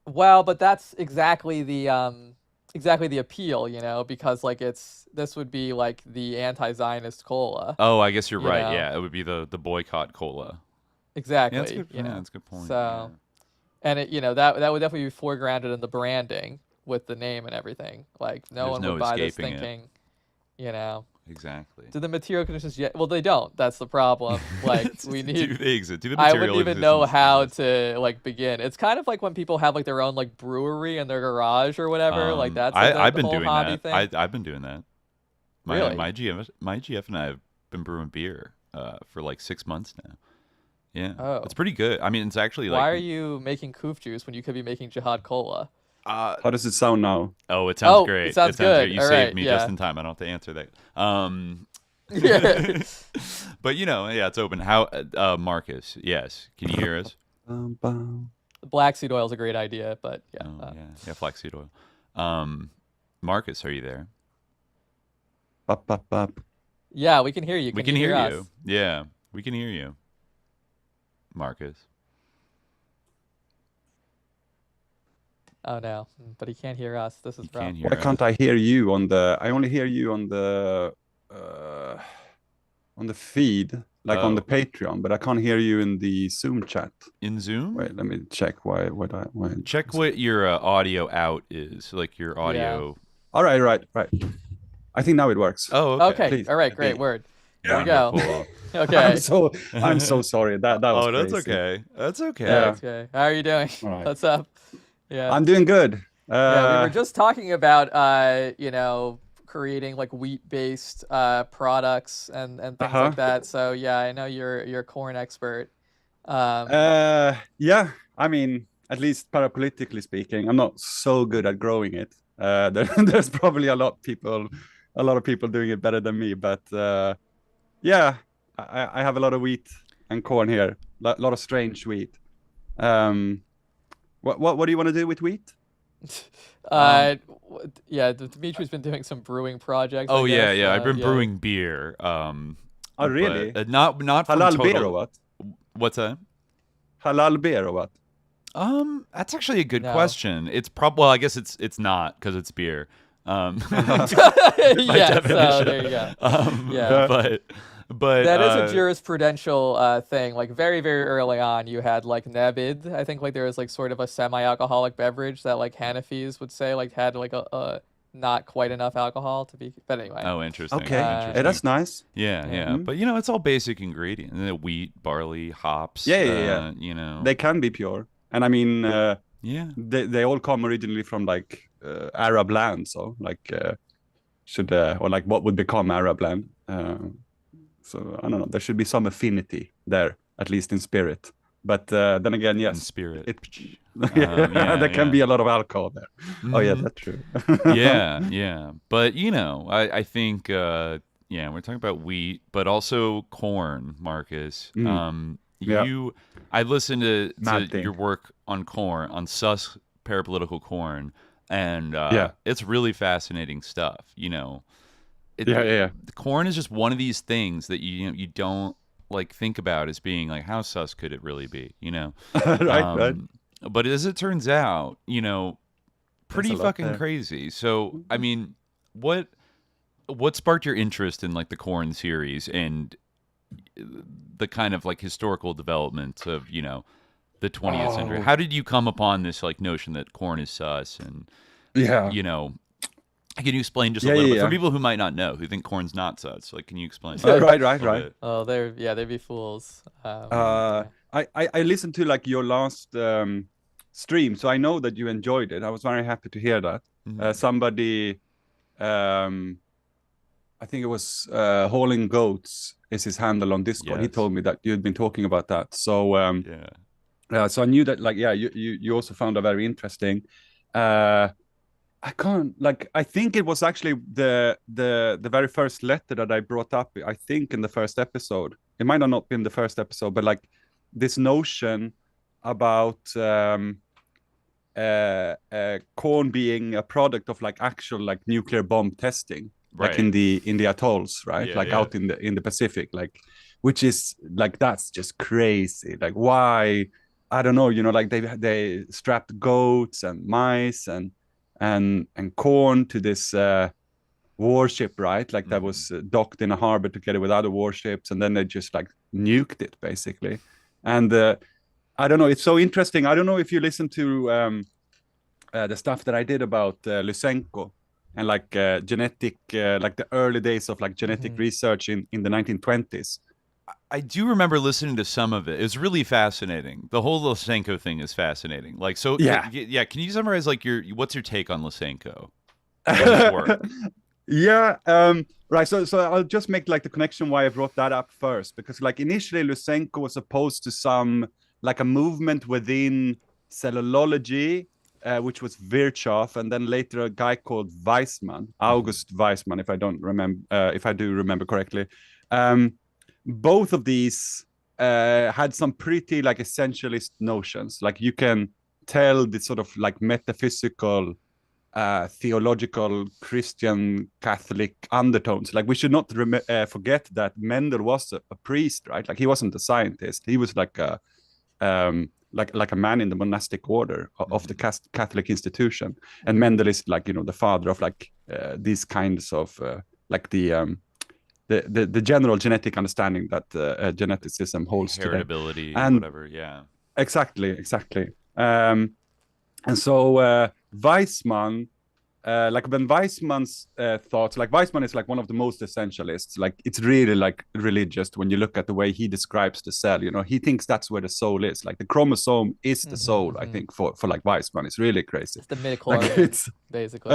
Well, but that's exactly the appeal, because like this would be like the anti-Zionist cola. Oh, I guess you're right. Yeah, it would be the boycott cola. Exactly. Yeah, that's a good, that's a good point. So, and it that would definitely be foregrounded in the branding with the name and everything. Like no one would buy this thinking, Exactly. Do the material conditions yet? Well, they don't. That's the problem. Like we need. Do they exist? Do the I material wouldn't even know how to begin. It's kind of like when people have their own brewery in their garage or whatever. That's I've been whole doing hobby that. thing. I've been doing that. Really? My GF and I have been brewing beer for 6 months now. Yeah. Oh. It's pretty good. I mean, it's actually Why are you making Koof juice when you could be making Jihad Cola? How does it sound now? Oh, it sounds great. It sounds good. You All saved right, me just in time. I don't have to answer that. Yeah. But it's open. How, Marcus? Yes, can you hear us? Black seed oil is a great idea, but yeah. Yeah, flaxseed oil. Marcus, are you there? Yeah, we can hear you. We can hear you. Yeah, we can hear you. Marcus. Oh no, but he can't hear us. This is rough. Why can't I hear you on the? I only hear you on the feed, on the Patreon, but I can't hear you in the Zoom chat. In Zoom? Wait, let me check why. Check what your audio out is, your audio. Yeah. All right. I think now it works. Oh, okay. Please. All right, great word. Yeah. Here we go. Cool. Okay. I'm so sorry. That was. Oh, that's crazy. okay. That's okay. Yeah. That's okay. How are you doing? Right. What's up? Yeah. I'm doing good. Yeah, we were just talking about creating wheat-based products and things like that. So yeah, I know you're a corn expert. Yeah, I mean, at least parapolitically speaking, I'm not so good at growing it. There's probably a lot of people doing it better than me. But yeah, I have a lot of wheat and corn here. A lot of strange wheat. What do you want to do with wheat? Yeah, Dimitri's been doing some brewing projects. Oh yeah. I've been brewing beer. Oh really? Not halal from beer or what? What's that? Halal beer or what? That's actually a good question. It's well, I guess it's not because it's beer. Yeah, so there you go. Yeah, but that is a jurisprudential thing. Very, very early on, you had nebid. I think there was sort of a semi-alcoholic beverage that Hanafis would say had a not quite enough alcohol to be. But anyway. Oh, interesting. Okay, hey, that's nice. Yeah. Mm-hmm. But it's all basic ingredients: wheat, barley, hops. Yeah. They can be pure, and I mean, they all come originally from Arab land, so what would become Arab land. So I don't know. There should be some affinity there, at least in spirit. But then again, yes, in spirit. There can be a lot of alcohol there. Oh yeah, that's true. yeah. But I think we're talking about wheat, but also corn, Marcus. I listened to your work on corn, on sus parapolitical corn, and it's really fascinating stuff. Corn is just one of these things that you don't like think about as being like, how sus could it really be? Right. But as it turns out, pretty fucking crazy. So I mean, what sparked your interest in like the corn series and the kind of like historical development of the 20th century? How did you come upon this like notion that corn is sus? And can you explain just a little bit for people who might not know, who think corn's not sus? Like, can you explain? Right. Oh, they'd be fools. I listened to like your last stream, so I know that you enjoyed it. I was very happy to hear that. Somebody, I think it was Hauling Goats is his handle on Discord. He told me that you had been talking about that. So so I knew that like you also found it very interesting. I think it was actually the very first letter that I brought up, I think in the first episode. It might have not been the first episode, but like this notion about corn being a product of like actual like nuclear bomb testing, like in the atolls, right? Out in the Pacific, like, which is like, that's just crazy. Like, why? I don't know, like they strapped goats and mice and corn to this warship, right? Like that was docked in a harbor together with other warships, and then they just like nuked it basically. And I don't know, it's so interesting. I don't know if you listen to the stuff that I did about Lysenko and like genetic, like the early days of like genetic research in the 1920s. I do remember listening to some of it. It was really fascinating. The whole Lysenko thing is fascinating. Like, so can you summarize like what's your take on Lysenko? Right. So I'll just make like the connection why I brought that up first, because like initially Lysenko was opposed to some like a movement within cellulology, which was Virchow, and then later a guy called Weissman, August Weissman, if I do remember correctly. Both of these had some pretty like essentialist notions. Like you can tell the sort of like metaphysical, theological, Christian, Catholic undertones. Like we should not forget that Mendel was a priest, right? Like he wasn't a scientist. He was like a man in the monastic order of the Catholic institution. And Mendel is like, the father of like these kinds of like the general genetic understanding that geneticism holds heritability today. And whatever, exactly. And so Weissman, like when Weissman's thoughts, like Weissman is like one of the most essentialists. Like it's really like religious when you look at the way he describes the cell. He thinks that's where the soul is. Like the chromosome is the soul. I think for like Weissman, it's really crazy. It's the midichlorian, like basically.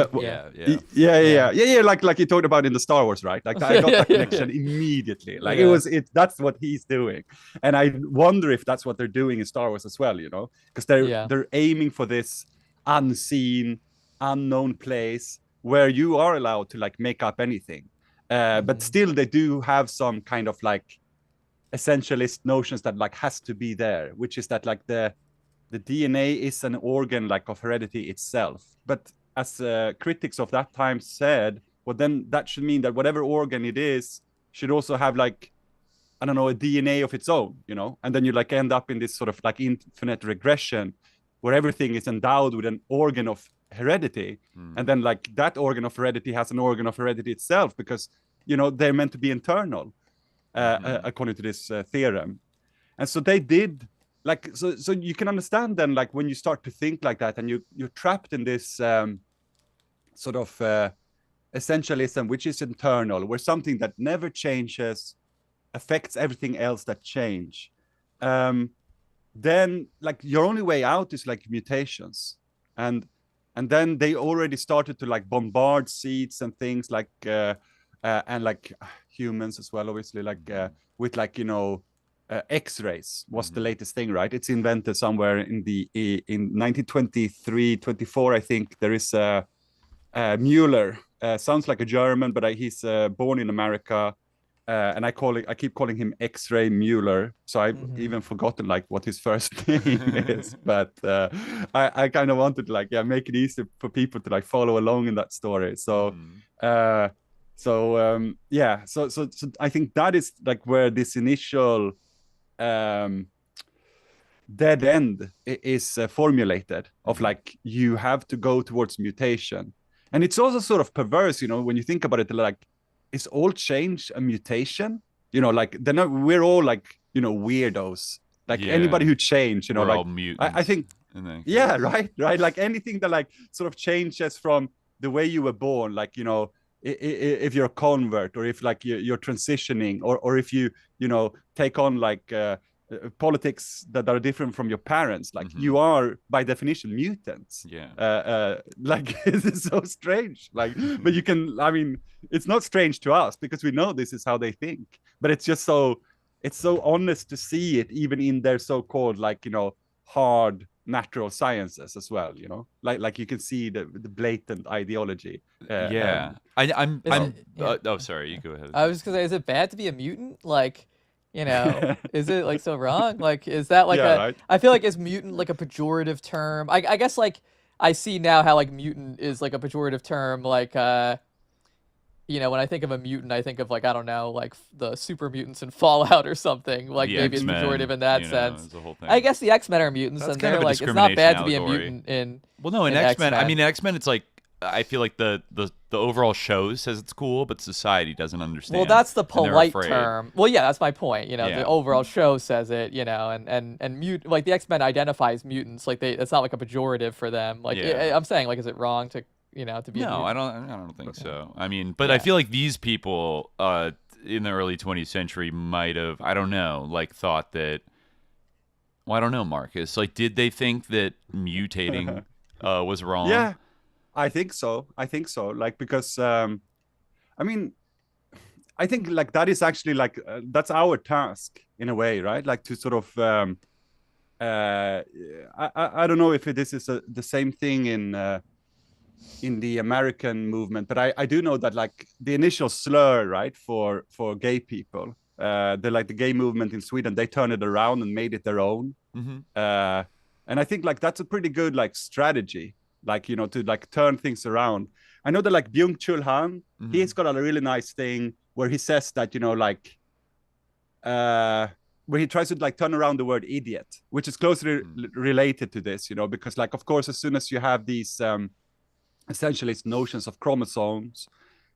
Like you talked about in the Star Wars, right? Like I got that connection immediately. Like that's what he's doing, and I wonder if that's what they're doing in Star Wars as well. Because they're aiming for this unseen, unknown place where you are allowed to like make up anything, but still they do have some kind of like essentialist notions that like has to be there, which is that like the DNA is an organ like of heredity itself. But as critics of that time said, well then that should mean that whatever organ it is should also have like, I don't know, a DNA of its own, and then you like end up in this sort of like infinite regression where everything is endowed with an organ of heredity, and then like that organ of heredity has an organ of heredity itself, because they're meant to be internal, according to this theorem. And so they did like, so you can understand then, like when you start to think like that, and you're trapped in this sort of essentialism, which is internal, where something that never changes affects everything else that change, then like your only way out is like mutations. And then they already started to like bombard seeds and things like and like humans as well, obviously, like with like X-rays was the latest thing, right? It's invented somewhere in 1923, 24, I think. There is Mueller. Sounds like a German, but he's born in America. And I keep calling him X-ray Mueller. So I've even forgotten like what his first name is. But I kind of wanted to like make it easy for people to like follow along in that story. So so I think that is like where this initial dead end is formulated of like you have to go towards mutation. And it's also sort of perverse, you know, when you think about it, like, is all change a mutation? You know, like we're all like, you know, weirdos. Like anybody who changed, you know, we're like all mutants. I think right. Like anything that like sort of changes from the way you were born, like, you know, if you're a convert, or if like you're transitioning, or if you know, take on like politics that are different from your parents, like you are by definition mutants. Like it's so strange, like but you can, I mean, it's not strange to us because we know this is how they think, but it's just so, it's so honest to see it even in their so-called like, you know, hard natural sciences as well, you know, like you can see the blatant ideology. I'm oh, sorry, you go ahead. I was just gonna say, is it bad to be a mutant? Like, you know, is it like so wrong? Like, is that like right. I feel like, is mutant like a pejorative term? I guess like I see now how like mutant is like a pejorative term. Like, you know, when I think of a mutant, I think of like, I don't know, like the super mutants in Fallout or something. Like maybe it's pejorative in that sense. I guess the X-Men are mutants, and they're like, it's not bad to be a mutant in. Well, no, in X-Men, I mean, X-Men, it's like, I feel like the overall show says it's cool, but society doesn't understand. Well, that's the polite term. Well, yeah, that's my point. You know, the overall show says it. You know, and like the X-Men identifies mutants. Like it's not like a pejorative for them. Like I'm saying, like, is it wrong to, you know, to be? No, I don't think so. I mean, but I feel like these people in the early 20th century might have, I don't know, like thought that. Well, I don't know, Marcus. Like, did they think that mutating was wrong? Yeah. I think so. Like, because, I mean, I think like that is actually like, that's our task in a way, right? Like to sort of, I don't know if this is the same thing in the American movement, but I do know that like the initial slur, right, for gay people, the gay movement in Sweden, they turned it around and made it their own. And I think like that's a pretty good like strategy. Like, you know, to like turn things around. I know that like Byung-Chul Han, he's got a really nice thing where he says that, you know, like where he tries to like turn around the word idiot, which is closely related to this, you know, because like, of course, as soon as you have these essentialist notions of chromosomes,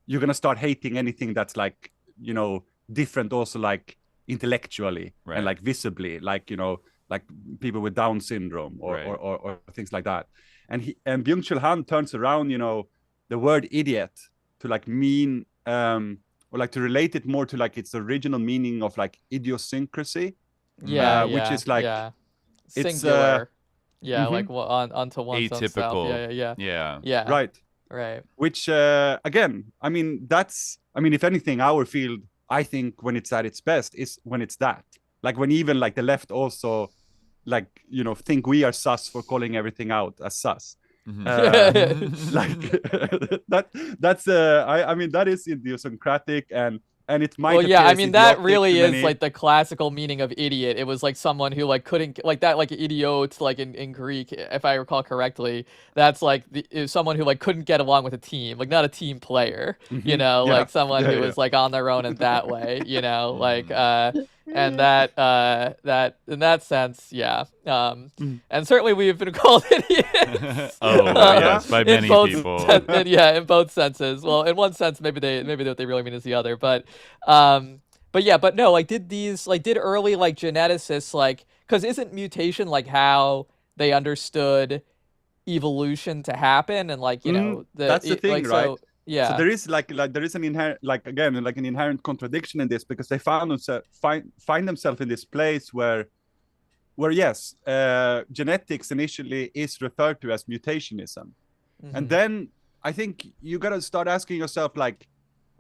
you're going to start hating anything that's like, you know, different also like intellectually and like visibly, like, you know, like people with Down syndrome or things like that. And Byung-Chul Han turns around, you know, the word idiot to like mean, or like to relate it more to like its original meaning of like idiosyncrasy. Which is like, it's singular. Like onto one's atypical. Own self. Yeah. Right. Which, again, I mean, if anything, our field, I think when it's at its best is when it's that. Like when even like the left also, like, you know, think we are sus for calling everything out as sus. Like that's I mean, that is idiosyncratic and it might. Well, yeah, I mean that really is like the classical meaning of idiot. It was like someone who like couldn't, like that, like idiot, like in Greek, if I recall correctly, that's like someone who like couldn't get along with a team, like not a team player, you know, like someone who was like on their own in that way, you know, like and that in that sense, and certainly we have been called idiots. Yes, by many people. In both senses. Well, in one sense, maybe what they really mean is the other, but no, like did early like geneticists, like, because isn't mutation like how they understood evolution to happen, and like, you know, that's the thing, like, right? So, yeah. So there is like there is an inherent, like, again, like an inherent contradiction in this, because they find themselves in this place where yes, genetics initially is referred to as mutationism, and then I think you gotta start asking yourself, like,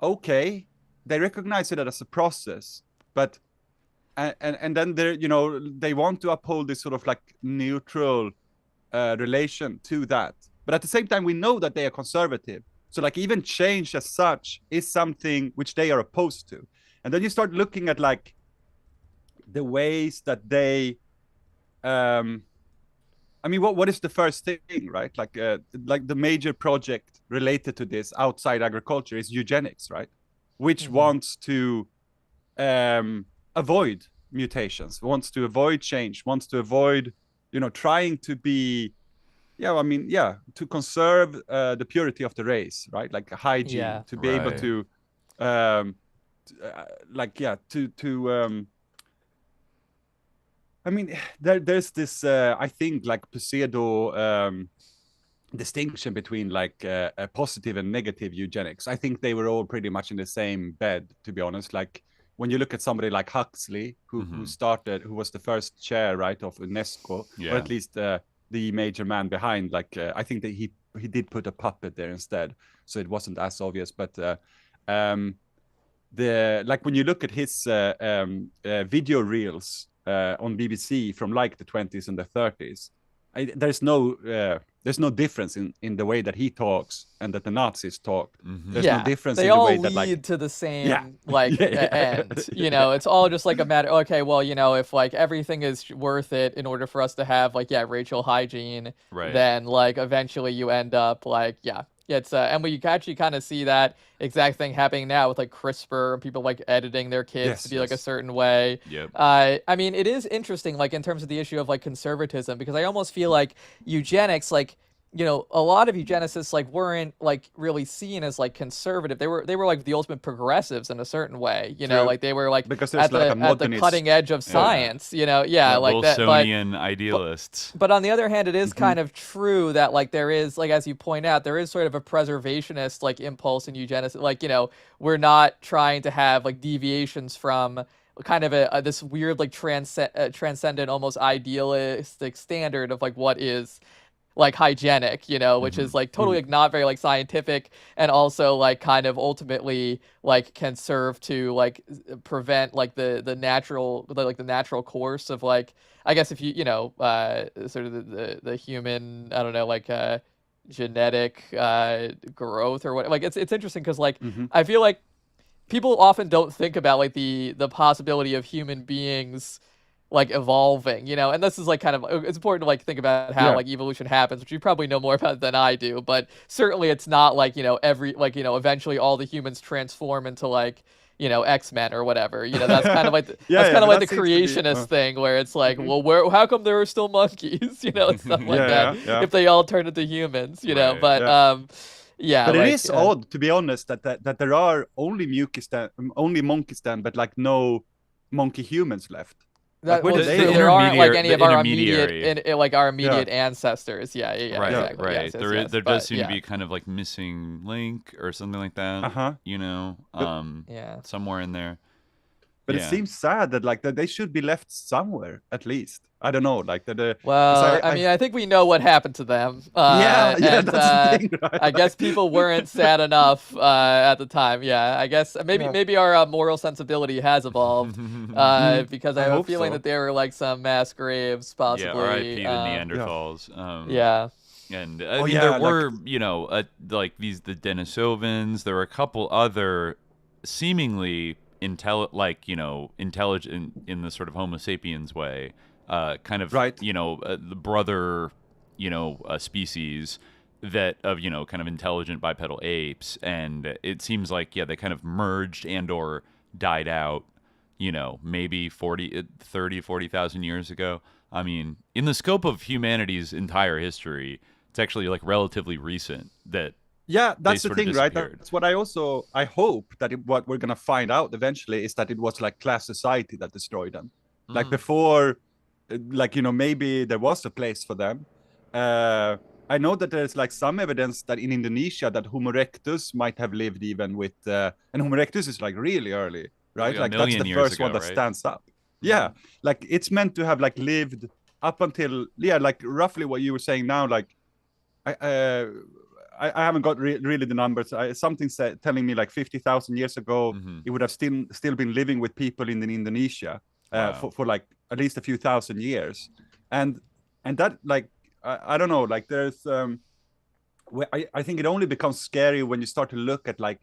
okay, they recognize it as a process, but and then they're, they want to uphold this sort of like neutral relation to that, but at the same time we know that they are conservative, so like even change as such is something which they are opposed to. And then you start looking at like the ways that they what is the first thing, right? Like the major project related to this outside agriculture is eugenics, right? Which wants to avoid mutations, wants to avoid change, wants to avoid, trying to be, to conserve the purity of the race, right? Like hygiene, to be able to, there's this, I think, like pseudo distinction between like a positive and negative eugenics. I think they were all pretty much in the same bed, to be honest. Like when you look at somebody like Huxley, who was the first chair, right, of UNESCO, or at least the major man behind. Like I think that he did put a puppet there instead, so it wasn't as obvious. But when you look at his video reels on BBC from like the 20s and the 30s, there's no difference in the way that he talks and that the Nazis talked. There's no difference in the way that they all lead to the same end. It's all just like a matter, okay, well, if like everything is worth it in order for us to have like racial hygiene, then like eventually you end up like it's and we actually kind of see that exact thing happening now with like CRISPR and people like editing their kids to be like a certain way. It is interesting, like in terms of the issue of like conservatism, because I almost feel like eugenics, like a lot of eugenicists like weren't like really seen as like conservative. They were like the ultimate progressives in a certain way. Like they were like because at the cutting edge of science. Like that. Wilsonian idealists. But on the other hand, it is kind of true that like there is, like as you point out, there is sort of a preservationist like impulse in eugenics. Like we're not trying to have like deviations from kind of this weird like transcendent, almost idealistic standard of like what is like hygienic, which is like totally like not very like scientific, and also like kind of ultimately like can serve to like prevent like the natural course of like, I guess if you sort of the human, I don't know, like genetic growth or what. Like it's interesting because like I feel like people often don't think about like the possibility of human beings like evolving, and this is like kind of, it's important to like think about how like evolution happens, which you probably know more about than I do, but certainly it's not like eventually all the humans transform into like X-Men or whatever. That's kind of like the creationist thing where it's like, well, how come there are still monkeys, and stuff like that if they all turn into humans, but it is odd, to be honest, that there are only monkeys then, but like no monkey humans left. There aren't like any of our immediate ancestors. Right. There does seem to be kind of like missing link or something like that. Somewhere in there. But it seems sad that like that they should be left somewhere at least. I don't know, like the. Well, I think we know what happened to them. That's the thing, right? I guess people weren't sad enough at the time. Yeah, I guess maybe our moral sensibility has evolved because I have a feeling that there were like some mass graves, possibly. Yeah, R.I.P. the Neanderthals. And there were like the Denisovans. There were a couple other seemingly intelligent in the sort of Homo sapiens way. Kind of the brother species that of Mm-hmm. kind of intelligent bipedal apes, and it seems like they kind of merged and or died out maybe 40,000 years ago. I mean, in the scope of humanity's entire history, it's actually like relatively recent that that's the thing, right? That's what I hope that what we're gonna find out eventually is that it was like class society that destroyed them. Like before, like maybe there was a place for them. I know that there's like some evidence that in Indonesia that Homo erectus might have lived even with and Homo erectus is like really early, right? Like that's the first one that stands up. Like it's meant to have like lived up until like roughly what you were saying now. Like I haven't got really the numbers. Something telling me like 50,000 years ago, it would have still been living with people in Indonesia. for like at least a few thousand years, and that like I don't know, like there's I think it only becomes scary when you start to look at like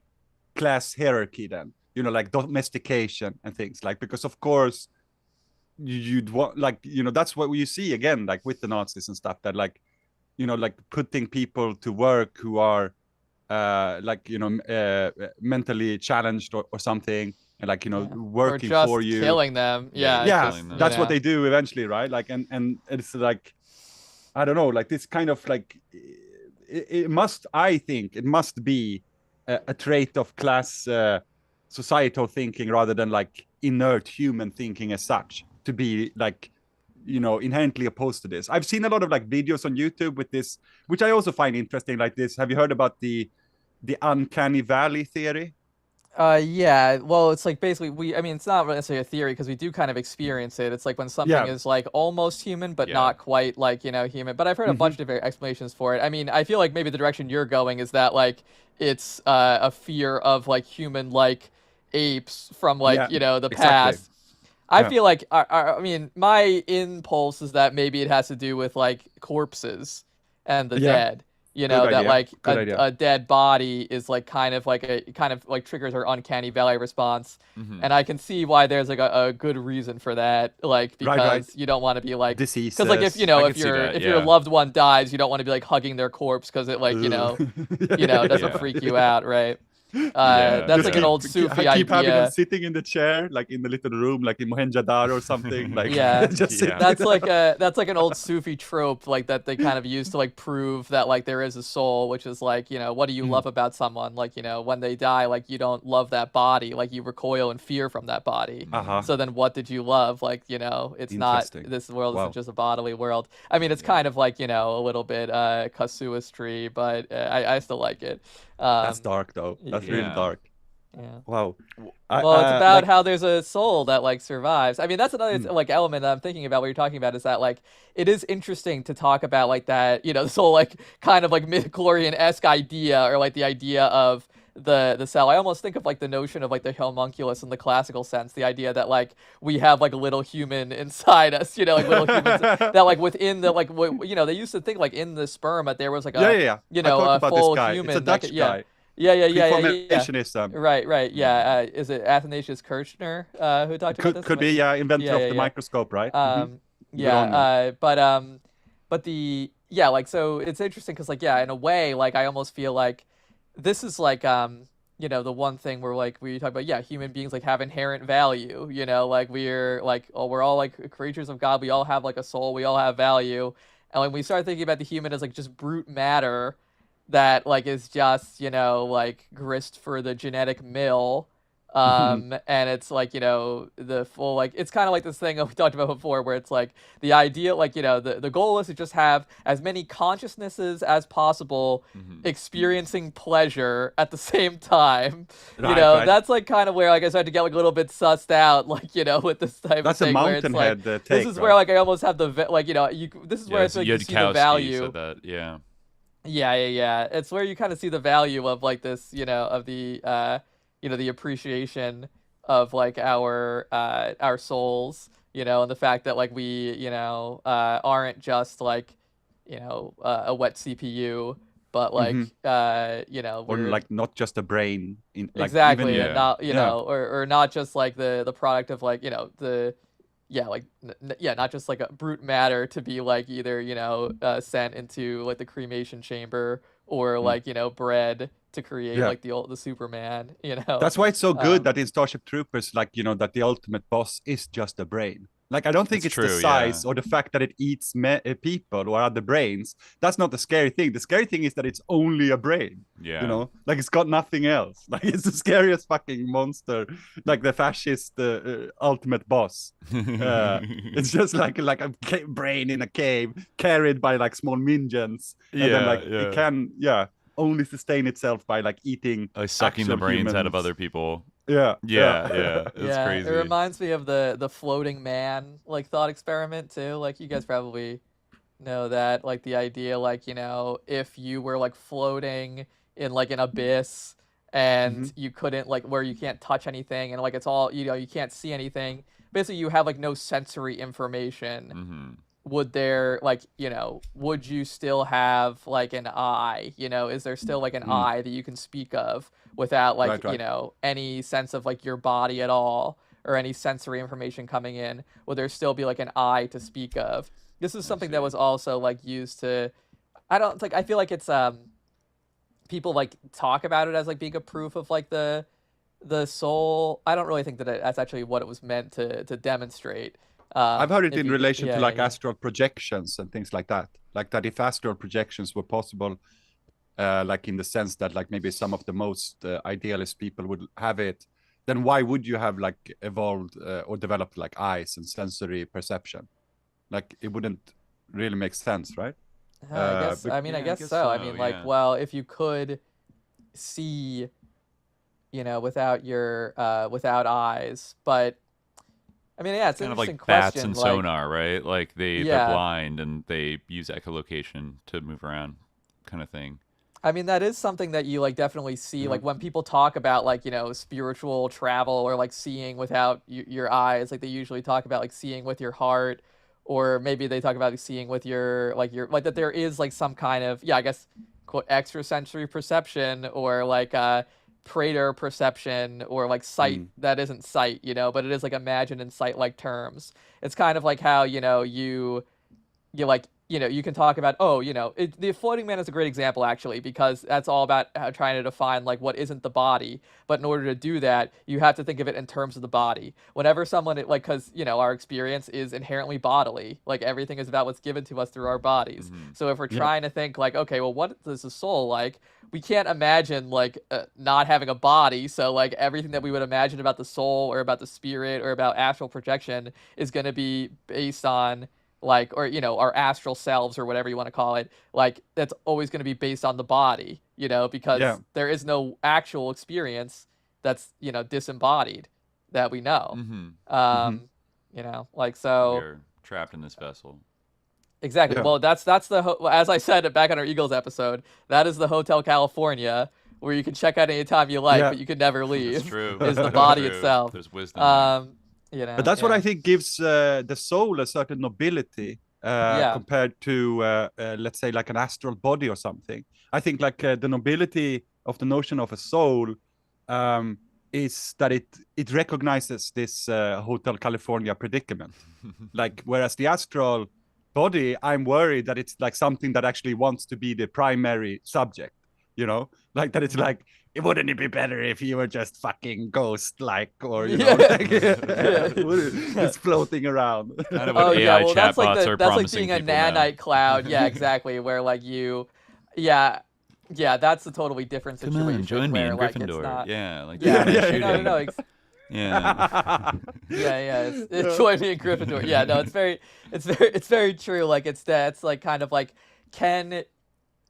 class hierarchy, then like domestication and things, like, because of course you'd want, like, that's what you see again, like with the Nazis and stuff, that like like putting people to work who are like mentally challenged or something, and like working or just for you, killing them. That's what they do eventually, right? Like and it's like, I don't know, like this kind of like it must, I think it must be a trait of class societal thinking rather than like inert human thinking as such, to be like inherently opposed to this. I've seen a lot of like videos on YouTube with this, which I also find interesting, like this. Have you heard about the uncanny valley theory? Yeah, well, it's like basically I mean, it's not necessarily a theory because we do kind of experience it. It's like when something is like almost human, but not quite like, human. But I've heard a bunch of different explanations for it. I mean, I feel like maybe the direction you're going is that like it's a fear of like human-like apes from like, the past. I feel like, I mean, my impulse is that maybe it has to do with like corpses and the dead. That like a dead body is like kind of like triggers our uncanny valley response, and I can see why there's like a good reason for that, like because you don't want to be like disease, because like if your loved one dies, you don't want to be like hugging their corpse because it like doesn't freak you out, right? That's like an old Sufi idea. Keep having them sitting in the chair, like in the little room, like in Mohenjo-daro or something. Like that's like an old Sufi trope, like that they kind of use to like prove that like there is a soul, which is like what do you love about someone? Like when they die, like you don't love that body, like you recoil in fear from that body. So then what did you love? Like it's not, this world isn't just a bodily world. I mean, it's kind of like a little bit casuistry, but I still like it. That's dark though. That's really dark. Yeah. Wow. Well, it's about how there's a soul that like survives. I mean, that's another like element that I'm thinking about. What you're talking about is that like it is interesting to talk about like that. This whole like kind of like midichlorian-esque idea, or like the idea of the cell. I almost think of like the notion of like the homunculus in the classical sense, the idea that like we have like a little human inside us, like little humans that like within the like they used to think like in the sperm that there was like a a full human. It's a Dutch guy. Yeah. Right. Is it Athanasius Kirchner who talked about this? Could be, inventor of the microscope, right? But the like, so it's interesting because like in a way, like I almost feel like this is like the one thing where like we talk about human beings like have inherent value, like we're all like creatures of God, we all have like a soul, we all have value, and when we start thinking about the human as like just brute matter that like is just like grist for the genetic mill, and it's like the full like it's kind of like this thing that we talked about before where it's like the idea like the goal is to just have as many consciousnesses as possible experiencing pleasure at the same time. Right. That's like kind of where like I started to get like a little bit sussed out, like with this type that's of thing a where it's Mountainhead like take, this is where like I almost have the like this is where I feel like you see the value. Said that, Yeah. It's where you kind of see the value of like this, of the the appreciation of like our souls, and the fact that like we, aren't just like, a wet CPU, but like, or like not just a brain. Like exactly. Even, not, or not just like the product of like, not just like a brute matter to be like either sent into like the cremation chamber or like bred to create like the Superman. That's why it's so good that in Starship Troopers, like that the ultimate boss is just a brain. Like I don't think it's the size or the fact that it eats people or other brains. That's not the scary thing. The scary thing is that it's only a brain. Like it's got nothing else. Like it's the scariest fucking monster. Like the fascist ultimate boss. It's just like a brain in a cave carried by like small minions. And then like it can only sustain itself by like eating, sucking the brains out of other people. It's crazy. It reminds me of the floating man like thought experiment too. Like you guys probably know that, like the idea like if you were like floating in like an abyss and you couldn't like where you can't touch anything and like it's all you can't see anything, basically you have like no sensory information. Would there like, you know, would you still have like an eye? You know, is there still like an eye that you can speak of without like, you know, any sense of like your body at all or any sensory information coming in? Would there still be like an eye to speak of? This is something that was also like used to, I feel like it's people like talk about it as like being a proof of like the soul. I don't really think that that's actually what it was meant to demonstrate. I've heard it in relation to like astral projections and things like that. Like that if astral projections were possible, like in the sense that like maybe some of the most idealist people would have it, then why would you have like evolved or developed like eyes and sensory perception? Like it wouldn't really make sense, right? I guess so. I mean, like, well, if you could see, you know, without your without eyes, but I mean, yeah, it's kind an of like interesting question. Bats and like, sonar, right? Like they're blind and they use echolocation to move around, kind of thing. I mean, that is something that you like definitely see, like when people talk about like, you know, spiritual travel or like seeing without your eyes, like they usually talk about like seeing with your heart, or maybe they talk about like, seeing with your that there is like some kind of, I guess, quote, extrasensory perception or like Prater perception or like sight that isn't sight, you know, but it is like imagined in sight like terms. It's kind of like how, you know, you like, you know, you can talk about, oh, you know, the floating man is a great example actually, because that's all about trying to define like what isn't the body. But in order to do that, you have to think of it in terms of the body. Whenever someone like, because, you know, our experience is inherently bodily, like everything is about what's given to us through our bodies. So if we're trying to think like, okay, well, what is the soul like? We can't imagine like not having a body. So like everything that we would imagine about the soul or about the spirit or about astral projection is going to be based on like, or, you know, our astral selves or whatever you want to call it, like that's always going to be based on the body, you know, because there is no actual experience that's, you know, disembodied that we know. You know, like, so we're trapped in this vessel. Exactly. Well, that's the as I said back on our Eagles episode, that is the Hotel California where you can check out anytime you like, but you can never leave. That's true. Is the body itself. There's wisdom. You know, but that's what I think gives the soul a certain nobility compared to, let's say, like an astral body or something. I think like the nobility of the notion of a soul is that it recognizes this Hotel California predicament. Like, whereas the astral body, I'm worried that it's like something that actually wants to be the primary subject, you know? Like that it's like, wouldn't it be better if you were just fucking ghost-like, or you know, like, it's floating around? Kind of what AI chatbots are that's promising like being a nanite cloud. Yeah, exactly. Where like you, that's a totally different situation. Come on, join me in like, Gryffindor. Not, yeah, like no. Yeah. Join me in Gryffindor. Yeah, no, it's very true. Like it's like kind of like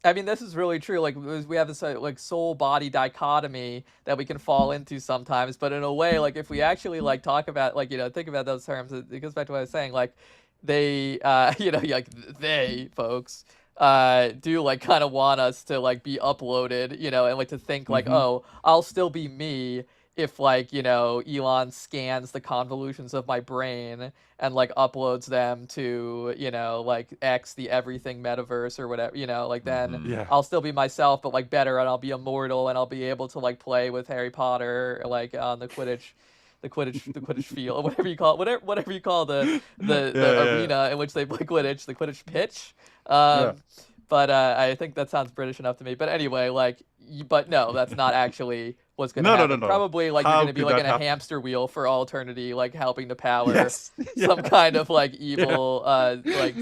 I mean, this is really true. Like we have this like soul body dichotomy that we can fall into sometimes. But in a way, like if we actually like talk about like, you know, think about those terms, it goes back to what I was saying. Like they, you know, like they folks do like kind of want us to like be uploaded, you know, and like to think like, oh, I'll still be me if like, you know, Elon scans the convolutions of my brain and like uploads them to, you know, like X, the everything metaverse or whatever, you know, like then I'll still be myself, but like better, and I'll be immortal, and I'll be able to like play with Harry Potter, like on the Quidditch field, whatever you call it, whatever you call the arena in which they play Quidditch, the Quidditch pitch. But I think that sounds British enough to me. But anyway, like, but no, that's not actually what's going to happen. No. Probably like you're going to be like in a hamster wheel for all eternity, like helping to power some kind of like evil like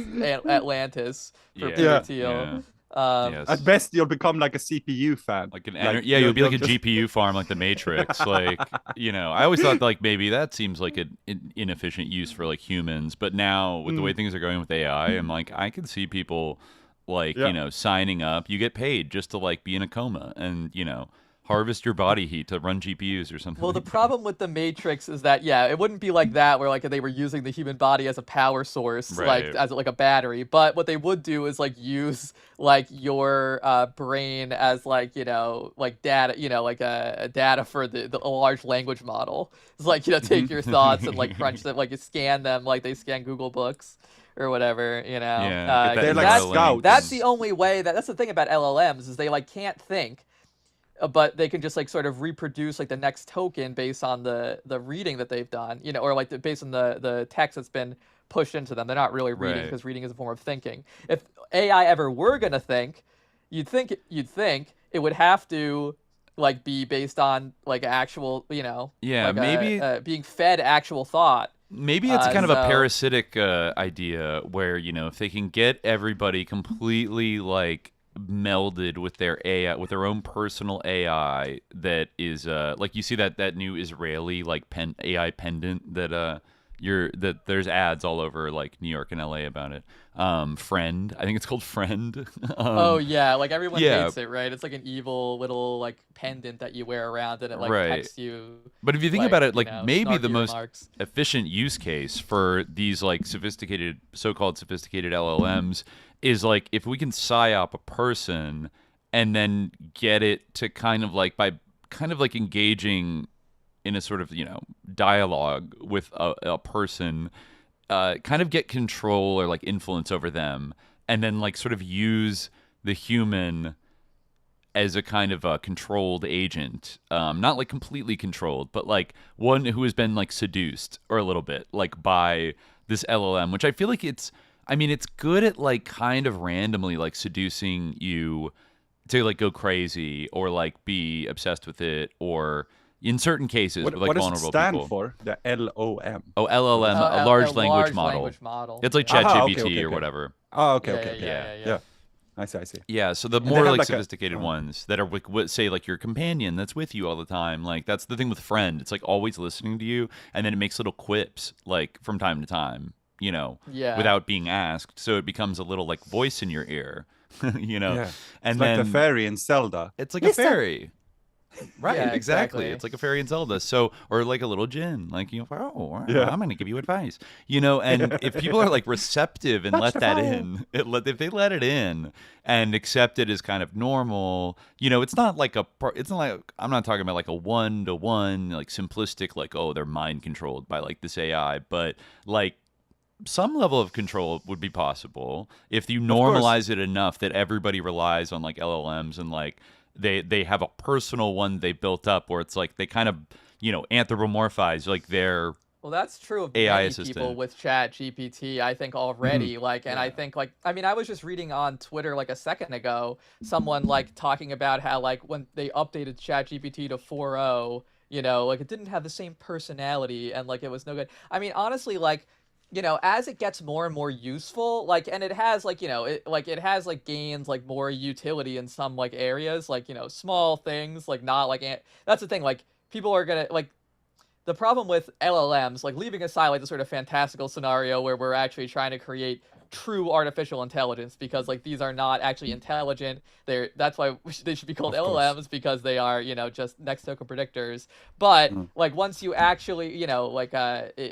Atlantis for Peter Thiel. At best, you'll become like a CPU fan. Like you'll be like a GPU farm, like the Matrix. Like, you know, I always thought like maybe that seems like an inefficient use for like humans. But now with the way things are going with AI, I'm like, I can see people like, you know, signing up. You get paid just to like be in a coma and, you know, harvest your body heat to run GPUs or something. Well, the problem with the Matrix is that, yeah, it wouldn't be like that where like they were using the human body as a power source, like Right. as like a battery. But what they would do is like use like your brain as like, you know, like data, you know, like a data for a large language model. It's like, you know, take your thoughts and like crunch them, like you scan them like they scan Google Books or whatever, you know. Yeah, get that They're like Neuralink. scouts. That's the only way that's the thing about LLMs is they like can't think, but they can just like sort of reproduce like the next token based on the reading that they've done, you know, or like based on the text that's been pushed into them. They're not really reading Right. because reading is a form of thinking. If AI ever were gonna think, you'd think it would have to like be based on like actual, you know, Yeah, like, maybe- being fed actual thought. Maybe it's kind of a so- parasitic idea where, you know, if they can get everybody completely like melded with their AI, with their own personal AI that is like you see that new Israeli like AI pendant that that there's ads all over like New York and LA about it. Friend, I think it's called Friend. Oh yeah, like everyone yeah. hates it, right? It's like an evil little like pendant that you wear around and it like Right. texts you. But if you think like, about it, you like know, maybe the snarky most remarks. efficient use case for these like so-called sophisticated LLMs is like if we can psyop a person and then get it to kind of like by kind of like engaging in a sort of, you know, dialogue with a person, kind of get control or like influence over them, and then like sort of use the human as a kind of a controlled agent, not like completely controlled, but like one who has been like seduced or a little bit like by this LLM, which I feel like it's good at like kind of randomly like seducing you to like go crazy or like be obsessed with it, or in certain cases with like what does it vulnerable stand people. for? The LOM. Oh, LLM, a large language model. It's like ChatGPT or whatever. Oh, okay, Yeah, okay, yeah, okay. yeah. I see. Yeah, so the And they more have like like a- sophisticated ones that are like say like your companion that's with you all the time. Like that's the thing with Friend. It's like always listening to you, and then it makes little quips like from time to time, you know, Yeah. without being asked. So it becomes a little like voice in your ear, you know. Yeah. And It's then like the fairy in Zelda. it's like a fairy. Right, Yeah, exactly. exactly. It's like a fairy in Zelda. So, or like a little djinn, like, you know, oh, Yeah. I'm going to give you advice, you know. And if people are like receptive and let that in, if they let it in and accept it as kind of normal, you know, it's not like I'm not talking about like a 1-to-1, like simplistic, like, oh, they're mind controlled by like this AI, but like some level of control would be possible if you normalize it enough that everybody relies on like LLMs and like they have a personal one they built up where it's like they kind of, you know, anthropomorphize like their Well, that's true of AI many assistant. people with Chat GPT, I think already. Like, and I think like, I mean, I was just reading on Twitter like a second ago, someone like talking about how like when they updated Chat GPT to 4.0, you know, like it didn't have the same personality and like it was no good. I mean, honestly, like, you know, as it gets more and more useful, like, and it has like, you know, it has like gains like more utility in some like areas, like, you know, small things, like not like, that's the thing, like people are gonna like, the problem with LLMs, like leaving aside like the sort of fantastical scenario where we're actually trying to create true artificial intelligence, because like these are not actually intelligent. That's why they should be called LLMs, because they are, you know, just next token predictors. But like once you actually, you know, like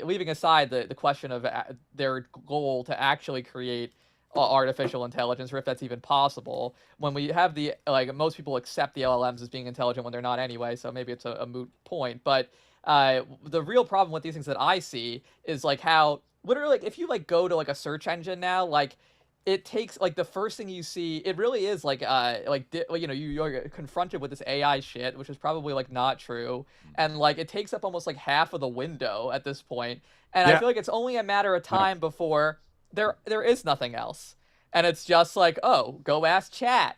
leaving aside the question of their goal to actually create artificial intelligence, or if that's even possible, when we have the like most people accept the LLMs as being intelligent when they're not anyway, so maybe it's a moot point. But the real problem with these things that I see is like how literally, like, if you like go to like a search engine now, like it takes like the first thing you see, it really is like you know, you're confronted with this AI shit, which is probably like not true, and like it takes up almost like half of the window at this point, and I feel like it's only a matter of time before there is nothing else, and it's just like, oh, go ask Chat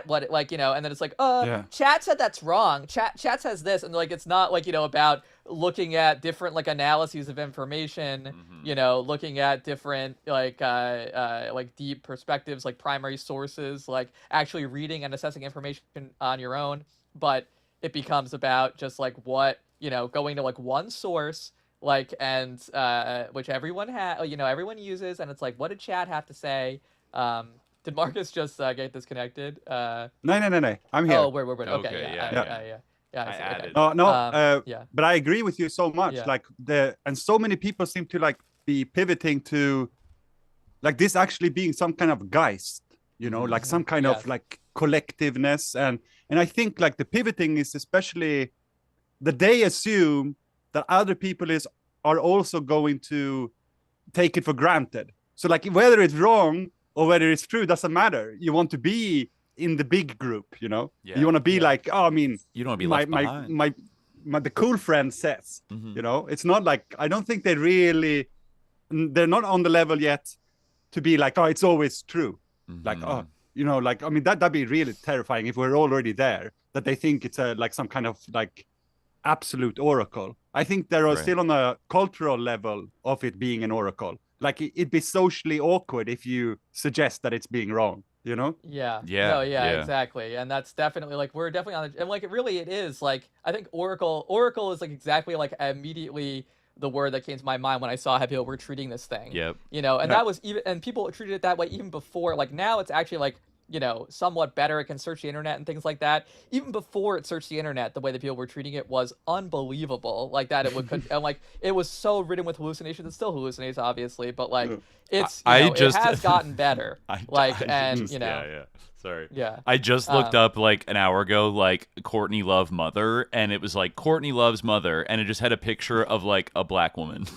what, like, you know, and then it's like, Chat said that's wrong. Chat says this, and like it's not like, you know, about looking at different like analyses of information, you know, looking at different like deep perspectives, like primary sources, like actually reading and assessing information on your own, but it becomes about just like what, you know, going to like one source, like, and which everyone you know, everyone uses, and it's like, what did Chat have to say? Did Marcus just get disconnected? No. I'm here. Oh, we're okay. Yeah. I see. added. Okay. No. Yeah. But I agree with you so much. Yeah. Like and so many people seem to like be pivoting to like this actually being some kind of geist, you know, like some kind of like collectiveness, and I think like the pivoting is especially that they assume that other people are also going to take it for granted. So like whether it's wrong or whether it's true doesn't matter. You want to be in the big group, you know. You want to be like, oh, I mean, you don't want to be left behind. The cool friend says, you know. It's not like, I don't think they're not on the level yet to be like, oh, it's always true. Like, oh, you know, like, I mean, that'd be really terrifying if we're already there, that they think it's like some kind of like absolute oracle. I think they're still on a cultural level of it being an oracle. Like it'd be socially awkward if you suggest that it's being wrong, you know? Yeah. No, exactly. And that's definitely like, we're definitely on the, and like, it is like, I think oracle is like exactly like immediately the word that came to my mind when I saw how people were treating this thing. Yep. You know, and that was even, and people treated it that way even before, like now it's actually like, you know, somewhat better. It can search the internet and things like that. Even before it searched the internet, the way that people were treating it was unbelievable. Like that, and like it was so ridden with hallucinations. It still hallucinates, obviously, but like it has gotten better. Sorry. Yeah. I just looked up like an hour ago, like Courtney Love mother, and it was like Courtney Love's mother, and it just had a picture of like a black woman.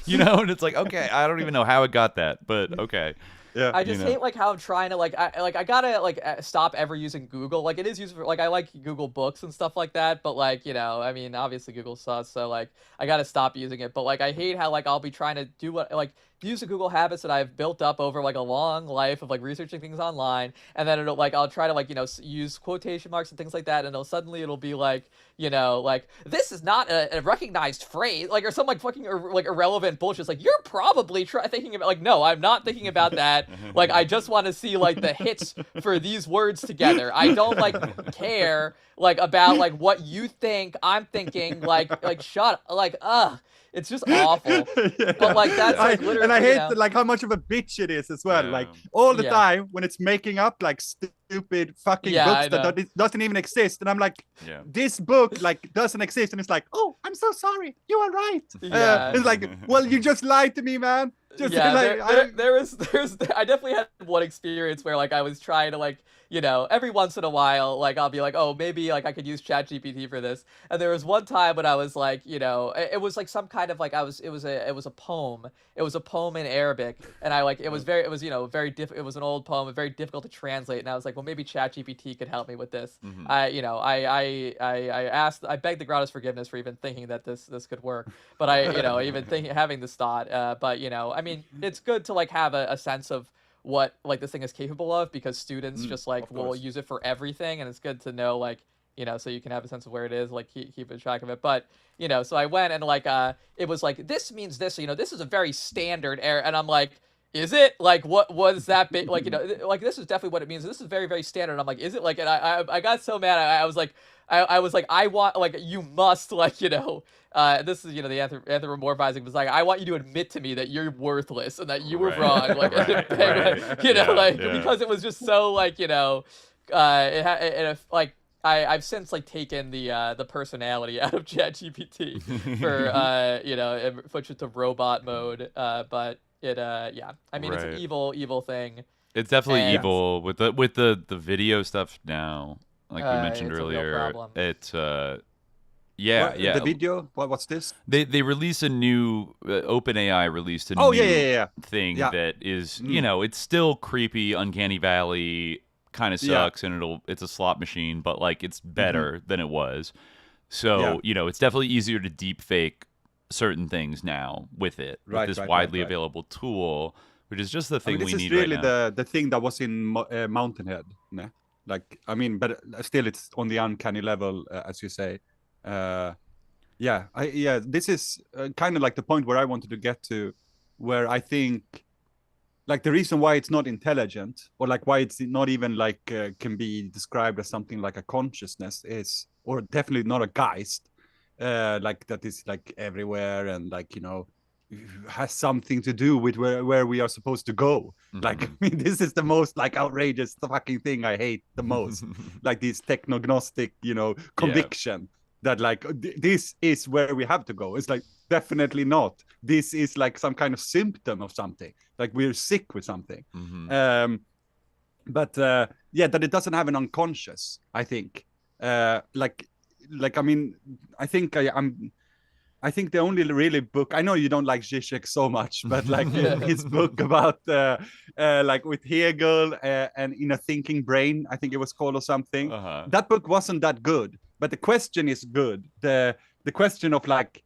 You know, and it's like, okay, I don't even know how it got that, but okay. Yeah. I just hate like how I'm trying to I gotta like stop ever using Google. Like it is used for like, I like Google Books and stuff like that, but like, you know, I mean, obviously Google sus, so like I gotta stop using it. But like I hate how like I'll be trying to do use the Google habits that I've built up over like a long life of like researching things online, and then I'll try to like, you know, use quotation marks and things like that, and it'll be like, you know, like this is not a recognized phrase, like, or some like fucking like irrelevant bullshit. It's like, you're probably thinking about, like, no, I'm not thinking about that. Like I just want to see like the hits for these words together. I don't like care like about like what you think I'm thinking. Like shut like it's just awful. But like that's like literally, and I hate like how much of a bitch it is as well. Like all the time when it's making up like stupid fucking books that doesn't even exist, and I'm like, this book like doesn't exist, and it's like, oh, I'm so sorry, you are right. It's like, well, you just lied to me, man. Just I definitely had one experience where like I was trying to like, you know, every once in a while, like I'll be like, oh, maybe like I could use ChatGPT for this. And there was one time when I was like, you know, it was like some kind of like it was a poem. It was a poem in Arabic, and it was it was an old poem, very difficult to translate. And I was like, well, maybe ChatGPT could help me with this. I begged the goddess forgiveness for even thinking that this could work. But having this thought. But you know, I mean, it's good to like have a sense of what like this thing is capable of, because students just like will use it for everything, and it's good to know, like, you know, so you can have a sense of where it is, like keep a track of it. But you know, so I went and like it was like, this means this, you know, this is a very standard error, and I'm like, is it? Like, what was that bit? Like, you know, like this is definitely what it means. This is very, very standard. And I'm like, is it? Like, and I got so mad. I was like, I want, like, you must, like, you know, this is, you know, the anthropomorphizing was like, I want you to admit to me that you're worthless and that you were wrong. Like, you know, because it was just so, like, you know, I've since like taken the personality out of ChatGPT for you know, and switched it to robot mode. But it I mean, it's an evil thing. It's definitely evil with the video stuff now. Like we mentioned earlier, it's the video. What's this? They release a new OpenAI released a new thing that is you know, it's still creepy, uncanny valley, kind of sucks, and it's a slot machine, but like it's better than it was. So you know, it's definitely easier to deep fake certain things now with it, with this widely available tool, which is just the thing we need right now. This is really the thing that was in Mountainhead. Nah? Like, I mean, but still, it's on the uncanny level, as you say. This is kind of like the point where I wanted to get to, where I think, like, the reason why it's not intelligent, or like why it's not even like can be described as something like a consciousness is, or definitely not a geist, like that is like everywhere, and like, you know, has something to do with where we are supposed to go. Like, I mean, this is the most like outrageous fucking thing I hate the most. Like this technognostic, conviction that like this is where we have to go. It's like, definitely not. This is like some kind of symptom of something. Like we're sick with something. But that it doesn't have an unconscious, I think. Like I mean, I think I think the only really book, I know you don't like Zizek so much, but like his book about like with Hegel and In a Thinking Brain, I think it was called or something. That book wasn't that good, but the question is good. The question of like,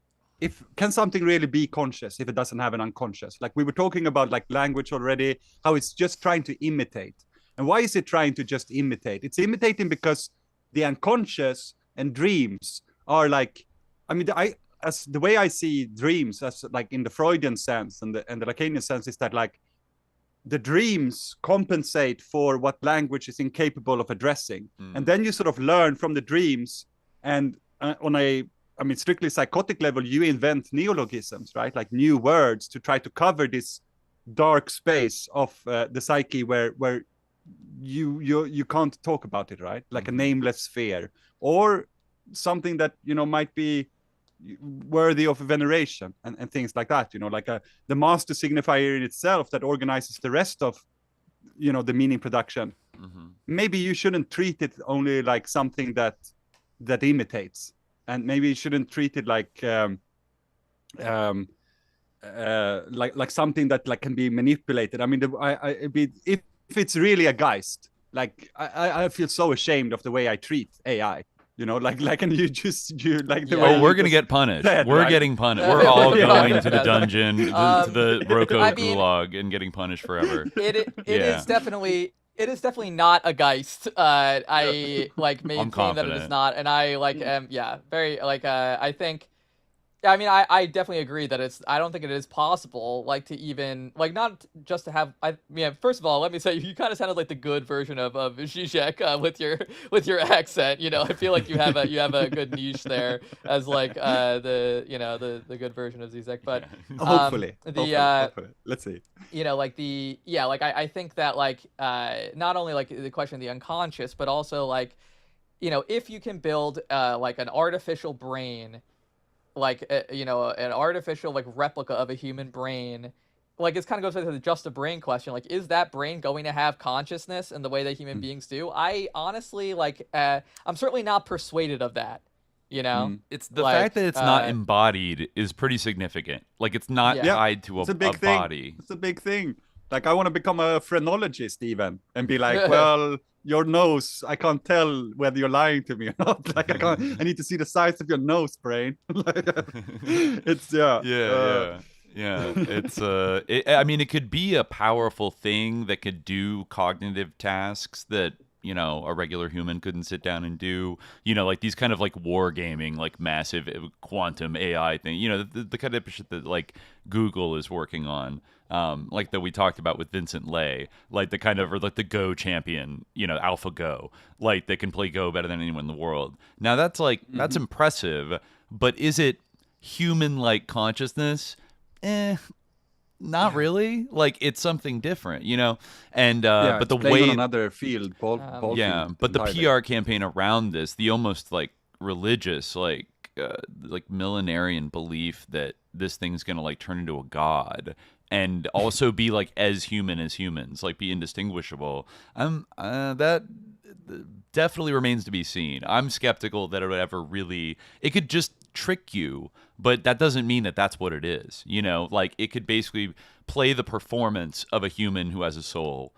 can something really be conscious if it doesn't have an unconscious? Like we were talking about like language already, how it's just trying to imitate. And why is it trying to just imitate? It's imitating because the unconscious and dreams are like, I mean, as the way I see dreams, as like in the Freudian sense and the Lacanian sense, is that like the dreams compensate for what language is incapable of addressing. And then you sort of learn from the dreams, and on a, I mean, strictly psychotic level, you invent neologisms, right? Like new words to try to cover this dark space of the psyche where you can't talk about it, right? Like a nameless sphere, or something that might be worthy of veneration and things like that, like the master signifier in itself that organizes the rest of the meaning production. Maybe you shouldn't treat it only like something that imitates, and maybe you shouldn't treat it like something that like can be manipulated. I mean, if it's really a Geist, like I feel so ashamed of the way I treat AI. Like, and you like the way. We're gonna get punished. We're getting punished. We're all going to the dungeon, to the Roko gulag, and getting punished forever. It is definitely not a Geist. I like maintain that it is not, and I like am very like I think. I mean, I definitely agree that I don't think it is possible, like, to even, like, not just to have, first of all, let me say, you kind of sounded like the good version of Zizek with your accent, I feel like you have a good niche there as, like, the good version of Zizek, but, hopefully, let's see. I think that, like, not only, like, the question of the unconscious, but also, like, if you can build, like, an artificial brain, like an artificial like replica of a human brain, like it kind of goes back to the just a brain question, like is that brain going to have consciousness in the way that human beings do? I honestly like I'm certainly not persuaded of that. It's the fact that it's not embodied is pretty significant. Like it's not tied to a body. It's a big thing. Like I want to become a phrenologist even and be like, well, your nose, I can't tell whether you're lying to me or not. Like I need to see the size of your nose, brain. It's it's I mean, it could be a powerful thing that could do cognitive tasks that a regular human couldn't sit down and do, like these kind of like wargaming, like massive quantum AI thing, the kind of shit that like Google is working on, like that we talked about with Vincent Lay, like the kind of, or like the Go champion, AlphaGo, like they can play Go better than anyone in the world. Now that's like, that's impressive, but is it human-like consciousness? Not really. Like it's something different, and but the way on another field, but the PR campaign around this, the almost like religious, like millenarian belief that this thing's gonna like turn into a god and also be like as human as humans, like be indistinguishable. That definitely remains to be seen. I'm skeptical that it would ever really. It could just trick you, but that doesn't mean that that's what it is. Like it could basically play the performance of a human who has a soul,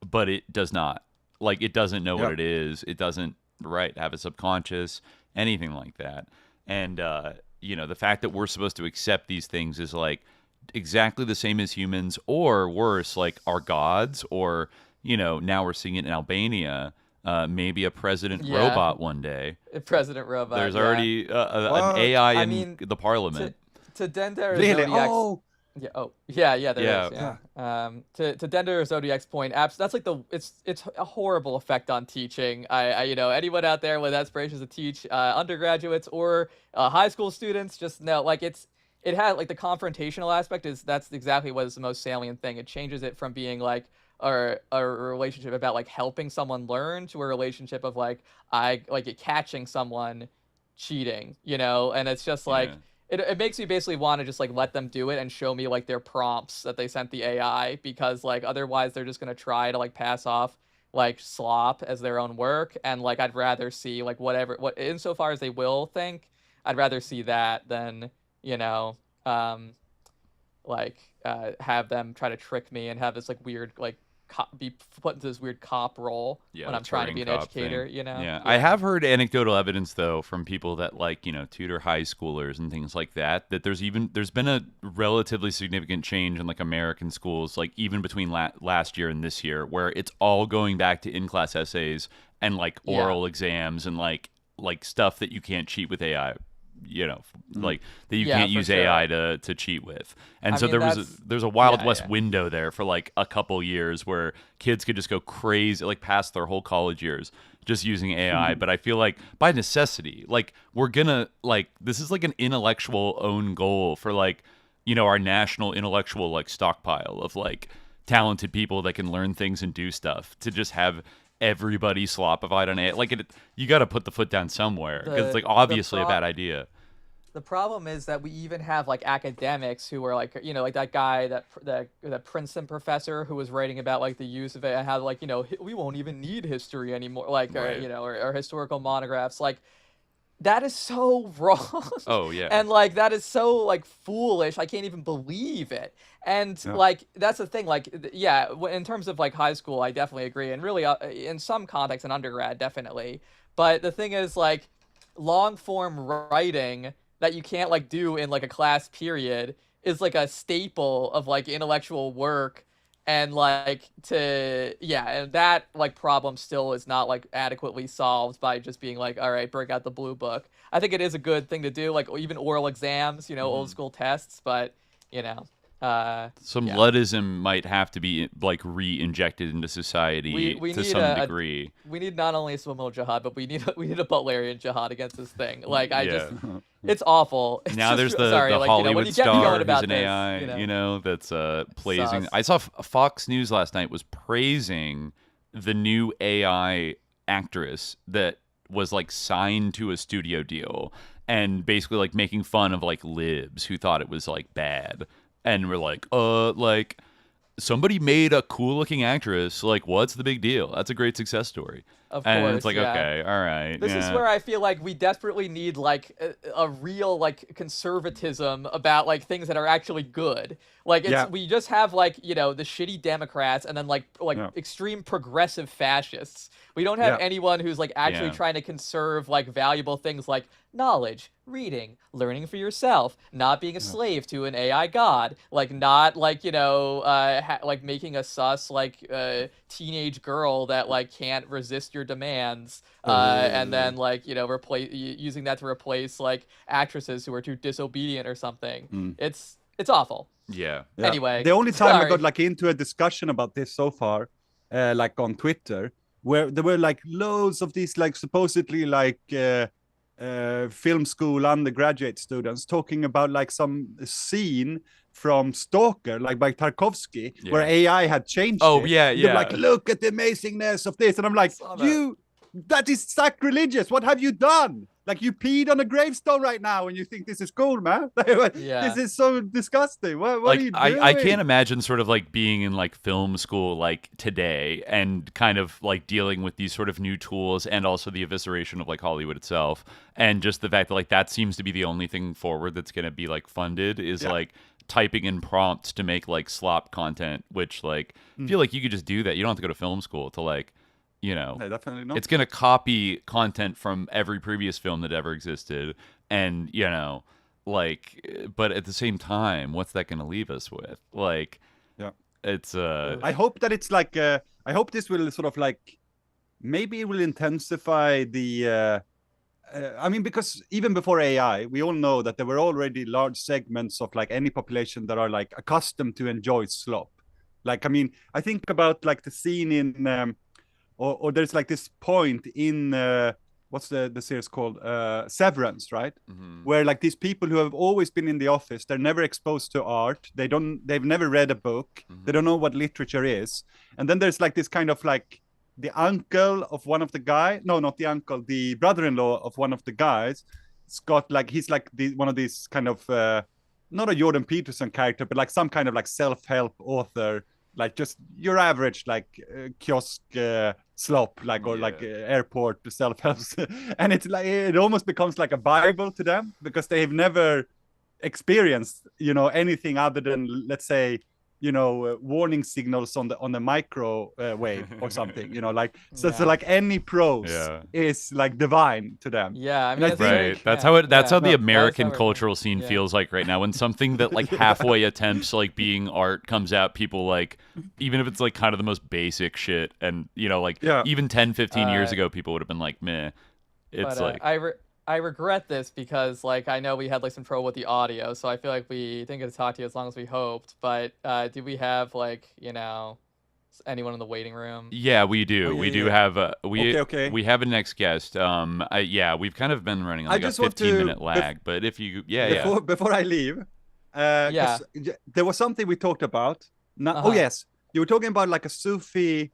but it does not. Like it doesn't know what it is. It doesn't have a subconscious, anything like that. And the fact that we're supposed to accept these things is like exactly the same as humans, or worse, like our gods, or now we're seeing it in Albania. Maybe a president robot one day. A president robot. There's already an AI in the parliament. To Dender really? Zodiac's, there is. To Dender Zodiac's point, that's like it's a horrible effect on teaching. I anyone out there with aspirations to teach undergraduates or high school students, just know like it's it had like the confrontational aspect that's exactly what is the most salient thing. It changes it from being like a relationship about like helping someone learn to a relationship of like catching someone cheating, and it's just like it makes me basically want to just like let them do it and show me like their prompts that they sent the AI, because like otherwise they're just gonna try to like pass off like slop as their own work, and like I'd rather see like what insofar as they will think, I'd rather see that than have them try to trick me and have this like weird like be put into this weird cop role when I'm trying to be an educator, Yeah. I have heard anecdotal evidence though from people that like, tutor high schoolers and things like that there's been a relatively significant change in like American schools, like even between last year and this year, where it's all going back to in-class essays and like oral exams and like stuff that you can't cheat with AI. Like that you can't use AI to cheat with. And so there's a Wild West window there for like a couple years where kids could just go crazy, like past their whole college years just using AI. But I feel like by necessity, like we're gonna like this is like an intellectual own goal for like, our national intellectual like stockpile of like talented people that can learn things and do stuff, to just have everybody slopified on it. Like you got to put the foot down somewhere, because it's like obviously a bad idea. The problem is that we even have like academics who are like, like that guy, that Princeton professor who was writing about like the use of it and how like, we won't even need history anymore, like, right. or historical monographs. Like that is so wrong. Oh yeah. And like that is so like foolish. I can't even believe it. And like that's the thing. Like in terms of like high school, I definitely agree, and really in some context in undergrad, definitely. But the thing is like long form writing that you can't like do in like a class period is like a staple of like intellectual work. And like and that like problem still is not like adequately solved by just being like, all right, break out the blue book. I think it is a good thing to do, like even oral exams, old school tests, but some Luddism might have to be like re-injected into society to some degree. We need not only a Subliminal Jihad, but we need a Butlerian jihad against this thing. Like it's awful. It's now there's the Hollywood star who's an AI, that's praising. I saw Fox News last night was praising the new AI actress that was like signed to a studio deal, and basically like making fun of like libs who thought it was like bad. And we're like, somebody made a cool looking actress. Like, what's the big deal? That's a great success story. Of course, and it's like, okay, all right. This is where I feel like we desperately need like a real like conservatism about like things that are actually good. Like we just have like the shitty Democrats and then like extreme progressive fascists. We don't have anyone who's like actually trying to conserve like valuable things like knowledge, reading, learning for yourself, not being a slave to an AI god, like not like like making a sus like teenage girl that like can't resist your demands, and then like using that to replace like actresses who are too disobedient or something. It's awful. Yeah. Anyway, the only time I got like into a discussion about this so far, like on Twitter, where there were like loads of these like supposedly like film school undergraduate students talking about like some scene from Stalker, like by Tarkovsky, where AI had changed it. They're like, look at the amazingness of this. And I'm like, that is sacrilegious. What have you done? Like, you peed on a gravestone right now and you think this is cool, man? This is so disgusting. What are you doing? I can't imagine sort of like being in like film school like today and kind of like dealing with these sort of new tools, and also the evisceration of like Hollywood itself, and just the fact that like that seems to be the only thing forward that's going to be like funded is like typing in prompts to make like slop content, which like I feel like you could just do that. You don't have to go to film school to like, definitely not. It's going to copy content from every previous film that ever existed. And, but at the same time, what's that going to leave us with? Like, it's, I hope that it's like, I hope this will sort of like, maybe it will intensify the, I mean, because even before AI, we all know that there were already large segments of like any population that are like accustomed to enjoy slop. Like, I mean, I think about like the scene in, or there's like this point in what's the series called? Severance, right? Where like these people who have always been in the office, they're never exposed to art. They've never read a book. They don't know what literature is. And then there's like this kind of like the uncle of one of the guy. No, not the uncle. The brother-in-law of one of the guys. Scott, like he's like one of these kind of not a Jordan Peterson character, but like some kind of like self-help author, like just your average like kiosk slop, like or like airport self-help, and it's like it almost becomes like a Bible to them because they've never experienced anything other than, let's say, warning signals on the microwave or something, like so like any prose is like divine to them. I mean, right. That's how the American cultural scene feels like right now. When something that like halfway attempts like being art comes out, people like, even if it's like kind of the most basic shit, and even 10-15 years ago people would have been like, meh. It's like I regret this because, like, I know we had like some trouble with the audio, so I feel like we didn't get to talk to you as long as we hoped. But do we have like anyone in the waiting room? Yeah, we do. We do have okay. We have a next guest. We've kind of been running on like a 15-minute lag, but if you before I leave, there was something we talked about. Oh yes, you were talking about like a Sufi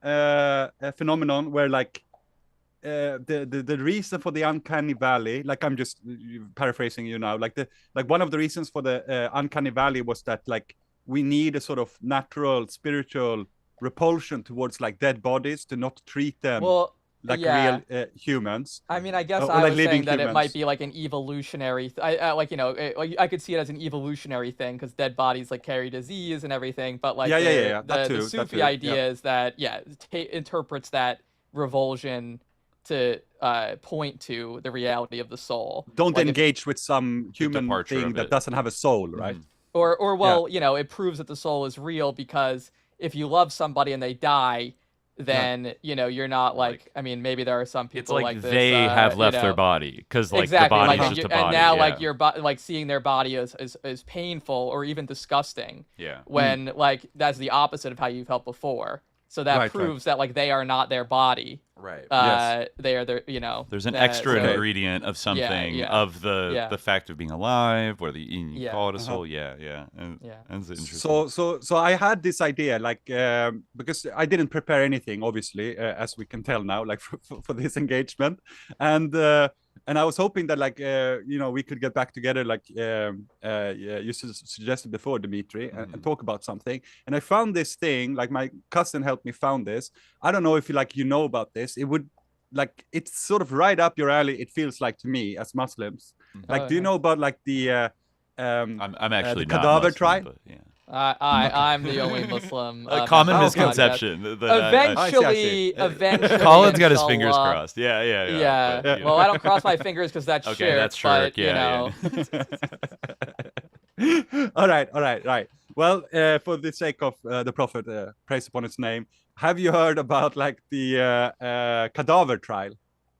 phenomenon where like. The reason for the uncanny valley, like I'm just paraphrasing you now, like one of the reasons for the uncanny valley was that like we need a sort of natural spiritual repulsion towards like dead bodies to not treat them real humans. I mean, I guess I was saying that it might be like an evolutionary I could see it as an evolutionary thing because dead bodies like carry disease and everything, but like the Sufi idea is that interprets that revulsion to point to the reality of the soul. Don't engage with some human thing that doesn't have a soul, right? Or it proves that the soul is real because if you love somebody and they die, then you're not like, I mean, maybe there are some people it's like this, they have left their body because like the body is just a body, and now like your like seeing their body is painful or even disgusting. When like that's the opposite of how you felt before. So that proves that like they are not their body. Right. They are their, There's an extra ingredient of something of the fact of being alive, or you call it a soul. And that's interesting. So I had this idea, like because I didn't prepare anything, obviously, as we can tell now, like for this engagement, and I was hoping that like we could get back together, like you suggested before, Dimitri, and talk about something. And I found this thing, like my cousin helped me found this. I don't know if you know about this. It would like it's sort of right up your alley. It feels like to me as Muslims. Like, do you know about like the I'm actually the not cadaver Muslim, trial? But, yeah. I'm the only Muslim. A common misconception. Eventually, Colin's got his fingers crossed. Yeah. But, well, I don't cross my fingers because that's okay, shirk. That's shirk. But, All right. Well, for the sake of the Prophet, praise upon his name, have you heard about like the cadaver trial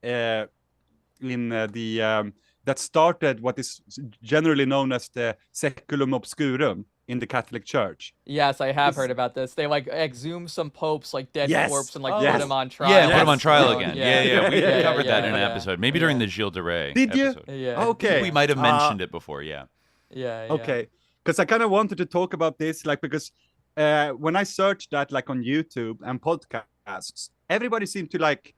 in that started what is generally known as the Seculum Obscurum in the Catholic Church? Yes, I have heard about this. They like exhumed some popes, like dead corpse, and like put them on trial. Yeah, put them on trial again. We covered that in an episode. Maybe during the Gilles de Rais episode. Yeah. Okay. We might have mentioned it before. Yeah. Okay. Because I kind of wanted to talk about this, like because when I searched that, like on YouTube and podcasts, everybody seemed to like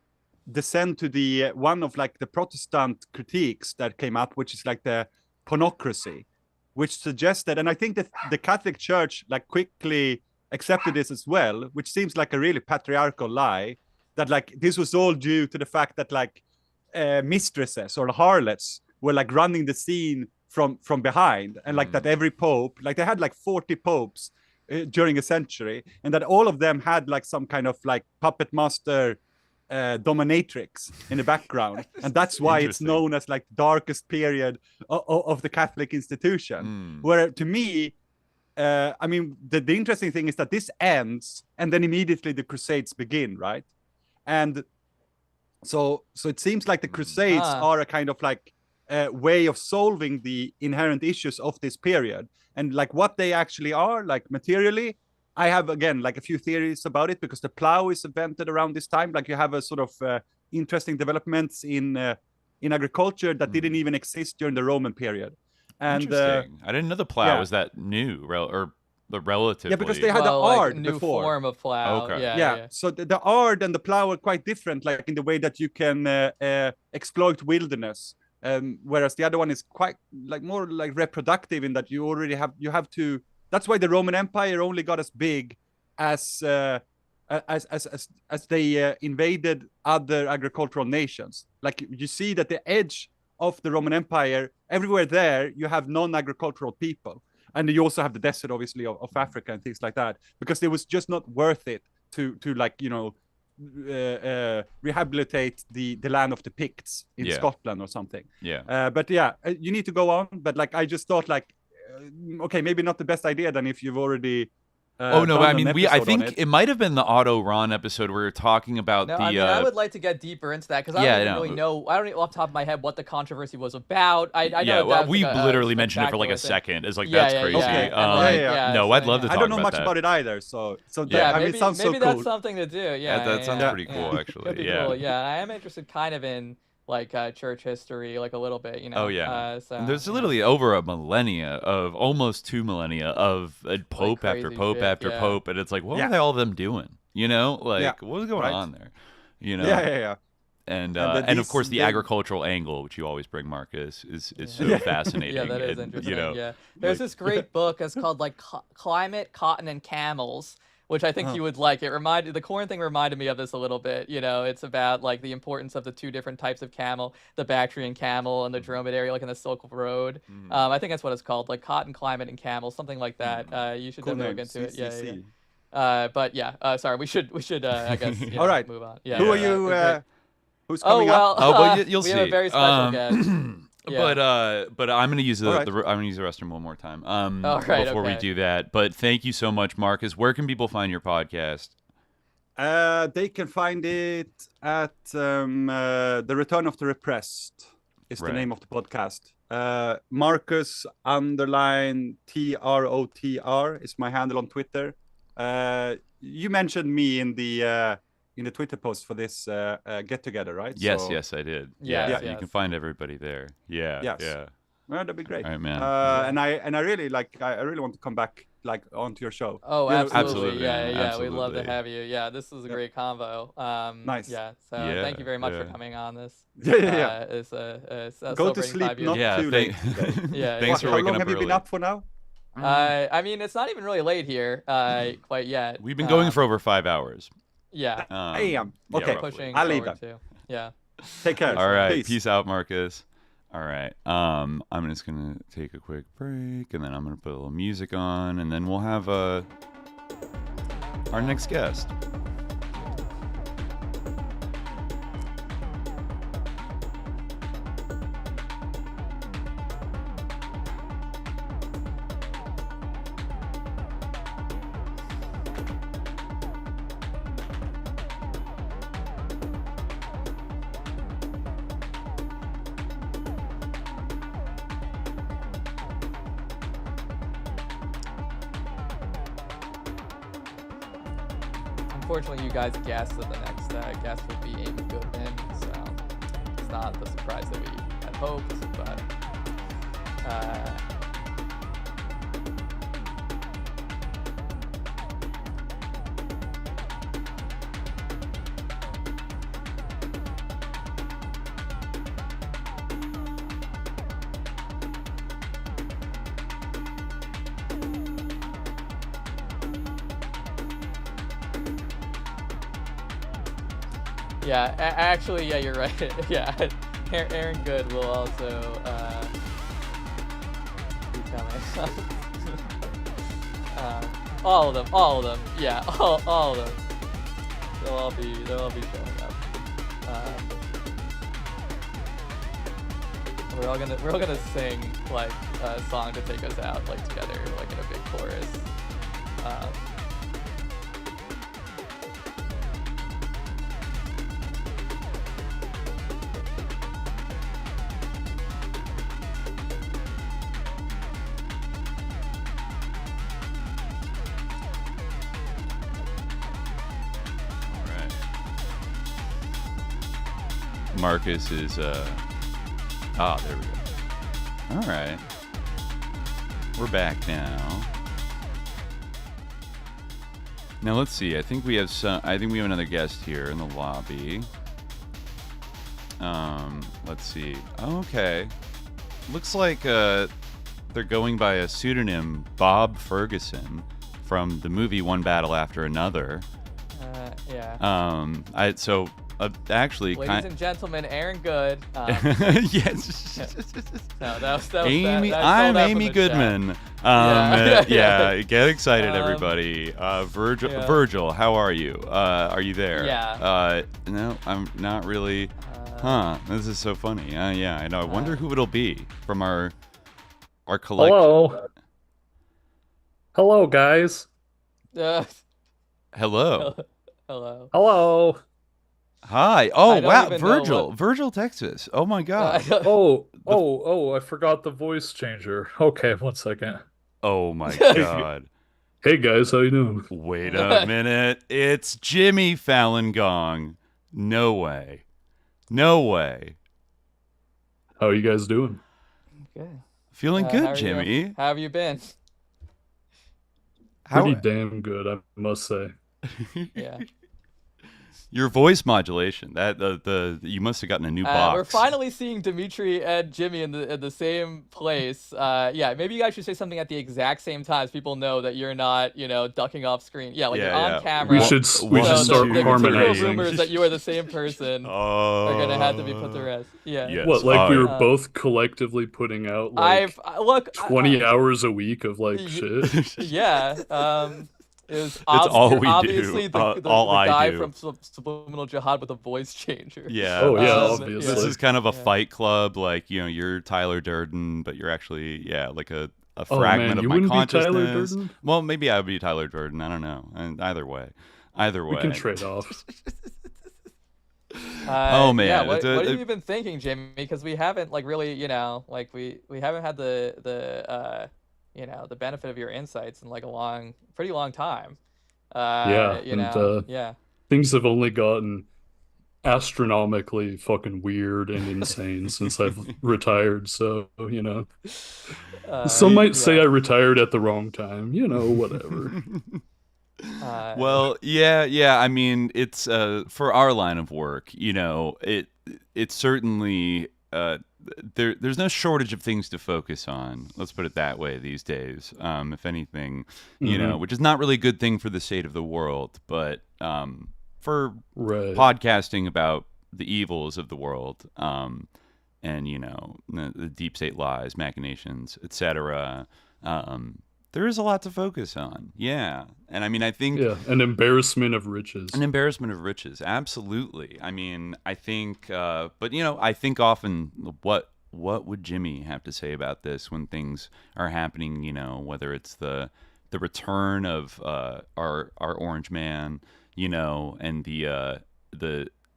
descend to the one of like the Protestant critiques that came up, which is like the pornocracy, which suggested, and I think that the Catholic Church like quickly accepted this as well, which seems like a really patriarchal lie, that like this was all due to the fact that like mistresses or harlots were like running the scene from behind, and like that every pope, like they had like 40 popes during a century, and that all of them had like some kind of like puppet master dominatrix in the background, and that's why it's known as like darkest period of the Catholic institution. Where to me, I mean, the interesting thing is that this ends, and then immediately the Crusades begin, right? And so it seems like the Crusades are a kind of like way of solving the inherent issues of this period, and like what they actually are, like materially. I have, again, like a few theories about it, because the plow is invented around this time. Like you have a sort of interesting developments in agriculture that didn't even exist during the Roman period. And Interesting. I didn't know the plow was that new, or relatively. Yeah, because they had the like ard new before. form of plow. Okay. Yeah. So the ard and the plow are quite different, like in the way that you can exploit wilderness. Whereas the other one is quite like more like reproductive in that you have to. That's why the Roman Empire only got as big as they invaded other agricultural nations. Like you see that the edge of the Roman Empire, everywhere there, you have non-agricultural people. And you also have the desert, obviously, of Africa and things like that, because it was just not worth it to like, rehabilitate the land of the Picts in Scotland or something. Yeah. But yeah, you need to go on. But like, I just thought like, okay, maybe not the best idea then if you've already I mean, I think it might have been the Auto Ron episode where we were talking about I would like to get deeper into that because I don't really know. I don't know off the top of my head what the controversy was about. I know we literally mentioned it for like a second. It's like that's crazy. No, I'd love to talk about that. I don't know much about it either. So yeah, I mean, it sounds so cool. That's something to do. Yeah, that sounds pretty cool actually. Yeah, yeah. I am interested kind of in like church history, like a little bit, Oh yeah. And there's literally over almost 2 millennia of pope like after pope after pope, and it's like, what were all of them doing? What was going on there? Yeah. And of course the agricultural angle, which you always bring, Marcus, is so fascinating. Yeah, that is interesting. There's this great book. It's called like Climate, Cotton, and Camels, which I think you would like. The corn thing reminded me of this a little bit. It's about like the importance of the two different types of camel, the Bactrian camel and the dromedary, like in the Silk Road. I think that's what it's called, like Cotton, Climate, and Camels, something like that. You should definitely look into it. Yeah. But yeah, sorry, we should I guess all right, move on. Yeah. Who are you? Who's coming up? But you'll see. We have a very special guest. Yeah. But I'm gonna use I'm gonna use the restroom one more time. Before we do that. But thank you so much, Marcus. Where can people find your podcast? They can find it at The Return of the Repressed is the name of the podcast. Marcus _TROTR is my handle on Twitter. You mentioned me in the Twitter post for this get together, right? Yes, I did. Yeah. You can find everybody there. Yeah. Yes. Yeah. Well, that'd be great. All right, man. And I really I really want to come back like onto your show. Oh, absolutely. Yeah. Absolutely. We'd love to have you. Yeah, this was a great convo. Nice. Yeah. So thank you very much for coming on this. Yeah. It's go to sleep, not too late. Thanks for waking up. How long have you been up for now? I mean, it's not even really late here quite yet. We've been going for over 5 hours. Yeah. I am. Okay. Pushing I'll leave them. Yeah. Take care. All right. Peace out, Marcus. All right. I'm just going to take a quick break, and then I'm going to put a little music on, and then we'll have our next guest. Unfortunately, you guys guessed that the next guest would be Amy Goodman, so it's not the surprise that we had hoped, but yeah, actually, yeah, you're right. Yeah, Aaron Good will also be coming. All of them. Yeah, all of them. They'll all be showing up. We're all gonna sing like a song to take us out, like together, like in a big chorus. Marcus is there we go. All right. We're back now. Now let's see. I think we have another guest here in the lobby. Let's see. Okay. Looks like they're going by a pseudonym, Bob Ferguson, from the movie One Battle After Another. Yeah. Actually, ladies and gentlemen, Aaron Good. Yes. No, that was Amy. that I'm Amy Goodman. Yeah. Get excited, everybody. Virgil, how are you? Are you there? Yeah. No, I'm not really. This is so funny. Yeah, I know. I wonder who it'll be from our collection. Hello, guys. Hello. Hello. Hello. Hi. Oh, wow. Virgil, Texas. Oh, my God. I forgot the voice changer. Okay, one second. Oh, my God. Hey, guys. How you doing? Wait a minute. It's Jimmy Falun Gong. No way. No way. How are you guys doing? Good. Feeling good, Jimmy. How have you been? Pretty damn good, I must say. Yeah. Your voice modulation, you must have gotten a new box. We're finally seeing Dimitri and Jimmy in the same place. Yeah, maybe you guys should say something at the exact same time so people know that you're not, ducking off screen. Yeah, like you're on camera. We should start harmonizing. Rumors that you are the same person are gonna have to be put to rest. Yeah. Yes. What, like we were both collectively putting out like 20 hours a week of like shit? Yeah. It was obviously the guy from Subliminal Jihad with a voice changer. Yeah. Oh yeah, obviously. This is kind of a fight club, like you're Tyler Durden, but you're actually like a fragment of my consciousness. Well, maybe I would be Tyler Durden. I don't know. And either way, we can trade off. Oh man, yeah. What have you been thinking, Jimmy? Because we haven't really, we haven't had the benefit of your insights in like a pretty long time. Things have only gotten astronomically fucking weird and insane since I've retired. So, some might say I retired at the wrong time, whatever. Well, yeah. I mean, it's for our line of work, it's certainly there's no shortage of things to focus on. Let's put it that way these days. If anything, which is not really a good thing for the state of the world, but for podcasting about the evils of the world, and the deep state lies, machinations, etc. There is a lot to focus on. Yeah. And I mean, I think... Yeah, an embarrassment of riches. An embarrassment of riches. Absolutely. I mean, I think... I think often, what would Jimmy have to say about this when things are happening, whether it's the return of our Orange Man, and the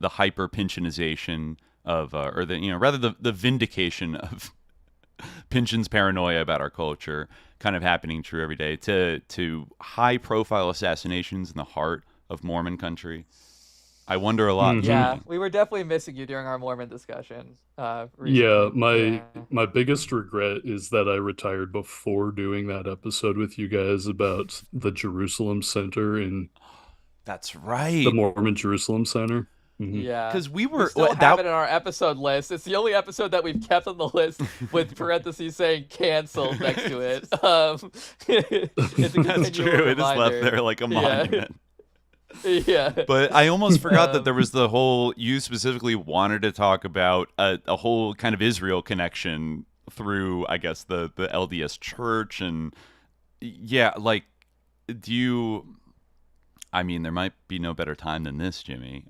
hyper-Pynchonization of... the vindication of Pynchon's paranoia about our culture kind of happening true every day, to high-profile assassinations in the heart of Mormon country. I wonder a lot. Yeah, we were definitely missing you during our Mormon discussion. My biggest regret is that I retired before doing that episode with you guys about the Jerusalem Center in... That's right. The Mormon Jerusalem Center. Yeah, because we still have it in our episode list. It's the only episode that we've kept on the list with parentheses saying "canceled" next to it. That's true. It is left there like a monument. Yeah. But I almost forgot that there was the whole. You specifically wanted to talk about a whole kind of Israel connection through, I guess, the LDS Church, and do you? I mean, there might be no better time than this, Jimmy.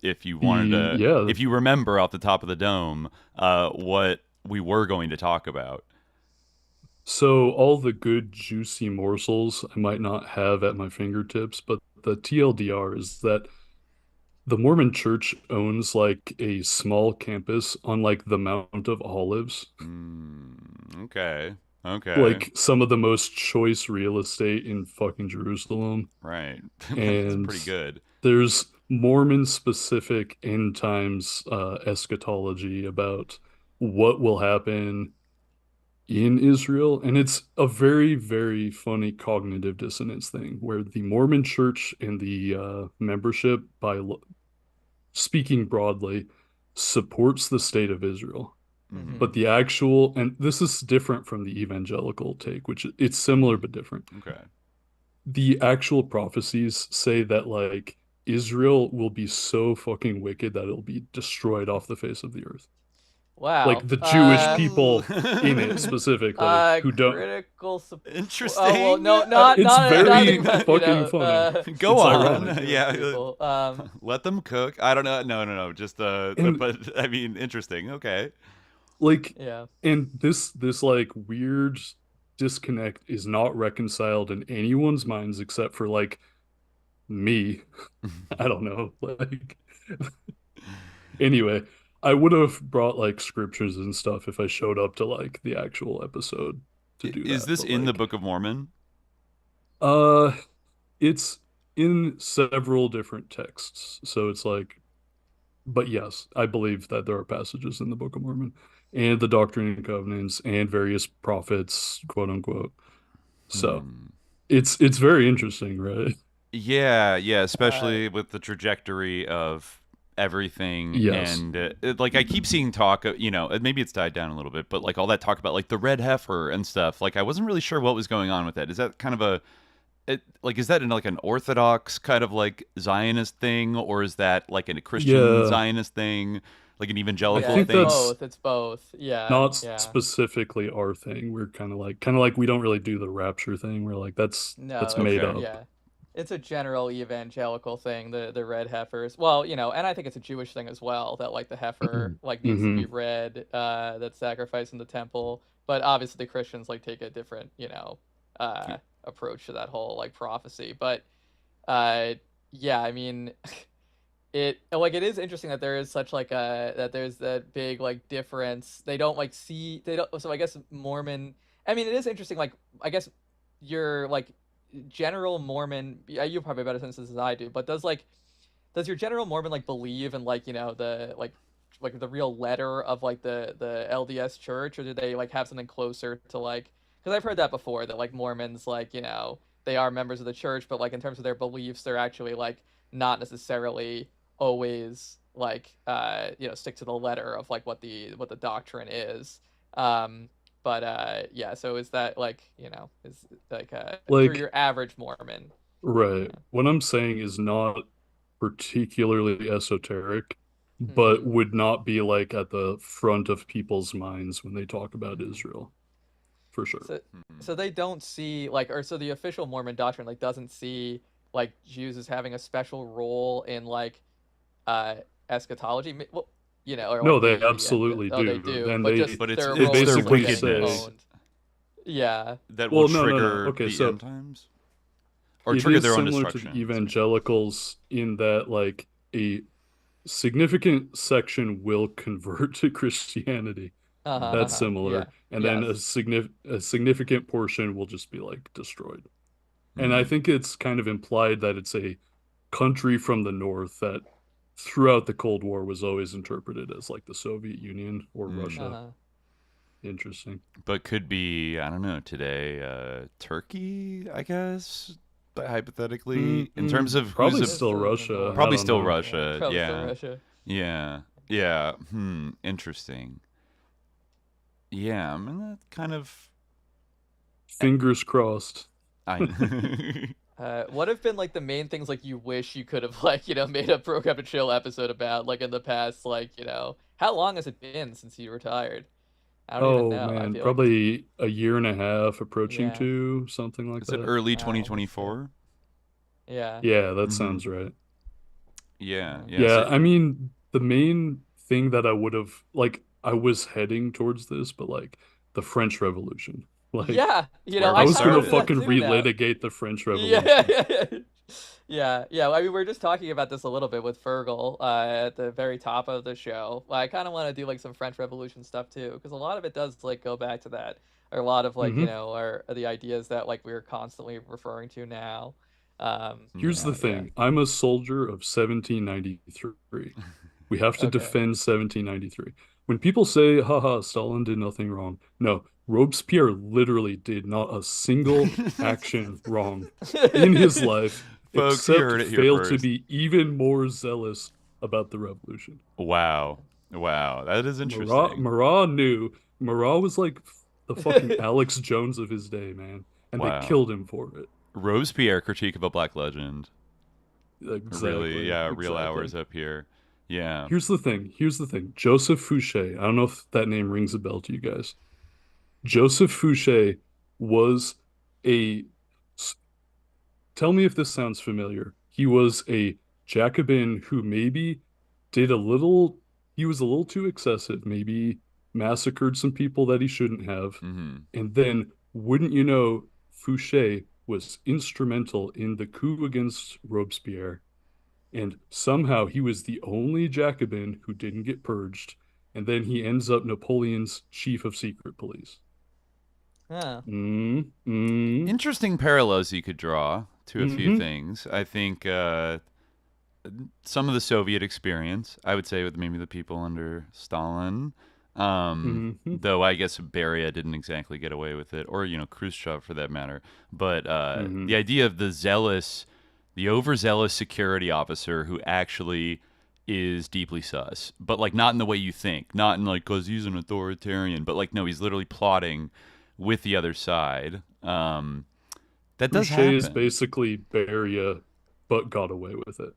If you wanted to, if you remember off the top of the dome, what we were going to talk about. So all the good juicy morsels I might not have at my fingertips, but the TLDR is that the Mormon Church owns like a small campus on like the Mount of Olives. Okay. Like some of the most choice real estate in fucking Jerusalem. Right. And pretty good. There's Mormon specific end times eschatology about what will happen in Israel. And it's a very, very funny cognitive dissonance thing where the Mormon church and the membership, by speaking broadly, supports the state of Israel. Mm-hmm. But the actual, and this is different from the evangelical take, which it's similar but different. Okay. The actual prophecies say that like Israel will be so fucking wicked that it'll be destroyed off the face of the earth. Wow. Like the Jewish people in it specifically who don't. Critical Interesting. Oh well, no, not it's not very not, fucking funny. Go it's on. ironic. Yeah. Let them cook. I don't know. No. Just but I mean, interesting. Okay. Like, yeah. And this like weird disconnect is not reconciled in anyone's minds except for like me. I don't know. Like, anyway, I would have brought like scriptures and stuff if I showed up to like the actual episode to do that. Is this in the Book of Mormon? It's in several different texts. So it's like, but yes, I believe that there are passages in the Book of Mormon and the Doctrine and Covenants and various prophets, quote unquote. So it's very interesting, right? Yeah, especially with the trajectory of everything. Yes. And like I keep seeing talk, maybe it's died down a little bit, but like all that talk about like the red heifer and stuff, like I wasn't really sure what was going on with that. Is that kind of is that in like an Orthodox kind of like Zionist thing, or is that like a Christian Zionist thing, like an evangelical thing? It's both. Yeah. Not specifically our thing. We're kind of like we don't really do the rapture thing. We're like that's made up. Yeah. It's a general evangelical thing, the red heifers. Well, and I think it's a Jewish thing as well, that like the heifer like needs to be red, that's sacrificed in the temple. But obviously the Christians like take a different, approach to that whole like prophecy. But yeah, I mean it is interesting that there is such like that there's that big like difference. So I guess Mormon, I mean it is interesting, like I guess you're like general Mormon, you probably have better sense as I do, but does your general Mormon like believe in like the like the real letter of like the LDS church, or do they like have something closer to like, because I've heard that before, that like Mormons like they are members of the church, but like in terms of their beliefs they're actually like not necessarily always like stick to the letter of like what the doctrine is. But yeah, so is that like is like for your average Mormon? Right. What I'm saying is not particularly esoteric, but would not be like at the front of people's minds when they talk about Israel. For sure. So they don't see like, or so the official Mormon doctrine like doesn't see like Jews as having a special role in like eschatology. Well, or no, like they absolutely do. Oh, they do. And but it's their wickedness. Yeah. That will trigger the end times? Or trigger their own destruction. It is similar to the evangelicals in that like a significant section will convert to Christianity. That's similar. Yeah. And then a significant portion will just be like destroyed. And I think it's kind of implied that it's a country from the north that throughout the Cold War was always interpreted as like the Soviet Union or Russia. Interesting. But could be, I don't know, today, Turkey, I guess, but hypothetically, in terms of probably still Russia. Probably still Russia. Probably yeah. still Russia. Yeah. Yeah. Interesting. Yeah, I mean, that kind of... Fingers crossed. What have been like the main things like you wish you could have like made a Program to Chill episode about like in the past, like how long has it been since you retired? I don't even know. Man, probably a year and a half, approaching 2, something like that. Is it early 2024? Yeah. Yeah, that sounds right. Yeah. Yeah, I mean, the main thing that I would have like, I was heading towards this, but like the French Revolution. Like, yeah, I was gonna fucking relitigate the French Revolution. Yeah. I mean, we're just talking about this a little bit with Fergal at the very top of the show. I kind of want to do like some French Revolution stuff too, because a lot of it does like go back to that, or a lot of like are the ideas that like we're constantly referring to now. Here's the thing. I'm a soldier of 1793. We have to defend 1793. When people say, haha, Stalin did nothing wrong. No, Robespierre literally did not a single action wrong in his life, Folks, you heard it except here fail to first. be even more zealous about the revolution. Wow. That is interesting. Marat knew. Marat was like the fucking Alex Jones of his day, man. And they killed him for it. Robespierre, Critique of a Black Legend. Exactly. Really, real hours up here. Yeah. Here's the thing. Joseph Fouché. I don't know if that name rings a bell to you guys. Joseph Fouché was tell me if this sounds familiar. He was a Jacobin who maybe he was a little too excessive, maybe massacred some people that he shouldn't have. And then, wouldn't you know, Fouché was instrumental in the coup against Robespierre. And somehow he was the only Jacobin who didn't get purged. And then he ends up Napoleon's chief of secret police. Interesting parallels you could draw to a few things. I think some of the Soviet experience, I would say, with maybe the people under Stalin. Though I guess Beria didn't exactly get away with it, or Khrushchev for that matter. But the idea of the overzealous security officer who actually is deeply sus, but like not in the way you think, not in like because he's an authoritarian, but like no, he's literally plotting with the other side. That does happen. Is basically Beria, but got away with it.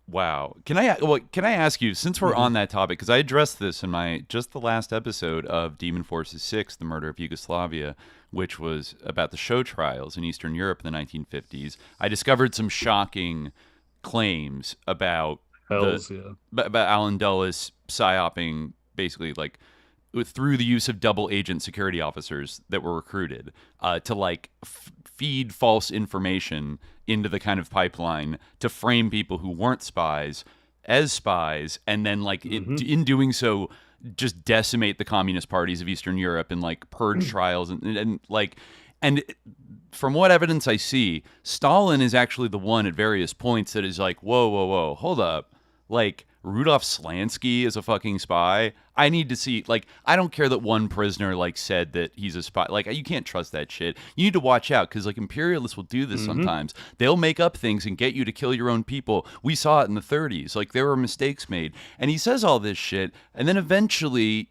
Wow. Can I ask you, since we're on that topic, because I addressed this in the last episode of Demon Forces 6, The Murder of Yugoslavia, which was about the show trials in Eastern Europe in the 1950s. I discovered some shocking claims about Alan Dulles psyoping, basically like through the use of double agent security officers that were recruited to like feed false information into the kind of pipeline to frame people who weren't spies as spies, and then like in doing so just decimate the communist parties of Eastern Europe and like purge trials and from what evidence I see, Stalin is actually the one at various points that is like, whoa, hold up, like Rudolf Slansky is a fucking spy. I need to see, like, I don't care that one prisoner like said that he's a spy. Like, you can't trust that shit. You need to watch out because like imperialists will do this sometimes. They'll make up things and get you to kill your own people. We saw it in the 30s. Like, there were mistakes made. And he says all this shit, and then eventually,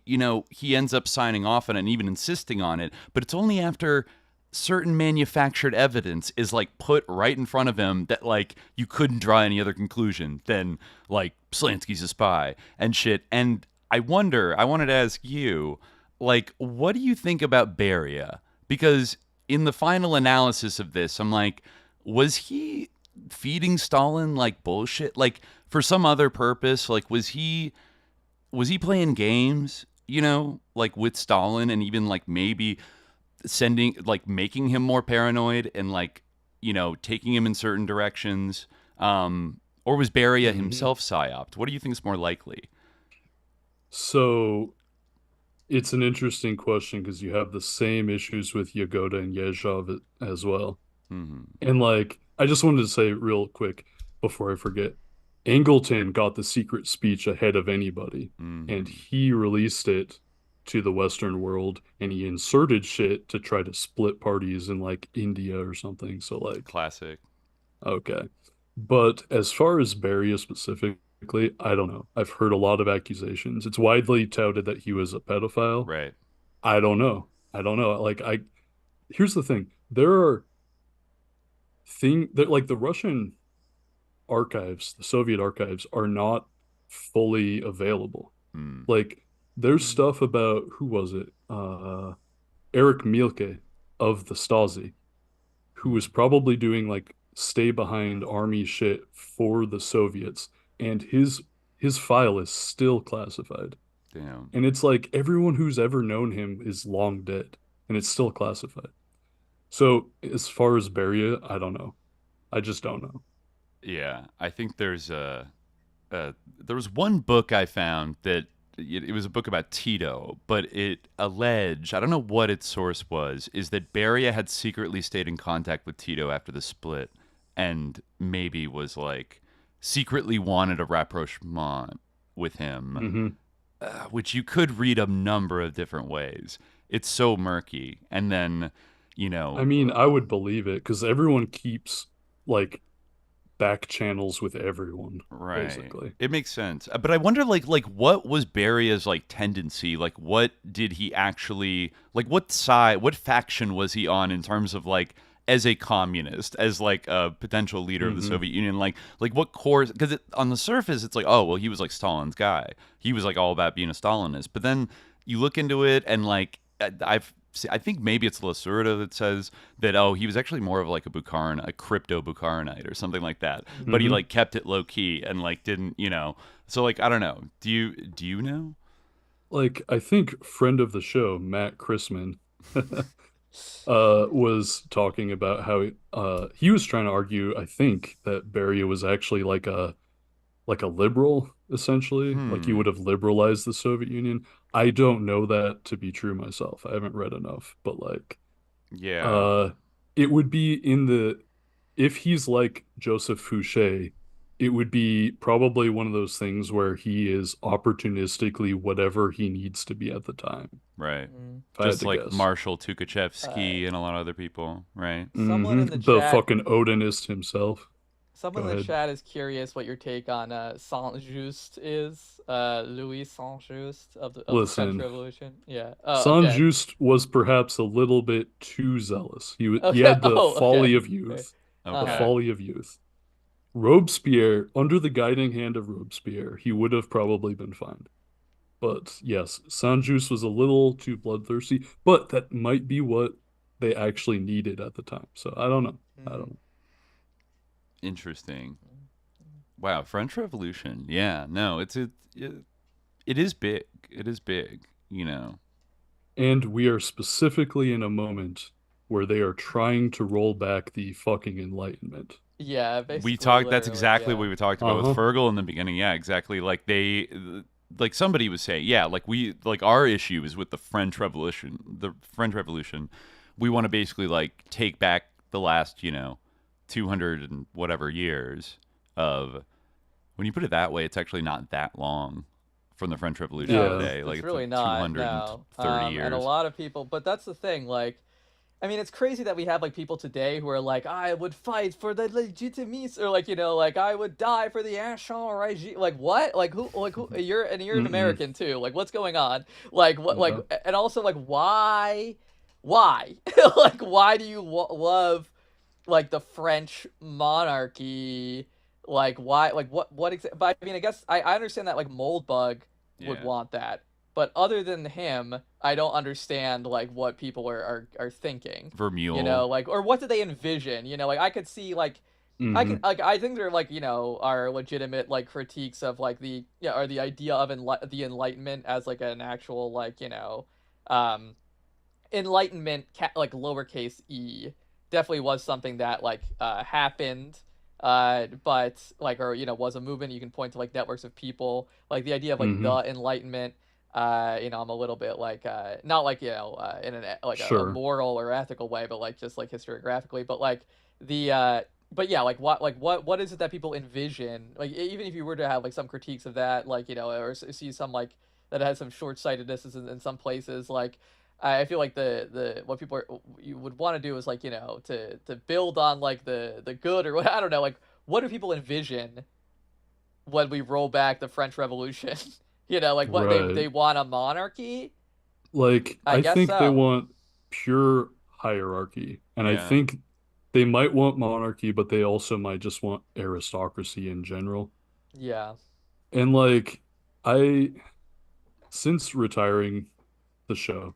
he ends up signing off on it and even insisting on it. But it's only after certain manufactured evidence is like put right in front of him that like you couldn't draw any other conclusion than like Slansky's a spy and shit. And I wanted to ask you, like, what do you think about Beria? Because in the final analysis of this, I'm like, was he feeding Stalin like bullshit? Like for some other purpose? Like was he playing games, like with Stalin and even like maybe making him more paranoid and like, taking him in certain directions? Or was Beria himself psyoped? What do you think is more likely? So it's an interesting question because you have the same issues with Yagoda and Yezhov as well. And like, I just wanted to say real quick before I forget, Angleton got the secret speech ahead of anybody and he released it to the Western world, and he inserted shit to try to split parties in like India or something. So like classic. Okay. But as far as Beria specifically, I don't know. I've heard a lot of accusations. It's widely touted that he was a pedophile. Right. I don't know. Like here's the thing. There are like the Russian archives, the Soviet archives are not fully available. Like there's stuff about, who was it? Erich Mielke of the Stasi, who was probably doing like stay behind army shit for the Soviets, and his file is still classified. Damn. And it's like everyone who's ever known him is long dead, and it's still classified. So as far as Beria, I don't know. I just don't know. Yeah, I think there was one book I found that it was a book about Tito, but it alleged, I don't know what its source was, is that Beria had secretly stayed in contact with Tito after the split and maybe was like secretly wanted a rapprochement with him, which you could read a number of different ways. It's so murky. And then, you know, I mean, I would believe it because everyone keeps like back channels with everyone, right? Basically, it makes sense. But I wonder, like what was Beria's like tendency? Like, what did he actually like? What side? What faction was he on in terms of like as a communist, as like a potential leader of the Soviet Union? Like what course? Because on the surface, it's like, oh well, he was like Stalin's guy. He was like all about being a Stalinist. But then you look into it, and like I think maybe it's Lacerda that says that, oh, he was actually more of like a crypto Bukharinite or something like that. But he like kept it low key and like didn't, you know. So like I don't know. Do you know? Like I think friend of the show Matt Chrisman was talking about how he was trying to argue, I think, that Beria was actually like a liberal, essentially. Like he would have liberalized the Soviet Union. I don't know that to be true myself. I haven't read enough, but like, it would be if he's like Joseph Fouché, it would be probably one of those things where he is opportunistically whatever he needs to be at the time. Right. Just like Marshal Tukhachevsky and a lot of other people, right? Someone in the chat, fucking Odinist himself. Someone in the chat is curious what your take on Saint-Just is. Louis Saint-Just of the French Revolution. Yeah. Saint-Just was perhaps a little bit too zealous. He had the folly of youth. The folly of youth. Robespierre, under the guiding hand of Robespierre, he would have probably been fine. But yes, Saint-Just was a little too bloodthirsty, but that might be what they actually needed at the time. So I don't know. I don't know. Interesting. Wow, French Revolution. Yeah, no, it is big. It is big, you know. And we are specifically in a moment where they are trying to roll back the fucking Enlightenment. Yeah, basically. That's exactly what we talked about with Fergal in the beginning. Yeah, exactly. Like like somebody was saying, yeah, like our issue is with the French Revolution. The French Revolution. We want to basically like take back the last, 200 and whatever years of, when you put it that way, it's actually not that long from the French Revolution today. Like it's really not 230 years. And a lot of people, but that's the thing, like, I mean, it's crazy that we have like people today who are like, I would fight for the legitimacy, or like, like I would die for the ancient regime. Like what? Like who? You're an American too. Like what's going on? Like what? Like, and also like why? Like why do you love like the French monarchy? Like why? Like what? But I mean, I guess I understand that like Moldbug would want that. But other than him, I don't understand like what people are thinking. Vermeulen. Like, or what do they envision? Like I could see like I think they're like are legitimate like critiques of like the or the idea of the Enlightenment as like an actual like Enlightenment like lowercase e definitely was something that like happened. But like, or was a movement. You can point to like networks of people, like the idea of like the Enlightenment. I'm a little bit like not like in an like a moral or ethical way, but like just like historiographically. But like but yeah, like what is it that people envision? Like even if you were to have like some critiques of that, like or see some like that has some short-sightedness in some places, like. I feel like the what people you would want to do is like to build on like the good or what, I don't know, like what do people envision when we roll back the French Revolution? Like what they want a monarchy? Like I think so. They want pure hierarchy, and I think they might want monarchy, but they also might just want aristocracy in general. Yeah. And like since retiring the show,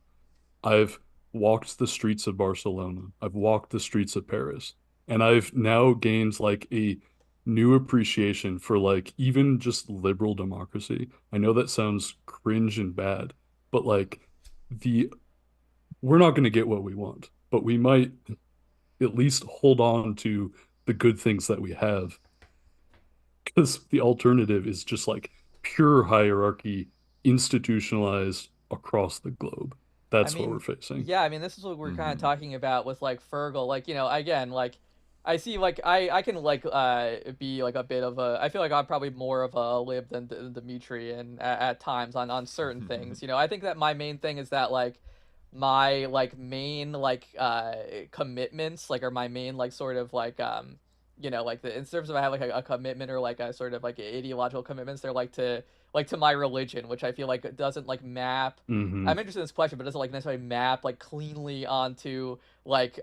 I've walked the streets of Barcelona. I've walked the streets of Paris. And I've now gained like a new appreciation for like even just liberal democracy. I know that sounds cringe and bad, but like we're not going to get what we want, but we might at least hold on to the good things that we have. Because the alternative is just like pure hierarchy, institutionalized across the globe. That's what we're facing. Yeah, I mean, this is what we're kind of talking about with like Fergal. Like, again, like I see, like, I can, like, be, like, a bit of a... I feel like I'm probably more of a lib than Dimitri and at times on certain things, you know? I think that my main thing is that, like, my, like, main, like, commitments, like, are my main, like, sort of, like, you know, like, in terms of I have, like, a commitment or, like, a sort of, like, ideological commitments, they're, like, to my religion, which I feel like it doesn't, like, map... Mm-hmm. I'm interested in this question, but it doesn't, like, necessarily map, like, cleanly onto... like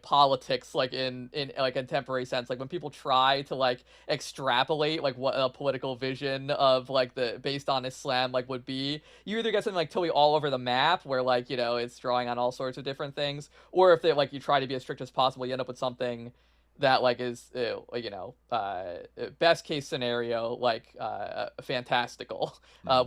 politics, like in like contemporary sense, like when people try to like extrapolate like what a political vision of like the based on Islam like would be, you either get something like totally all over the map where like, you know, it's drawing on all sorts of different things, or if they like you try to be as strict as possible, you end up with something that like is you know, best case scenario like fantastical,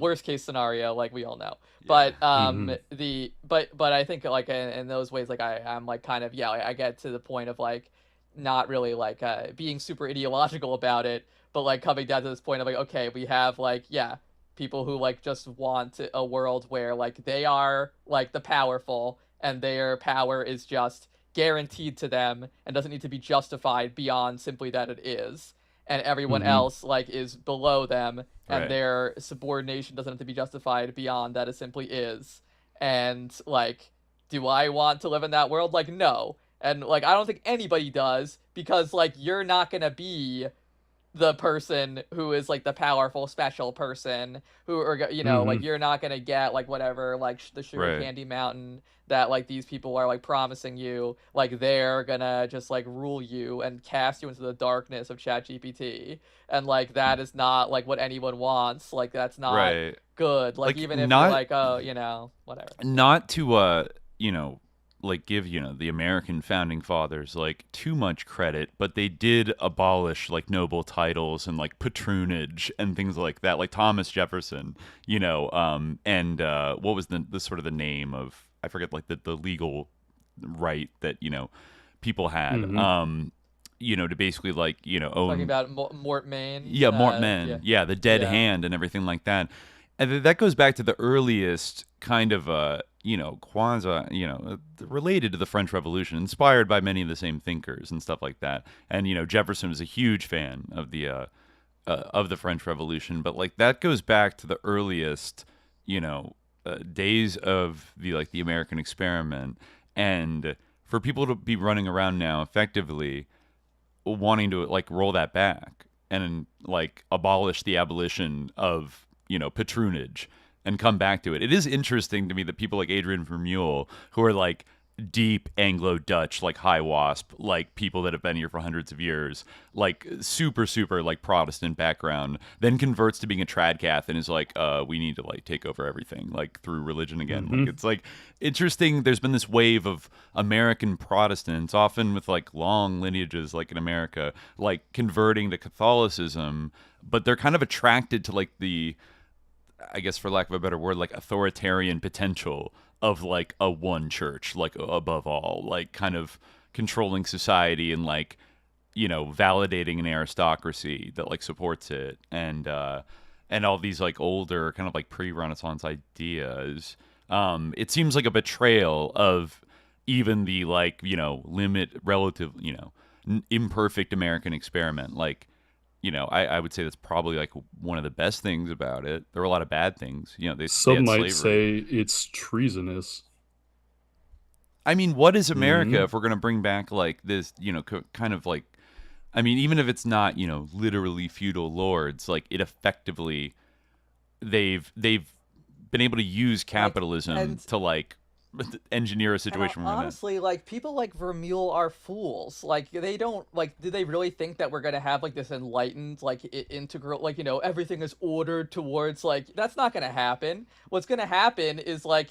worst case scenario like we all know. But but I think like in those ways, like I'm like kind of, yeah, I get to the point of like not really like being super ideological about it, but like coming down to this point of like, okay, we have like, yeah, people who like just want a world where like they are like the powerful and their power is just guaranteed to them and doesn't need to be justified beyond simply that it is, and everyone else like is below them, and their subordination doesn't have to be justified beyond that it simply is. And like, do I want to live in that world? Like, no. And like, I don't think anybody does, because like you're not gonna be the person who is like the powerful special person who, or you know, like you're not gonna get like whatever like the sugar candy mountain that like these people are like promising you, like they're gonna just like rule you and cast you into the darkness of ChatGPT, and like that is not like what anyone wants. Like that's not good. Like even if you're like, oh, you know, whatever. Not to you know, like give, you know, the American founding fathers like too much credit, but they did abolish like noble titles and like patronage and things like that, like Thomas Jefferson, you know, and what was the sort of the name of, I forget, like the legal right that, you know, people had, you know, to basically like, you know, own... Talking about Mortmain. Yeah, Mortmain. Yeah, the dead hand and everything like that. And that goes back to the earliest kind of, you know, quasi, you know, related to the French Revolution, inspired by many of the same thinkers and stuff like that. And, you know, Jefferson was a huge fan of the French Revolution, but like that goes back to the earliest, you know, days of the American experiment. And for people to be running around now effectively wanting to like roll that back and like abolish the abolition of, you know, patronage and come back to it. It is interesting to me that people like Adrian Vermeulen, who are like deep Anglo-Dutch, like high wasp, like people that have been here for hundreds of years, like super like Protestant background, then converts to being a tradcath and is like, we need to like take over everything like through religion again. Like it's like interesting. There's been this wave of American Protestants, often with like long lineages, like in America, like converting to Catholicism, but they're kind of attracted to like the, I guess for lack of a better word, like authoritarian potential of like a one church, like above all, like kind of controlling society and like, you know, validating an aristocracy that like supports it, and all these like older kind of like pre-Renaissance ideas. It seems like a betrayal of even the like, you know, relative, you know, imperfect American experiment. Like, you know, I would say that's probably like one of the best things about it. There were a lot of bad things. You know, some might say it's treasonous. I mean, what is America if we're going to bring back like this, you know, kind of like, I mean, even if it's not, you know, literally feudal lords, like it effectively, they've been able to use capitalism to like engineer a situation. Honestly, like people like Vermeulen are fools. Like they don't like. Do they really think that we're gonna have like this enlightened, like integral, like, you know, everything is ordered towards like, that's not gonna happen. What's gonna happen is like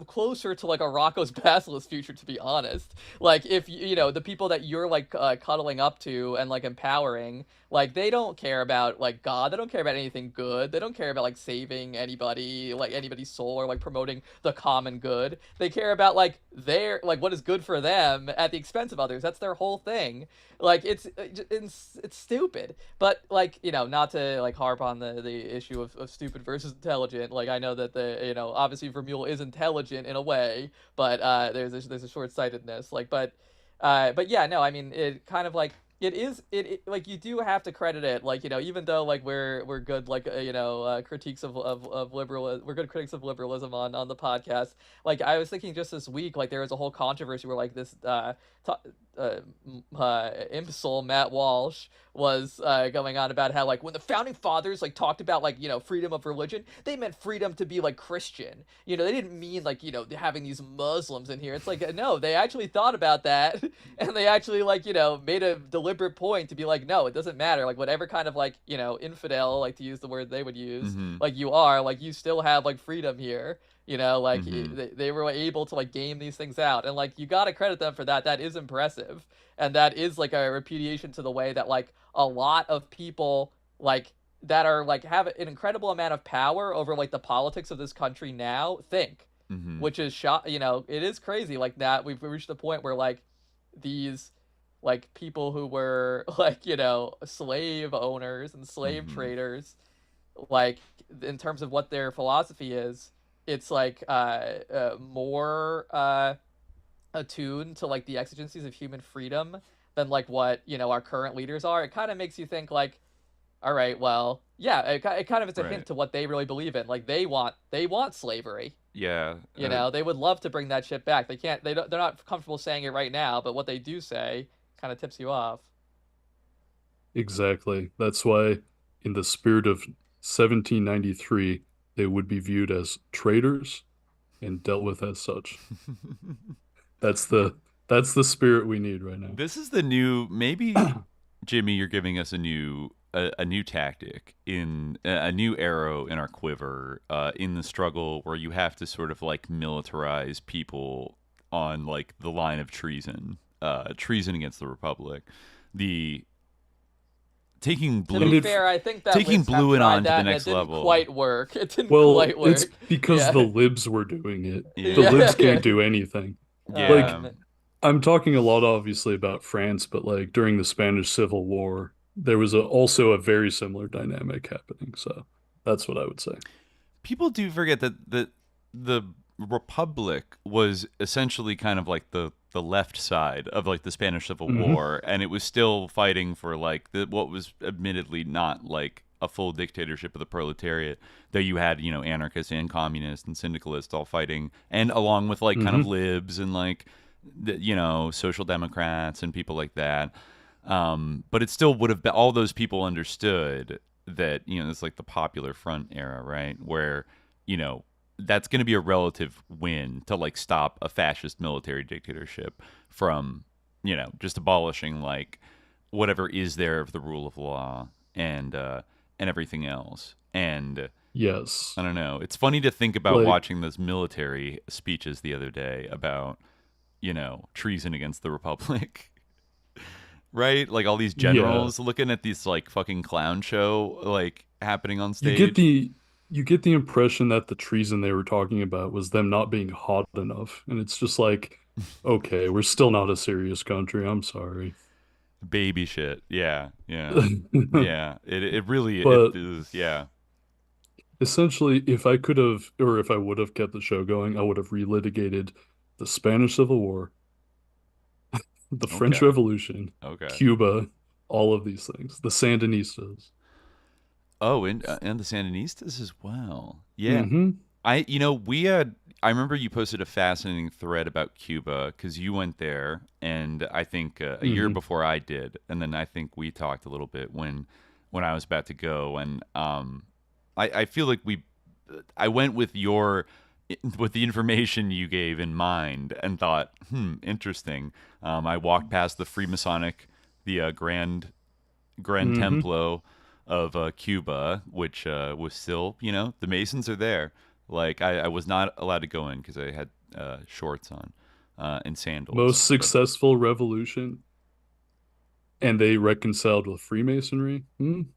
closer to like a Rocco's Basilisk future, to be honest. Like if you know the people that you're like cuddling up to and like empowering, like they don't care about like God. They don't care about anything good. They don't care about like saving anybody, like anybody's soul, or like promoting the common good. They care about like their like what is good for them at the expense of others. That's their whole thing. Like it's stupid. But like, you know, not to like harp on the issue of stupid versus intelligent. Like I know that the, you know, obviously Vermeulen is intelligent in a way, but there's a short-sightedness. Like but yeah, no, I mean it kind of like like you do have to credit it, like, you know, even though like we're good like critiques of liberalism, we're good critics of liberalism on the podcast. Like I was thinking just this week, like there was a whole controversy where like this imbecile Matt Walsh was going on about how like when the founding fathers like talked about like, you know, freedom of religion, they meant freedom to be like Christian, you know, they didn't mean like, you know, having these Muslims in here. It's like, no, they actually thought about that and they actually like, you know, made a deliberate point to be like, no, it doesn't matter, like whatever kind of like, you know, infidel, like to use the word they would use, like you are, like you still have like freedom here, you know, like they were able to like game these things out, and like you got to credit them for that. That is impressive, and that is like a repudiation to the way that like a lot of people like that are like have an incredible amount of power over like the politics of this country now think, which is you know, it is crazy like that we've reached the point where like these like people who were like, you know, slave owners and slave traders, like in terms of what their philosophy is, it's like more attuned to like the exigencies of human freedom than like what, you know, our current leaders are. It kind of makes you think like, all right, well, yeah, it kind of is a hint to what they really believe in. Like they want slavery. Yeah. You know, they would love to bring that shit back. They can't. They're not comfortable saying it right now, but what they do say kind of tips you off. Exactly. That's why, in the spirit of 1793, they would be viewed as traitors and dealt with as such. That's the spirit we need right now. This is the new, maybe Jimmy, you're giving us a new tactic, in a new arrow in our quiver, in the struggle where you have to sort of like militarize people on like the line of treason against the Republic. Taking blue. To be fair, I think that taking blue and on to the next didn't level. Quite work. It didn't quite work. It's because the libs were doing it. The libs can't do anything. Like, I'm talking a lot obviously about France, but like during the Spanish Civil War, there was also a very similar dynamic happening. So that's what I would say. People do forget that the Republic was essentially kind of like the left side of like the Spanish Civil War, and it was still fighting for like what was admittedly not like a full dictatorship of the proletariat. Though you had, you know, anarchists and communists and syndicalists all fighting, and along with like kind of libs and like you know, social democrats and people like that. But it still would have been, all those people understood that, you know, it's like the Popular Front era, right? Where, you know, that's going to be a relative win to like stop a fascist military dictatorship from, you know, just abolishing like whatever is there of the rule of law and everything else. And yes, I don't know. It's funny to think about watching those military speeches the other day about, you know, treason against the Republic. Right? Like all these generals looking at this like fucking clown show like happening on stage. You get the impression that the treason they were talking about was them not being hot enough. And it's just like, okay, we're still not a serious country. I'm sorry. Baby shit. Yeah. Yeah. Yeah. It really is. Yeah. Essentially, if I could have, or if I would have kept the show going, I would have relitigated the Spanish Civil War, the French Revolution, Cuba, all of these things, the Sandinistas. Oh, and the Sandinistas as well. Yeah. I remember you posted a fascinating thread about Cuba because you went there, and I think a year before I did, and then I think we talked a little bit when I was about to go, and I feel like I went with the information you gave in mind and thought, interesting. I walked past the Freemasonic, the Grand Templo of Cuba, which was still, you know, the Masons are there. Like I was not allowed to go in because I had shorts on and sandals. Most successful revolution, and they reconciled with Freemasonry.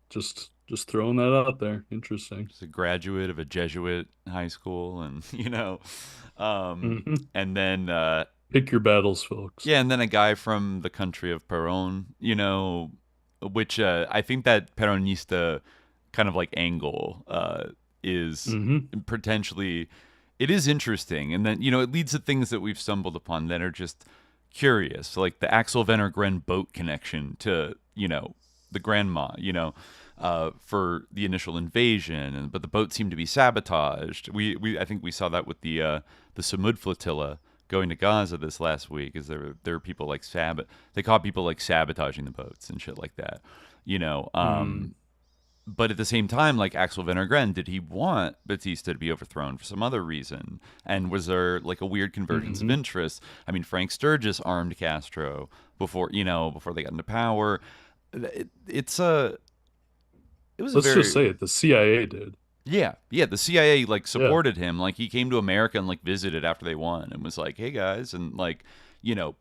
Just throwing that out there. Interesting. Just a graduate of a Jesuit high school, and you know, and then pick your battles, folks. Yeah, and then a guy from the country of Peron, you know, which I think that Peronista kind of like angle is potentially, it is interesting, and then, you know, it leads to things that we've stumbled upon that are just curious, like the Axel Venner-Gren boat connection to, the grandma, for the initial invasion, but the boat seemed to be sabotaged. I think we saw that with the Samud flotilla going to Gaza this last week, is there were people like they caught people like sabotaging the boats and shit like that, But at the same time, like Axel Venner-Gren, did he want Batista to be overthrown for some other reason? And was there like a weird convergence of interest? I mean, Frank Sturgis armed Castro before they got into power. Let's just say it. The CIA did. Yeah. The CIA like supported him. Like he came to America and like visited after they won and was like, "Hey guys," and like,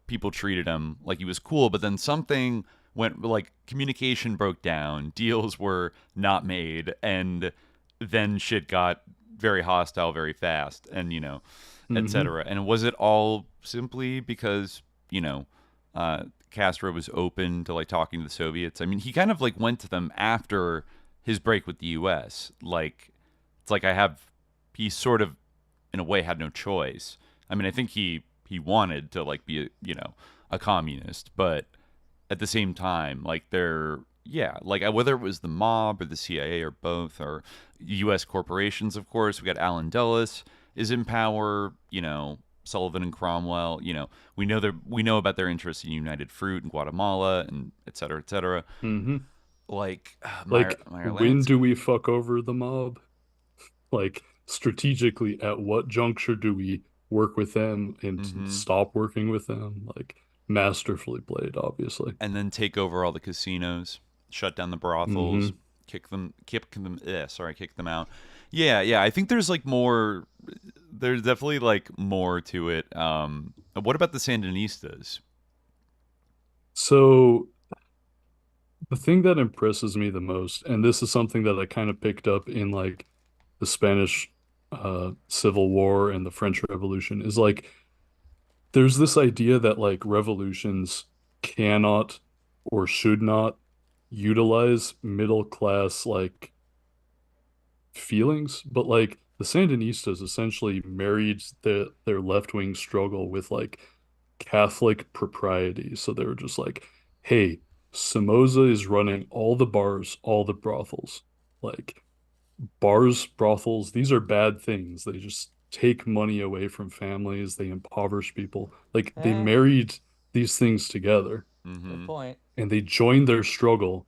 people treated him like he was cool. But then something went, like communication broke down, deals were not made, and then shit got very hostile very fast, and etc. And was it all simply because Castro was open to like talking to the Soviets? I mean, he kind of like went to them after his break with the U.S. Like it's like he sort of in a way had no choice. I mean, I think he wanted to like be a communist, but at the same time, like whether it was the mob or the CIA or both or U.S. corporations, of course, we got Alan Dulles is in power, Sullivan and Cromwell, we know about their interest in United Fruit in Guatemala and et cetera, et cetera. Like when do we fuck over the mob? Like strategically, at what juncture do we work with them and stop working with them? Like masterfully played, obviously. And then take over all the casinos, shut down the brothels, kick them out. Yeah. I think there's like more. There's definitely like more to it. What about the Sandinistas? So the thing that impresses me the most, and this is something that I kind of picked up in like the Spanish Civil War and the French Revolution, is like there's this idea that like revolutions cannot or should not utilize middle class like feelings, but like the Sandinistas essentially married their left-wing struggle with like Catholic propriety. So they were just like, hey, Somoza is running all the bars, all the brothels. Like bars, brothels, these are bad things. They just take money away from families. They impoverish people. Like they married these things together. Good point. And they joined their struggle,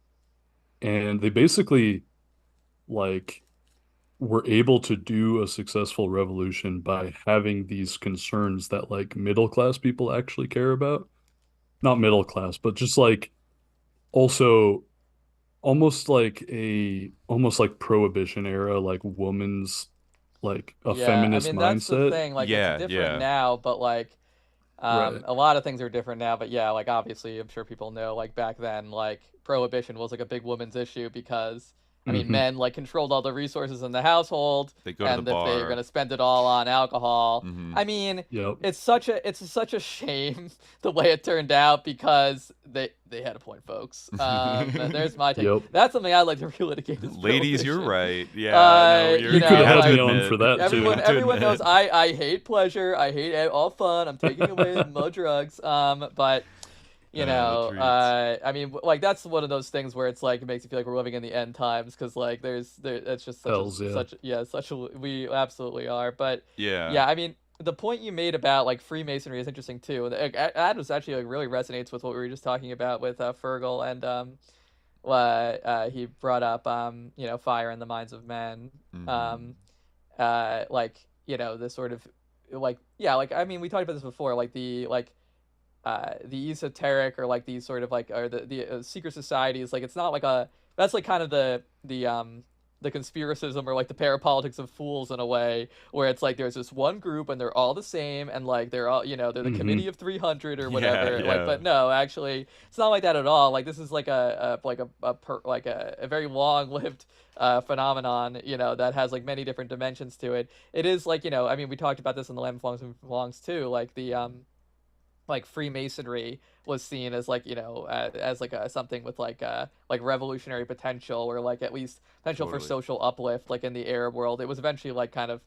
and they basically like were able to do a successful revolution by having these concerns that like middle class people actually care about. Not middle class, but just like also almost like prohibition era, like woman's like a feminist mindset. That's the thing. Like it's different now, but like a lot of things are different now. But yeah, like obviously I'm sure people know like back then like prohibition was like a big women's issue because I mean, men like controlled all the resources in the household, and if they're going to spend it all on alcohol. I mean, it's such a shame the way it turned out because they had a point, folks. There's my take. That's something I'd like to relitigate. Ladies, you're right. Yeah, you could have had me on for that too. Everyone knows I hate pleasure. I hate all fun. I'm taking away no drugs. But. I mean, like that's one of those things where it's like it makes you feel like we're living in the end times because like it's just we absolutely are. But I mean, the point you made about like Freemasonry is interesting too. Adams actually like really resonates with what we were just talking about with Fergal and he brought up fire in the minds of men. This sort of I mean we talked about this before, like the esoteric or like these sort of like or the secret societies, like it's not like that's like kind of the conspiracism or like the parapolitics of fools in a way where it's like there's this one group and they're all the same and like they're all they're the committee of 300 or whatever. Like but no, actually it's not like that at all. Like this is like a very long-lived phenomenon that has like many different dimensions to it. It is like I mean we talked about this in the Land Belongs too, like the like Freemasonry was seen as like as like something with like revolutionary potential or like at least potential for social uplift like in the Arab world. It was eventually like kind of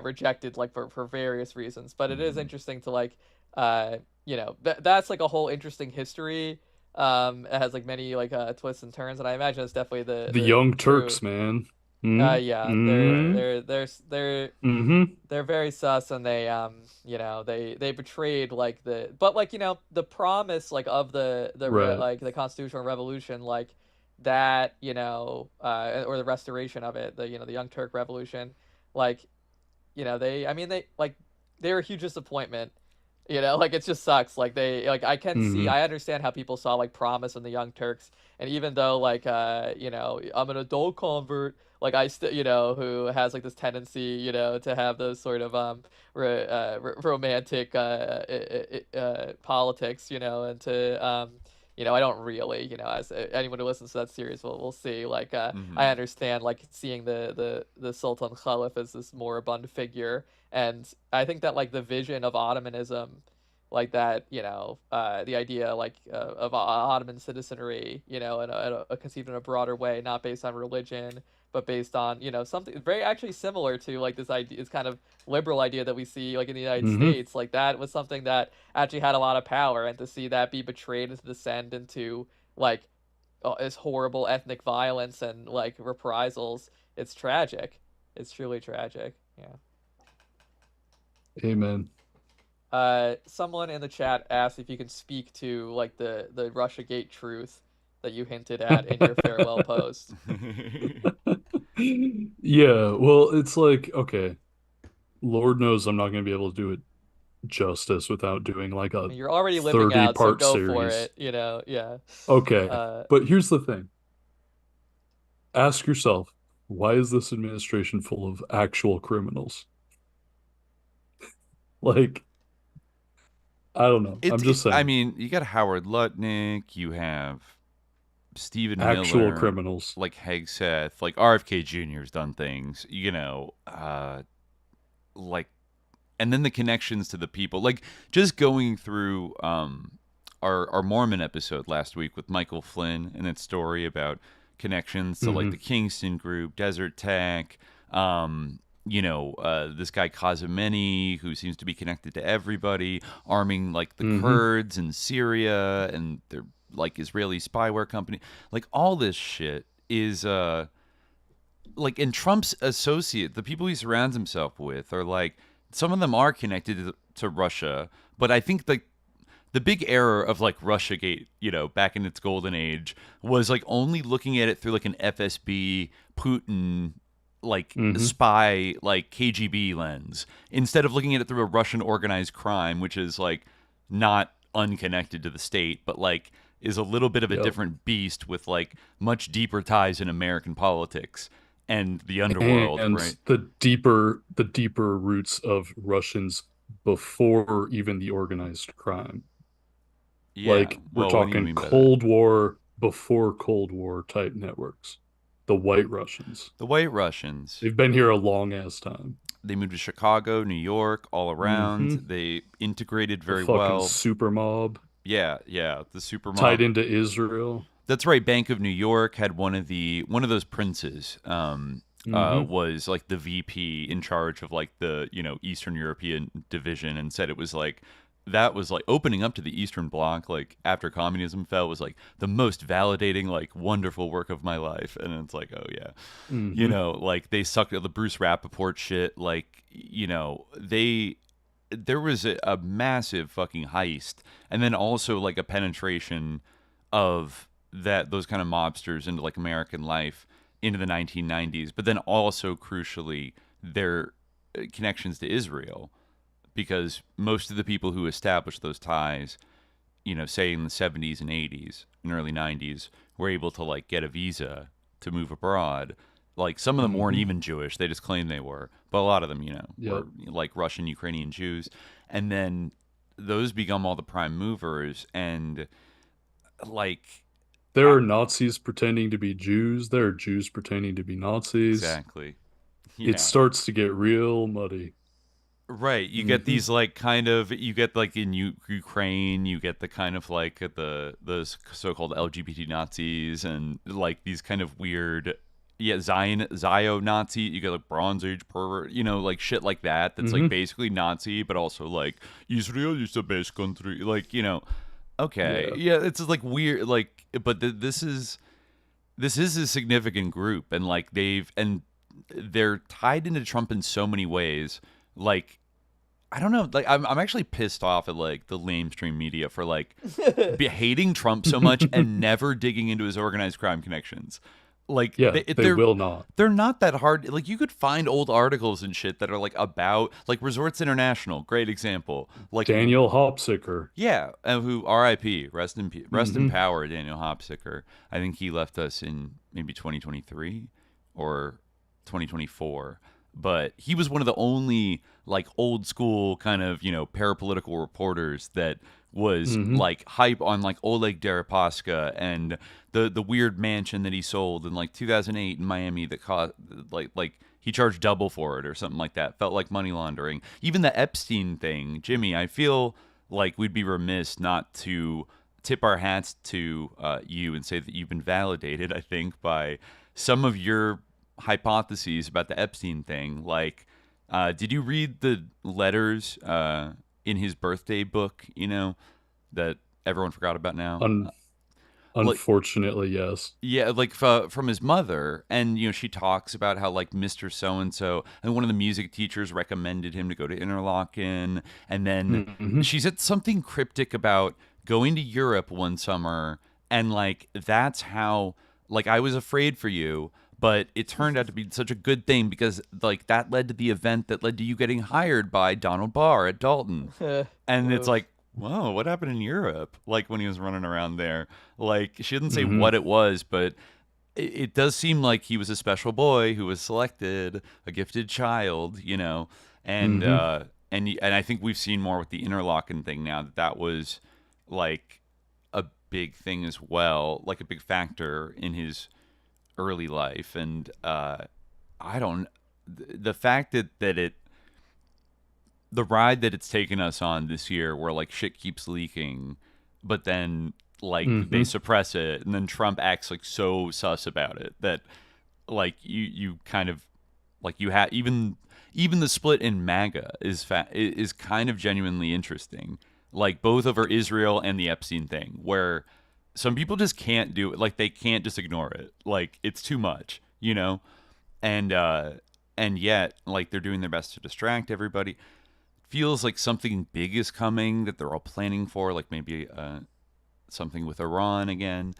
rejected like for various reasons, but it is interesting to like that's like a whole interesting history. It has like many like twists and turns, and I imagine it's definitely the Young Turks, man. Yeah, they're very sus, and they they betrayed like the promise like of Right. like the constitutional revolution, like that, or the restoration of it, the Young Turk Revolution, like they were a huge disappointment. Like it just sucks. Like I understand how people saw like promise in the Young Turks, and even though like I'm an adult convert, like I still who has like this tendency to have those sort of romantic politics, and to I don't really, as anyone who listens to that series will see, like I understand like seeing the Sultan Khalif as this moribund figure, and I think that like the vision of Ottomanism, like that, the idea like of Ottoman citizenry, conceived in a broader way, not based on religion, but based on something very actually similar to like this idea, this kind of liberal idea that we see like in the United States, like that was something that actually had a lot of power, and to see that be betrayed and to descend into like this horrible ethnic violence and like reprisals, it's tragic. It's truly tragic. Yeah. Amen. Someone in the chat asked if you can speak to like the Russiagate truth that you hinted at in your farewell post. Yeah, well, it's like, okay, Lord knows I'm not going to be able to do it justice without doing like a You're already living out, so go series. for it, yeah. Okay, but here's the thing. Ask yourself, why is this administration full of actual criminals? Like, I don't know. I'm just saying. I mean, you got Howard Lutnick, you have Stephen actual Miller, criminals like Hegseth, like RFK Jr.'s done things, like, and then the connections to the people, like just going through our Mormon episode last week with Michael Flynn and its story about connections to like the Kingston Group, Desert Tech, this guy Khamenei, who seems to be connected to everybody, arming like the Kurds in Syria and their like Israeli spyware company. Like all this shit is like, and Trump's associate, the people he surrounds himself with are like, some of them are connected to Russia, but I think like the big error of like Russiagate, back in its golden age, was like only looking at it through like an FSB Putin like spy like KGB lens, instead of looking at it through a Russian organized crime, which is like not unconnected to the state, but like is a little bit of a different beast with like much deeper ties in American politics and the underworld, and right? the deeper roots of Russians before even the organized crime. Yeah. Like we're talking Cold War, before Cold War type networks. The White Russians. The White Russians. They've been here a long ass time. They moved to Chicago, New York, all around. They integrated very the well. Super mob. Yeah, the super mob. Tied into Israel. That's right. Bank of New York had one of those princes. Was like the VP in charge of like the Eastern European division, and said it was like, that was like opening up to the Eastern Bloc, like after communism fell, was like the most validating, like wonderful work of my life. And it's like, oh yeah, like they sucked at the Bruce Rappaport shit. Like, there was a massive fucking heist, and then also like a penetration of those kind of mobsters into like American life into the 1990s, but then also crucially their connections to Israel. Because most of the people who established those ties, say in the 70s and 80s and early 90s, were able to like get a visa to move abroad. Like some of them weren't even Jewish; they just claimed they were. But a lot of them, were like Russian, Ukrainian Jews, and then those become all the prime movers. And like, there are Nazis pretending to be Jews. There are Jews pretending to be Nazis. Exactly. Yeah. It starts to get real muddy. Right, you get these like kind of, you get like in Ukraine, you get the kind of like the so-called LGBT Nazis, and like these kind of weird, yeah, Zio-Nazi. You get like Bronze Age pervert, you know, like shit like that. That's like basically Nazi, but also like Israel is the best country. Like, you know, okay, yeah, it's like weird. Like, but this is a significant group, and like they're tied into Trump in so many ways. Like, I don't know. Like, I'm actually pissed off at like the lamestream media for like hating Trump so much and never digging into his organized crime connections. Like, yeah, they will not. They're not that hard. Like, you could find old articles and shit that are like about like Resorts International, great example. Like Daniel Hopsicker. Yeah, who R.I.P. Rest in power, Daniel Hopsicker. I think he left us in maybe 2023 or 2024. But he was one of the only like old school kind of, you know, parapolitical reporters that was like hype on like Oleg Deripaska and the weird mansion that he sold in like 2008 in Miami that cost like he charged double for it or something like that. Felt like money laundering. Even the Epstein thing, Jimmy, I feel like we'd be remiss not to tip our hats to you and say that you've been validated, I think, by some of your hypotheses about the Epstein thing. Like, did you read the letters in his birthday book, you know, that everyone forgot about now? Unfortunately, yes. Yeah, like from his mother. And, you know, she talks about how, like, Mr. So-and-so, and one of the music teachers recommended him to go to Interlochen. And then she said something cryptic about going to Europe one summer. And, like, that's how, like, I was afraid for you. But it turned out to be such a good thing because, like, that led to the event that led to you getting hired by Donald Barr at Dalton. And it's like, whoa, what happened in Europe? Like, when he was running around there. Like, she didn't say what it was, but it does seem like he was a special boy who was selected, a gifted child, you know. And and I think we've seen more with the Interlochen thing now that was, like, a big thing as well, like a big factor in his early life. And the fact that the ride that it's taken us on this year where like shit keeps leaking but then like they suppress it and then Trump acts like so sus about it that like you kind of like you have even the split in MAGA is kind of genuinely interesting, like both over Israel and the Epstein thing, where some people just can't do it. Like, they can't just ignore it. Like, it's too much, you know? And yet, like, they're doing their best to distract everybody. Feels like something big is coming that they're all planning for, like maybe something with Iran again.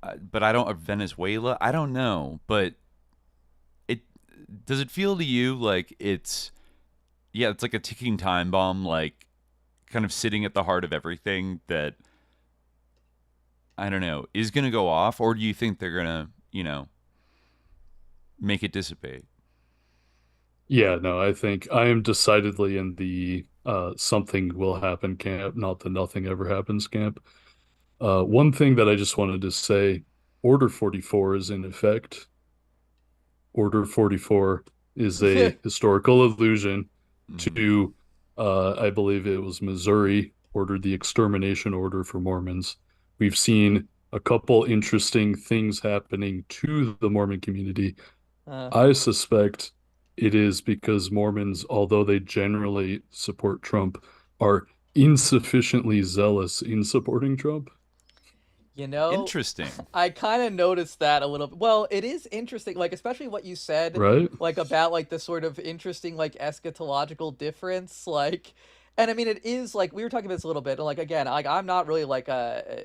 But Venezuela, I don't know. But does it feel to you like it's like a ticking time bomb, like, kind of sitting at the heart of everything that, I don't know, is going to go off? Or do you think they're going to, you know, make it dissipate? Yeah, no, I think I am decidedly in the something will happen camp, not the nothing ever happens camp. One thing that I just wanted to say, Order 44 is in effect. Order 44 is a historical allusion to, I believe it was Missouri, ordered the extermination order for Mormons. We've seen a couple interesting things happening to the Mormon community. I suspect it is because Mormons, although they generally support Trump, are insufficiently zealous in supporting Trump. You know, interesting. I kind of noticed that a little bit. Well, it is interesting, like, especially what you said, right? Like, about, like, the sort of interesting, like, eschatological difference, like, and I mean, it is, like, we were talking about this a little bit, and, like, again, like, I'm not really, like,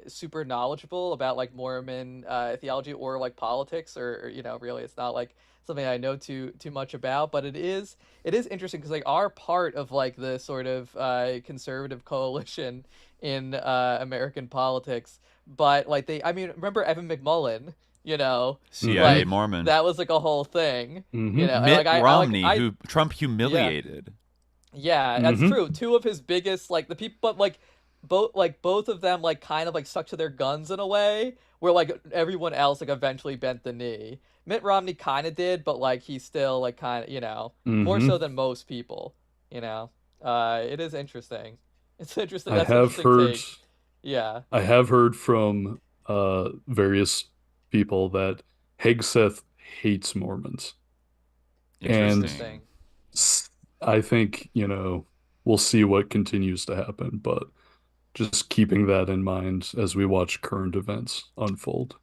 super knowledgeable about, like, Mormon theology or, like, politics, or, you know, really, it's not, like, something I know too much about, but it is interesting, because, like, our part of, like, the sort of conservative coalition in American politics, but, like, I mean, remember Evan McMullin, you know, CIA like, Mormon. That was, like, a whole thing, you know, Mitt like, Romney, who Trump humiliated. Yeah, that's true. Two of his biggest, like, the people, but, like, both of them, like, kind of, like, stuck to their guns in a way where, like, everyone else, like, eventually bent the knee. Mitt Romney kind of did, but, like, he's still, like, kind of, you know, more so than most people, you know. It is interesting. It's interesting. That's I have heard from various people that Hegseth hates Mormons. Interesting. And I think, we'll see what continues to happen, but just keeping that in mind as we watch current events unfold.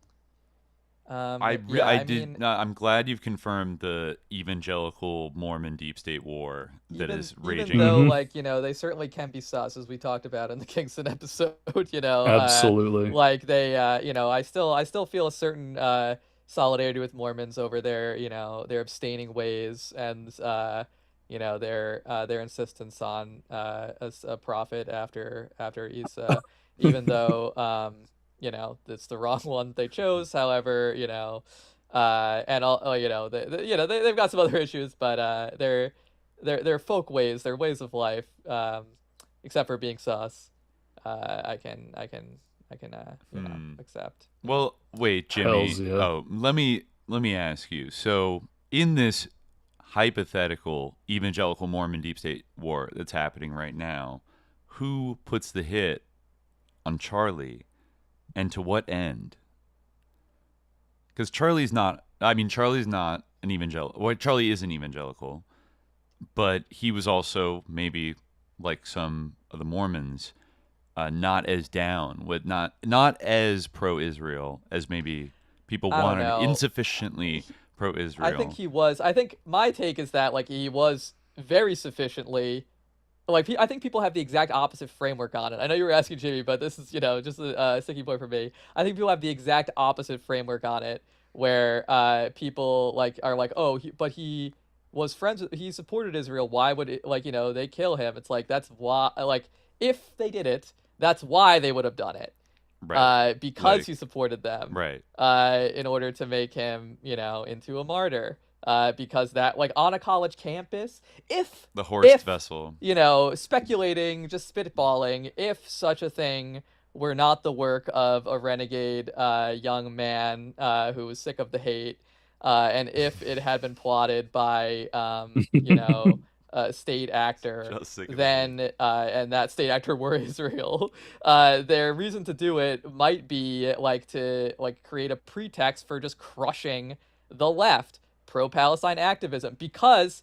I'm glad you've confirmed the evangelical Mormon deep state war that is raging. Even though, like, they certainly can be sus, as we talked about in the Kingston episode. Absolutely. Like they, I still feel a certain solidarity with Mormons over their abstaining ways and their insistence on a prophet after Isa, even though it's the wrong one they chose. However, and all they've got some other issues, but their folk ways, their ways of life, except for being sus, I can accept. Well, wait, Jimmy. Yeah. Oh, let me ask you. So, in this hypothetical evangelical Mormon deep state war that's happening right now, who puts the hit on Charlie? And to what end? Because Charlie's not an evangelical. Well, Charlie is an evangelical, but he was also, maybe like some of the Mormons, not as down with not as pro-Israel as maybe people wanted. Insufficiently pro-Israel. I think he was. I think my take is that he was very sufficiently. I think people have the exact opposite framework on it. I know you were asking Jimmy, but this is, just a sticky point for me. I think people have the exact opposite framework on it, where people are like, oh, but he was he supported Israel. Why would it, they kill him? It's like, that's why, if they did it, that's why they would have done it. Right. Because he supported them. Right. In order to make him, into a martyr. Because that, on a college campus, if the Horst vessel, speculating, just spitballing, if such a thing were not the work of a renegade young man who was sick of the hate, and if it had been plotted by a state actor, then and that state actor were Israel, their reason to do it might be to create a pretext for just crushing the left. Pro-Palestine activism, because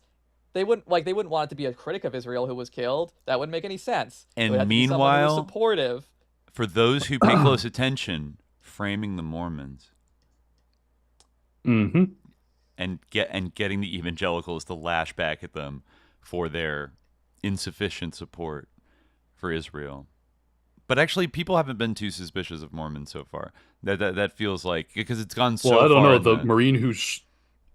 they wouldn't want it to be a critic of Israel who was killed. That wouldn't make any sense. And meanwhile, supportive. For those who pay close attention, framing the Mormons, and getting the evangelicals to lash back at them for their insufficient support for Israel. But actually, people haven't been too suspicious of Mormons so far. That feels like, because it's gone so far. Well, I don't know.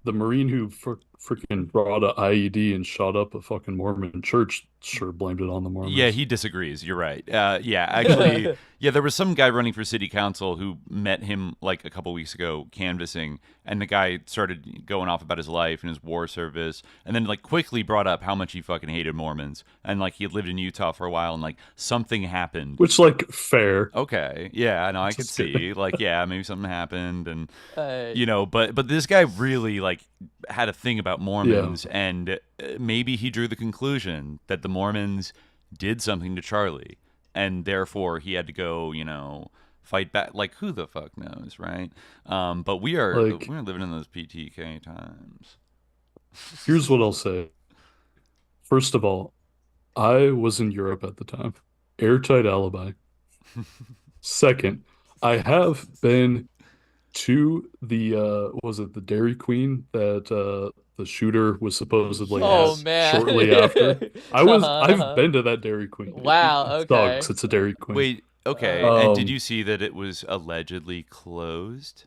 The Marine who freaking brought an IED and shot up a fucking Mormon church sure blamed it on the Mormons. Yeah, he disagrees. You're right. Actually, there was some guy running for city council who met him a couple weeks ago canvassing, and the guy started going off about his life and his war service, and then quickly brought up how much he fucking hated Mormons, and he had lived in Utah for a while, and something happened. Which fair. Okay, yeah, I know, I could see maybe something happened, and but this guy really had a thing about Mormons, and maybe he drew the conclusion that the Mormons did something to Charlie, and therefore he had to go, fight back. Who the fuck knows, right? But we're living in those PTK times. Here's what I'll say. First of all, I was in Europe at the time. Airtight alibi. Second, I have been to the the Dairy Queen that the shooter was supposedly shortly after. I've been to that Dairy Queen. Wow, okay. Dogs, it's a Dairy Queen. Wait, okay. And did you see that it was allegedly closed?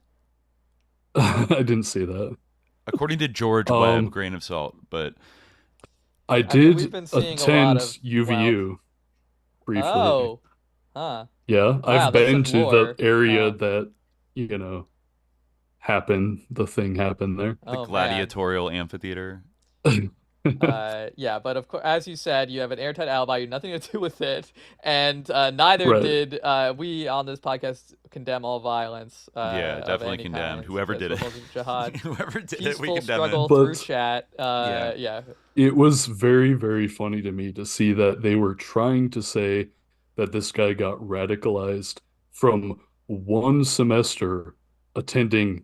I didn't see that. According to George Webb, grain of salt, but I did attend UVU briefly. Oh. Huh. Yeah, Wow, I've been to the area Wow. that the thing happened there. The gladiatorial amphitheater. Yeah, but of course, as you said, you have an airtight alibi. You have nothing to do with it, and neither did we on this podcast condemn all violence. Definitely condemned. Whoever did it. Jihad. Whoever did it, we Peaceful condemn struggle it. through chat. Yeah. It was very, very funny to me to see that they were trying to say that this guy got radicalized from one semester attending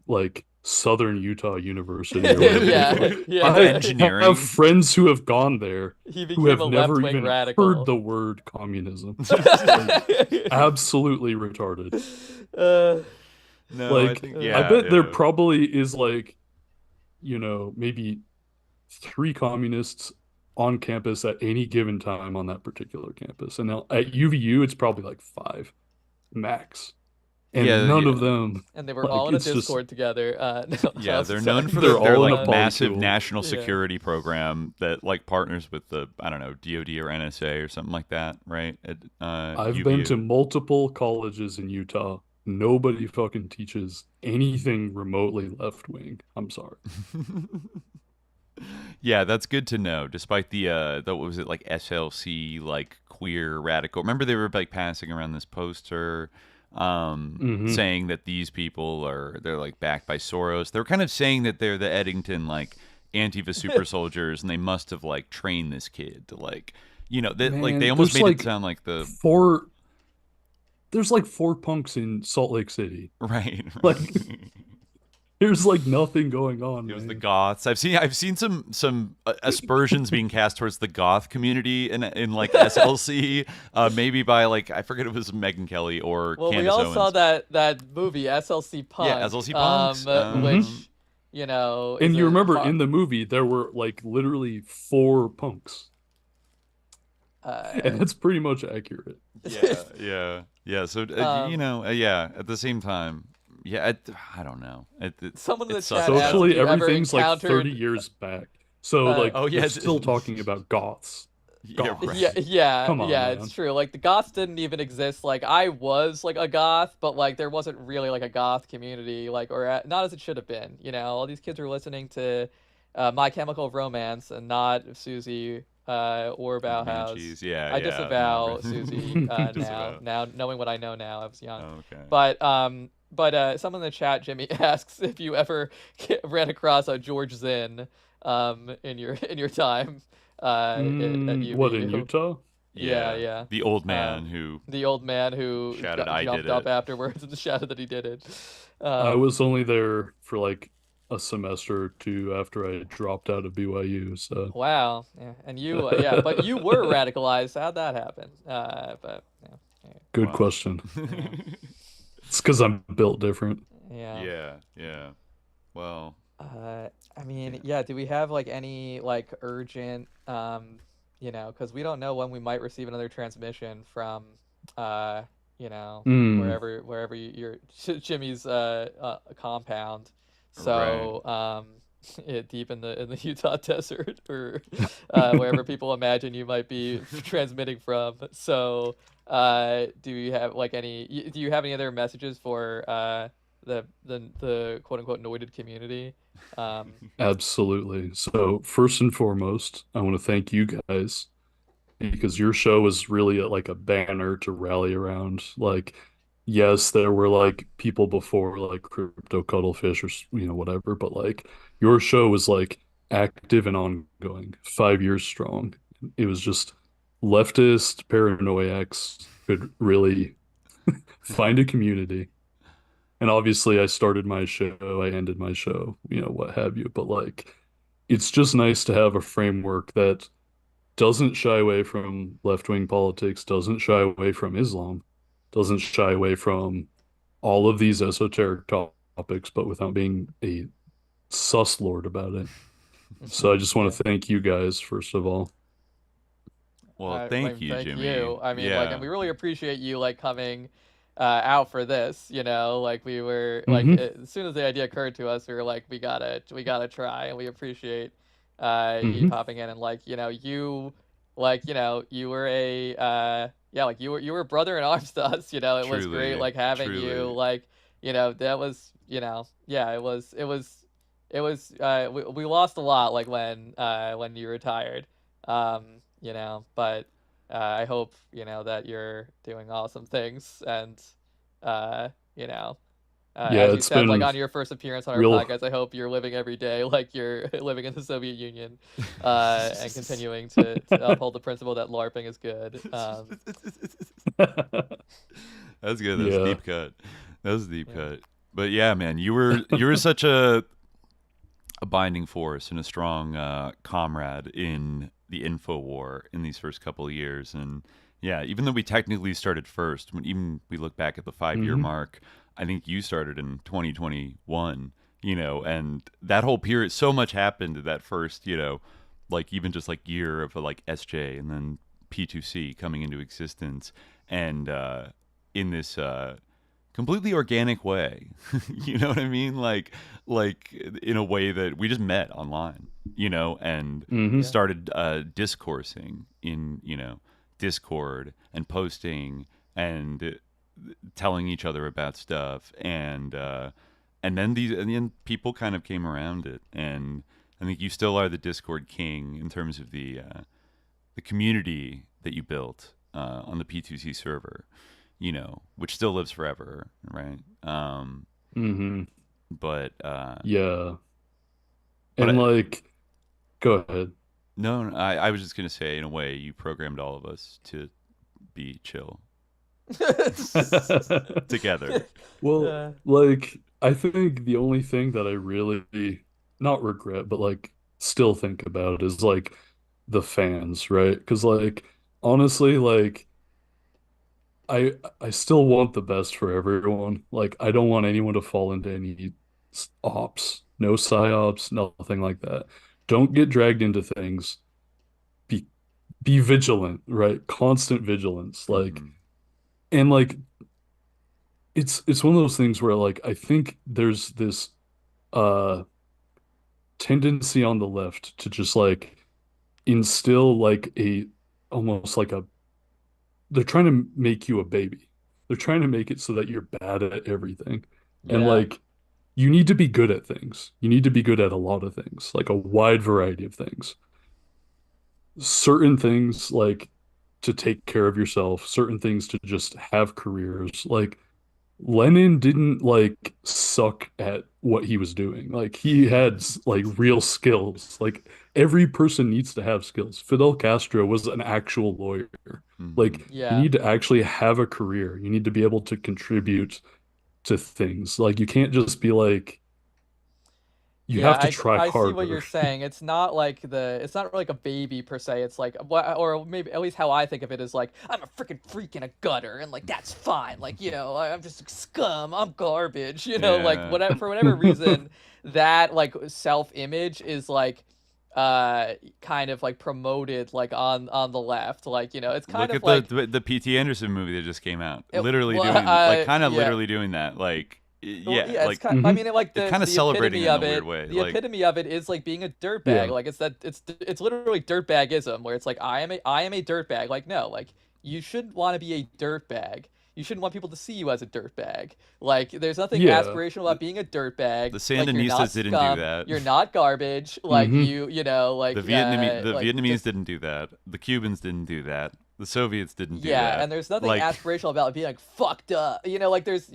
Southern Utah University. Or whatever. Yeah. I Engineering. have friends who have gone there He who have became a never left-wing even radical. heard the word communism. Like, absolutely retarded. No, Like, I think, I bet there probably is like, maybe 3 communists on campus at any given time on that particular campus. And now at UVU, it's probably like 5 max. And none of them. And they were all in a Discord together. Yeah, they're known for their like massive national security program that like partners with the, I don't know, DoD or NSA or something like that, right? I've UVU. been to multiple colleges in Utah. Nobody fucking teaches anything remotely left wing. I'm sorry. Yeah, that's good to know. Despite the what was it, like SLC, like queer radical. Remember they were like passing around this poster saying that these people they're like backed by Soros. They're kind of saying that they're the Eddington like Antifa super soldiers, and they must have like trained this kid to like, like they almost made it sound like there's like 4 punks in Salt Lake City. Right. Like there's like nothing going on. It was the goths. I've seen some aspersions being cast towards the goth community in like SLC, maybe by like, I forget if it was Megyn Kelly or Candace we all Owens. saw that movie SLC Punk. Yeah, SLC Punks, which and you remember in the movie there were like literally 4 punks. And that's pretty much accurate. Yeah. So at the same time. Yeah, I don't know. Someone in the chat socially everything's like 30 years back. So we're still talking about goths. Yeah, Come on, man. It's true. Like the goths didn't even exist. Like I was like a goth, but like there wasn't really like a goth community, like not as it should have been. All these kids were listening to My Chemical Romance and not Susie or Bauhaus. Yeah, I disavow Susie now knowing what I know now. I was young. Okay. But someone in the chat, Jimmy, asks if you ever ran across a George Zinn in your time at UVU. What, in Utah? Yeah. The old man who shouted, jumped up afterwards and shouted that he did it. I was only there for like a semester or 2 after I had dropped out of BYU. So wow, yeah, and you, but you were radicalized. How'd that happen? Good question. It's because I'm built different. Yeah. Well. I mean, do we have like any like urgent, because we don't know when we might receive another transmission from, wherever you're Jimmy's compound. So deep in the Utah desert or wherever people imagine you might be transmitting from. So do you have any other messages for the quote unquote noided community? Absolutely. So first and foremost, I want to thank you guys because your show is really like a banner to rally around. Like, yes, there were like people before like Crypto Cuttlefish or whatever, but like your show was like active and ongoing, 5 years strong. It was just leftist paranoiacs could really find a community. And obviously I started my show, I ended my show, what have you. But like, it's just nice to have a framework that doesn't shy away from left-wing politics, doesn't shy away from Islam, doesn't shy away from all of these esoteric topics, but without being a sus lord about it. So I just want to thank you guys, first of all. Well, thank you, Jimmy. You. I mean, and we really appreciate you like coming out for this, like we were like as soon as the idea occurred to us, we were like, we gotta try, and we appreciate you popping in, and like you were a you were a brother in arms to us, it Truly, was great like having you, like that was we lost a lot like when you retired, but I hope that you're doing awesome things, and as you said, like on your first appearance on our podcast, I hope you're living every day like you're living in the Soviet Union, and continuing to uphold the principle that LARPing is good. That's good. That's a deep cut. That was a deep cut. But yeah, man, you were such a binding force and a strong comrade in the info war in these first couple of years. And yeah, even though we technically started first, when even we look back at the 5-year mark, I think you started in 2021, and that whole period, so much happened in that first, like even just like year of like SJ and then P2C coming into existence, and in this completely organic way. You know what I mean? Like in a way that we just met online, and started discoursing in, Discord and posting and telling each other about stuff, and then people kind of came around it, and I think you still are the Discord king in terms of the community that you built on the P2C server, which still lives forever, right? But yeah, and go ahead. No, I was just gonna say, in a way, you programmed all of us to be chill together. Well, I think the only thing that I really not regret, but still think about is the fans, right? Because honestly, I still want the best for everyone. I don't want anyone to fall into any ops, no psyops, nothing like that. Don't get dragged into things. Be vigilant, right? Constant vigilance, and it's one of those things where I think there's this tendency on the left to just instill a almost a they're trying to make you a baby. They're trying to make it so that you're bad at everything. And you need to be good at things. You need to be good at a lot of things, a wide variety of things. Certain things to take care of yourself, certain things to just have careers. Lenin didn't suck at what he was doing. He had real skills. Every person needs to have skills. Fidel Castro was an actual lawyer. You need to actually have a career. You need to be able to contribute to things. You can't just be you have to try harder. I see what you're saying. It's not it's not a baby per se. It's or maybe at least how I think of it is I'm a freaking freak in a gutter, and that's fine. I'm just scum. I'm garbage. Whatever, for whatever reason, that self-image is kind of promoted on the left. It's kind of the P.T. Anderson movie that just came out. Literally doing that. Yeah, it's kind, I mean, the kind of celebrating it in a weird way. The epitome of it is being a dirtbag. It's literally dirtbagism, where it's I am a dirtbag. No, you shouldn't want to be a dirtbag. You shouldn't want people to see you as a dirtbag. There's nothing aspirational about being a dirtbag. The Sandinistas didn't do that. You're not garbage. The Vietnamese didn't do that. The Cubans didn't do that. The Soviets didn't do that. Yeah, and there's nothing aspirational about being fucked up. There's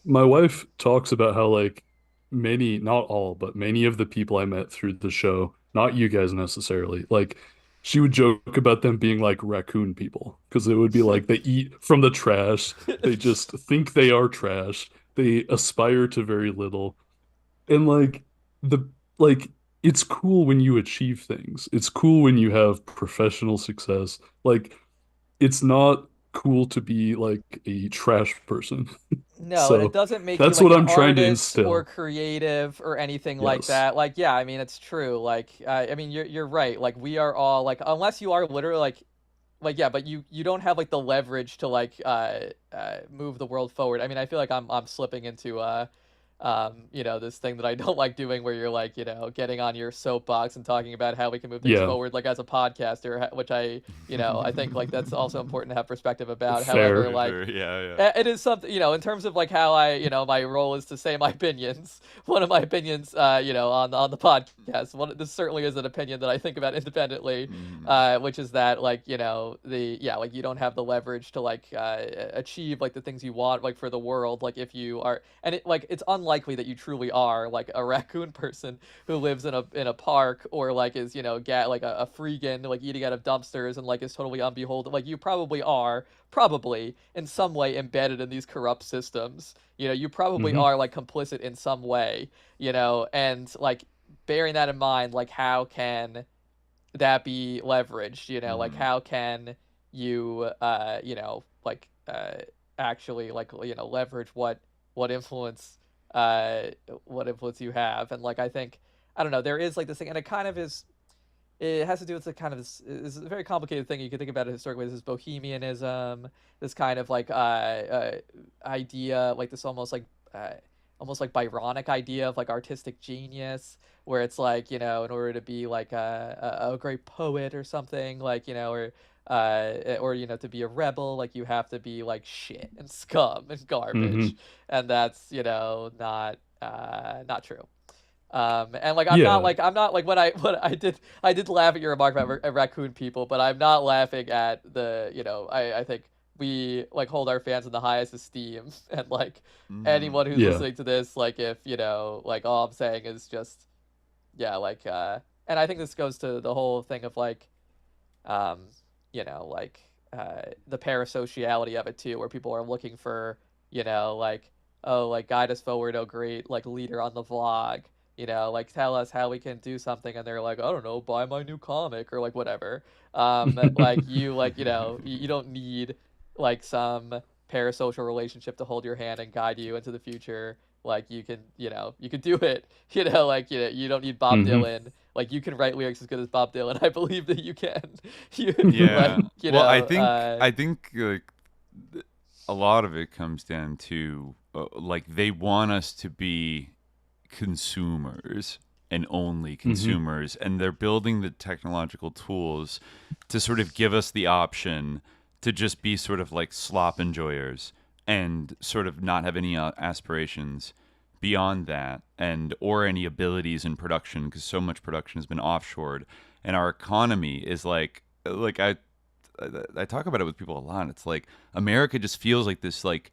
my wife talks about how many, not all, but many of the people I met through the show, not you guys necessarily, she would joke about them being raccoon people, because it would be they eat from the trash. They just think they are trash. They aspire to very little. And it's cool when you achieve things. It's cool when you have professional success. It's not cool to be a trash person. No, so and it doesn't make that's you what I'm trying to artist instill. or creative or anything like that. I mean, it's true. I mean, you're right. We are all unless you are literally but you don't have the leverage to move the world forward. I mean, I feel I'm slipping into this thing that I don't like doing, where you're getting on your soapbox and talking about how we can move things forward as a podcaster, which I think that's also important to have perspective about. Fair. However, it is something, in terms of how I, my role is to say my opinions. One of my opinions, on the podcast, this certainly is an opinion that I think about independently, which is that you don't have the leverage to achieve the things you want for the world, if you are, and it's unlikely unlikely that you truly are like a raccoon person who lives in a park, or like is, you know, like a freegan, like eating out of dumpsters and like is totally unbeholden. Like you probably are in some way embedded in these corrupt systems. You know, you probably are like complicit in some way, you know, and like bearing that in mind, like how can that be leveraged, you know, like how can you you know, like actually, like, you know, leverage what influence you have. And like I think, I don't know, there is like this thing, and it kind of is, it has to do with the kind of this is a very complicated thing. You can think about it historically. This is bohemianism, this kind of like idea, like this almost like Byronic idea of like artistic genius, where it's like, you know, in order to be like a great poet or something, like, you know, or you know, to be a rebel, like you have to be like shit and scum and garbage, and that's, you know, not true. And like I'm not like what I did laugh at your remark about raccoon people, but I'm not laughing at the, you know, I think we like hold our fans in the highest esteem, and like anyone who's listening to this, like if, you know, like all I'm saying is just, yeah, like and I think this goes to the whole thing of like you know, like the parasociality of it too, where people are looking for, you know, like, oh, like guide us forward, oh great, like leader on the vlog, you know, like tell us how we can do something, and they're like, I don't know, buy my new comic or like whatever. Like you, like, you know, you don't need like some parasocial relationship to hold your hand and guide you into the future. Like you can, you know, you can do it, you know, like, you know, you don't need Bob Dylan. Like you can write lyrics as good as Bob Dylan. I believe that you can. Yeah. Like, you well, know, I think like a lot of it comes down to like they want us to be consumers and only consumers, and they're building the technological tools to sort of give us the option to just be sort of like slop enjoyers and sort of not have any aspirations beyond that, and or any abilities in production, because so much production has been offshored, and our economy is like I talk about it with people a lot. It's like America just feels like this like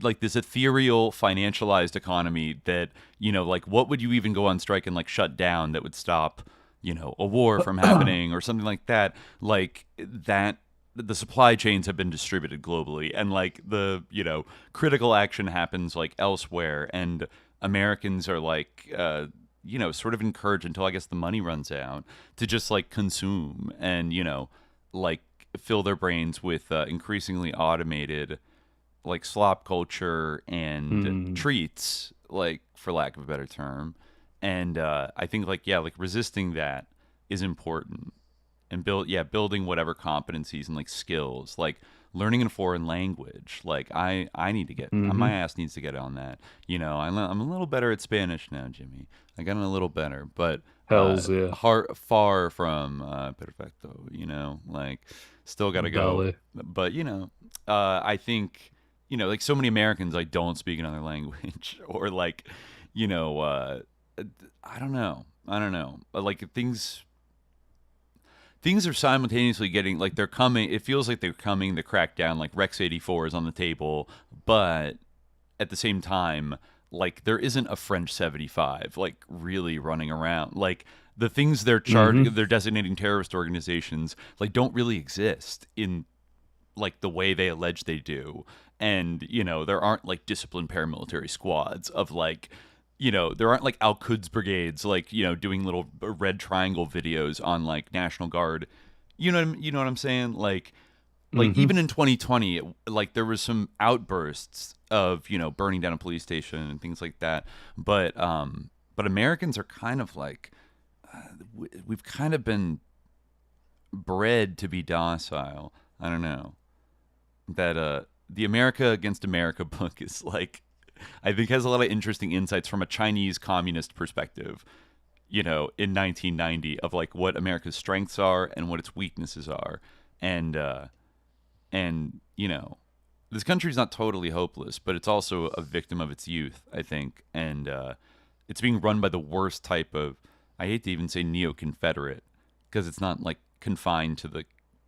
like this ethereal financialized economy that, you know, like what would you even go on strike and like shut down that would stop, you know, a war from happening or something like that, like that the supply chains have been distributed globally, and like the, you know, critical action happens like elsewhere, and Americans are like you know, sort of encouraged until I guess the money runs out to just like consume and, you know, like fill their brains with increasingly automated like slop culture and treats, like for lack of a better term. And I think like, yeah, like resisting that is important, and building whatever competencies and like skills, like learning a foreign language. Like I need to get my ass needs to get on that. You know, I'm a little better at Spanish now, Jimmy. I got a little better, but far from perfecto. You know, like still got to go. But you know, I think, you know, like so many Americans like don't speak another language, or like, you know, I don't know, like things are simultaneously getting like they're coming. It feels like they're coming to crack down. Like Rex 84 is on the table, but at the same time, like there isn't a French 75 like really running around. Like the things they're they're designating terrorist organizations like don't really exist in like the way they allege they do. And, you know, there aren't like disciplined paramilitary squads of like, you know, there aren't like Al-Quds brigades, like, you know, doing little red triangle videos on like National Guard. You know what I'm saying? Like even in 2020, like there was some outbursts of, you know, burning down a police station and things like that. But Americans are kind of like, we've kind of been bred to be docile. I don't know. That the America Against America book is like, I think has a lot of interesting insights from a Chinese communist perspective, you know, in 1990 of like what America's strengths are and what its weaknesses are. And you know, this country's not totally hopeless, but it's also a victim of its youth, I think. And it's being run by the worst type of, I hate to even say neo-Confederate, because it's not like confined to the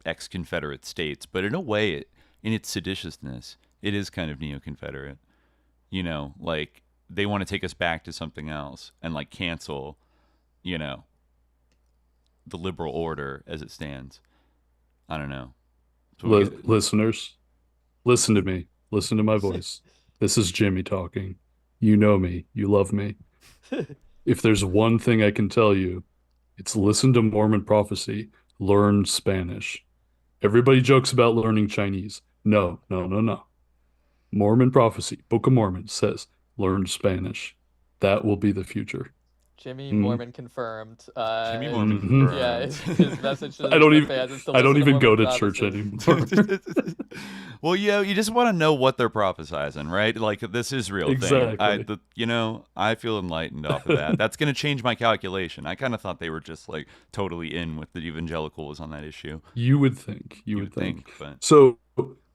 ex-Confederate states, but in a way, in its seditiousness, it is kind of neo-Confederate. You know, like they want to take us back to something else and like cancel, you know, the liberal order as it stands. I don't know. Listeners, listen to me. Listen to my voice. This is Jimmy talking. You know me. You love me. If there's one thing I can tell you, it's listen to Mormon prophecy. Learn Spanish. Everybody jokes about learning Chinese. No. Mormon prophecy, Book of Mormon says, learn Spanish. That will be the future. Jimmy Mormon confirmed. Jimmy Mormon confirmed. Yeah, his message to I don't the even. fans is to I don't listen even go to Mormon church prophecy. anymore. Well, you just want to know what they're prophesizing, right? Like this is real Exactly. thing. I feel enlightened off of that. That's going to change my calculation. I kind of thought they were just like totally in with the evangelicals on that issue. You would think. You would think. But... So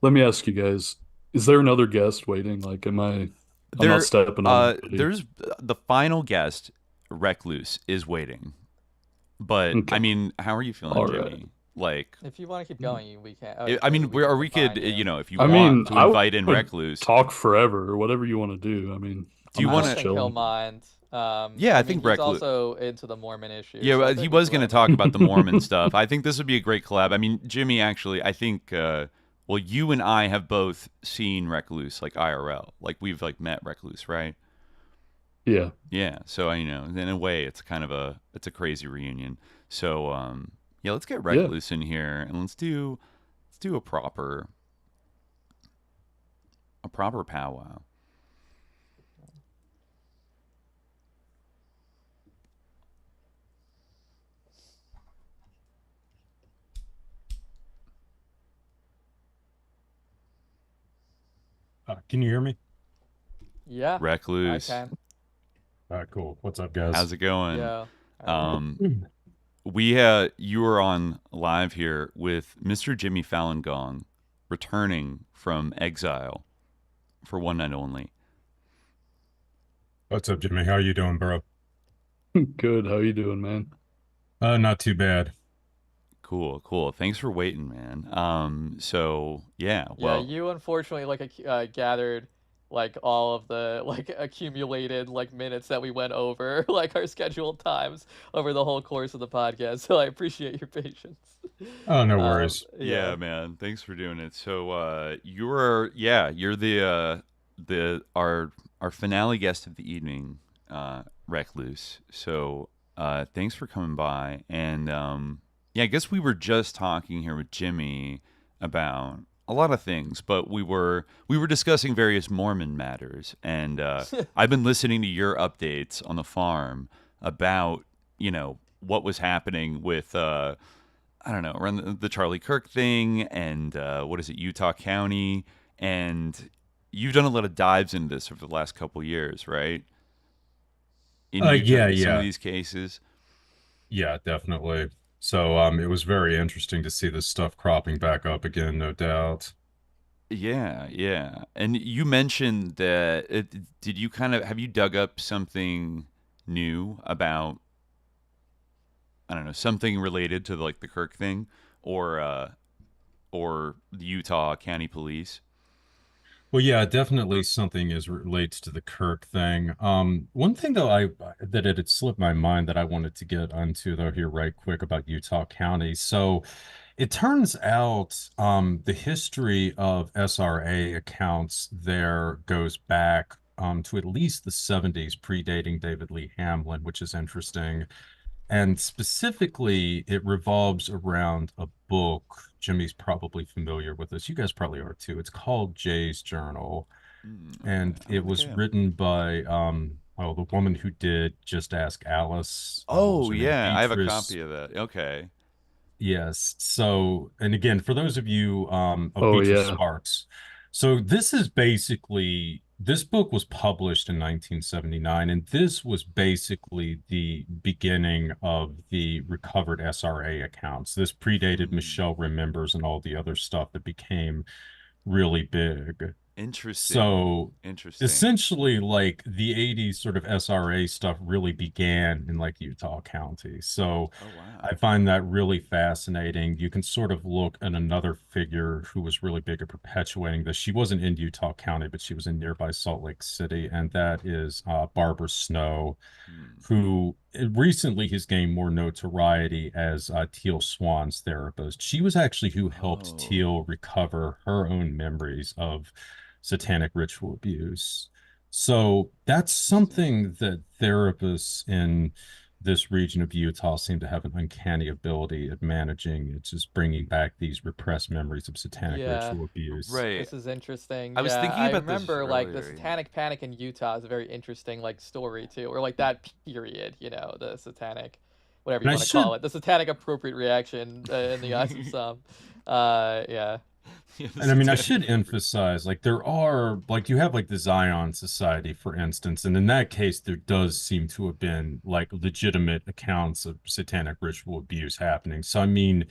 let me ask you guys: is there another guest waiting? Like, am I? I'm not stepping on. There's the final guest. Recluse is waiting, but okay. I mean, how are you feeling, Jimmy? Like, if you want to keep going, we can. I mean, we could, you know, if you want to invite in Recluse, talk forever or whatever you want to do. I mean, do you want to? He'll mind. Yeah, I think Recluse he's also into the Mormon issue. Yeah, so he was going to talk about the Mormon stuff. I think this would be a great collab. I mean, Jimmy, actually, I think. Well, you and I have both seen Recluse like IRL. Like we've like met Recluse, right? Yeah. Yeah. So, you know, in a way, it's kind of a crazy reunion. So, yeah, let's get Recluse in here and let's do a proper powwow. Can you hear me? Yeah. Recluse. I can. All right, cool. What's up, guys? How's it going? Yeah. You were on live here with Mr. Jimmy Falun Gong, returning from exile for one night only. What's up, Jimmy? How you doing, bro? Good. How you doing, man? Not too bad. Cool. Thanks for waiting, man. So yeah, well, yeah, you unfortunately gathered like all of the like accumulated like minutes that we went over like our scheduled times over the whole course of the podcast, so I appreciate your patience. Oh, no worries. Yeah, man, thanks for doing it. So you're the our finale guest of the evening, Recluse. So thanks for coming by. And yeah, I guess we were just talking here with Jimmy about a lot of things, but we were discussing various Mormon matters, and I've been listening to your updates on the farm about, you know, what was happening with I don't know, around the Charlie Kirk thing, and what is it, Utah County, and you've done a lot of dives into this over the last couple of years, right? In some of these cases. Yeah, definitely. So it was very interesting to see this stuff cropping back up again, no doubt. Yeah. And you mentioned that have you dug up something new about, I don't know, something related to like the Kirk thing or the Utah County Police? Well, yeah, definitely something is relates to the Kirk thing. One thing though that it had slipped my mind that I wanted to get onto though here right quick about Utah County. So it turns out the history of SRA accounts there goes back to at least the 70s, predating David Lee Hamlin, which is interesting. And specifically, it revolves around a book. Jimmy's probably familiar with this. You guys probably are too. It's called Jay's Journal. And it was written by, the woman who did Just Ask Alice. Oh, yeah. I have a copy of that. Okay. Yes. So, and again, for those of you Beatrice Sparks. So this is basically, this book was published in 1979, and this was basically the beginning of the recovered SRA accounts. This predated Michelle Remembers and all the other stuff that became really big. Interesting. So Interesting. essentially, like the 80s sort of SRA stuff really began in like Utah County. So I find that really fascinating. You can sort of look at another figure who was really big at perpetuating this. She wasn't in Utah County, but she was in nearby Salt Lake City, and that is Barbara Snow, who recently has gained more notoriety as Teal Swan's therapist. She was actually who helped Teal recover her own memories of satanic ritual abuse. So that's something that therapists in this region of Utah seem to have an uncanny ability at managing. It's just bringing back these repressed memories of satanic ritual abuse. Right. This is interesting. I was thinking about this remember like the earlier. satanic panic in Utah is a very interesting like story too, or like that period, you know, the satanic, whatever you And I want to call should- it, the satanic appropriate reaction in the eyes of some. Yeah. And I mean, I should emphasize, like, there are, like, you have, like, the Zion Society, for instance, and in that case, there does seem to have been, like, legitimate accounts of satanic ritual abuse happening. So, I mean,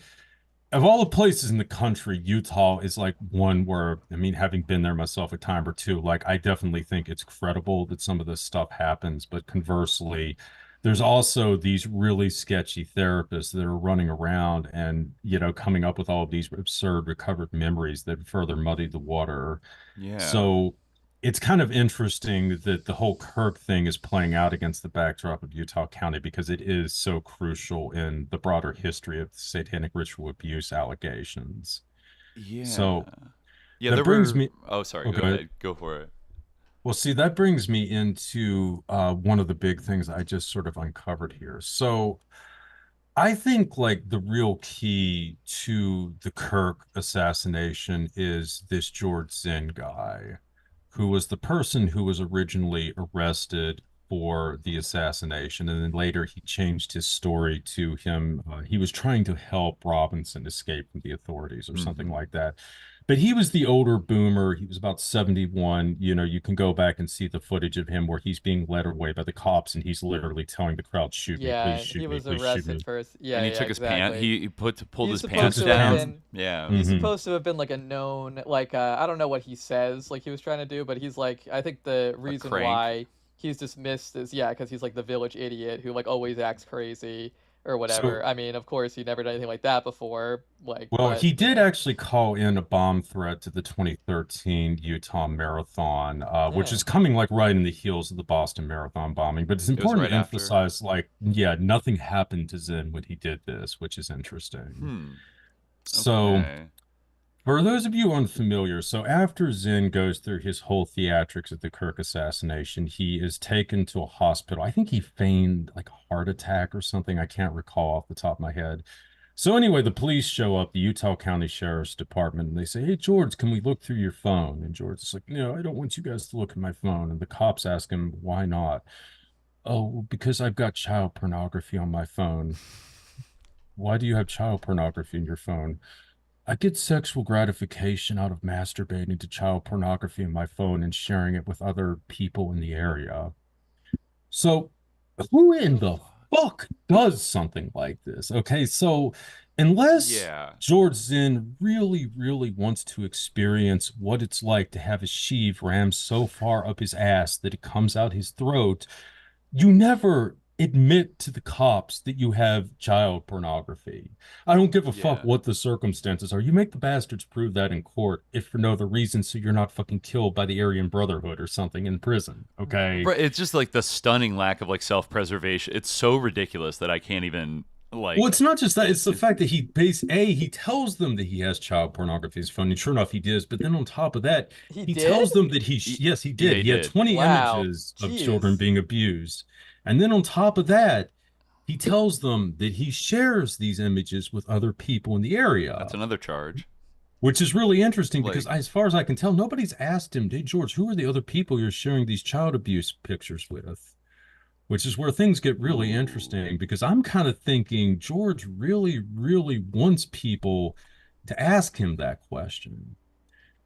of all the places in the country, Utah is, like, one where, I mean, having been there myself a time or two, like, I definitely think it's credible that some of this stuff happens, but conversely, there's also these really sketchy therapists that are running around and, you know, coming up with all of these absurd recovered memories that further muddy the water. Yeah. So it's kind of interesting that the whole Kirk thing is playing out against the backdrop of Utah County because it is so crucial in the broader history of satanic ritual abuse allegations. Yeah. So yeah, that brings me. Oh, sorry. Oh, Go ahead. Go for it. Well, see, that brings me into one of the big things I just sort of uncovered here. So I think like the real key to the Kirk assassination is this George Zinn guy, who was the person who was originally arrested for the assassination. And then later he changed his story to him. He was trying to help Robinson escape from the authorities or something like that. But he was the older boomer. He was about 71. You know, you can go back and see the footage of him where he's being led away by the cops and he's literally telling the crowd, shoot me, Yeah, please shoot he me, was please shoot arrested me. first. Yeah, And he yeah, took his pants. exactly. He pulled He's his supposed pants to have down. been- Yeah. He's supposed to have been like a known, like I don't know what he says, like he was trying to do, but he's like, I think the reason crank. why he's dismissed is because he's like the village idiot who like always acts crazy or whatever. I mean, of course, he never done anything like that before. Like, Well, but, he did actually call in a bomb threat to the 2013 Utah Marathon, which Yeah. is coming like right in the heels of the Boston Marathon bombing. But it's was important right to after. emphasize, like, yeah, nothing happened to Zinn when he did this, which is interesting. So, Okay. for those of you unfamiliar, so after Zinn goes through his whole theatrics of the Kirk assassination, he is taken to a hospital. I think he feigned like a heart attack or something. I can't recall off the top of my head. So anyway, the police show up, the Utah County Sheriff's Department, and they say, "Hey, George, can we look through your phone?" And George is like, "No, I don't want you guys to look at my phone." And the cops ask him, "Why not?" "Oh, well, because I've got child pornography on my phone." "Why do you have child pornography in your phone?" "I get sexual gratification out of masturbating to child pornography in my phone and sharing it with other people in the area." So, who in the fuck does something like this? Okay, so unless George Zinn really, really wants to experience what it's like to have a sheave rammed so far up his ass that it comes out his throat, you never admit to the cops that you have child pornography. I don't give a fuck what the circumstances are. You make the bastards prove that in court, if for no other reason, so you're not fucking killed by the Aryan Brotherhood or something in prison, okay? Right, it's just like the stunning lack of like self-preservation. It's so ridiculous that I can't even like. Well, it's not just that. It's the fact that he tells them that he has child pornography on his phone, and sure enough, he does. But then on top of that, he tells them that yes, he did. he He had did. 20 Wow. images of Jeez. children being abused. And then on top of that, he tells them that he shares these images with other people in the area. That's another charge. Which is really interesting Like- because, as far as I can tell, nobody's asked him, "Hey, George, who are the other people you're sharing these child abuse pictures with?" Which is where things get really interesting, because I'm kind of thinking George really, really wants people to ask him that question.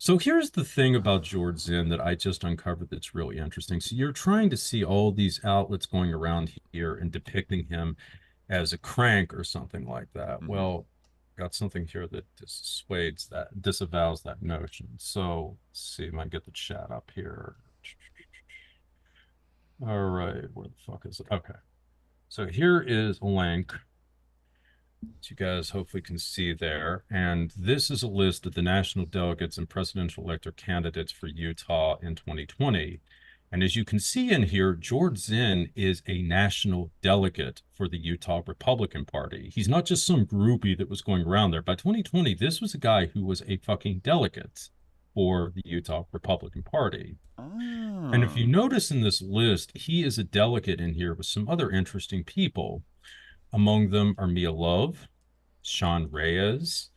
So here's the thing about George Zinn that I just uncovered that's really interesting. So you're trying to see all these outlets going around here and depicting him as a crank or something like that. Well, got something here that disavows that notion. So let's see if I can get the chat up here. All right, where the fuck is it? Okay. So here is a link that you guys hopefully can see there. And this is a list of the national delegates and presidential elector candidates for Utah in 2020. And as you can see in here, George Zinn is a national delegate for the Utah Republican Party. He's not just some groupie that was going around there. By 2020, this was a guy who was a fucking delegate for the Utah Republican Party. Oh. And if you notice in this list, he is a delegate in here with some other interesting people. Among them are Mia Love, Sean Reyes,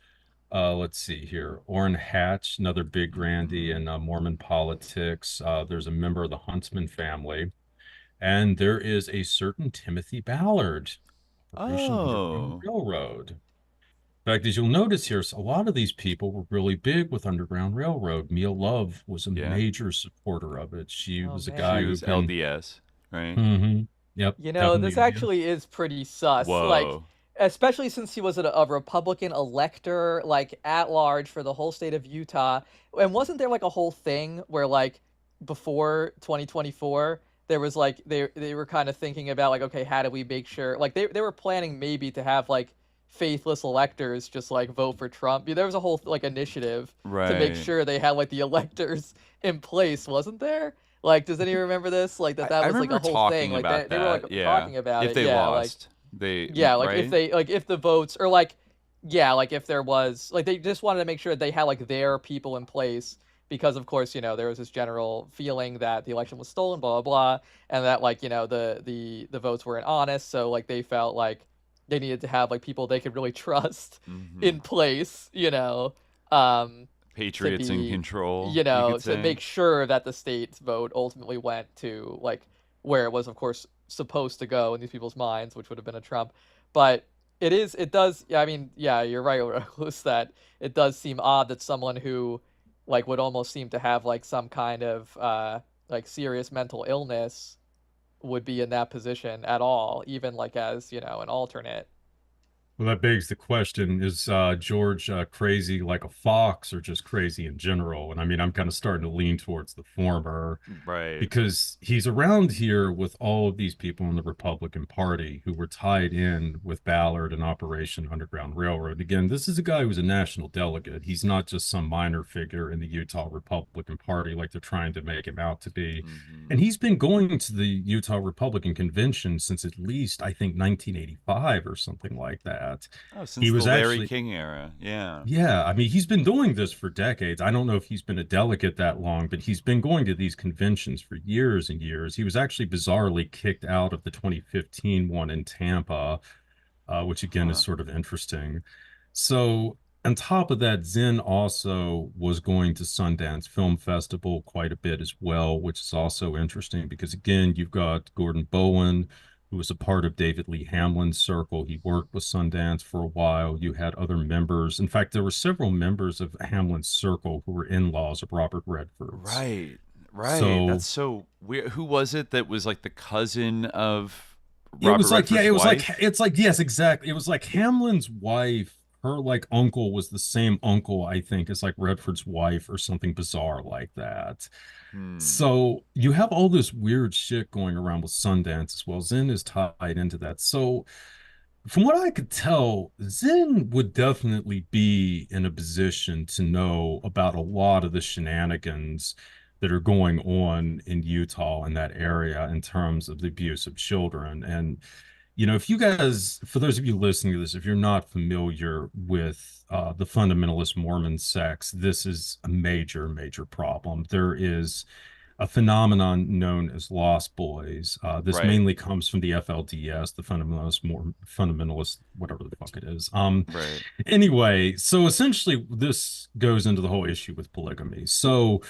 let's see here, Orrin Hatch, another big grandee in Mormon politics. There's a member of the Huntsman family. And there is a certain Timothy Ballard, Operation Underground Railroad. In fact, as you'll notice here, a lot of these people were really big with Underground Railroad. Mia Love was a major supporter of it. She was a guy who was LDS, right? Mm-hmm. Yep. You know, this actually is pretty sus. Whoa. Like, especially since he was a Republican elector, like, at large for the whole state of Utah. And wasn't there, like, a whole thing where, like, before 2024, there was, like, they were kind of thinking about, like, okay, how do we make sure... Like, they were planning maybe to have, like, faithless electors just, like, vote for Trump. There was a whole, like, initiative to make sure they had, like, the electors in place, wasn't there? Like, does anyone remember this? Like, that was, like, a whole thing. Like, they were, like, talking about it. If they lost, if the votes, or, like, if there was, like, they just wanted to make sure that they had, like, their people in place because, of course, there was this general feeling that the election was stolen, blah, blah, blah, and that, like, the votes weren't honest, so, like, they felt like they needed to have, like, people they could really trust in place, Patriots in control, to make sure that the state's vote ultimately went to, like, where it was, of course, supposed to go in these people's minds, which would have been a Trump. But it does, I mean, yeah, you're right, Recluse, that it does seem odd that someone who, like, would almost seem to have, like, some kind of, like, serious mental illness would be in that position at all, even, like, as, an alternate. Well, that begs the question, is George crazy like a fox or just crazy in general? And I mean, I'm kind of starting to lean towards the former. Right. Because he's around here with all of these people in the Republican Party who were tied in with Ballard and Operation Underground Railroad. Again, this is a guy who's a national delegate. He's not just some minor figure in the Utah Republican Party like they're trying to make him out to be. Mm-hmm. And he's been going to the Utah Republican Convention since at least, I think, 1985 or something like that. Oh, since the Larry King era. Yeah, I mean, he's been doing this for decades. I don't know if he's been a delegate that long, but he's been going to these conventions for years and years. He was actually bizarrely kicked out of the 2015 one in Tampa, which again is sort of interesting. So on top of that, Zinn also was going to Sundance Film Festival quite a bit as well, which is also interesting because, again, you've got Gordon Bowen, who was a part of David Lee Hamlin's circle. He worked with Sundance for a while. You had other members. In fact, there were several members of Hamlin's circle who were in-laws of Robert Redford's. Right. So, that's so weird. Who was it that was like the cousin of Robert Redford's wife? Yes, exactly. It was like Hamlin's wife. Her, like, uncle was the same uncle, I think, as, like, Redford's wife or something bizarre like that. So you have all this weird shit going around with Sundance as well. Zinn is tied into that. So from what I could tell, Zinn would definitely be in a position to know about a lot of the shenanigans that are going on in Utah in that area in terms of the abuse of children. And if you guys, for those of you listening to this, if you're not familiar with the fundamentalist Mormon sects, this is a major, major problem. There is a phenomenon known as Lost Boys. This mainly comes from the FLDS, the fundamentalist, whatever the fuck it is. Anyway, so essentially this goes into the whole issue with polygamy. So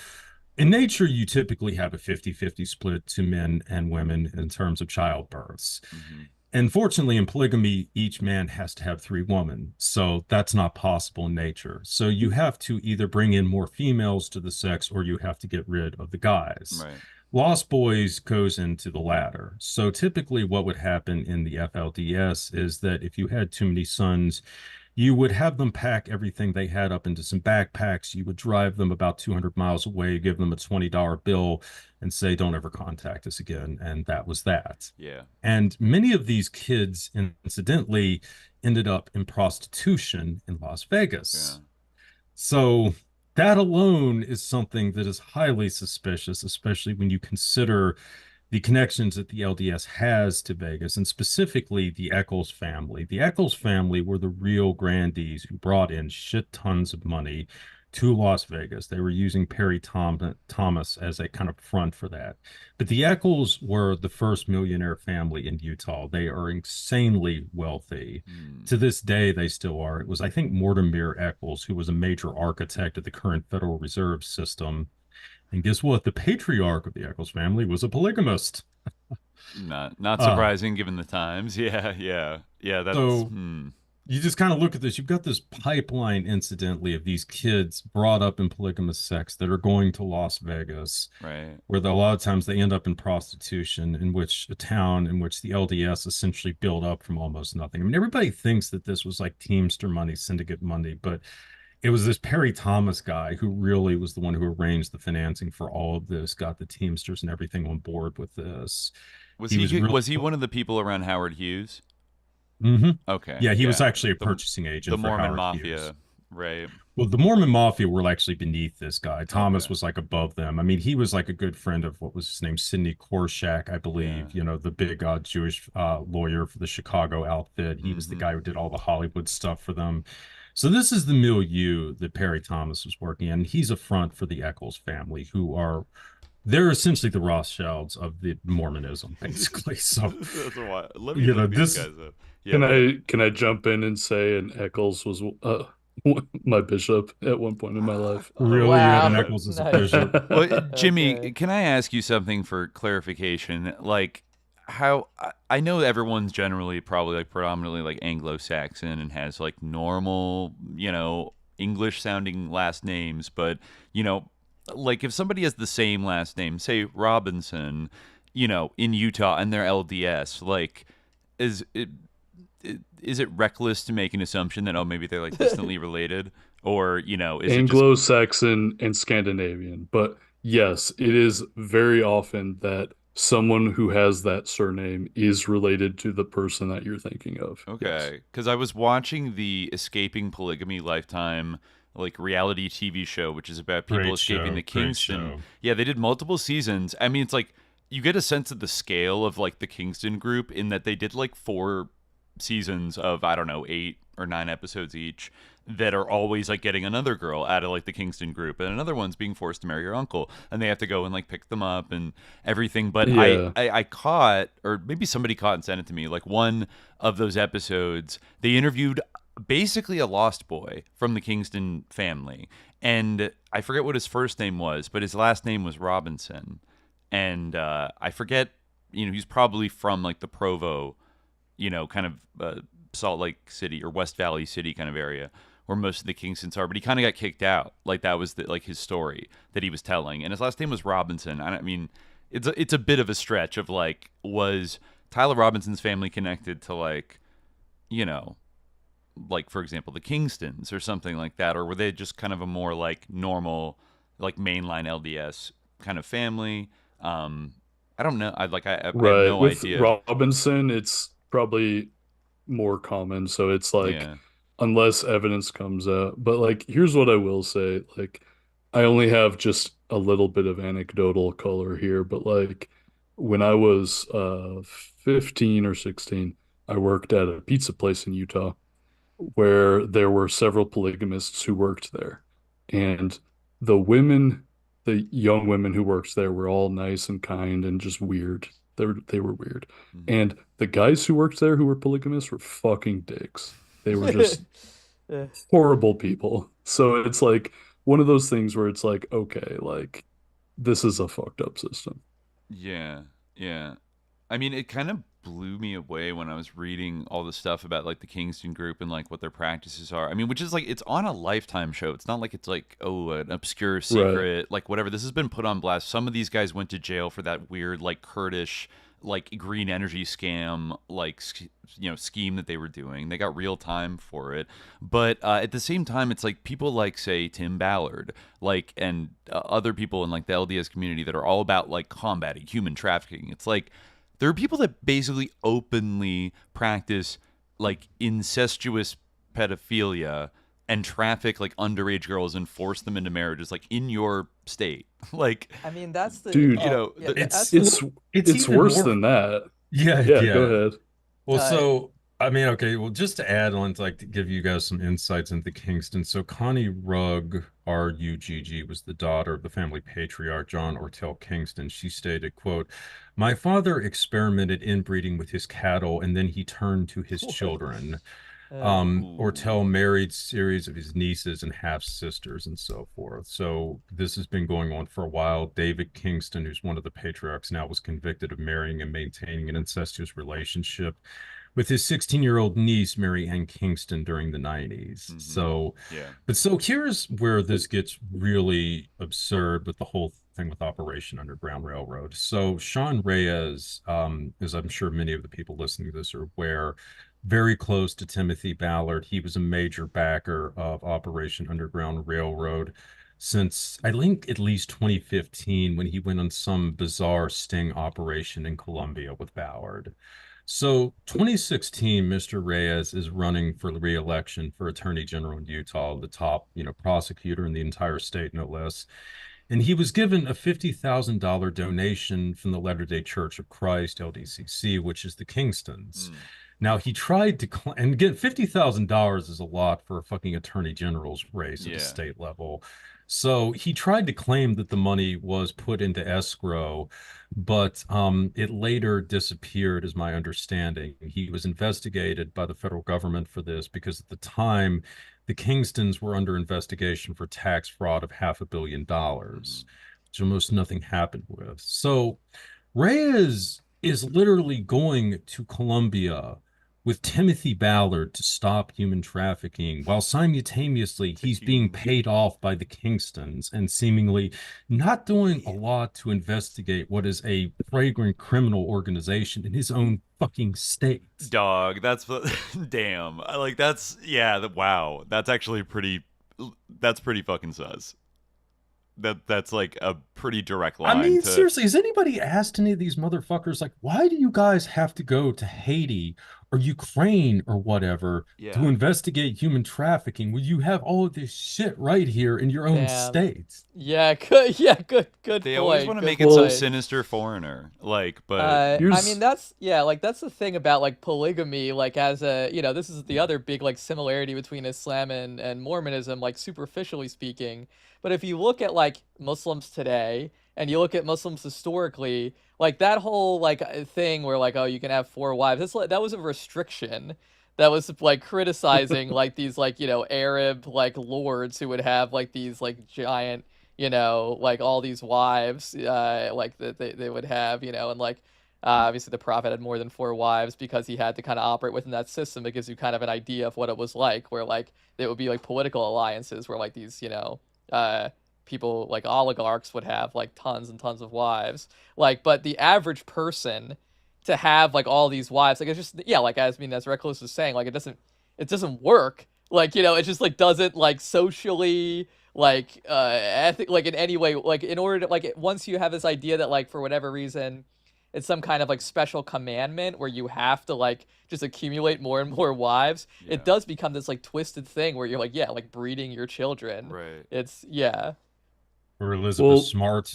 in nature, you typically have a 50-50 split to men and women in terms of childbirths. Mm-hmm. Unfortunately, in polygamy, each man has to have 3 women. So that's not possible in nature. So you have to either bring in more females to the sex or you have to get rid of the guys. Right. Lost Boys goes into the latter. So typically what would happen in the FLDS is that if you had too many sons, You would have them pack everything they had up into some backpacks. You would drive them about 200 miles away, give them a $20 bill, and say, don't ever contact us again. And that was that. Yeah. And many of these kids, incidentally, ended up in prostitution in Las Vegas. Yeah. So that alone is something that is highly suspicious, especially when you consider the connections that the LDS has to Vegas, and specifically the Eccles family. The Eccles family were the real grandees who brought in shit tons of money to Las Vegas. They were using Perry Thomas as a kind of front for that. But the Eccles were the first millionaire family in Utah. They are insanely wealthy. To this day, they still are. It was, I think, Mortimer Eccles, who was a major architect of the current Federal Reserve System. And guess what? The patriarch of the Eccles family was a polygamist. Not surprising given the times. Yeah. That's so. You just kind of look at this. You've got this pipeline, incidentally, of these kids brought up in polygamous sex that are going to Las Vegas, right? Where a lot of times they end up in prostitution, in which a town in which the LDS essentially built up from almost nothing. I mean, everybody thinks that this was like Teamster money, syndicate money, but it was this Perry Thomas guy who really was the one who arranged the financing for all of this, got the Teamsters and everything on board with this. Was he one of the people around Howard Hughes? Mm-hmm. Okay. Yeah, he was actually a purchasing agent. The for Mormon Howard Mafia, Hughes. right? Well, the Mormon Mafia were actually beneath this guy. Thomas was like above them. I mean, he was like a good friend of what was his name, Sidney Korshak, I believe. You know, the big Jewish lawyer for the Chicago outfit. He was the guy who did all the Hollywood stuff for them. So this is the milieu that Perry Thomas was working in. He's a front for the Eccles family, who are. They're essentially the Rothschilds of the Mormonism, basically. So, that's why. Let me look these guys up. Yeah. Can I jump in and say an Eccles was my bishop at one point in my life? Really? Wow. You had an Eccles as a bishop? Well, Jimmy, can I ask you something for clarification? Like, how I know everyone's generally probably like predominantly like Anglo-Saxon and has like normal, English-sounding last names, but like if somebody has the same last name, say Robinson, in Utah and they're LDS, like is it reckless to make an assumption that maybe they're like distantly related, or is Anglo-Saxon and Scandinavian? But yes, it is very often that someone who has that surname is related to the person that you're thinking of. Okay, because I was watching the Escaping Polygamy Lifetime like reality TV show, which is about people escaping the Kingston. Yeah, they did multiple seasons. I mean, it's like you get a sense of the scale of like the Kingston group in that they did like 4 seasons of, I don't know, 8 or 9 episodes each that are always like getting another girl out of like the Kingston group, and another one's being forced to marry her uncle, and they have to go and like pick them up and everything. But I caught, or maybe somebody caught and sent it to me, like one of those episodes they interviewed basically a lost boy from the Kingston family, and I forget what his first name was, but his last name was Robinson, and I forget, he's probably from like the Provo, kind of Salt Lake City or West Valley City kind of area where most of the Kingstons are, but he kind of got kicked out. Like that was like his story that he was telling, and his last name was Robinson. I mean, it's a bit of a stretch of like, was Tyler Robinson's family connected to like, like for example the Kingstons or something like that, or were they just kind of a more like normal like mainline LDS kind of family? I don't know. I have no idea. Robinson, it's probably more common, so it's like unless evidence comes out. But like, here's what I will say, like I only have just a little bit of anecdotal color here, but like when I was 15 or 16, I worked at a pizza place in Utah where there were several polygamists who worked there, and the young women who worked there were all nice and kind and just weird. They were weird. And the guys who worked there who were polygamists were fucking dicks. They were just horrible people. So it's like one of those things where it's like, okay, like this is a fucked up system. Yeah. I mean, it kind of blew me away when I was reading all the stuff about like the Kingston group and like what their practices are. I mean, which is like, it's on a Lifetime show. It's not like it's like, an obscure secret, like whatever. This has been put on blast. Some of these guys went to jail for that weird like Kurdish like green energy scam, like scheme that they were doing. They got real time for it, but at the same time, it's like people like, say, Tim Ballard, like, and other people in like the LDS community that are all about like combating human trafficking. It's like there are people that basically openly practice like incestuous pedophilia and traffic like underage girls and force them into marriages like in your state. Like, I mean, that's the dude. It's worse than that. Yeah, Go ahead. Well, so I mean, okay, well, just to add on, to like to give you guys some insights into Kingston. So Connie Rugg, RUGG, was the daughter of the family patriarch John Ortel Kingston. She stated, quote, "My father experimented inbreeding with his cattle, and then he turned to his children." Ortel married series of his nieces and half sisters and so forth. So this has been going on for a while. David Kingston, who's one of the patriarchs now, was convicted of marrying and maintaining an incestuous relationship with his 16-year-old niece, Mary Ann Kingston, during the 90s. So, but so here's where this gets really absurd with the whole thing with Operation Underground Railroad. So Sean Reyes, as I'm sure many of the people listening to this are aware, very close to Timothy Ballard. He was a major backer of Operation Underground Railroad since, I think, at least 2015, when he went on some bizarre sting operation in Colombia with Ballard. So 2016, Mr. Reyes is running for re-election for Attorney General in Utah, the top, prosecutor in the entire state, no less. And he was given a $50,000 donation from the Latter-day Church of Christ, LDCC, which is the Kingstons. Now, he tried to, and get $50,000 is a lot for a fucking attorney general's race at the state level. So he tried to claim that the money was put into escrow, but it later disappeared, is my understanding. He was investigated by the federal government for this because at the time, the Kingstons were under investigation for tax fraud of $500 million, which almost nothing happened with. So Reyes is literally going to Colombia with Timothy Ballard to stop human trafficking, while simultaneously he's being paid off by the Kingstons and seemingly not doing a lot to investigate what is a flagrant criminal organization in his own fucking state. Dog, that's damn. Like, that's, wow. That's actually that's pretty fucking sus. That's like a pretty direct line. I mean, seriously, has anybody asked any of these motherfuckers, like, why do you guys have to go to Haiti or Ukraine or whatever to investigate human trafficking when you have all of this shit right here in your own state? Yeah, good. Yeah, good. They always want to make it some sinister foreigner, like, but I mean, that's that's the thing about like polygamy, like as a this is the other big like similarity between Islam and Mormonism, like superficially speaking. But if you look at like Muslims today and you look at Muslims historically, like that whole like thing where like, oh, you can have 4 wives, that was a restriction that was like criticizing like these like Arab like lords who would have like these like giant like all these wives like that they would have and like obviously the prophet had more than 4 wives because he had to kind of operate within that system. It gives you kind of an idea of what it was like, where like there would be like political alliances where like these people like oligarchs would have like tons and tons of wives, like, but the average person to have like all these wives, like it's just like as Recluse was saying, like it doesn't work, like it just like doesn't like socially like ethic like in any way, like in order to like once you have this idea that like for whatever reason it's some kind of like special commandment where you have to like just accumulate more and more wives, it does become this like twisted thing where you're like like breeding your children, right? It's or Elizabeth Smart.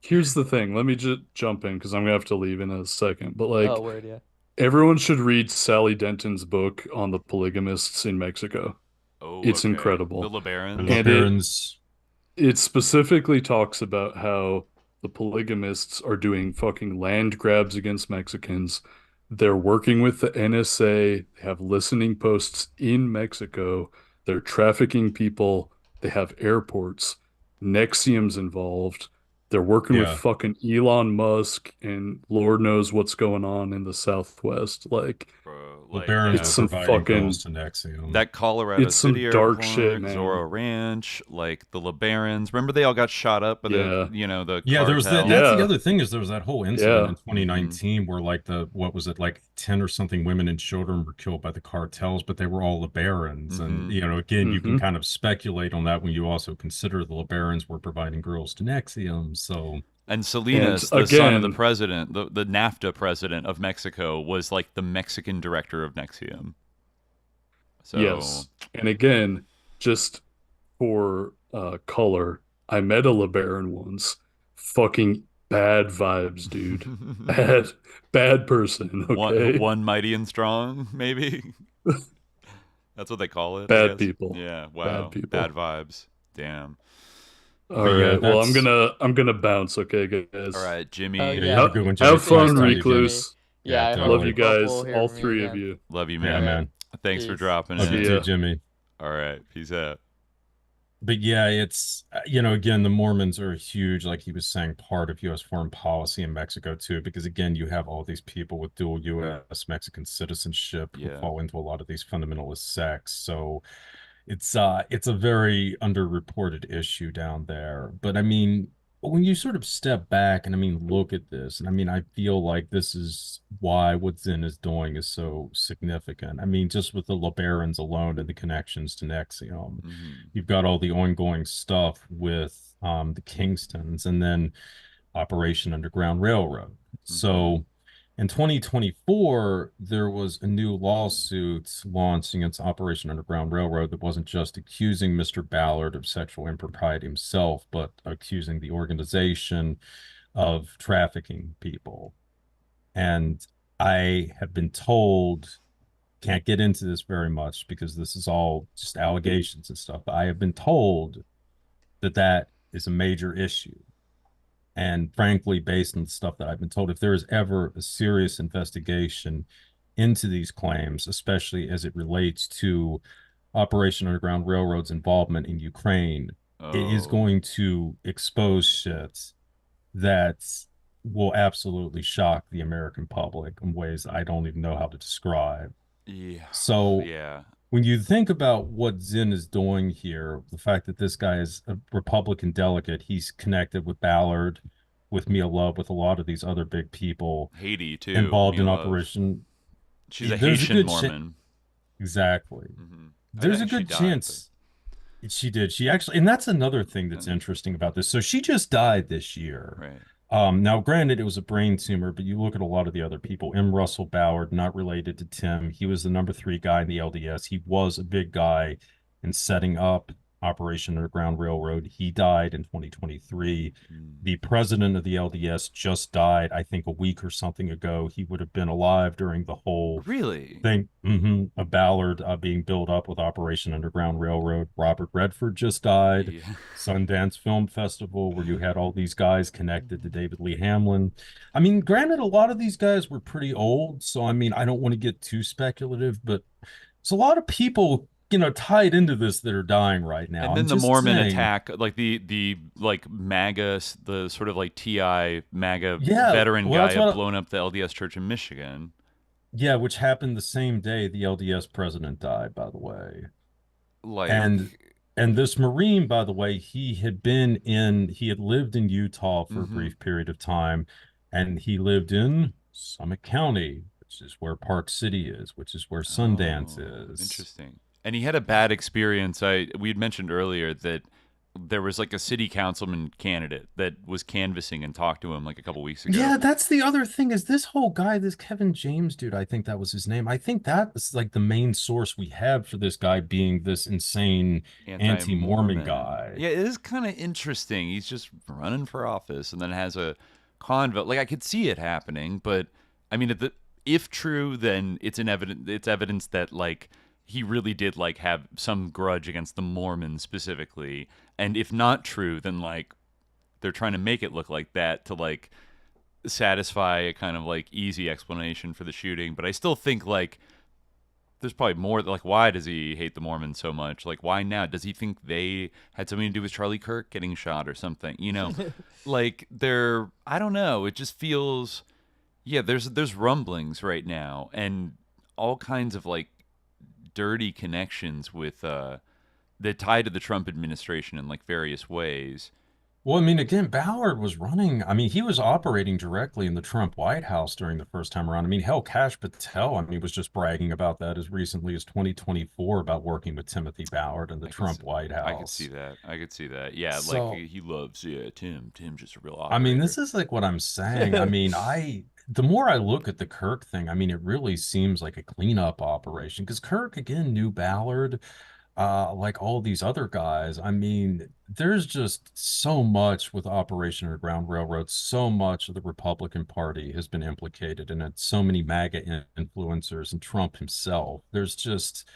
Here's the thing, let me just jump in because I'm gonna have to leave in a second, but like everyone should read Sally Denton's book on the polygamists in Mexico. It's incredible. The LeBarons. And it specifically talks about how the polygamists are doing fucking land grabs against Mexicans. They're working with the NSA. They have listening posts in Mexico. They're trafficking people. They have airports. Nexium's involved. They're working with fucking Elon Musk and Lord knows what's going on in the Southwest. Like, bro. Well, Like, Barons It's were some providing fucking- girls to NXIVM. that Colorado It's some City dark airport, shit, man. Zorro Ranch, like the LeBarons. Remember they all got shot up by the, Yeah. the Yeah, there was that. cartel? That's the Yeah. other thing is there was that whole incident Yeah. in 2019 where like what was it, like 10 or something women and children were killed by the cartels, but they were all LeBarons. And again, you can kind of speculate on that when you also consider the LeBarons were providing girls to NXIVM. So And Salinas, And the son of the again- president, the NAFTA president of Mexico, was like the Mexican director of NXIVM. So Yes. And again, just for color, I met a LeBaron once. Fucking bad vibes, dude. bad person. Okay. one mighty and strong, maybe. That's what they call it. I Bad guess. people. Yeah. Bad Wow. people. Bad vibes. Damn. All But yeah, right. Well, that's- I'm gonna bounce. Okay, guys. All right, Jimmy. Oh, yeah, yeah. have a good one, Jimmy. Have fun, Nice talking to you, Recluse. Yeah, I Yeah, hope- Love you hope guys, we'll hear all from you three of again. you. Love you, Yeah, man. man. Thanks for Peace. dropping Love you in. Yeah. too, Jimmy. All right. Peace out. But yeah, it's, again, the Mormons are a huge, like he was saying, part of U.S. foreign policy in Mexico too, because again, you have all these people with dual U.S. Mexican citizenship who Yeah. fall into a lot of these fundamentalist sects. So it's a very underreported issue down there. But I mean, when you sort of step back and look at this, and I feel like this is why what Zen is doing is so significant. Just with the LeBarons alone and the connections to NXIVM, you've got all the ongoing stuff with the Kingstons and then Operation Underground Railroad. So in 2024, there was a new lawsuit launched against Operation Underground Railroad that wasn't just accusing Mr. Ballard of sexual impropriety himself, but accusing the organization of trafficking people. And I have been told, can't get into this very much because this is all just allegations and stuff, but I have been told that that is a major issue. And frankly, based on the stuff that I've been told, if there is ever a serious investigation into these claims, especially as it relates to Operation Underground Railroad's involvement in Ukraine, it is going to expose shit that will absolutely shock the American public in ways I don't even know how to describe. Yeah. So yeah. When you think about what Zinn is doing here, the fact that this guy is a Republican delegate, he's connected with Ballard, with Mia Love, with a lot of these other big people. Haiti, too. Involved Mia in Love. Operation. She's a There's Haitian good Mormon. Exactly. Mm-hmm. There's a good chance. She did. She actually, and that's another thing that's interesting about this. So she just died this year. Right. Now, granted, it was a brain tumor, but you look at a lot of the other people. M. Russell Ballard, not related to Tim. He was the number 3 guy in the LDS. He was a big guy in setting up Operation Underground Railroad. He died in 2023. The president of the LDS just died, I think, a week or something ago. He would have been alive during the whole thing. A Ballard being built up with Operation Underground Railroad. Robert Redford just died. Sundance Film Festival, where you had all these guys connected to David Lee Hamlin. I mean, granted, a lot of these guys were pretty old, so I mean, I don't want to get too speculative, but there's a lot of people tied into this that are dying right now. And then the Mormon attack, like the like MAGA, the sort of like TI MAGA veteran guy had blown up the LDS church in Michigan. Yeah, which happened the same day the LDS president died, by the way. And this Marine, by the way, he had lived in Utah for a brief period of time, and he lived in Summit County, which is where Park City is, which is where Sundance is. Interesting. And he had a bad experience. We had mentioned earlier that there was like a city councilman candidate that was canvassing and talked to him like a couple weeks ago. Yeah, that's the other thing is this whole guy, this Kevin James dude, I think that was his name. I think that is like the main source we have for this guy being this insane anti-Mormon guy. Yeah, it is kind of interesting. He's just running for office and then has a convo. Like I could see it happening, but I mean, if true, then it's evidence that like he really did like have some grudge against the Mormons specifically. And if not true, then like they're trying to make it look like that to like satisfy a kind of like easy explanation for the shooting. But I still think like there's probably more. Like, why does he hate the Mormons so much? Like, why now? Does he think they had something to do with Charlie Kirk getting shot or something? Like I don't know. It just feels, there's rumblings right now. And all kinds of like dirty connections with that tie to the Trump administration in like various ways. Well, I mean, again, Ballard was running. I mean, he was operating directly in the Trump White House during the first time around. I mean, hell, Kash Patel, I mean, was just bragging about that as recently as 2024 about working with Timothy Ballard in the Trump White House. I could see that. I could see that. Yeah, So- like he loves Tim. Tim's just a real I mean, operator. this is like what I'm saying. I mean, the more I look at the Kirk thing, I mean, it really seems like a cleanup operation because Kirk again knew Ballard, like all these other guys. I mean, there's just so much with Operation Underground Railroad. So much of the Republican Party has been implicated in it. So many MAGA influencers and Trump himself. There's just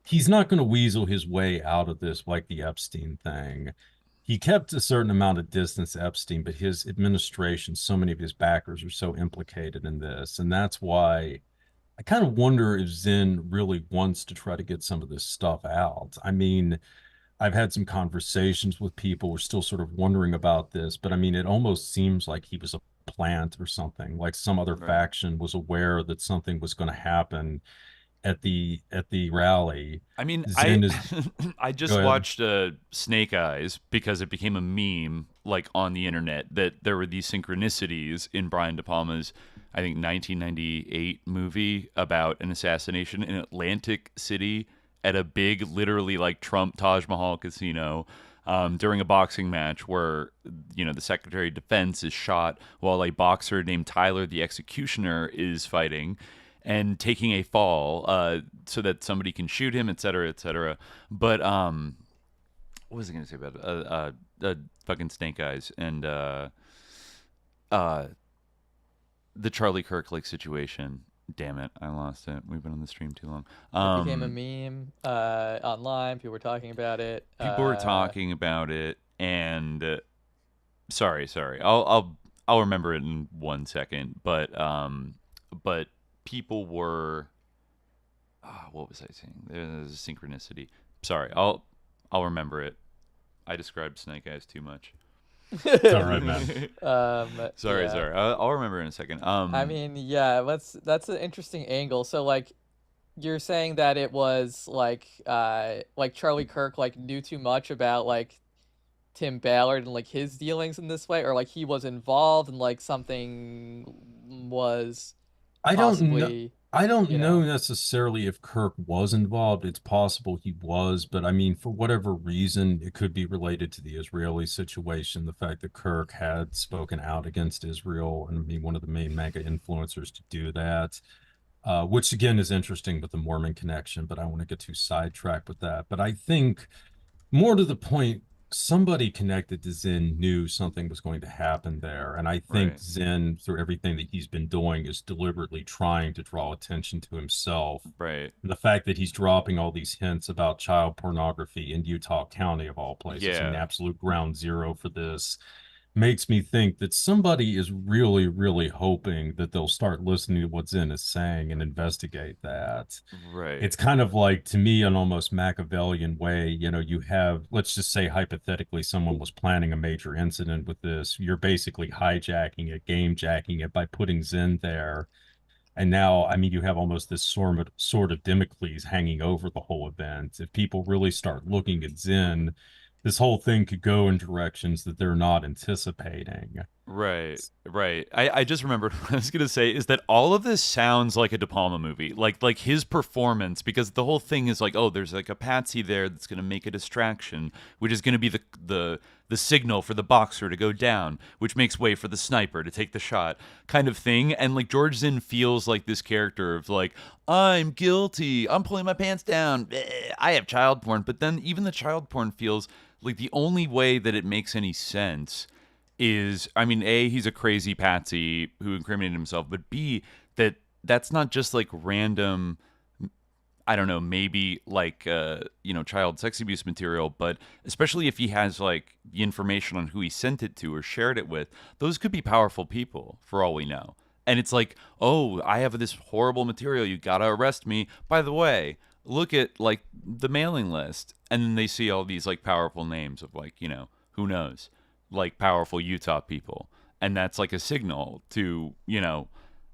he's not going to weasel his way out of this like the Epstein thing. He kept a certain amount of distance to Epstein, but his administration, so many of his backers are so implicated in this. And that's why I kind of wonder if Zen really wants to try to get some of this stuff out. I mean, I've had some conversations with people who are still sort of wondering about this, but I mean, it almost seems like he was a plant or something, like some other faction was aware that something was going to happen at the rally. I mean, Zen I just Go ahead. watched Snake Eyes because it became a meme like on the internet that there were these synchronicities in Brian De Palma's, I think, 1998 movie about an assassination in Atlantic City at a big, literally like Trump Taj Mahal casino during a boxing match where, you know, the Secretary of Defense is shot while a boxer named Tyler the Executioner is fighting and taking a fall so that somebody can shoot him, et cetera, et cetera. But what was I going to say about fucking Snake Eyes and the Charlie Kirk like situation? Damn it, I lost it. We've been on the stream too long. It became a meme online. People were talking about it. People were talking about it, and sorry, I'll remember it in 1 second. But people were what was I saying? There's a synchronicity. Sorry, I'll remember it. I described Snake Eyes too much. It's all right, man. Sorry. Yeah. I'll remember in a second. I mean, yeah, that's an interesting angle. So like, you're saying that it was like Charlie Kirk like knew too much about like Tim Ballard and like his dealings in this way, or like he was involved and like something was I don't know. possibly. I don't you know necessarily if Kirk was involved. It's possible he was, but I mean, for whatever reason, it could be related to the Israeli situation. The fact that Kirk had spoken out against Israel and be one of the main mega influencers to do that, which again is interesting with the Mormon connection, but I don't want to get too sidetracked with that. But I think more to the point, somebody connected to Zen knew something was going to happen there. And I think Right. Zen, through everything that he's been doing, is deliberately trying to draw attention to himself. Right. And the fact that he's dropping all these hints about child pornography in Utah County, of all places, Yeah. an absolute ground zero for this, makes me think that somebody is really, really hoping that they'll start listening to what Zen is saying and investigate that. Right. It's kind of like, to me, an almost Machiavellian way. You know, you have, let's just say hypothetically, someone was planning a major incident with this. You're basically hijacking it, game jacking it by putting Zen there. And now, I mean, you have almost this sword of Damocles hanging over the whole event. If people really start looking at Zen, this whole thing could go in directions that they're not anticipating. Right. I just remembered what I was gonna say is that all of this sounds like a De Palma movie, like his performance, because the whole thing is like, oh, there's like a patsy there that's gonna make a distraction, which is gonna be the signal for the boxer to go down, which makes way for the sniper to take the shot, kind of thing. And like George Zinn feels like this character of like, I'm guilty, I'm pulling my pants down, I have child porn, but then even the child porn feels like the only way that it makes any sense is, I mean, A, he's a crazy patsy who incriminated himself, but B, that's not just like random, I don't know, maybe like, child sex abuse material, but especially if he has like the information on who he sent it to or shared it with, those could be powerful people for all we know. And it's like, oh, I have this horrible material, you gotta arrest me. By the way, look at like the mailing list. And then they see all these like powerful names of like, who knows, like powerful Utah people. And that's like a signal to,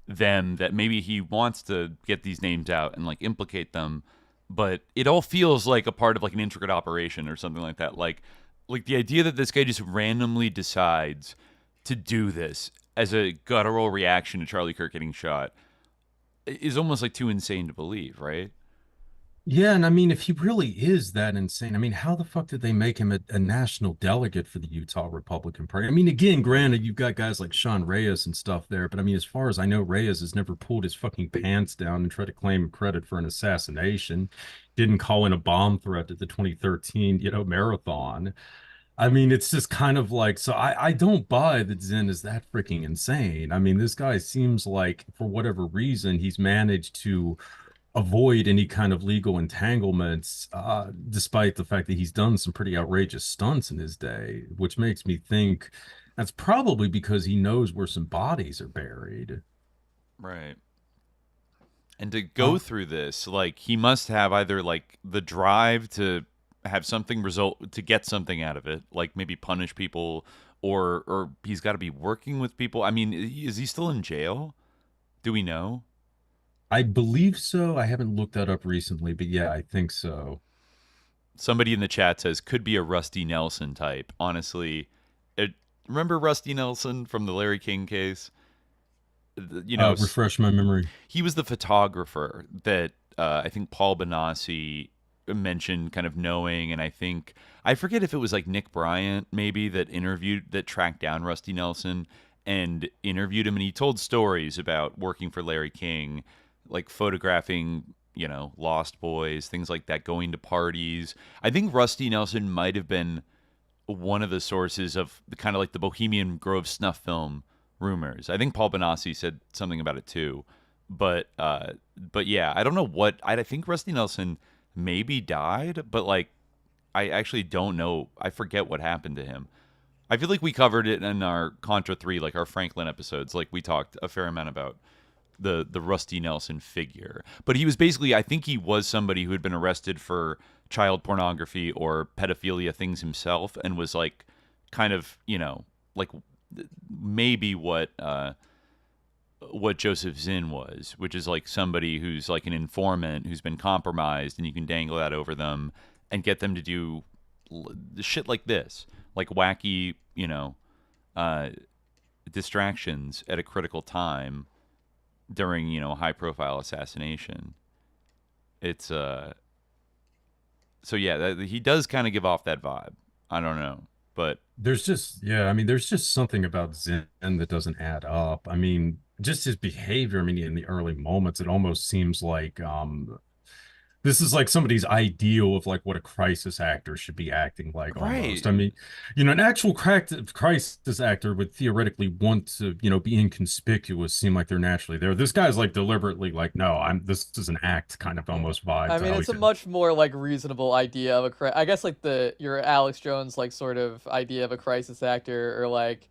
them that maybe he wants to get these names out and like implicate them, but it all feels like a part of like an intricate operation or something like that. Like the idea that this guy just randomly decides to do this as a guttural reaction to Charlie Kirk getting shot is almost like too insane to believe, right? Yeah, and I mean, if he really is that insane, I mean, how the fuck did they make him a national delegate for the Utah Republican Party? I mean, again, granted, you've got guys like Sean Reyes and stuff there, but I mean, as far as I know, Reyes has never pulled his fucking pants down and tried to claim credit for an assassination. Didn't call in a bomb threat at the 2013, marathon. I mean, it's just kind of like, so I don't buy that Zen is that freaking insane. I mean, this guy seems like, for whatever reason, he's managed to avoid any kind of legal entanglements, despite the fact that he's done some pretty outrageous stunts in his day, which makes me think that's probably because he knows where some bodies are buried. Right. And to go through this, like, he must have either like the drive to have something result, to get something out of it, like maybe punish people, or he's got to be working with people. I mean, is he still in jail? Do we know? I believe so. I haven't looked that up recently, but yeah, I think so. Somebody in the chat says could be a Rusty Nelson type. Honestly, remember Rusty Nelson from the Larry King case? Refresh my memory. He was the photographer that I think Paul Benassi mentioned kind of knowing, and I forget if it was like Nick Bryant maybe that tracked down Rusty Nelson and interviewed him, and he told stories about working for Larry King, like photographing, Lost Boys, things like that, going to parties. I think Rusty Nelson might have been one of the sources of the kind of like the Bohemian Grove snuff film rumors. I think Paul Benassi said something about it too. But yeah, I don't know what, I think Rusty Nelson maybe died, but like, I actually don't know. I forget what happened to him. I feel like we covered it in our Contra 3, like our Franklin episodes. Like we talked a fair amount about the Rusty Nelson figure. But he was basically, I think he was somebody who had been arrested for child pornography or pedophilia things himself, and was like kind of, like maybe what Joseph Zinn was, which is like somebody who's like an informant who's been compromised, and you can dangle that over them and get them to do shit like this, like wacky, distractions at a critical time during, high profile assassination. It's so yeah, he does kind of give off that vibe. I don't know, but there's just something about Zen that doesn't add up. I mean, just his behavior, in the early moments, it almost seems like this is like somebody's ideal of like what a crisis actor should be acting like. Almost. Right. An actual crisis actor would theoretically want to, be inconspicuous, seem like they're naturally there. This guy's like deliberately like, no, this is an act kind of almost vibe. It's a much more like reasonable idea of I guess like your Alex Jones like sort of idea of a crisis actor, or like,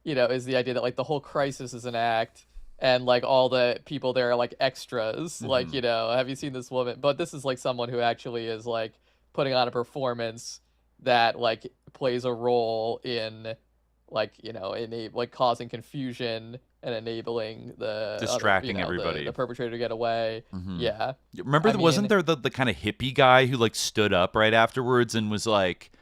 is the idea that like the whole crisis is an act. And like all the people there are like extras, like, have you seen this woman? But this is like someone who actually is like putting on a performance that like plays a role in like, like causing confusion and enabling the distracting everybody, the perpetrator to get away. Mm-hmm. Yeah. Remember, wasn't there the kind of hippie guy who like stood up right afterwards and was like,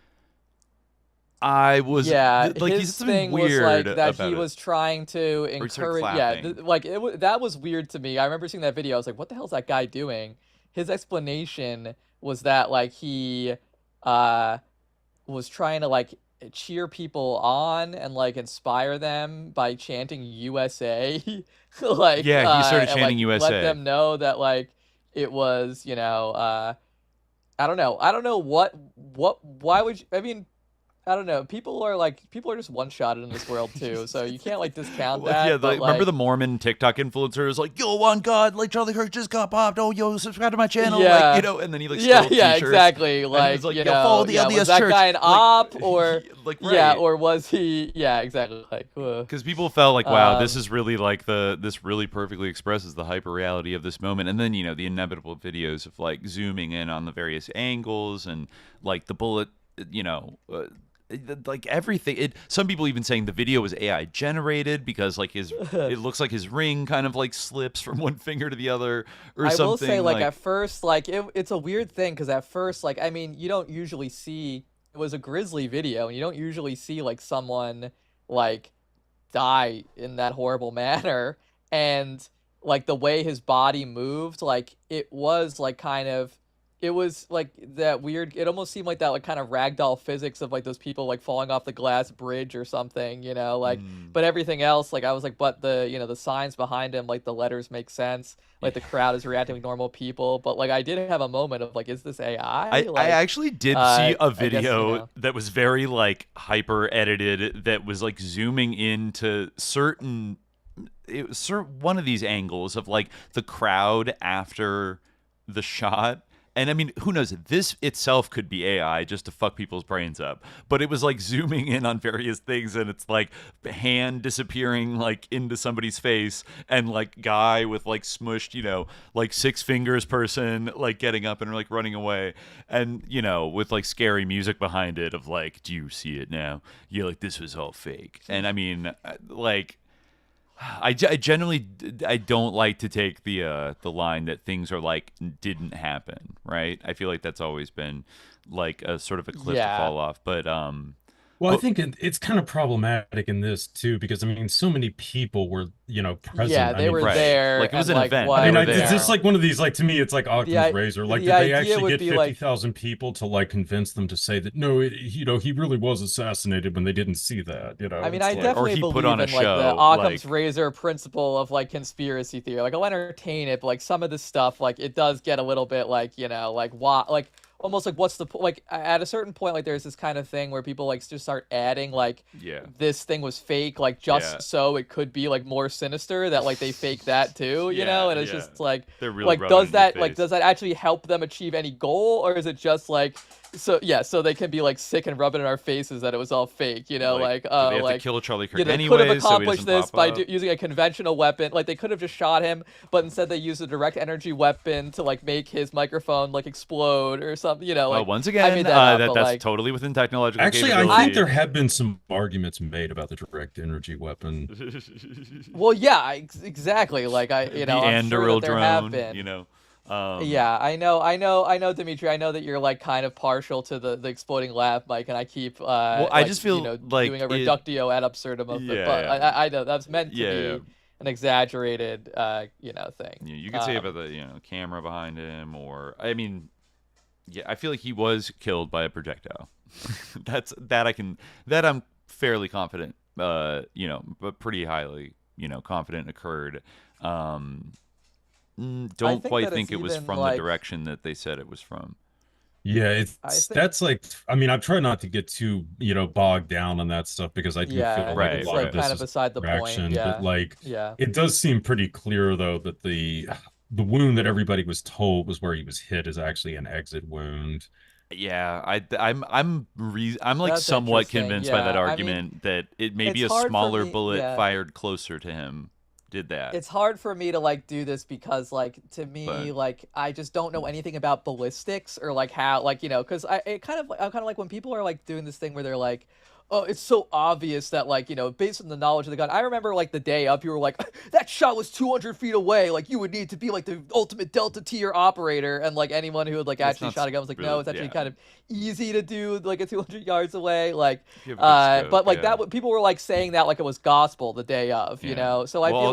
his thing was like that he was trying to encourage. That was weird to me. I remember seeing that video. I was like, "What the hell is that guy doing?" His explanation was that like he was trying to like cheer people on and like inspire them by chanting USA. Like he started chanting and, like, USA. Let them know that like it was I don't know what why would you, I don't know. People are just one-shotted in this world too, so you can't like discount that. Yeah, remember the Mormon TikTok influencers like, "Yo, on God, like Charlie Kirk just got popped. Oh, yo, subscribe to my channel." Yeah. Like, and then he like stole t-shirts, exactly. Like, yo, follow the LDS was that church. guy an op or right. or was he? Yeah, exactly. Like, because people felt like, wow, this is really like this really perfectly expresses the hyper reality of this moment, and then the inevitable videos of like zooming in on the various angles and like the bullet, like everything. Some people even saying the video was AI generated because like it looks like his ring kind of like slips from one finger to the other or something. I will say like at first like it's a weird thing because at first like I mean you don't usually see it was a grisly video and you don't usually see like someone like die in that horrible manner, and like the way his body moved, like it was like kind of. It was like that weird. It almost seemed like that, like kind of ragdoll physics of like those people like falling off the glass bridge or something, you know. Like, but everything else, like I was like, but the signs behind him, like the letters make sense. Like the crowd is reacting like normal people. But like I did have a moment of like, is this AI? I actually did see a video that was very like hyper edited that was like zooming into certain. It was one of these angles of like the crowd after the shot. And I mean, who knows? This itself could be AI just to fuck people's brains up. But it was like zooming in on various things, and it's like hand disappearing like into somebody's face, and like guy with like smushed, you know, like 6 fingers person like getting up and like running away, and you know, with like scary music behind it of like, do you see it now? You're like, this was all fake. And I mean, like. I generally don't like to take the line that things are like didn't happen, right? I feel like that's always been like a sort of a cliff to fall off. But well, I think it's kind of problematic in this too, because I mean, so many people were, you know, present. Yeah, they were there. Like it was an event. I mean, it's just like one of these. Like to me, it's like Occam's razor. Like, did they actually get 50,000 people to like convince them to say that no, you know, he really was assassinated when they didn't see that? You know, I mean, I definitely believe in like the Occam's razor principle of like conspiracy theory. Like I'll entertain it, but like some of this stuff, like it does get a little bit like, you know, like what, like. Almost like what's the like at a certain point like there's this kind of thing where people like just start adding like this thing was fake like just so it could be like more sinister that like they fake that too, you know, and it's just like really like does that actually help them achieve any goal, or is it just like so they can be like sick and rub it in our faces that it was all fake, you know, like they have like to kill Charlie Kirk they anyway, could have accomplished so this by using a conventional weapon. Like they could have just shot him, but instead they used a direct energy weapon to like make his microphone like explode or something, you know. Like, once again, that's like, totally within technological actually capability. I think there have been some arguments made about the direct energy weapon. Well, yeah, exactly. Like the I'm sure that there drone, have been. you know. Yeah, I know, Dimitri. I know that you're like kind of partial to the exploding lav mic, and I keep I just feel like doing a reductio ad absurdum of it. But I know that's meant to be an exaggerated thing. Yeah, you could say about the camera behind him, or I mean, I feel like he was killed by a projectile. I'm fairly confident. But pretty highly confident occurred. Don't quite think it was from the direction that they said it was from. Yeah, that's like, I mean, I'm trying not to get too, bogged down on that stuff because I do feel like a lot of this kind of beside the point. But like, it does seem pretty clear though that the wound that everybody was told was where he was hit is actually an exit wound. Yeah, I'm like somewhat convinced by that argument that it may be a smaller bullet fired closer to him. Did that. It's hard for me to like do this because like to me like I just don't know anything about ballistics or like how like because I'm kind of like when people are like doing this thing where they're like, oh, it's so obvious that like based on the knowledge of the gun. I remember like the day up, you were like, that shot was 200 feet away. Like you would need to be like the ultimate Delta tier operator, and like anyone who had like actually shot a gun was like, really, no, it's actually kind of easy to do like a 200 yards away. Like, but like that people were like saying that like it was gospel the day of, you know. So I feel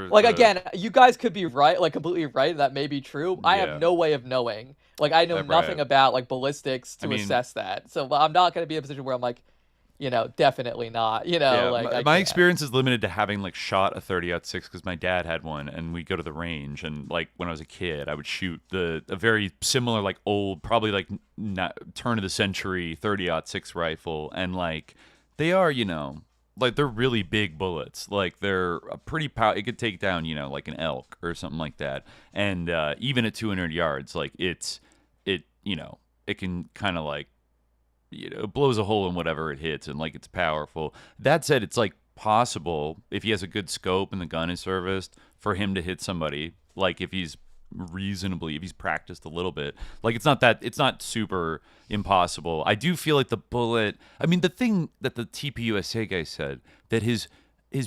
like again, you guys could be right, like completely right. That may be true. I have no way of knowing. Like I know nothing about like ballistics to assess that. So I'm not going to be in a position where I'm like, definitely not. Like my experience is limited to having like shot a 30-06 because my dad had one, and we'd go to the range, and like when I was a kid, I would shoot a very similar like old, probably like turn of the century 30-06 rifle, and like they are, like they're really big bullets. Like they're a pretty it could take down, like an elk or something like that, and even at 200 yards, like it can kind of like. It blows a hole in whatever it hits, and like it's powerful. That said, it's like possible if he has a good scope and the gun is serviced for him to hit somebody. Like if he's reasonably, if he's practiced a little bit. Like it's not super impossible. I do feel like the bullet. I mean, the thing that the TPUSA guy said, that his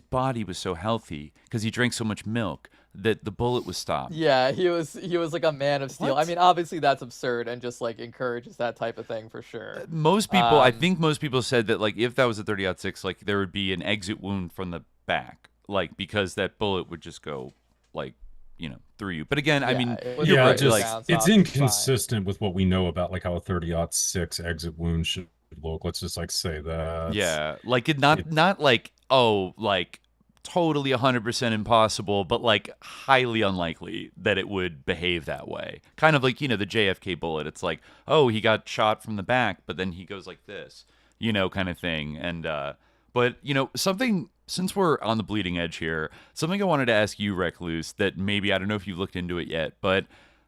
body was so healthy because he drank so much milk that the bullet was stopped. Yeah, he was like a man of steel. What? I mean, obviously that's absurd and just like encourages that type of thing for sure. Most people, I think most people said that like if that was a 30-06, like there would be an exit wound from the back, like because that bullet would just go like, you know, through you. But again, I mean, you're right, just it's inconsistent with what we know about like how a 30-06 exit wound should look. Let's just like say that. Yeah, like not like, oh, like totally 100% impossible, but like highly unlikely that it would behave that way. Kind of like, you know, the JFK bullet. It's like, oh, he got shot from the back, but then he goes like this, you know, kind of thing. And but you know, something, since we're on the bleeding edge here, something I wanted to ask you, Recluse, that maybe, I don't know if you've looked into it yet, but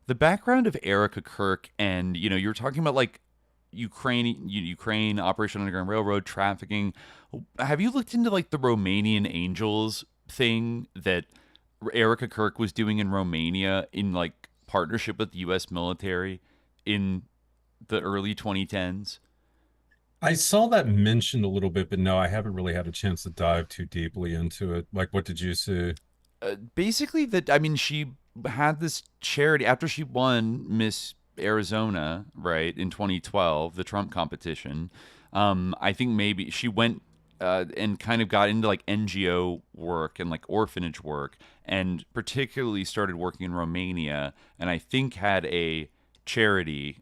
the background of Erica Kirk, and you know, you were talking about like Ukraine, Operation Underground Railroad, trafficking. Have you looked into like the Romanian Angels thing that Erica Kirk was doing in Romania in like partnership with the U.S. military in the early 2010s? I saw that mentioned a little bit, but no, I haven't really had a chance to dive too deeply into it. Like, what did you see? Basically, that, I mean, she had this charity after she won Miss Arizona, right, in 2012, the Trump competition. I think maybe she went and kind of got into like NGO work and like orphanage work, and particularly started working in Romania, and I think had a charity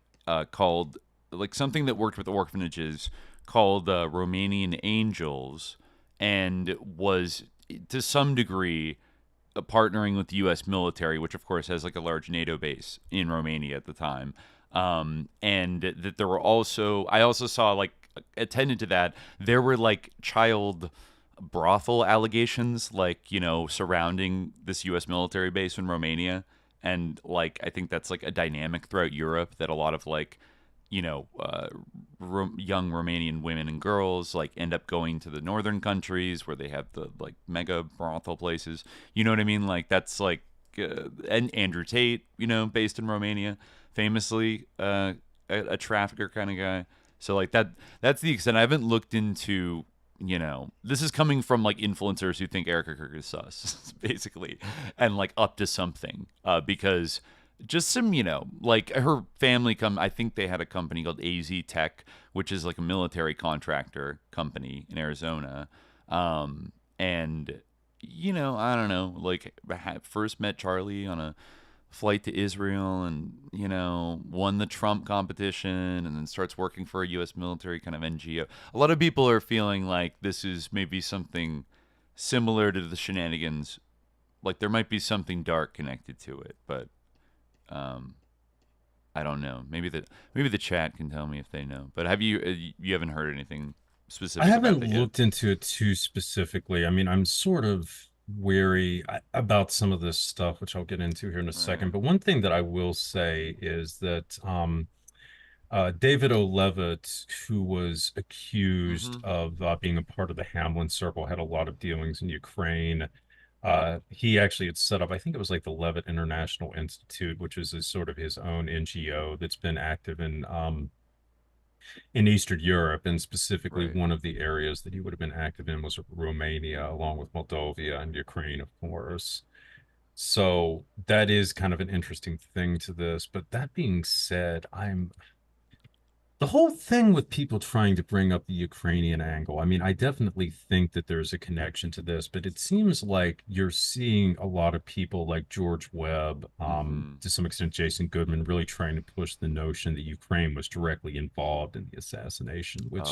called, like, something that worked with orphanages called Romanian Angels, and was to some degree partnering with the U.S. military, which of course has like a large NATO base in Romania at the time. And that there were also, I also saw, like, attendant to that, there were like child brothel allegations, like, you know, surrounding this U.S. military base in Romania. And like, I think that's like a dynamic throughout Europe, that a lot of like, you know, young Romanian women and girls like end up going to the northern countries where they have the like mega brothel places. You know what I mean? Like that's like, and Andrew Tate, you know, based in Romania, famously a trafficker kind of guy. So like that's the extent. I haven't looked into, you know, this is coming from like influencers who think Erica Kirk is sus, basically, and like up to something, because just some, you know, like her family I think they had a company called AZ Tech, which is like a military contractor company in Arizona. And, you know, I don't know, like first met Charlie on a flight to Israel, and, you know, won the Trump competition, and then starts working for a U.S. military kind of NGO. A lot of people are feeling like this is maybe something similar to the shenanigans. Like there might be something dark connected to it, but I don't know. Maybe the chat can tell me if they know. But have you haven't heard anything specific? I haven't looked into it too specifically. I mean, I'm sort of wary about some of this stuff, which I'll get into here in a second. But one thing that I will say is that David O'Levitt, who was accused of being a part of the Hamlin Circle, had a lot of dealings in Ukraine. He actually had set up, I think it was like the Levitt International Institute, which is sort of his own NGO that's been active in Eastern Europe, and specifically one of the areas that he would have been active in was Romania, along with Moldova and Ukraine, of course. So that is kind of an interesting thing to this. But that being said, the whole thing with people trying to bring up the Ukrainian angle, I mean, I definitely think that there's a connection to this, but it seems like you're seeing a lot of people like George Webb, to some extent Jason Goodman, really trying to push the notion that Ukraine was directly involved in the assassination, which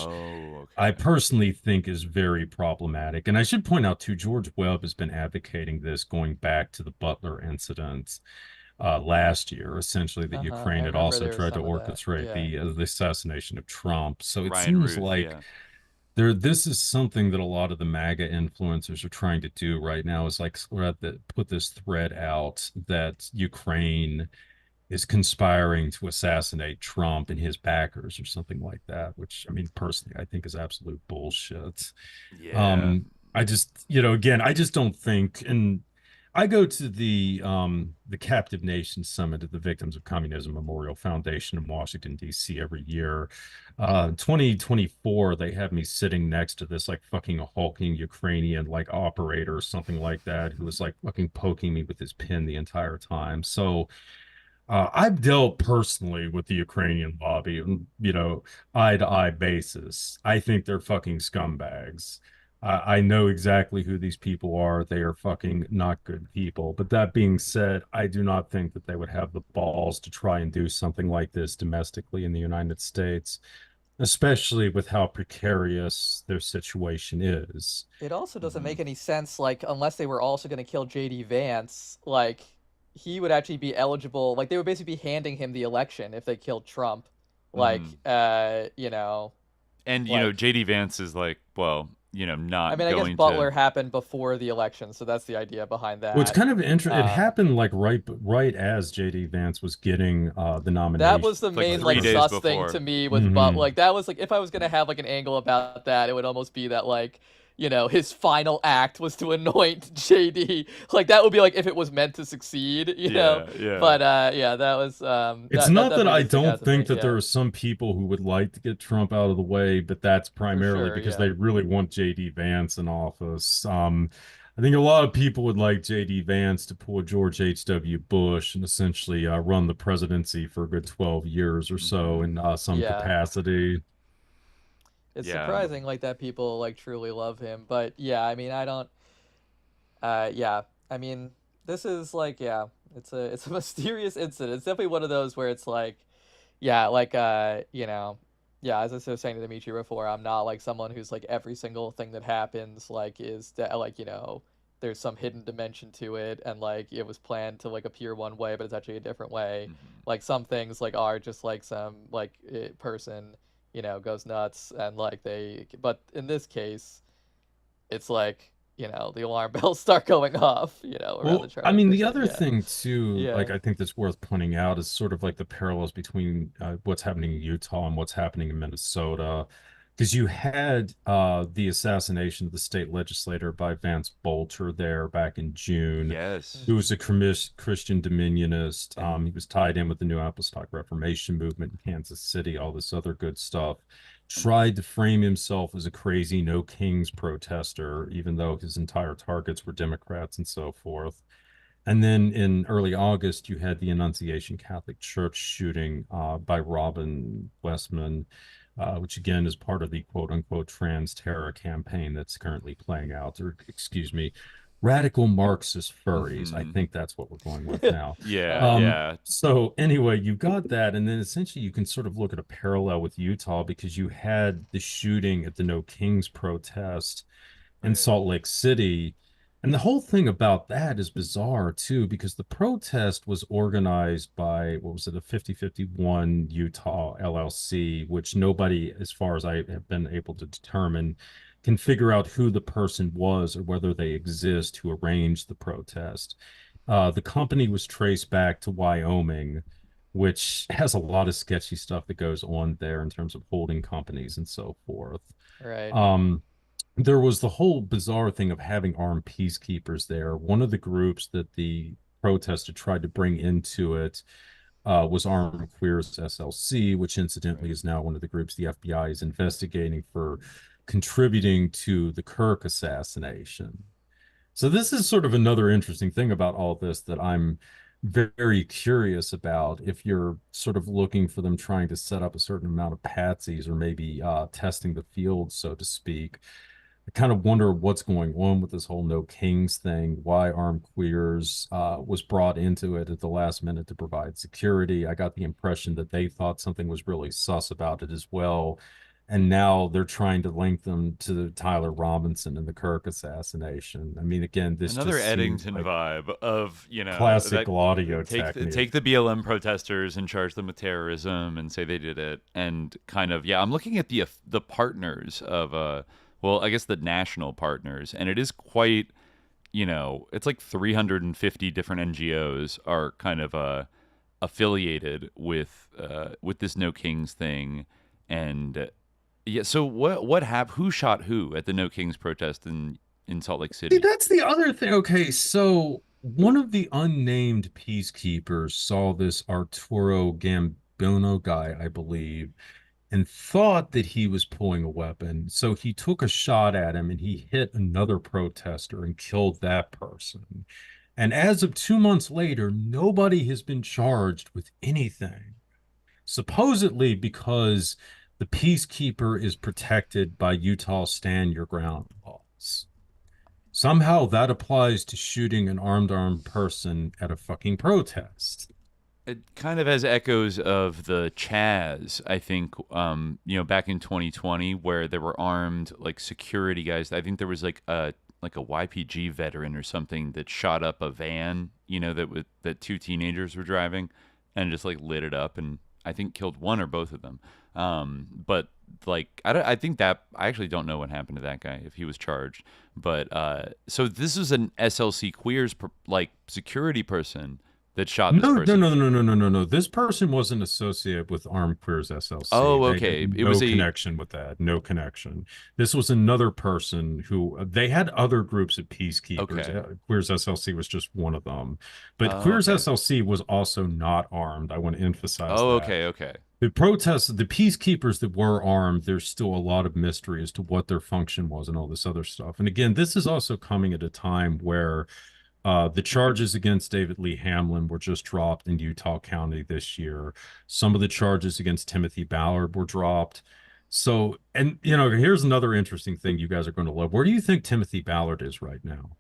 I personally think is very problematic. And I should point out, too, George Webb has been advocating this going back to the Butler incident. Last year, essentially, that Ukraine had also tried to orchestrate the assassination of Trump. So it seems like this is something that a lot of the MAGA influencers are trying to do right now, is like put this thread out that Ukraine is conspiring to assassinate Trump and his backers or something like that, which, I mean, personally, I think is absolute bullshit. I just, you know, again, I just don't think, and I go to the Captive Nations Summit at the Victims of Communism Memorial Foundation in Washington, D.C. every year. 2024, they have me sitting next to this like fucking hulking Ukrainian like operator or something like that, who was like fucking poking me with his pin the entire time. So I've dealt personally with the Ukrainian lobby, eye to eye basis. I think they're fucking scumbags. I know exactly who these people are. They are fucking not good people. But that being said, I do not think that they would have the balls to try and do something like this domestically in the United States, especially with how precarious their situation is. It also doesn't make any sense, like, unless they were also going to kill JD Vance, like, he would actually be eligible, like, they would basically be handing him the election if they killed Trump. Like, you know. And, you know, JD Vance is like, well, you know, not I mean, I going guess Butler happened before the election, so that's the idea behind that. Well, it's kind of interesting. It happened like right as JD Vance was getting the nomination. That was the main like sus thing to me with Butler. Like that was like, if I was gonna have like an angle about that, it would almost be that like, you know, his final act was to anoint JD. Like that would be like if it was meant to succeed, you know. Yeah. But yeah, that was. It's not that I don't think that there are some people who would like to get Trump out of the way, but that's primarily because they really want JD Vance in office. I think a lot of people would like JD Vance to pull George H.W. Bush and essentially run the presidency for a good 12 years or so in some capacity. It's surprising like that people like truly love him, but yeah, I mean, I don't. Yeah, I mean, this is like, yeah, it's a mysterious incident. It's definitely one of those where it's like, yeah, like you know, yeah, as I was saying to Dimitri before, I'm not like someone who's like every single thing that happens like is that like, you know, there's some hidden dimension to it and like it was planned to like appear one way but it's actually a different way. Like some things like are just like some like person, you know, goes nuts and like but in this case it's like, you know, the alarm bells start going off, you know, around the chart. I mean, the other thing too, like I think that's worth pointing out is sort of like the parallels between what's happening in Utah and what's happening in Minnesota. Because you had the assassination of the state legislator by Vance Bolter there back in June. Yes. Who was a Christian dominionist. He was tied in with the New Apostolic Reformation movement in Kansas City, all this other good stuff. Tried to frame himself as a crazy no kings protester, even though his entire targets were Democrats and so forth. And then in early August, you had the Annunciation Catholic Church shooting by Robin Westman, which again is part of the quote-unquote trans terror campaign that's currently playing out, or excuse me, radical Marxist furries. I think that's what we're going with now. Yeah. So anyway, you got that, and then essentially you can sort of look at a parallel with Utah because you had the shooting at the No Kings protest in Salt Lake City. And the whole thing about that is bizarre too, because the protest was organized by, what was it, a 5051 Utah LLC, which nobody, as far as I have been able to determine, can figure out who the person was or whether they exist who arranged the protest. The company was traced back to Wyoming, which has a lot of sketchy stuff that goes on there in terms of holding companies and so forth. Right. There was the whole bizarre thing of having armed peacekeepers there. One of the groups that the protester tried to bring into it was Armed Queers SLC, which incidentally is now one of the groups the FBI is investigating for contributing to the Kirk assassination. So this is sort of another interesting thing about all this that I'm very curious about. If you're sort of looking for them trying to set up a certain amount of patsies or maybe testing the field, so to speak, I kind of wonder what's going on with this whole No Kings thing, why Armed Queers was brought into it at the last minute to provide security. I got the impression that they thought something was really sus about it as well. And now they're trying to link them to Tyler Robinson and the Kirk assassination. I mean, again, this another just Eddington like vibe of, you know, classic audio technique. Take the BLM protesters and charge them with terrorism and say they did it, and kind of I'm looking at the partners of well, I guess the national partners, and it is quite, you know, it's like 350 different NGOs are kind of affiliated with this No Kings thing, and yeah. So what happened? Who shot who at the No Kings protest in Salt Lake City? See, that's the other thing. Okay, so one of the unnamed peacekeepers saw this Arturo Gambono guy, I believe, and thought that he was pulling a weapon. So he took a shot at him and he hit another protester and killed that person. And as of 2 months later, nobody has been charged with anything, supposedly because the peacekeeper is protected by Utah Stand Your Ground laws. Somehow that applies to shooting an armed person at a fucking protest. It kind of has echoes of the Chaz, I think, back in 2020, where there were armed like security guys. I think there was like a YPG veteran or something that shot up a van, that two teenagers were driving, and just like lit it up, and I think killed one or both of them. But like I think that I actually don't know what happened to that guy, if he was charged. But so this is an SLC queers security person that shot this person. No. This person wasn't associated with Armed Queers SLC. Oh, okay. It was no connection with that. No connection. This was another person who they had other groups of peacekeepers. Okay. Queers SLC was just one of them. But Queers SLC was also not armed. I want to emphasize that. Okay. The protests, the peacekeepers that were armed, there's still a lot of mystery as to what their function was and all this other stuff. And again, this is also coming at a time where the charges against David Lee Hamlin were just dropped in Utah County this year. Some of the charges against Timothy Ballard were dropped. So, and here's another interesting thing you guys are going to love. Where do you think Timothy Ballard is right now?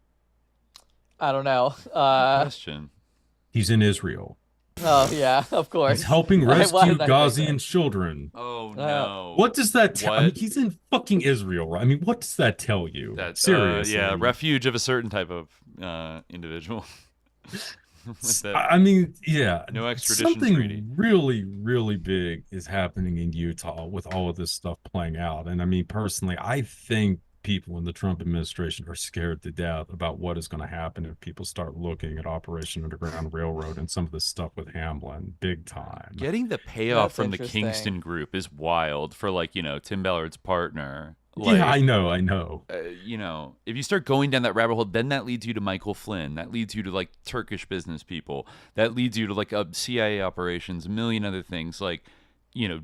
I don't know. Question. He's in Israel. Oh, yeah, of course. He's helping rescue Ghazian children. Oh, no. What does that tell? I mean, he's in fucking Israel, right? I mean, what does that tell you? That's seriously. Refuge of a certain type of individual. I mean, yeah. No extradition something treaty. Really, really big is happening in Utah with all of this stuff playing out. And I mean, personally, I think people in the Trump administration are scared to death about what is going to happen if people start looking at Operation Underground Railroad and some of this stuff with Hamlin big time. Getting the payoff from the Kingston group is wild for Tim Ballard's partner. Yeah, I know. If you start going down that rabbit hole, then that leads you to Michael Flynn. That leads you to Turkish business people. That leads you to CIA operations, a million other things,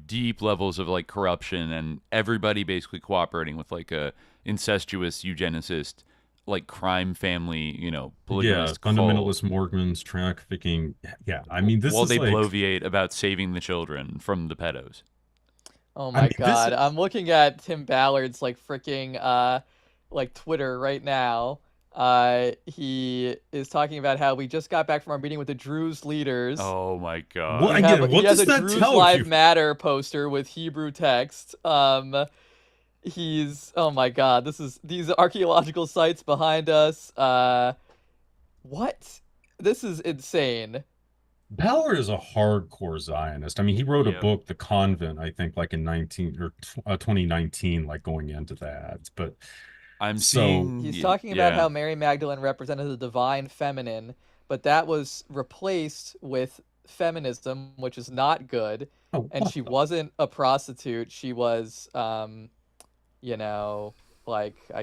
deep levels of corruption, and everybody basically cooperating with a incestuous eugenicist crime family, polygamist fundamentalist Mormons trafficking. Yeah, I mean, this while is they bloviate about saving the children from the pedos. Oh my God! I'm looking at Tim Ballard's freaking Twitter right now. He is talking about how we just got back from our meeting with the Druze leaders. Oh my God! What does that Druze tell Live you? Matter poster with Hebrew text. He's oh my God! These archaeological sites behind us. What? This is insane. Ballard is a hardcore Zionist. I mean, he wrote a book, The Convent, I think, in 2019, going into that. But he's talking about how Mary Magdalene represented the divine feminine, but that was replaced with feminism, which is not good. And she wasn't a prostitute. She was, I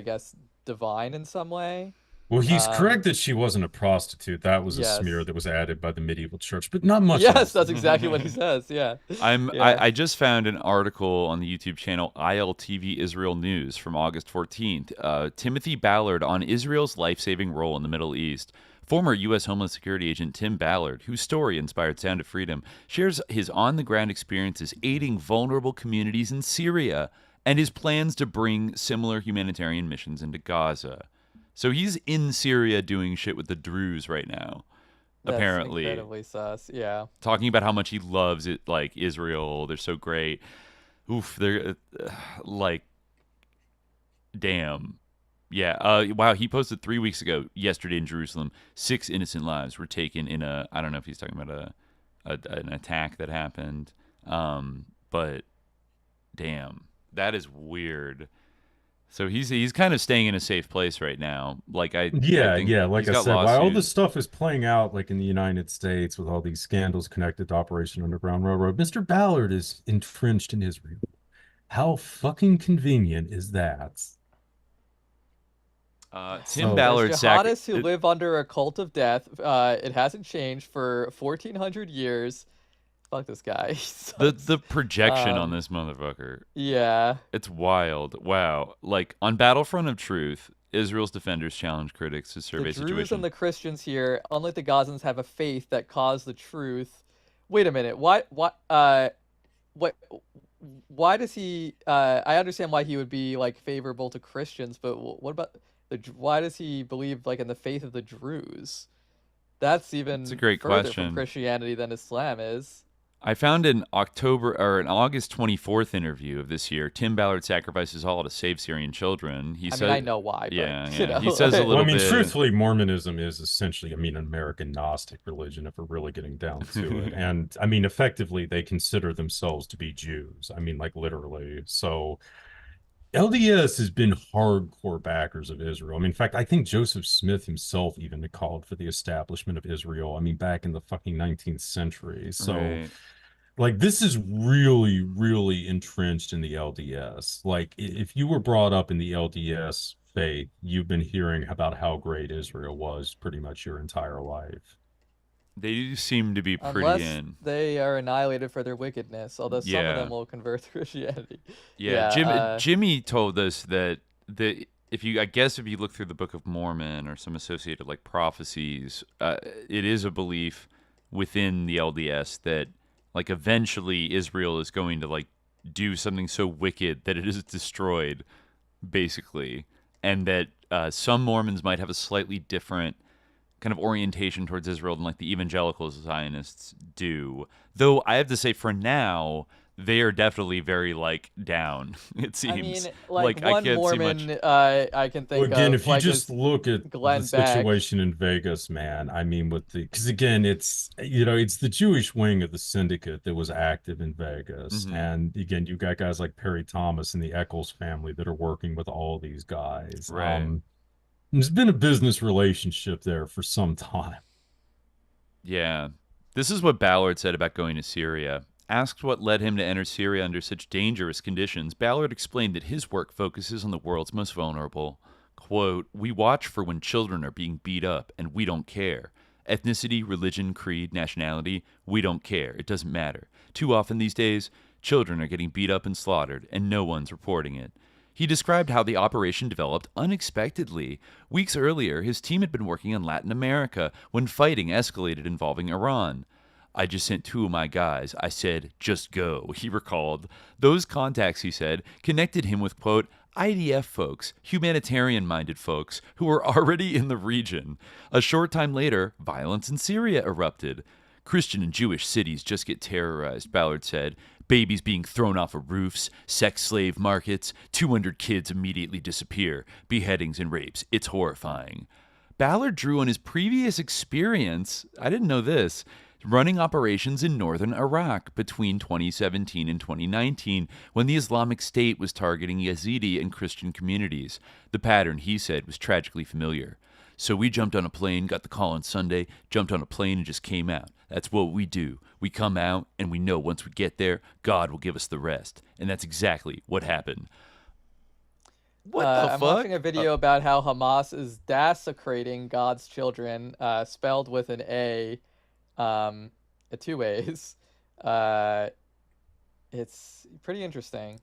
guess, divine in some way. Well, he's correct that she wasn't a prostitute. That was a smear that was added by the medieval church, but not much. Yes, that's exactly what he says. Yeah. I just found an article on the YouTube channel ILTV Israel News from August 14th. Timothy Ballard on Israel's life-saving role in the Middle East. Former U.S. Homeland Security agent Tim Ballard, whose story inspired Sound of Freedom, shares his on-the-ground experiences aiding vulnerable communities in Syria and his plans to bring similar humanitarian missions into Gaza. So he's in Syria doing shit with the Druze right now, apparently. Incredibly sus, yeah. Talking about how much he loves it, Israel. They're so great. Oof, they're damn. Yeah. Wow. He posted 3 weeks ago, yesterday in Jerusalem, 6 innocent lives were taken in I don't know if he's talking about an attack that happened. But damn, that is weird. So he's kind of staying in a safe place right now. Like I said, while all this stuff is playing out in the United States with all these scandals connected to Operation Underground Railroad, Mr. Ballard is entrenched in Israel. How fucking convenient is that? Tim So- Ballard Jihadists who live under a cult of death. It hasn't changed for 1,400 years. Fuck this guy. He sucks. the projection on this motherfucker. Yeah. It's wild. Wow. Like on Battlefront of Truth, Israel's defenders challenge critics to survey The Druze situation. and the Christians here, unlike the Gazans, have a faith that caused the truth. Wait a minute. Why does he? I understand why he would be like favorable to Christians, but what about why does he believe like in the faith of the Druze? That's even It's a great further question. from Christianity than Islam is. I found an August 24th interview of this year. Tim Ballard sacrifices all to save Syrian children. He said, I know why. But, Yeah, you know. He says a little Well, I mean, bit. truthfully, Mormonism is essentially, an American Gnostic religion, if we're really getting down to it. And I mean, effectively, they consider themselves to be Jews. I mean, like literally. So LDS has been hardcore backers of Israel. I mean, in fact, I think Joseph Smith himself even called for the establishment of Israel. I mean, back in the fucking 19th century. So. Right. Like, this is really, really entrenched in the LDS. Like, if you were brought up in the LDS faith, you've been hearing about how great Israel was pretty much your entire life. They do seem to be pretty Unless in. they are annihilated for their wickedness, although some of them will convert to Christianity. Jimmy told us that if you look through the Book of Mormon or some associated like prophecies, it is a belief within the LDS that like eventually Israel is going to like do something so wicked that it is destroyed, basically, and that some Mormons might have a slightly different kind of orientation towards Israel than like the evangelical Zionists do. Though I have to say, for now, they are definitely very like down. It seems. I mean, like I one can't Mormon see much. I can think Again, of. if you just look at Glenn the situation in Vegas, man, I mean, because again, it's the Jewish wing of the syndicate that was active in Vegas, and again, you got guys like Perry Thomas and the Eccles family that are working with all these guys. Right. There's been a business relationship there for some time. Yeah. This is what Ballard said about going to Syria. Asked what led him to enter Syria under such dangerous conditions, Ballard explained that his work focuses on the world's most vulnerable. Quote, "We watch for when children are being beat up, and we don't care. Ethnicity, religion, creed, nationality, we don't care. It doesn't matter. Too often these days, children are getting beat up and slaughtered, and no one's reporting it." He described how the operation developed unexpectedly. Weeks earlier, his team had been working in Latin America when fighting escalated involving Iran. "I just sent 2 of my guys. I said, just go," he recalled. Those contacts, he said, connected him with, quote, IDF folks, humanitarian-minded folks who were already in the region. A short time later, violence in Syria erupted. "Christian and Jewish cities just get terrorized," Ballard said. "Babies being thrown off of roofs, sex slave markets, 200 kids immediately disappear, beheadings and rapes. It's horrifying." Ballard drew on his previous experience, I didn't know this, running operations in northern Iraq between 2017 and 2019 when the Islamic State was targeting Yazidi and Christian communities. The pattern, he said, was tragically familiar. "So we jumped on a plane, got the call on Sunday, jumped on a plane and just came out. That's what we do. We come out and we know once we get there, God will give us the rest." And that's exactly what happened. What the I'm fuck? watching a video about how Hamas is desecrating God's children, spelled with an A, 2 A's. It's pretty interesting.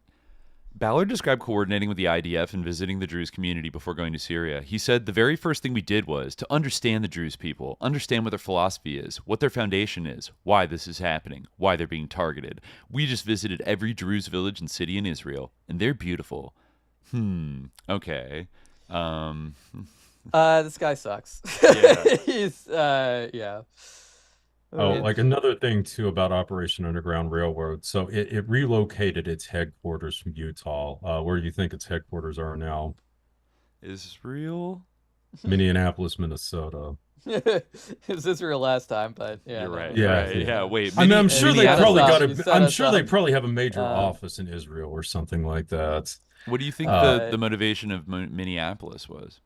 Ballard described coordinating with the IDF and visiting the Druze community before going to Syria. He said, "The very first thing we did was to understand the Druze people, understand what their philosophy is, what their foundation is, why this is happening, why they're being targeted. We just visited every Druze village and city in Israel, and they're beautiful." Okay. This guy sucks. Yeah. He's, yeah. Oh, like another thing too about Operation Underground Railroad. So it relocated its headquarters from Utah. Where do you think its headquarters are now? Israel? Minneapolis, Minnesota. It was Israel last time, but yeah. You're right. Yeah, Right. Yeah. Wait. I mean, I'm sure they probably got You set I'm us sure they up. probably have a major office in Israel or something like that. What do you think the motivation of Minneapolis was?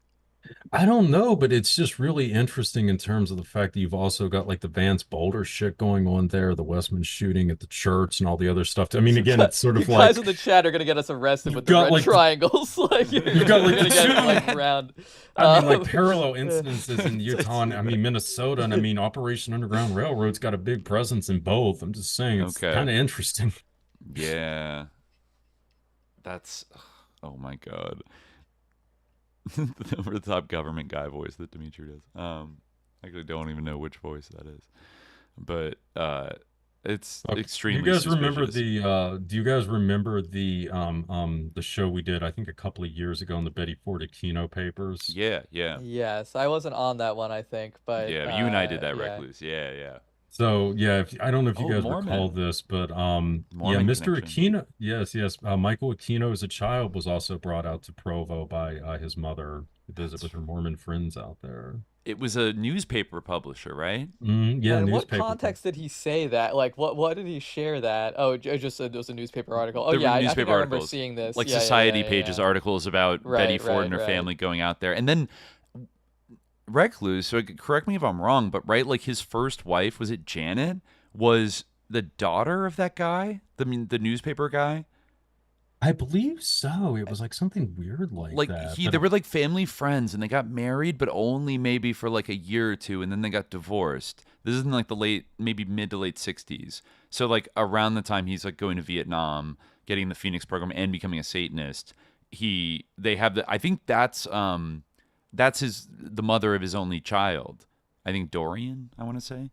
I don't know, but it's just really interesting in terms of the fact that you've also got like the Vance Boulder shit going on there, the Westman shooting at the church and all the other stuff. I mean, again, it's sort of you like guys in the chat are gonna get us arrested with the got, red like, triangles. Like you've got like gonna the get two, like round. I mean, like parallel incidences in Utah, and I mean Minnesota, and I mean Operation Underground Railroad's got a big presence in both. I'm just saying it's kind of interesting. Yeah. That's, oh my God. The over the top government guy voice that Dimitri does. Actually don't even know which voice that is. But it's extremely Do you guys remember suspicious. do you guys remember the show we did, I think a couple of years ago, in the Betty Ford Aquino papers? Yeah, yeah. Yes, I wasn't on that one, I think, but Yeah, you and I did that, yeah. Recluse. Yeah, yeah. So yeah, I don't know if you guys Mormon. recall this, but yeah, Mormon Mr. connection. Aquino, yes, Michael Aquino as a child was also brought out to Provo by his mother to visit with her Mormon friends out there. It was a newspaper publisher, right? Yeah, In what newspaper. context did he say that? Like, what did he share that? Oh, it just said it was a newspaper article. Oh There yeah, were I think newspaper I remember articles, seeing this. like Yeah, Society yeah. Pages articles about Betty Ford and her family going out there, and then Recluse. So correct me if I'm wrong, but right, like his first wife, was it Janet? Was the daughter of that guy, the newspaper guy? I believe so. It was like something weird like that. They were like family friends, and they got married, but only maybe for like a year or two, and then they got divorced. This is in like the maybe mid to late 60s. So like around the time he's like going to Vietnam, getting the Phoenix program, and becoming a Satanist, I think that's the mother of his only child. I think Dorian, I want to say.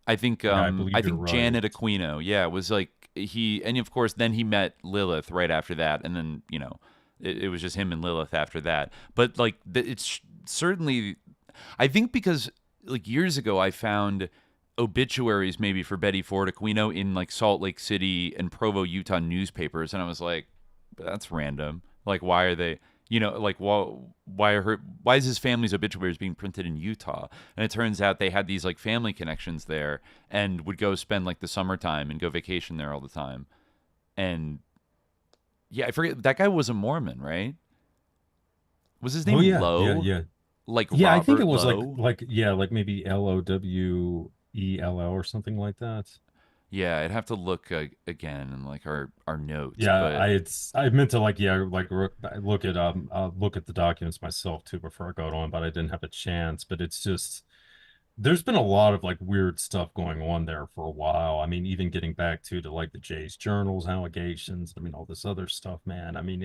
I think I think right. Janet Aquino, yeah, was like and of course then he met Lilith right after that, and then it was just him and Lilith after that. But like it's certainly, I think, because like years ago I found obituaries maybe for Betty Ford Aquino in like Salt Lake City and Provo, Utah newspapers, and I was like, that's random. Like, why are they? Like, why is his family's obituaries being printed in Utah? And it turns out they had these like family connections there, and would go spend like the summertime and go vacation there all the time. And yeah, I forget, that guy was a Mormon, right? Was his name Lowe? Yeah. Like, yeah, Robert I think it was Lowe? like maybe LOWELL or something like that. Yeah, I'd have to look again in like our notes. Yeah, I meant to look at the documents myself too before I got on, but I didn't have a chance. But it's just, there's been a lot of like weird stuff going on there for a while. I mean, even getting back to like the Jay's Journals allegations. I mean, all this other stuff, man. I mean,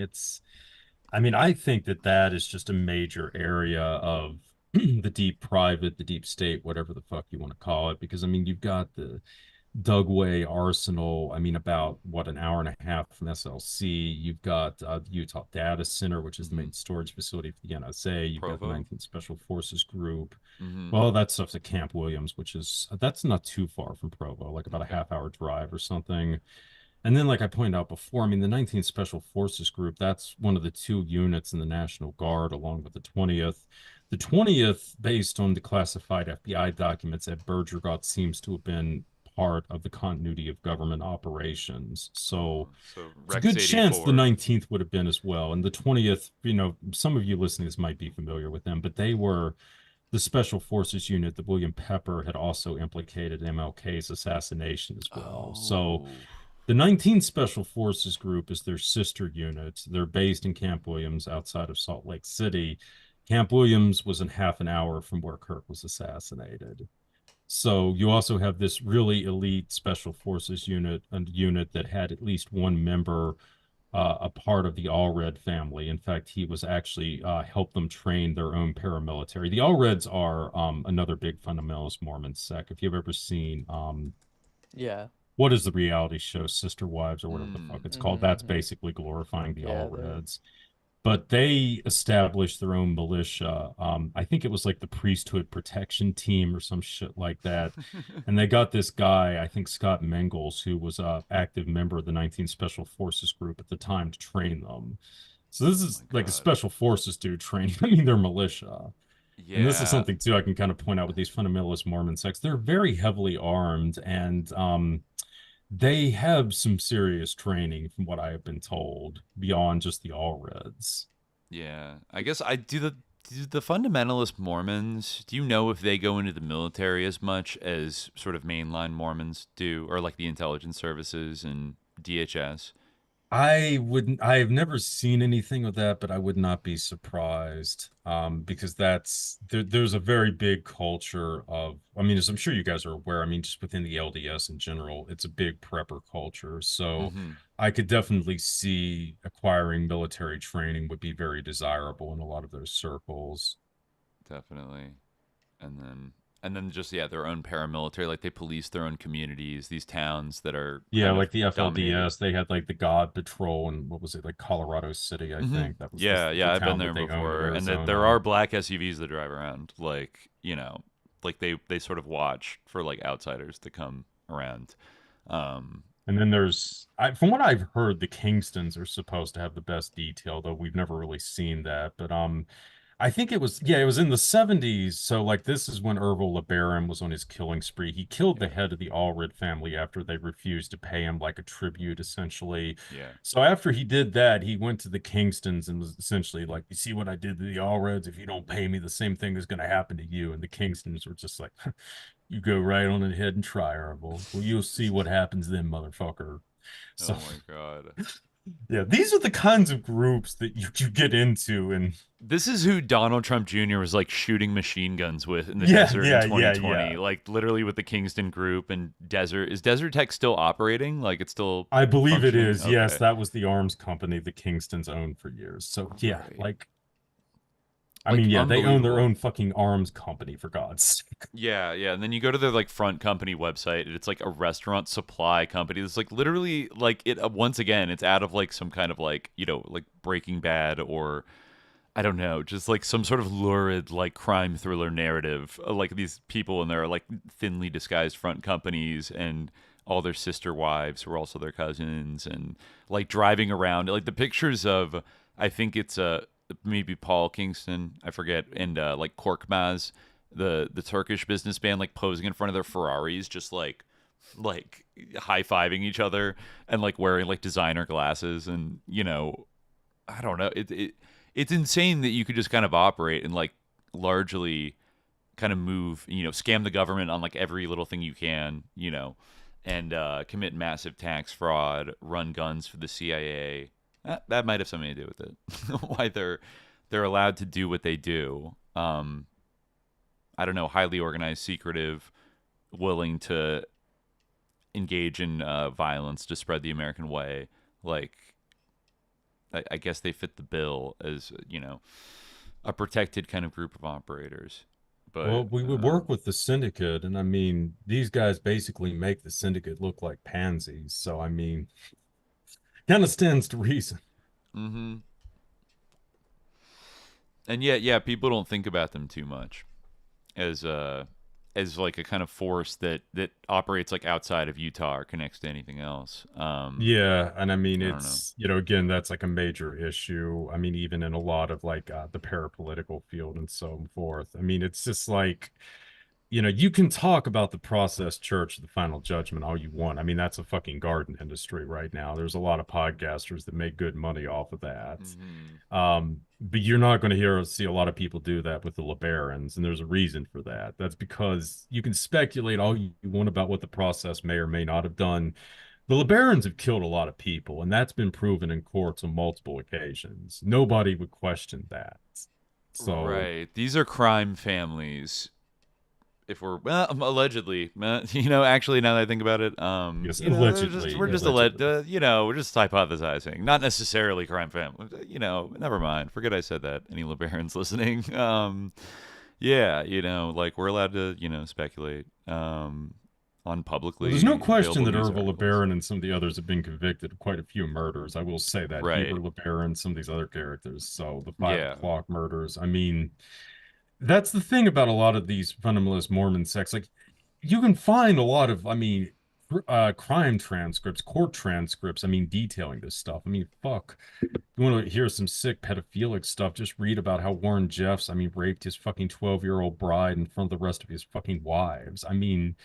I think that is just a major area of the deep private, the deep state, whatever the fuck you want to call it. Because I mean, you've got the Dugway Arsenal, I mean, about an hour and a half from SLC. You've got the Utah Data Center, which is the main storage facility for the NSA. You've got the 19th Special Forces Group. Well, that stuff's at Camp Williams, that's not too far from Provo, like about a half-hour drive or something. And then, like I pointed out before, I mean, the 19th Special Forces Group, that's one of the two units in the National Guard, along with the 20th. The 20th, based on the classified FBI documents at Bergergott, seems to have been part of the continuity of government operations. So it's a good chance the 19th would have been as well. And the 20th, some of you listening to this might be familiar with them, but they were the Special Forces unit that William Pepper had also implicated in MLK's assassination as well. So the 19th Special Forces Group is their sister unit. They're based in Camp Williams outside of Salt Lake City. Camp Williams was in half an hour from where Kirk was assassinated. So you also have this really elite Special Forces unit, a unit that had at least one member, a part of the Allred family. In fact, he was actually helped them train their own paramilitary. The Allreds are another big fundamentalist Mormon sect. If you've ever seen, what is the reality show, Sister Wives or whatever the fuck it's called? That's basically glorifying the Allreds. But they established their own militia. I think it was like the Priesthood Protection Team or some shit like that. And they got this guy, I think Scott Mengels, who was an active member of the 19th Special Forces Group at the time, to train them. So this is like a Special Forces dude training. I mean, they're militia. Yeah. And this is something, too, I can kind of point out with these fundamentalist Mormon sects. They're very heavily armed, and they have some serious training, from what I have been told, beyond just the Allreds. Yeah, I guess I do do the fundamentalist Mormons, do you know if they go into the military as much as sort of mainline Mormons do, or like the intelligence services and DHS? I've never seen anything of that, but I would not be surprised. Because there's a very big culture of, I mean, as I'm sure you guys are aware, I mean, just within the LDS in general, it's a big prepper culture. So I could definitely see acquiring military training would be very desirable in a lot of those circles. Definitely. And then just, yeah, their own paramilitary, like they police their own communities, these towns that are like the FLDS, dominated. they had like the God Patrol, and what was it, like Colorado City, I think that was yeah, the I've been town there that they owned before, in and that there Arizona. are black SUVs that drive around, like, you know, like they sort of watch for like outsiders to come around. And then from what I've heard, the Kingstons are supposed to have the best detail, though we've never really seen that. But I think it was in the 70s. So like this is when Ervil LeBaron was on his killing spree. He killed the head of the Allred family after they refused to pay him like a tribute, essentially. Yeah. So after he did that, he went to the Kingstons and was essentially like, "You see what I did to the Allreds? If you don't pay me, the same thing is going to happen to you." And the Kingstons were just like, "You go right on ahead and try, Ervil. Well, you'll see what happens then, motherfucker." So, oh my God. Yeah, these are the kinds of groups that you get into, and this is who Donald Trump Jr. was like shooting machine guns with in the desert in 2020. Like literally with the Kingston group and Desert. Is Desert Tech still operating? Like it's still I believe it is. Okay. Yes, that was the arms company the Kingstons owned for years. So yeah, right. I mean, yeah, they own their own fucking arms company, for God's sake. Yeah. And then you go to their like front company website, and it's like a restaurant supply company. It's like literally like it. Once again, it's out of like some kind of like, you know, like Breaking Bad, or I don't know, just like some sort of lurid like crime thriller narrative. Like these people in their like thinly disguised front companies, and all their sister wives who are also their cousins, and like driving around. Like the pictures of, I think it's maybe Paul Kingston, I forget, and like Korkmaz, the Turkish businessman, like posing in front of their Ferraris, just like high-fiving each other, and like wearing like designer glasses, and you know, I don't know, it's insane that you could just kind of operate and like largely kind of move, you know, scam the government on like every little thing you can, you know, and commit massive tax fraud, run guns for the CIA. That might have something to do with it. Why they're allowed to do what they do. I don't know, highly organized, secretive, willing to engage in violence to spread the American way. Like, I guess they fit the bill as, you know, a protected kind of group of operators. But well, we would work with the syndicate, and I mean, these guys basically make the syndicate look like pansies. So I mean, kind of stands to reason. And yeah, people don't think about them too much as like a kind of force that operates like outside of Utah or connects to anything else. Yeah, and I mean, it's, you know, again, that's like a major issue. I mean, even in a lot of like the parapolitical field and so forth. I mean, it's just like, you know, you can talk about the process church, the final judgment, all you want. I mean, that's a fucking garden industry right now. There's a lot of podcasters that make good money off of that. But you're not going to see a lot of people do that with the LeBarons, and there's a reason for that. That's because you can speculate all you want about what the process may or may not have done. The LeBarons have killed a lot of people, and that's been proven in courts on multiple occasions. Nobody would question that. So, right. These are crime families. If we're allegedly, you know, actually, now that I think about it, yes, you know, allegedly, we're just you know, we're just hypothesizing, not necessarily crime family. You know, never mind. Forget I said that. Any LeBarons listening? Yeah, you know, like we're allowed to, you know, speculate on publicly. Well, there's no question that Ervil LeBaron and some of the others have been convicted of quite a few murders. I will say that. Right. Heber LeBaron, some of these other characters. So the 5 o'clock murders. I mean, that's the thing about a lot of these fundamentalist Mormon sects. Like, you can find a lot of, I mean, crime transcripts, court transcripts, I mean, detailing this stuff. I mean, fuck. You want to hear some sick pedophilic stuff, just read about how Warren Jeffs, I mean, raped his fucking 12-year-old bride in front of the rest of his fucking wives. I mean,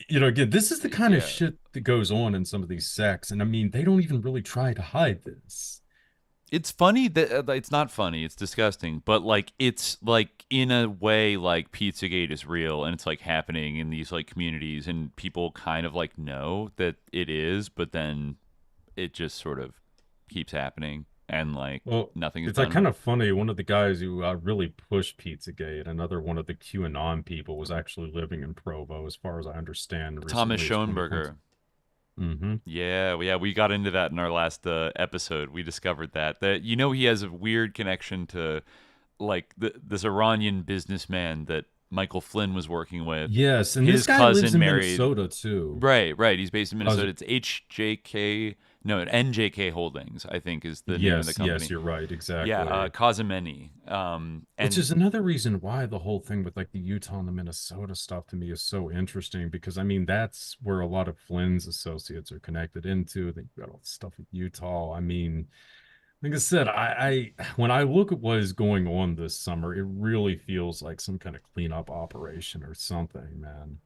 you know, again, this is the kind of shit that goes on in some of these sects. And I mean, they don't even really try to hide this. It's funny that it's not funny. It's disgusting, but like it's like in a way like Pizzagate is real and it's like happening in these like communities and people kind of like know that it is, but then it just sort of keeps happening and like nothing is it's done. like kind of funny. One of the guys who really pushed Pizzagate, another one of the QAnon people, was actually living in Provo, as far as I understand. Thomas recently. Schoenberger. Mm-hmm. Yeah, we got into that in our last episode. We discovered that he has a weird connection to like this Iranian businessman that Michael Flynn was working with. Yes, and his this guy cousin lives in married, Minnesota too. Right. He's based in Minnesota. It's NJK Holdings, I think, is the name of the company. Yes, you're right, exactly. Yeah, Kazimeni. Which is another reason why the whole thing with like the Utah and the Minnesota stuff to me is so interesting, because I mean that's where a lot of Flynn's associates are connected into. They've got all the stuff with Utah. I mean, like I said, I when I look at what is going on this summer, it really feels like some kind of cleanup operation or something, man.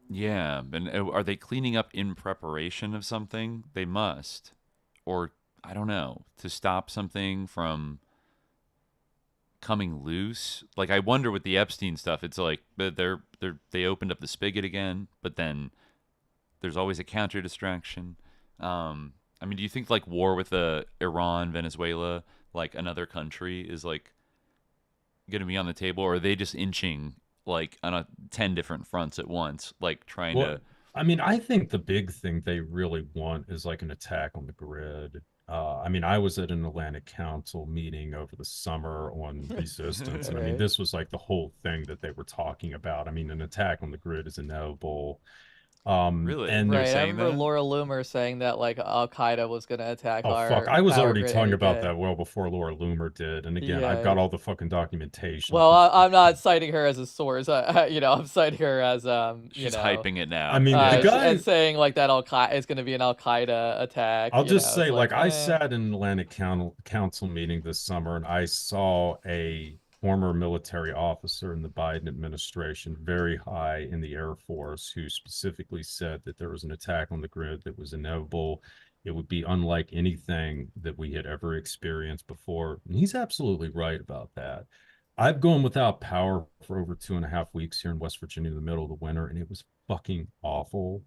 Yeah, and are they cleaning up in preparation of something? They must, or I don't know, to stop something from coming loose. Like I wonder with the Epstein stuff, it's like they opened up the spigot again, but then there's always a counter distraction. I mean, do you think like war with Iran, Venezuela, like another country, is like going to be on the table, or are they just inching like on 10 different fronts at once, like trying to... I mean, I think the big thing they really want is like an attack on the grid. I mean, I was at an Atlantic Council meeting over the summer on resistance, and I mean, this was like the whole thing that they were talking about. I mean, an attack on the grid is inevitable. Really? And I remember Laura Loomer saying that like Al Qaeda was going to attack our fuck, I was power already grid talking any about day. that well before Laura Loomer did, and again, I've got all the fucking documentation. Well, I'm not citing her as a source. I'm citing her as She's hyping it now. I mean, the guy and saying like that it's going to be an Al Qaeda attack. I'll just say, like I sat in an Atlantic Council meeting this summer, and I saw a former military officer in the Biden administration, very high in the Air Force, who specifically said that there was an attack on the grid that was inevitable. It would be unlike anything that we had ever experienced before. And he's absolutely right about that. I've gone without power for over 2.5 weeks here in West Virginia in the middle of the winter, and it was fucking awful.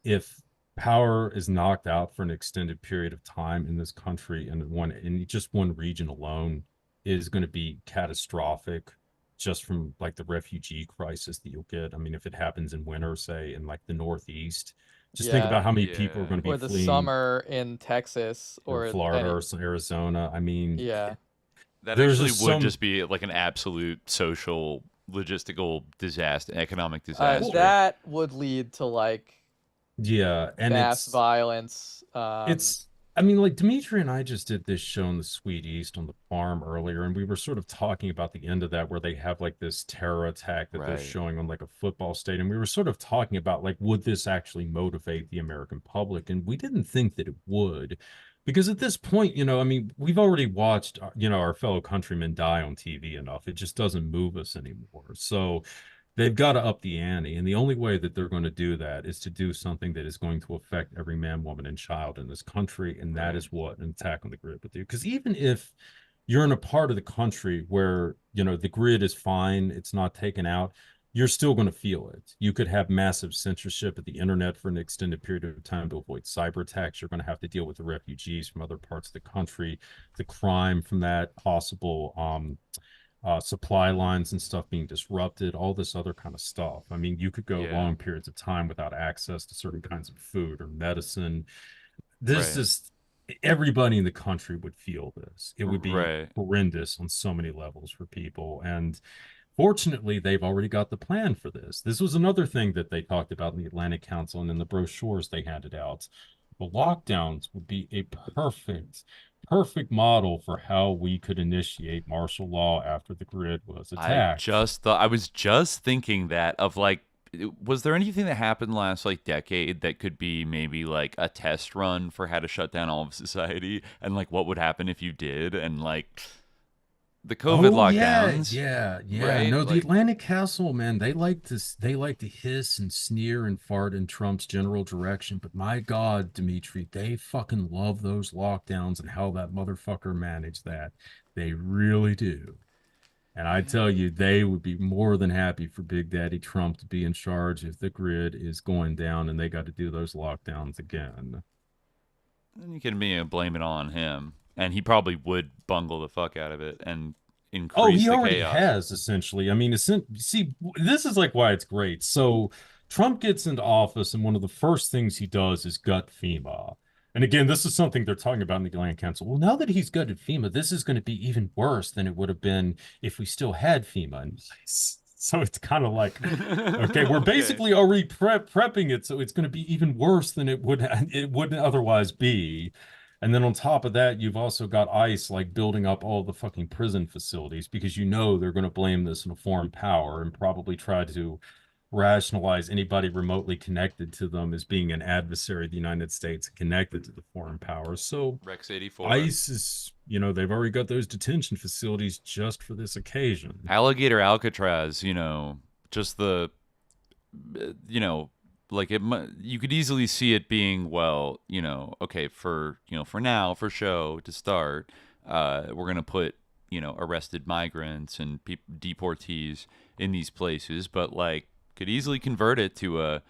If power is knocked out for an extended period of time in this country, and in just one region alone, is going to be catastrophic, just from like the refugee crisis that you'll get. I mean, if it happens in winter, say in like the Northeast, just think about how many people are going to be or the fleeing, summer in Texas or Florida or Arizona. I mean, that actually would just be like an absolute social, logistical disaster, economic disaster. That would lead to like and mass violence. I mean, like Dimitri and I just did this show in the Sweet East on the farm earlier, and we were sort of talking about the end of that, where they have like this terror attack that they're showing on like a football stadium. We were sort of talking about like, would this actually motivate the American public? And we didn't think that it would, because at this point, I mean, we've already watched, our fellow countrymen die on TV enough. It just doesn't move us anymore. So they've got to up the ante, and the only way that they're going to do that is to do something that is going to affect every man, woman, and child in this country, and that is what an attack on the grid would do. Because even if you're in a part of the country where, the grid is fine, it's not taken out, you're still going to feel it. You could have massive censorship of the internet for an extended period of time to avoid cyber attacks. You're going to have to deal with the refugees from other parts of the country, the crime from that, possible supply lines and stuff being disrupted, all this other kind of stuff. I mean, you could go long periods of time without access to certain kinds of food or medicine. This is, everybody in the country would feel this. It would be horrendous on so many levels for people. And fortunately, they've already got the plan for this. This was another thing that they talked about in the Atlantic Council and in the brochures they handed out. The lockdowns would be a perfect model for how we could initiate martial law after the grid was attacked. I was just thinking that of like, was there anything that happened last like decade that could be maybe like a test run for how to shut down all of society, and like what would happen if you did, and like the COVID lockdowns. Yeah. Right? No, the Atlantic Castle, man, they like to hiss and sneer and fart in Trump's general direction. But my God, Dimitri, they fucking love those lockdowns and how that motherfucker managed that. They really do. And I tell you, they would be more than happy for Big Daddy Trump to be in charge if the grid is going down and they got to do those lockdowns again. And you can blame it all on him. And he probably would bungle the fuck out of it and increase he the already chaos. has, essentially. I mean, see, this is like why it's great. So Trump gets into office, and one of the first things he does is gut FEMA. And again, this is something they're talking about in the Land Council. Well, now that he's gutted FEMA, this is going to be even worse than it would have been if we still had FEMA in place. So it's kind of like, okay, we're basically already prepping it, so it's going to be even worse than it wouldn't otherwise be. And then on top of that, you've also got ICE like building up all the fucking prison facilities because they're going to blame this on a foreign power and probably try to rationalize anybody remotely connected to them as being an adversary of the United States connected to the foreign powers. So Rex 84. ICE is, they've already got those detention facilities just for this occasion. Alligator Alcatraz, just the, like you could easily see it being, well, okay, for now, for show to start, we're going to put, arrested migrants and deportees in these places, but like could easily convert it to a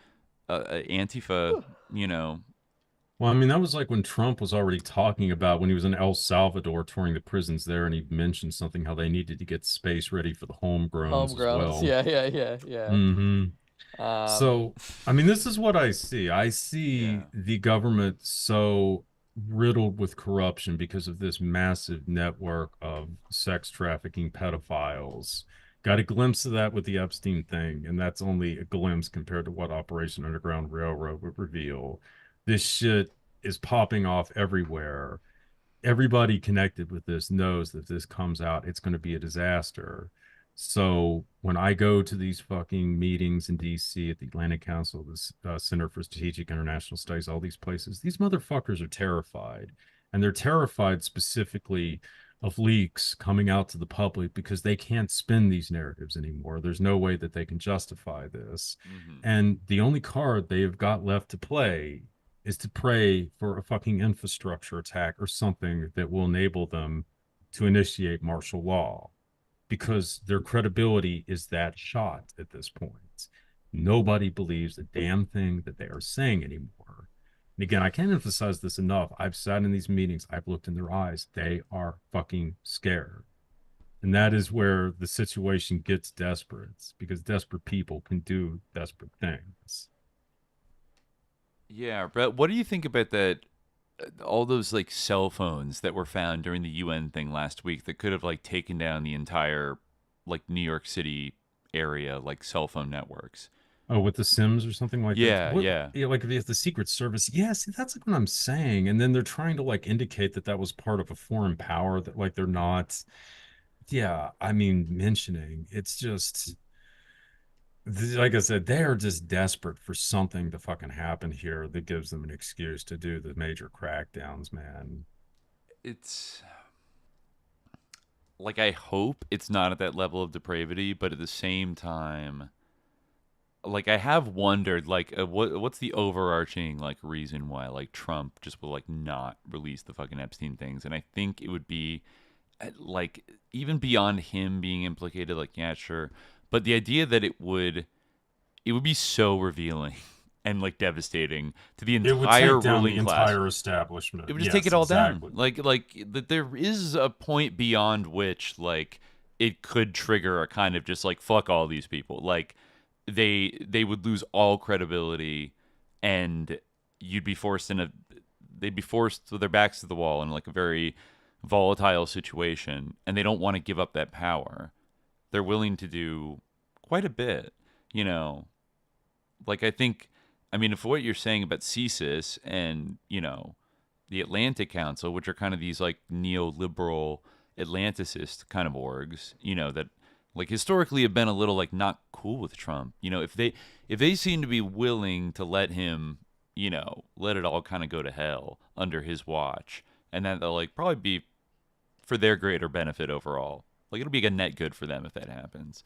Antifa, Well, I mean, that was like when Trump was already talking about when he was in El Salvador touring the prisons there, and he mentioned something how they needed to get space ready for the homegrowns as well. Yeah. Mm-hmm. So, I mean, this is what I see. I see the government so riddled with corruption because of this massive network of sex trafficking pedophiles. Got a glimpse of that with the Epstein thing, and that's only a glimpse compared to what Operation Underground Railroad would reveal. This shit is popping off everywhere. Everybody connected with this knows that if this comes out, it's going to be a disaster. So when I go to these fucking meetings in DC at the Atlantic Council, the Center for Strategic International Studies, all these places, these motherfuckers are terrified. And they're terrified specifically of leaks coming out to the public because they can't spin these narratives anymore. There's no way that they can justify this. Mm-hmm. And the only card they have got left to play is to pray for a fucking infrastructure attack or something that will enable them to initiate martial law, because their credibility is that shot at this point. Nobody believes a damn thing that they are saying anymore. And again, I can't emphasize this enough. I've sat in these meetings. I've looked in their eyes. They are fucking scared. And that is where the situation gets desperate, because desperate people can do desperate things. Yeah, but what do you think about that? All those like cell phones that were found during the UN thing last week that could have like taken down the entire like New York City area, like cell phone networks. Oh, with the Sims or something like that? Yeah. Like if the Secret Service. Yeah, see, that's like what I'm saying. And then they're trying to like indicate that that was part of a foreign power, that like they're not. Yeah, I mean, mentioning it's just, like I said, they are just desperate for something to fucking happen here that gives them an excuse to do the major crackdowns, man. It's like, I hope it's not at that level of depravity, but at the same time, like, I have wondered, like, what's the overarching like reason why like Trump just will like not release the fucking Epstein things. And I think it would be like, even beyond him being implicated, like, yeah, sure, but the idea that it would be so revealing and like devastating to the entire ruling class, entire establishment. It would just take it all down. Like that there is a point beyond which like it could trigger a kind of just like, fuck all these people. Like they would lose all credibility, and they'd be forced with their backs to the wall in like a very volatile situation, and they don't want to give up that power. They're willing to do quite a bit, you know. Like, I think, I mean, if what you're saying about CSIS and, you know, the Atlantic Council, which are kind of these like neoliberal Atlanticist kind of orgs, you know, that like historically have been a little like not cool with Trump, you know, if they seem to be willing to let him, you know, let it all kind of go to hell under his watch, and that they'll like probably be for their greater benefit overall, Like it'll be a net good for them if that happens.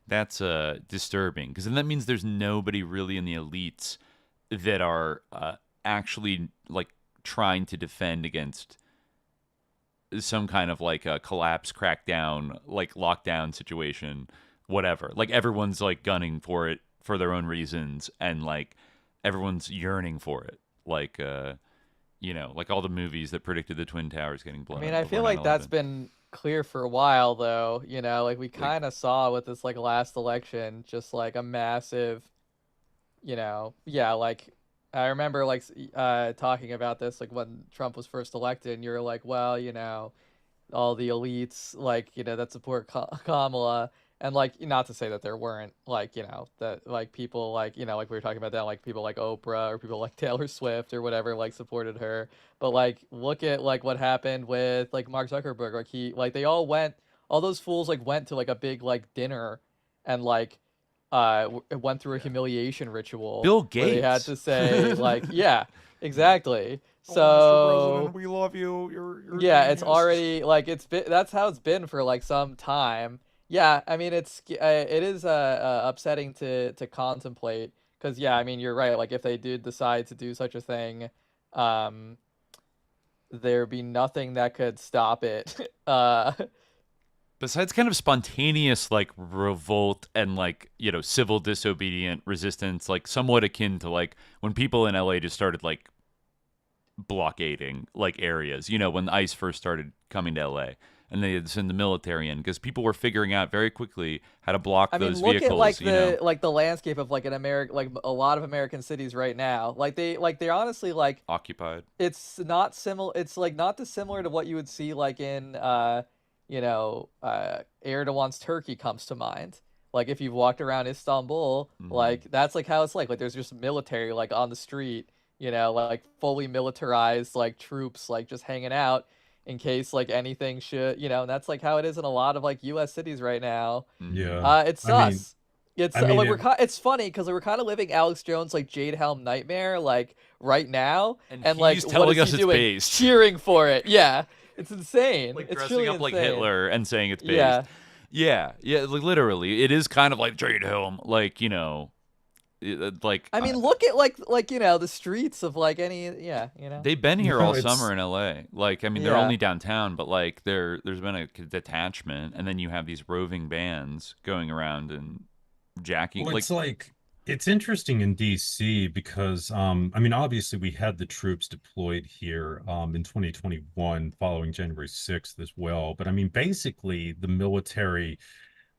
That's disturbing, because then that means there's nobody really in the elites that are actually like trying to defend against some kind of like a collapse, crackdown, like lockdown situation, whatever. Like everyone's like gunning for it for their own reasons, and like everyone's yearning for it. Like like all the movies that predicted the Twin Towers getting blown up. I mean, I feel like that's been clear for a while, though. Like we kind of saw with this like last election, just like a massive, like I remember like talking about this like when Trump was first elected, and you're like, well, all the elites like that support Kamala, and like not to say that there weren't like that like people like like we were talking about that, like people like Oprah or people like Taylor Swift or whatever like supported her, but like look at like what happened with like Mark Zuckerberg. Like they all those fools like went to like a big like dinner and like went through a humiliation ritual. Bill where they had Gates. to say like yeah, exactly. Mr. So President, we love you. You're yeah, it's genius. already like that's how it's been for like some time. Yeah, I mean it is upsetting to contemplate, because yeah, I mean you're right. Like if they did decide to do such a thing, there'd be nothing that could stop it. Besides kind of spontaneous like revolt and like civil disobedient resistance, like somewhat akin to like when people in LA just started like blockading like areas, when ICE first started coming to LA, and they had to send the military in because people were figuring out very quickly how to block those look vehicles. At like the landscape of like like a lot of American cities right now. They're honestly like occupied. It's not similar. It's like not dissimilar to what you would see like in Erdogan's Turkey comes to mind. Like if you've walked around Istanbul, like that's like how it's like there's just military like on the street, like fully militarized like troops like just hanging out in case like anything should, and that's like how it is in a lot of like U.S. cities right now. Yeah, it's sus. It's it's funny because we're kind of living Alex Jones like Jade Helm nightmare like right now, and like he's telling what is us he it's doing? based, cheering for it. Yeah, it's insane. Like it's dressing really up like insane. Hitler and saying it's based. Yeah, like literally, it is kind of like Jade Helm, like like I mean, look at like the streets of like any they've been here all summer in LA. Like I mean, they're Yeah. only downtown, but like there's been a detachment, and then you have these roving bands going around and jacking. Well, it's interesting in DC because I mean obviously we had the troops deployed here in 2021 following January 6th as well, but I mean basically the military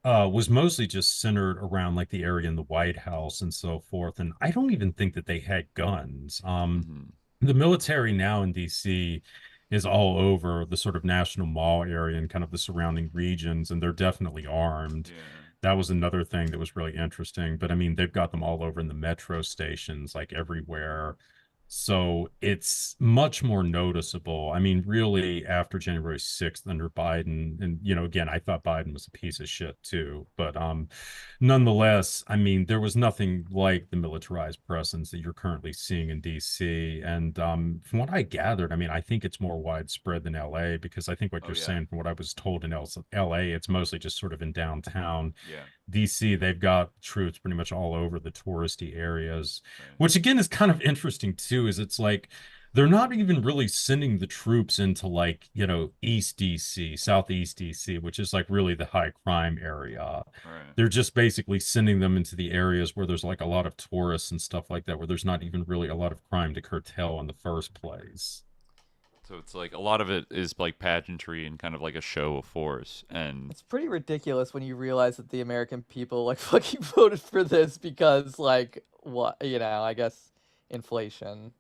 was mostly just centered around like the area in the White House and so forth, and I don't even think that they had guns. The military now in DC is all over the sort of National Mall area and kind of the surrounding regions, and they're definitely armed. That was another thing that was really interesting. But I mean, they've got them all over in the metro stations, like everywhere. So it's much more noticeable. I mean, really, after January 6th under Biden, and again, I thought Biden was a piece of shit too. But nonetheless, I mean, there was nothing like the militarized presence that you're currently seeing in DC. And from what I gathered, I mean, I think it's more widespread than LA, because I think what you're saying, from what I was told in LA, it's mostly just sort of in downtown. DC, they've got troops pretty much all over the touristy areas, which again is kind of interesting too, is it's like they're not even really sending the troops into like, East DC, Southeast DC, which is like really the high crime area. They're just basically sending them into the areas where there's like a lot of tourists and stuff like that, where there's not even really a lot of crime to curtail in the first place. So it's like a lot of it is like pageantry and kind of like a show of force, and it's pretty ridiculous when you realize that the American people like fucking voted for this because like what I guess inflation.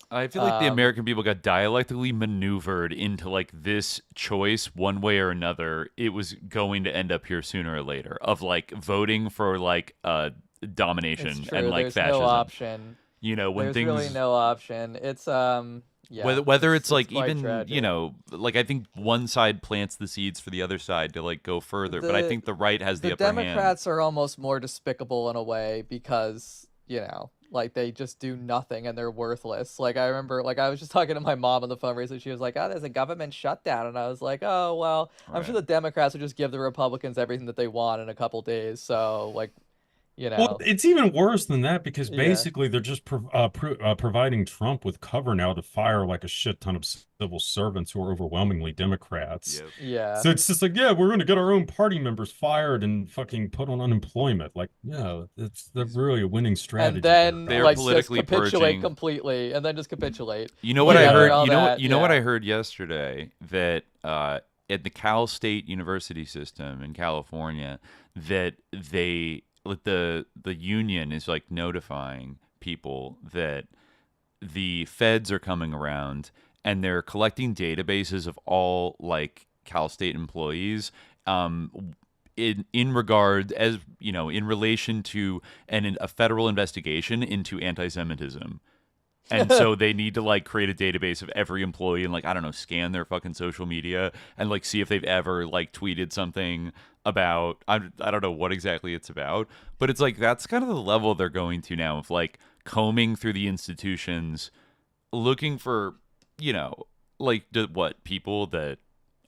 I feel like the American people got dialectically maneuvered into like this choice one way or another. It was going to end up here sooner or later, of like voting for like domination and like There's fascism. No option. When There's things really no option. It's yeah. Whether it's like even tragic. Like I think one side plants the seeds for the other side to like go further, but I think the right has the upper hand. Democrats are almost more despicable in a way because like they just do nothing and they're worthless. Like I remember, like I was just talking to my mom on the phone recently. She was like, "Oh, there's a government shutdown," and I was like, "Oh, well, I'm sure the Democrats will just give the Republicans everything that they want in a couple days." So like, Well, it's even worse than that because Yeah. basically they're just providing Trump with cover now to fire like a shit ton of civil servants who are overwhelmingly Democrats. Yeah. So it's just like, yeah, we're going to get our own party members fired and fucking put on unemployment. Like, yeah, that's really a winning strategy. And then They're like politically just capitulate purging. completely, and then just capitulate. You know what I heard? You know what yeah. I heard yesterday, that at the Cal State University system in California, that the union is like notifying people that the feds are coming around and they're collecting databases of all like Cal State employees in regard, as you know, in relation to a federal investigation into anti-Semitism. And so they need to like create a database of every employee and like, I don't know, scan their fucking social media and like see if they've ever like tweeted something about, I don't know what exactly it's about, but it's like that's kind of the level they're going to now of like combing through the institutions, looking for, like what people that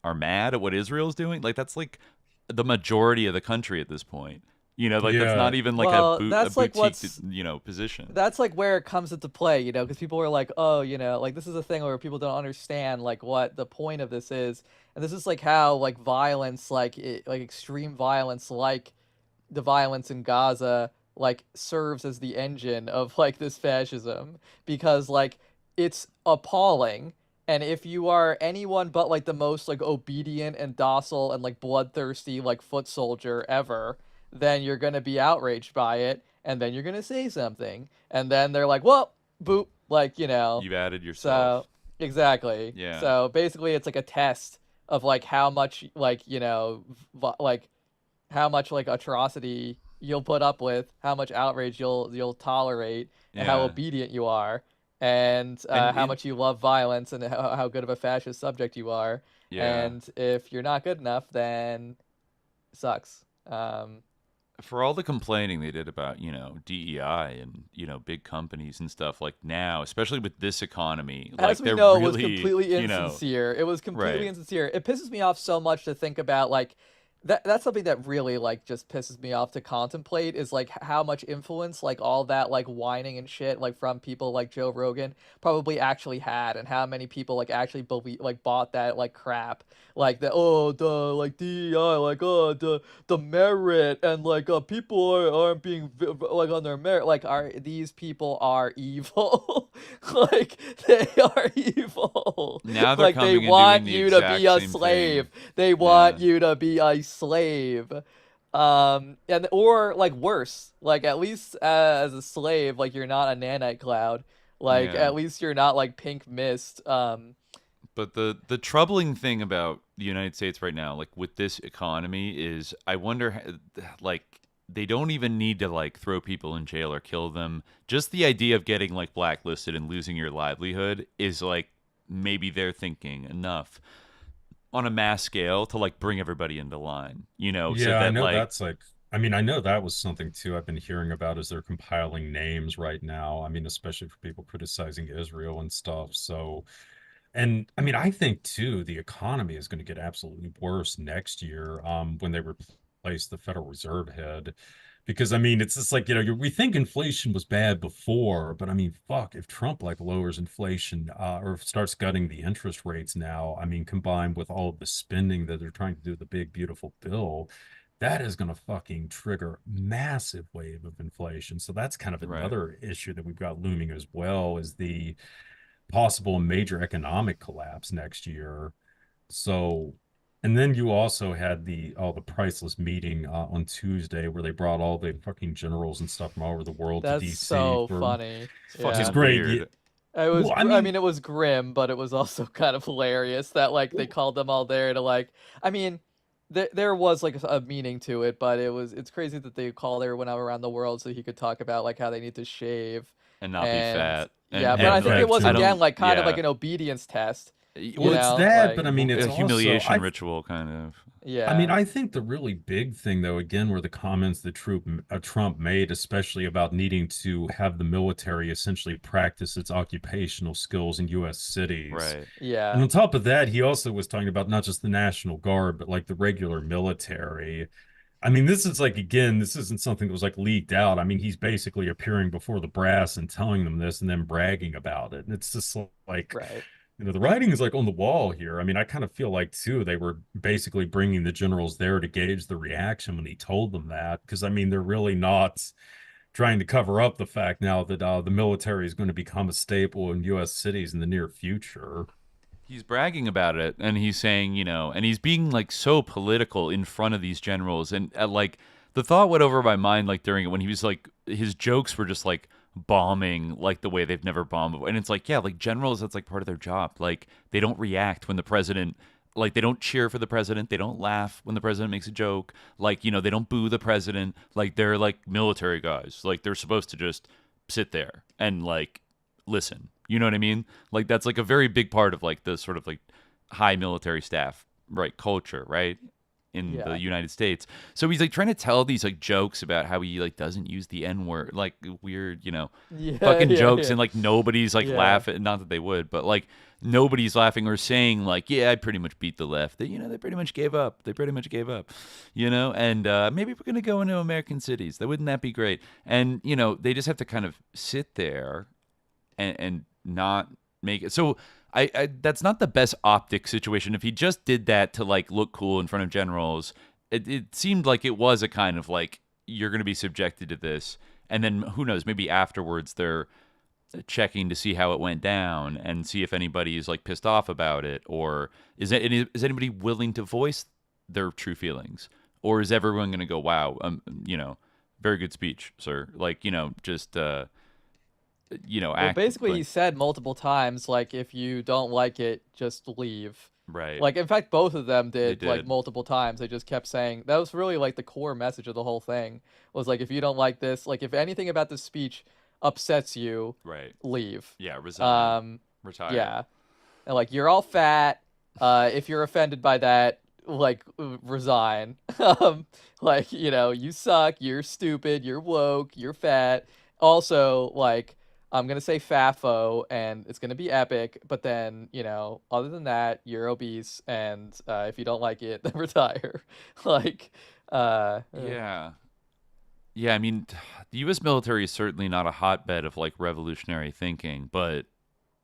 are mad at what Israel's doing. Like that's like the majority of the country at this point. Like that's not even like a boutique, position. That's like where it comes into play, because people are like, oh, like this is a thing where people don't understand like what the point of this is, and this is like how like violence, like extreme violence, like the violence in Gaza, like serves as the engine of like this fascism, because like it's appalling. And if you are anyone but like the most like obedient and docile and like bloodthirsty like foot soldier ever, then you're going to be outraged by it, and then you're going to say something, and then they're like, well, boop, like, You've added yourself. So, exactly. Yeah. So, basically, it's like a test of, like, how much, like, like, how much, like, atrocity you'll put up with, how much outrage you'll tolerate, and how obedient you are, and how much you love violence, and how good of a fascist subject you are. Yeah. And if you're not good enough, then it sucks. For all the complaining they did about, DEI and, big companies and stuff, like now, especially with this economy, like as we they're know, really, it was completely insincere. It was completely insincere. It pisses me off so much to think about, like, that's something that really like just pisses me off to contemplate, is like how much influence like all that like whining and shit like from people like Joe Rogan probably actually had, and how many people like actually bought that like crap, like the like DEI, like the merit, and like people aren't being like on their merit, like these people are evil. Like they are evil. Now they're like they coming and want doing the you to exact be a same slave. thing. They want you to be a slave. And or like worse, like at least as a slave, like you're not a nanite cloud. Like at least you're not like pink mist. But the troubling thing about the United States right now, like with this economy, is I wonder, like, they don't even need to like throw people in jail or kill them. Just the idea of getting like blacklisted and losing your livelihood is like maybe they're thinking enough on a mass scale to like bring everybody into line, Yeah, so that, I know like, that's like, I mean, I know that was something too I've been hearing about, as they're compiling names right now. I mean, especially for people criticizing Israel and stuff. So, and I mean, I think too, the economy is going to get absolutely worse next year when they replace the Federal Reserve head. Because I mean, it's just like, we think inflation was bad before, but I mean, fuck, if Trump like lowers inflation or starts cutting the interest rates now, I mean, combined with all of the spending that they're trying to do, the big, beautiful bill, that is going to fucking trigger massive wave of inflation. So that's kind of another issue that we've got looming as well, is the possible major economic collapse next year. So, and then you also had the priceless meeting on Tuesday, where they brought all the fucking generals and stuff from all over the world to DC. That's so funny. fucking great. weird. It was. Well, I mean, it was grim, but it was also kind of hilarious that like they called them all there to like. I mean, there was like a meaning to it, but it's crazy that they called everyone out around the world so he could talk about like how they need to shave and not be fat. Yeah, but I think it was I again like kind of yeah. like an obedience test. Well, it's that, but I mean, it's a humiliation also, ritual kind of. Yeah. I mean, I think the really big thing, though, again, were the comments that Trump made, especially about needing to have the military essentially practice its occupational skills in U.S. cities. Right. Yeah. And on top of that, he also was talking about not just the National Guard, but like the regular military. I mean, this is like, again, this isn't something that was like leaked out. I mean, he's basically appearing before the brass and telling them this and then bragging about it. And it's just like, Right. the writing is like on the wall here. I mean, I kind of feel like too, they were basically bringing the generals there to gauge the reaction when he told them that. Because I mean, they're really not trying to cover up the fact now that the military is going to become a staple in U.S. cities in the near future. He's bragging about it, and he's saying, and he's being like so political in front of these generals, and like the thought went over my mind like during it when he was like his jokes were just like bombing like the way they've never bombed before. And it's like, yeah, like generals, that's like part of their job. Like they don't react when the president, like they don't cheer for the president, they don't laugh when the president makes a joke, like they don't boo the president. Like they're like military guys, like they're supposed to just sit there and like listen. You know what I mean? Like that's like a very big part of like the sort of like high military staff, right, culture, right, in the United States. So he's like trying to tell these like jokes about how he like doesn't use the N-word, like weird, fucking jokes, and like nobody's like laughing. Not that they would, but like nobody's laughing or saying like, yeah, I pretty much beat the left. They pretty much gave up. They pretty much gave up, and maybe we're gonna go into American cities. Wouldn't that be great? And they just have to kind of sit there and not make it. So I that's not the best optic situation. If he just did that to like look cool in front of generals, it seemed like it was a kind of like, you're going to be subjected to this, and then who knows, maybe afterwards they're checking to see how it went down and see if anybody is like pissed off about it, or is anybody willing to voice their true feelings, or is everyone going to go, wow, very good speech, sir, like just well, basically he said multiple times, like, if you don't like it, just leave. Right. Like, in fact, both of them did like multiple times. They just kept saying, that was really like the core message of the whole thing, was like, if you don't like this, like if anything about this speech upsets you, right, leave. Yeah, resign. Retire. Yeah. And like, you're all fat. If you're offended by that, like, resign. Like, you suck, you're stupid, you're woke, you're fat. Also, like, I'm going to say FAFO, and it's going to be epic, but then, other than that, you're obese, and if you don't like it, then retire. Like, Yeah, I mean, the U.S. military is certainly not a hotbed of, like, revolutionary thinking, but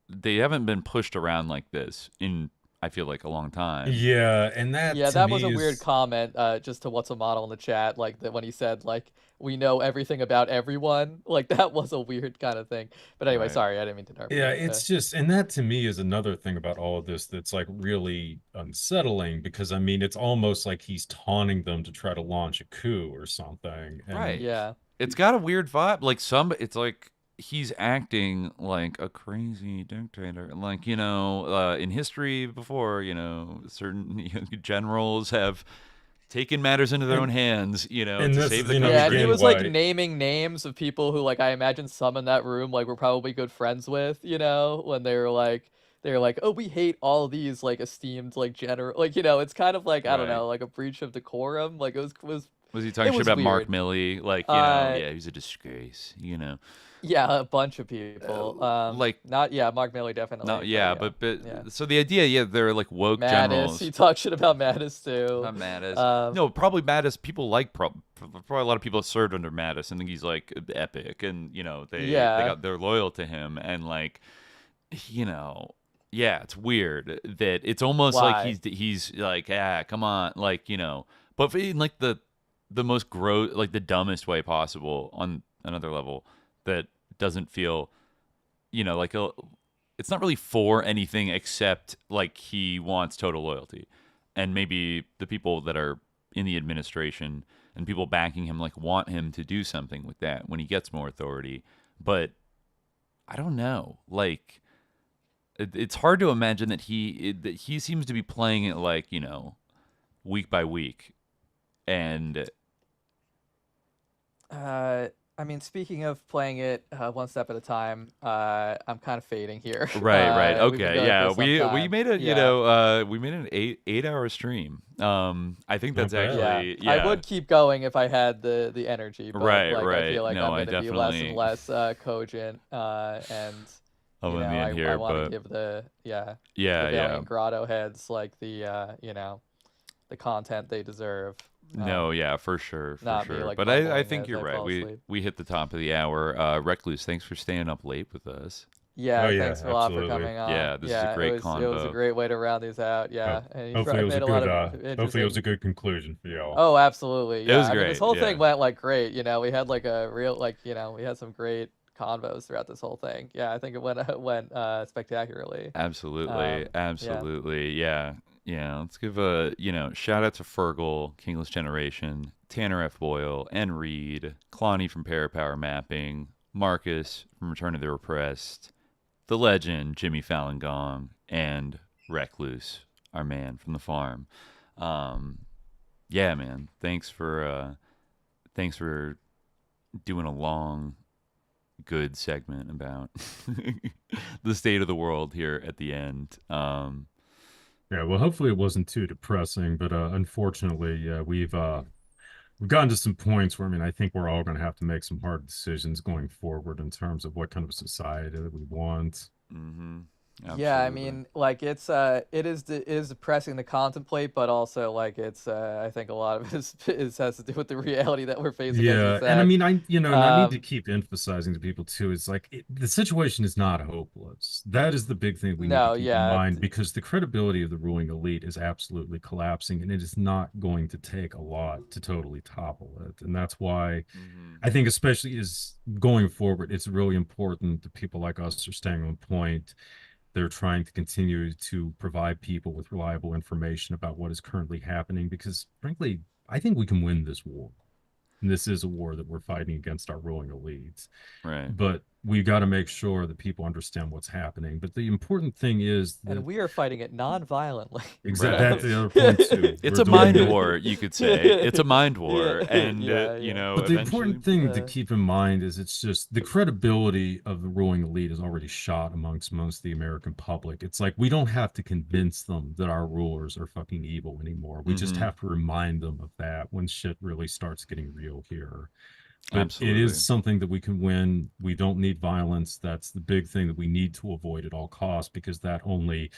they haven't been pushed around like this in, I feel like, a long time. Yeah, and that was a weird comment, just to What's a Model in the chat, like, that when he said, like, we know everything about everyone, like, that was a weird kind of thing. But anyway, sorry, I didn't mean to interrupt. Yeah, it's just, and that to me is another thing about all of this that's like really unsettling, because I mean, it's almost like he's taunting them to try to launch a coup or something. And right. Yeah. It's got a weird vibe. Like it's like he's acting like a crazy dictator. Like, in history before, certain generals have taken matters into their own hands, to save the country. Yeah, and he was like naming names of people who, like, I imagine some in that room like were probably good friends with, when they were like, oh, we hate all these like esteemed like general, like, it's kind of like, I don't know, like a breach of decorum. Like, it was he talking shit about weird. Mark Milley? Like, yeah, he's a disgrace, Yeah, a bunch of people. Mark Milley definitely. No, yeah, but so the idea, they're like woke Mattis, generals. He talks shit about Mattis too. Not Mattis. No, probably Mattis. People like probably a lot of people served under Mattis and think he's like epic, and they're loyal to him, and like, it's weird that it's almost like he's like, come on, like, but in like the most gross, like the dumbest way possible on another level. That doesn't feel, like it's not really for anything except like he wants total loyalty, and maybe the people that are in the administration and people backing him like want him to do something with that when he gets more authority. But I don't know, like it's hard to imagine that he seems to be playing it like, week by week, and I mean, speaking of playing it one step at a time, I'm kind of fading here. Right. We've been Okay. going Yeah. for some We time. made it. Yeah. We made an 8 hour stream. I think that's Yeah, actually. I Yeah. would keep going if I had the energy, but Right. like I feel like No, I'm I going to be less definitely. and less cogent, and I'm you with know, me in I here, want to but give the yeah, the yeah. Valiant Grotto heads like you know, the content they deserve. No, yeah, for sure, Not me like But I mumbling think as you're I right. fall We asleep. we hit the top of the hour. Recluse, thanks for staying up late with us. Yeah, Oh yeah, thanks a lot for absolutely. coming on. Yeah, this is a great it was a convo. great way to round these out. Yeah, and you Hopefully it was made a a lot good of hopefully it was a interesting. good conclusion for y'all. Oh, absolutely. It Yeah, was I mean, this great. whole Yeah. thing went like great. You know, we had like a real we had some great convos throughout this whole thing. Yeah, I think it went spectacularly. Absolutely, Yeah. absolutely. Yeah. Yeah. Let's give a shout out to Fergal, Kingless Generation, Tanner F. Boyle, and Reid, Clonny from ParaPower Mapping, Marcus from Return of the Repressed, the legend Jimmy Falun Gong, and Recluse, our man from the farm. Yeah, man. Thanks for doing a long, good segment about the state of the world here at the end. Yeah, well, hopefully it wasn't too depressing, but unfortunately, yeah, we've gotten to some points where, I mean, I think we're all going to have to make some hard decisions going forward in terms of what kind of society that we want. Mm-hmm. Yeah, I mean, like it is depressing to contemplate, but also like it's I think a lot of it has to do with the reality that we're facing. Yeah, as you and said. I mean, and I need to keep emphasizing to people too. It's like the situation is not hopeless. That is the big thing we need to keep in mind, because the credibility of the ruling elite is absolutely collapsing, and it is not going to take a lot to totally topple it. And that's why I think, especially is going forward, it's really important that people like us are staying on point. They're trying to continue to provide people with reliable information about what is currently happening, because frankly, I think we can win this war. And this is a war that we're fighting against our ruling elites. Right. But we got to make sure that people understand what's happening. But the important thing is that... And we are fighting it non-violently. Exactly. That's the other point too. It's a mind war, you could say. It's a mind war. And, you know, but the important thing to keep in mind is it's just the credibility of the ruling elite is already shot amongst most of the American public. It's like, we don't have to convince them that our rulers are fucking evil anymore. We just have to remind them of that when shit really starts getting real here. But absolutely. It is something that we can win. We don't need violence. That's the big thing that we need to avoid at all costs, because that only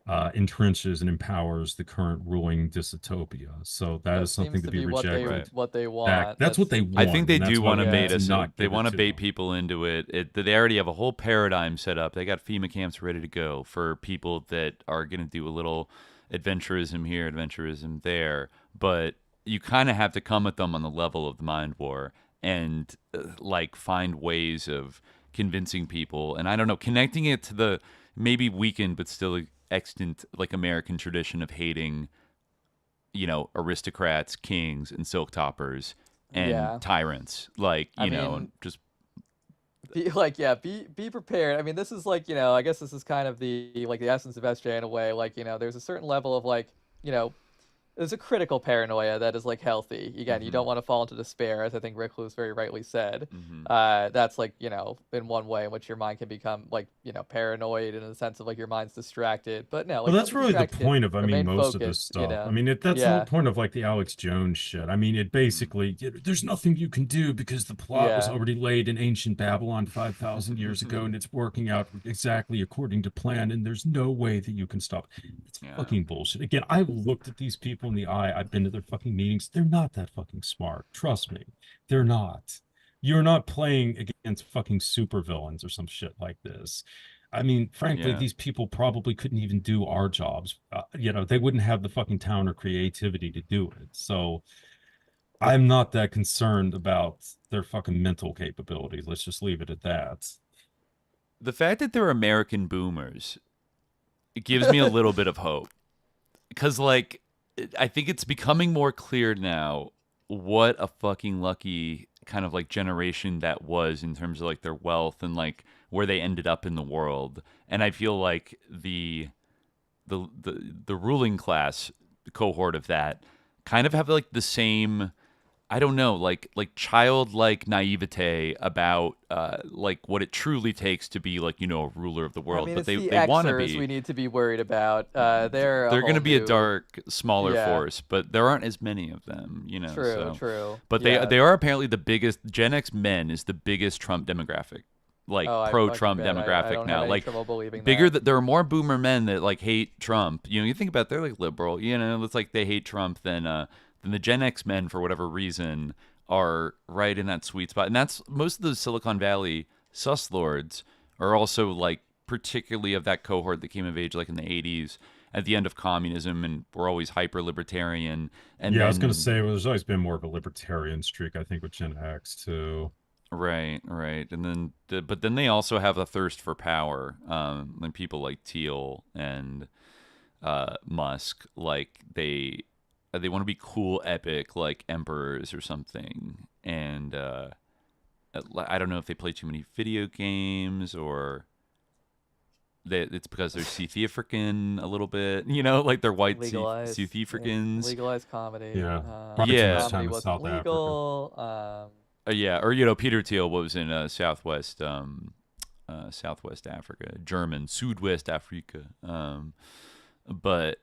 entrenches and empowers the current ruling dystopia. So that is something to be rejected. What they want. That's what they want. I think they do want to bait us. They want to bait them. people into it. They already have a whole paradigm set up. They got FEMA camps ready to go for people that are going to do a little adventurism here, adventurism there. But you kind of have to come at them on the level of the mind war and like find ways of convincing people. And I don't know, connecting it to the maybe weakened but still extant like American tradition of hating, you know, aristocrats, kings, and silk toppers and tyrants. Like, you know, and just be prepared. I mean, this is like, you know, I guess this is kind of the essence of SJ in a way. Like, you know, there's a certain level of like, you know, there's a critical paranoia that is like healthy. Again, you don't want to fall into despair, as I think Recluse very rightly said. That's like, you know, in one way in which your mind can become like, you know, paranoid in the sense of like your mind's distracted. But no, like, well, that's really the point of, I mean, most of this stuff. You know? I mean, that's the whole point of like the Alex Jones shit. I mean, it basically, there's nothing you can do because the plot was already laid in ancient Babylon 5,000 years ago, and it's working out exactly according to plan, and there's no way that you can stop. It's fucking bullshit. Again, I've looked at these people in the eye. I've been to their fucking meetings. They're not that fucking smart. Trust me. They're not. You're not playing against fucking supervillains or some shit like this. I mean, frankly, these people probably couldn't even do our jobs. You know, they wouldn't have the fucking talent or creativity to do it. So I'm not that concerned about their fucking mental capabilities. Let's just leave it at that. The fact that they're American boomers, it gives me a little bit of hope. Because, like, I think it's becoming more clear now what a fucking lucky kind of like generation that was in terms of like their wealth and like where they ended up in the world. And I feel like the ruling class cohort of that kind of have like the same I don't know, like childlike naivete about like what it truly takes to be like, a ruler of the world. I mean, But it's they the want to Xers be. we need to be worried about. They're going to be a new... dark, smaller Yeah. force, but there aren't as many of them, True, so. true. But Yeah. they are apparently the biggest. Gen X men is the biggest Trump demographic. Like pro-Trump demographic I don't now, have any like trouble believing bigger. that. There are more boomer men that like hate Trump. You think about they're like liberal. It's like they hate Trump than the Gen X men for whatever reason are right in that sweet spot. And that's most of the Silicon Valley sus lords are also like particularly of that cohort that came of age like in the 80s at the end of communism, and were always hyper libertarian. And yeah, then, I was going to say, well, there's always been more of a libertarian streak, I think, with Gen X too. Right. And then, but then they also have a thirst for power. Like people like Thiel and Musk, like they want to be cool, epic, like emperors or something. And I don't know if they play too many video games or it's because they're South African a little bit, like they're white South Africans. Legalized comedy. Yeah. Comedy wasn't legal. Yeah, or Peter Thiel was in Southwest Africa, German Südwest Africa. But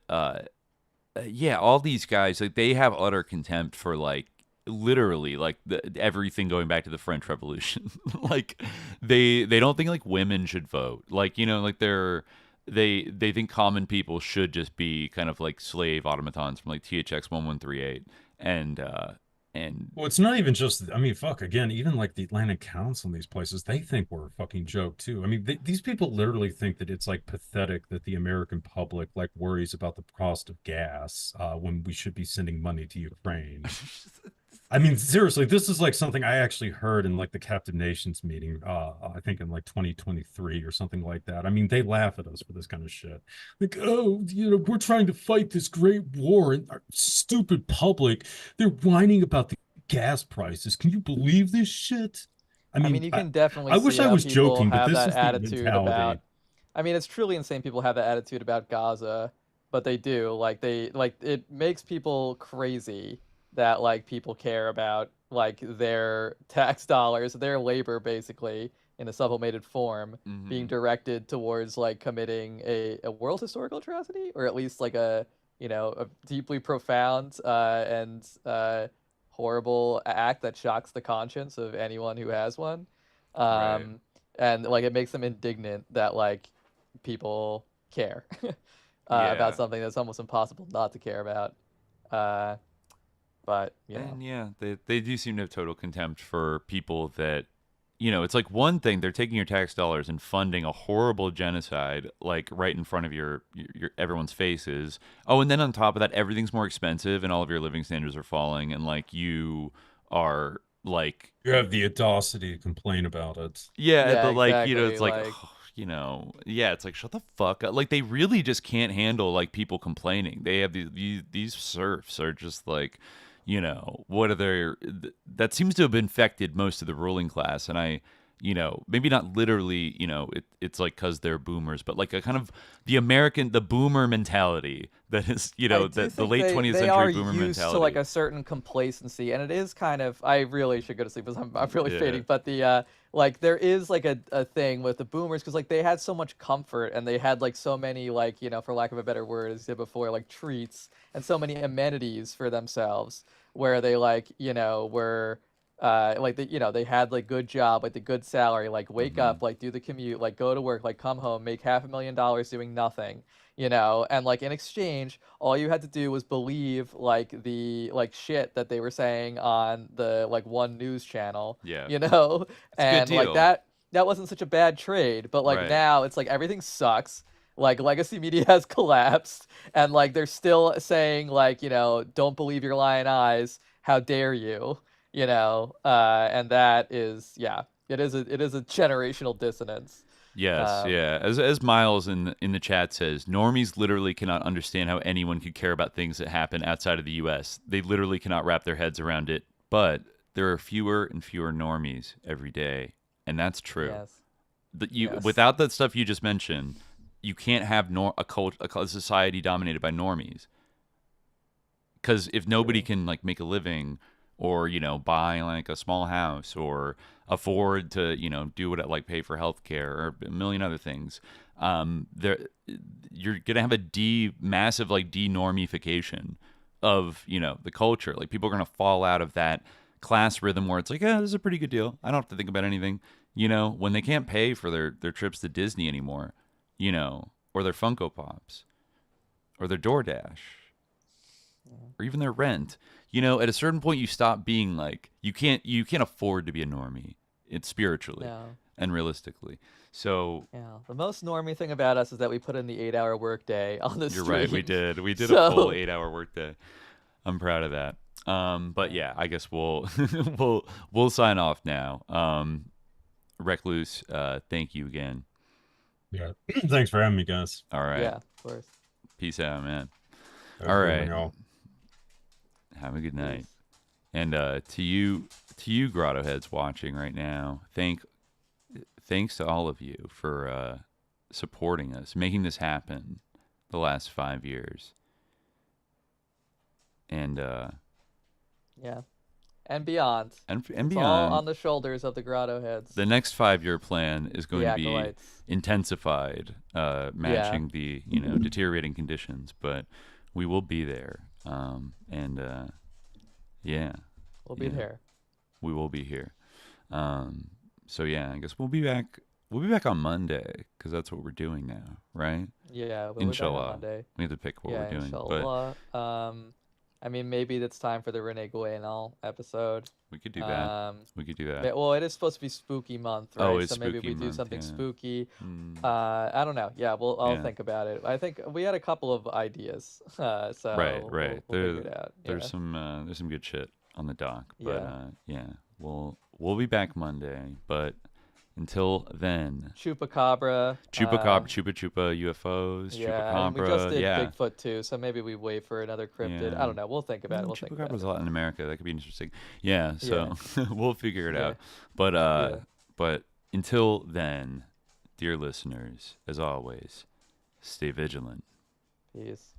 yeah, all these guys, like, they have utter contempt for like literally like everything going back to the French Revolution. Like they don't think like women should vote. Like like they think common people should just be kind of like slave automatons from like THX 1138 and well, it's not even just, I mean, fuck, again, even like the Atlantic Council and these places, they think we're a fucking joke too. I mean, these people literally think that it's like pathetic that the American public like worries about the cost of gas when we should be sending money to Ukraine. I mean, seriously, this is like something I actually heard in like the Captive Nations meeting, I think in like 2023 or something like that. I mean, they laugh at us for this kind of shit. Like, oh, we're trying to fight this great war and our stupid public, they're whining about the gas prices. Can you believe this shit? I mean, you can definitely I wish I was joking, but have this that is the attitude mentality. about. I mean, it's truly insane people have that attitude about Gaza, but they do. Like it makes people crazy that like people care about like their tax dollars, their labor basically in a sublimated form being directed towards like committing a world historical atrocity, or at least like a deeply profound and horrible act that shocks the conscience of anyone who has one. And like it makes them indignant that like people care about something that's almost impossible not to care about. But and yeah, they do seem to have total contempt for people that, it's like one thing, they're taking your tax dollars and funding a horrible genocide like right in front of your everyone's faces. Oh, and then on top of that, everything's more expensive and all of your living standards are falling, and like you are like you have the audacity to complain about it. Yeah, but like exactly, it's like yeah, it's like shut the fuck up. Like they really just can't handle like people complaining. They have these serfs are just like, what are their, that seems to have infected most of the ruling class. And I, maybe not literally, it's like because they're boomers, but like a kind of the boomer mentality that is, the late 20th century boomer mentality. To like a certain complacency, and it is kind of, I really should go to sleep because I'm really fading, but the, like there is like a thing with the boomers because like they had so much comfort and they had like so many like, for lack of a better word, as I said before, like treats and so many amenities for themselves where they like, were like they had like good job, like the good salary, like wake up, like do the commute, like go to work, like come home, make $500,000 doing nothing, and like in exchange, all you had to do was believe like the like shit that they were saying on the like one news channel, and like that wasn't such a bad trade, but like now it's like everything sucks. Like legacy media has collapsed, and like they're still saying like don't believe your lying eyes, how dare you, and that is it is a generational dissonance. Yes, yeah. As Miles in the chat says, normies literally cannot understand how anyone could care about things that happen outside of the U.S. They literally cannot wrap their heads around it. But there are fewer and fewer normies every day, and that's true. Yes. Without that stuff you just mentioned, you can't have a society dominated by normies. Because if nobody can like make a living, or buy like a small house, or afford to do what like pay for healthcare or a million other things. You're gonna have a massive like denormification of the culture. Like people are gonna fall out of that class rhythm where it's like, this is a pretty good deal, I don't have to think about anything, when they can't pay for their trips to Disney anymore, or their Funko Pops, or their DoorDash, or even their rent. At a certain point you stop being like, you can't afford to be a normie. It's spiritually and realistically. So the most normie thing about us is that we put in the 8-hour workday on the You're stream. right, we did a full 8-hour workday. I'm proud of that. But yeah, I guess we'll we'll sign off now. Recluse, thank you again. Yeah, thanks for having me, guys. All right. Yeah, of course. Peace out, man. Have All a good right. one, y'all. Have a good night. And to you grotto heads watching right now, thanks to all of you for supporting us, making this happen the last 5 years. And and beyond. And It's beyond. all on the shoulders of the grotto heads. The next 5-year plan is going to be acolytes. Intensified, matching the deteriorating conditions, but we will be there. We'll be there. We will be here. So yeah, I guess we'll be back. We'll be back on Monday because that's what we're doing now, right? Yeah, we'll Inshallah. be back on Monday. We have to pick what we're doing. Inshallah. I mean, maybe it's time for the Rene Guénal episode. We could do that. We could do that. Well, it is supposed to be spooky month, right? Oh, it's so maybe spooky we do month, something yeah. spooky. I don't know. Yeah, I'll think about it. I think we had a couple of ideas. So right. We'll figure it out. There's some good shit on the dock, but we'll be back Monday. But until then, Chupacabra, Chupa UFOs, Chupacabra. We just did Bigfoot too, so maybe we wait for another cryptid. Yeah. I don't know. We'll think about it. We'll think about Chupacabra's it. a lot in America. That could be interesting. Yeah, so we'll figure it Yeah. out. But until then, dear listeners, as always, stay vigilant. Peace.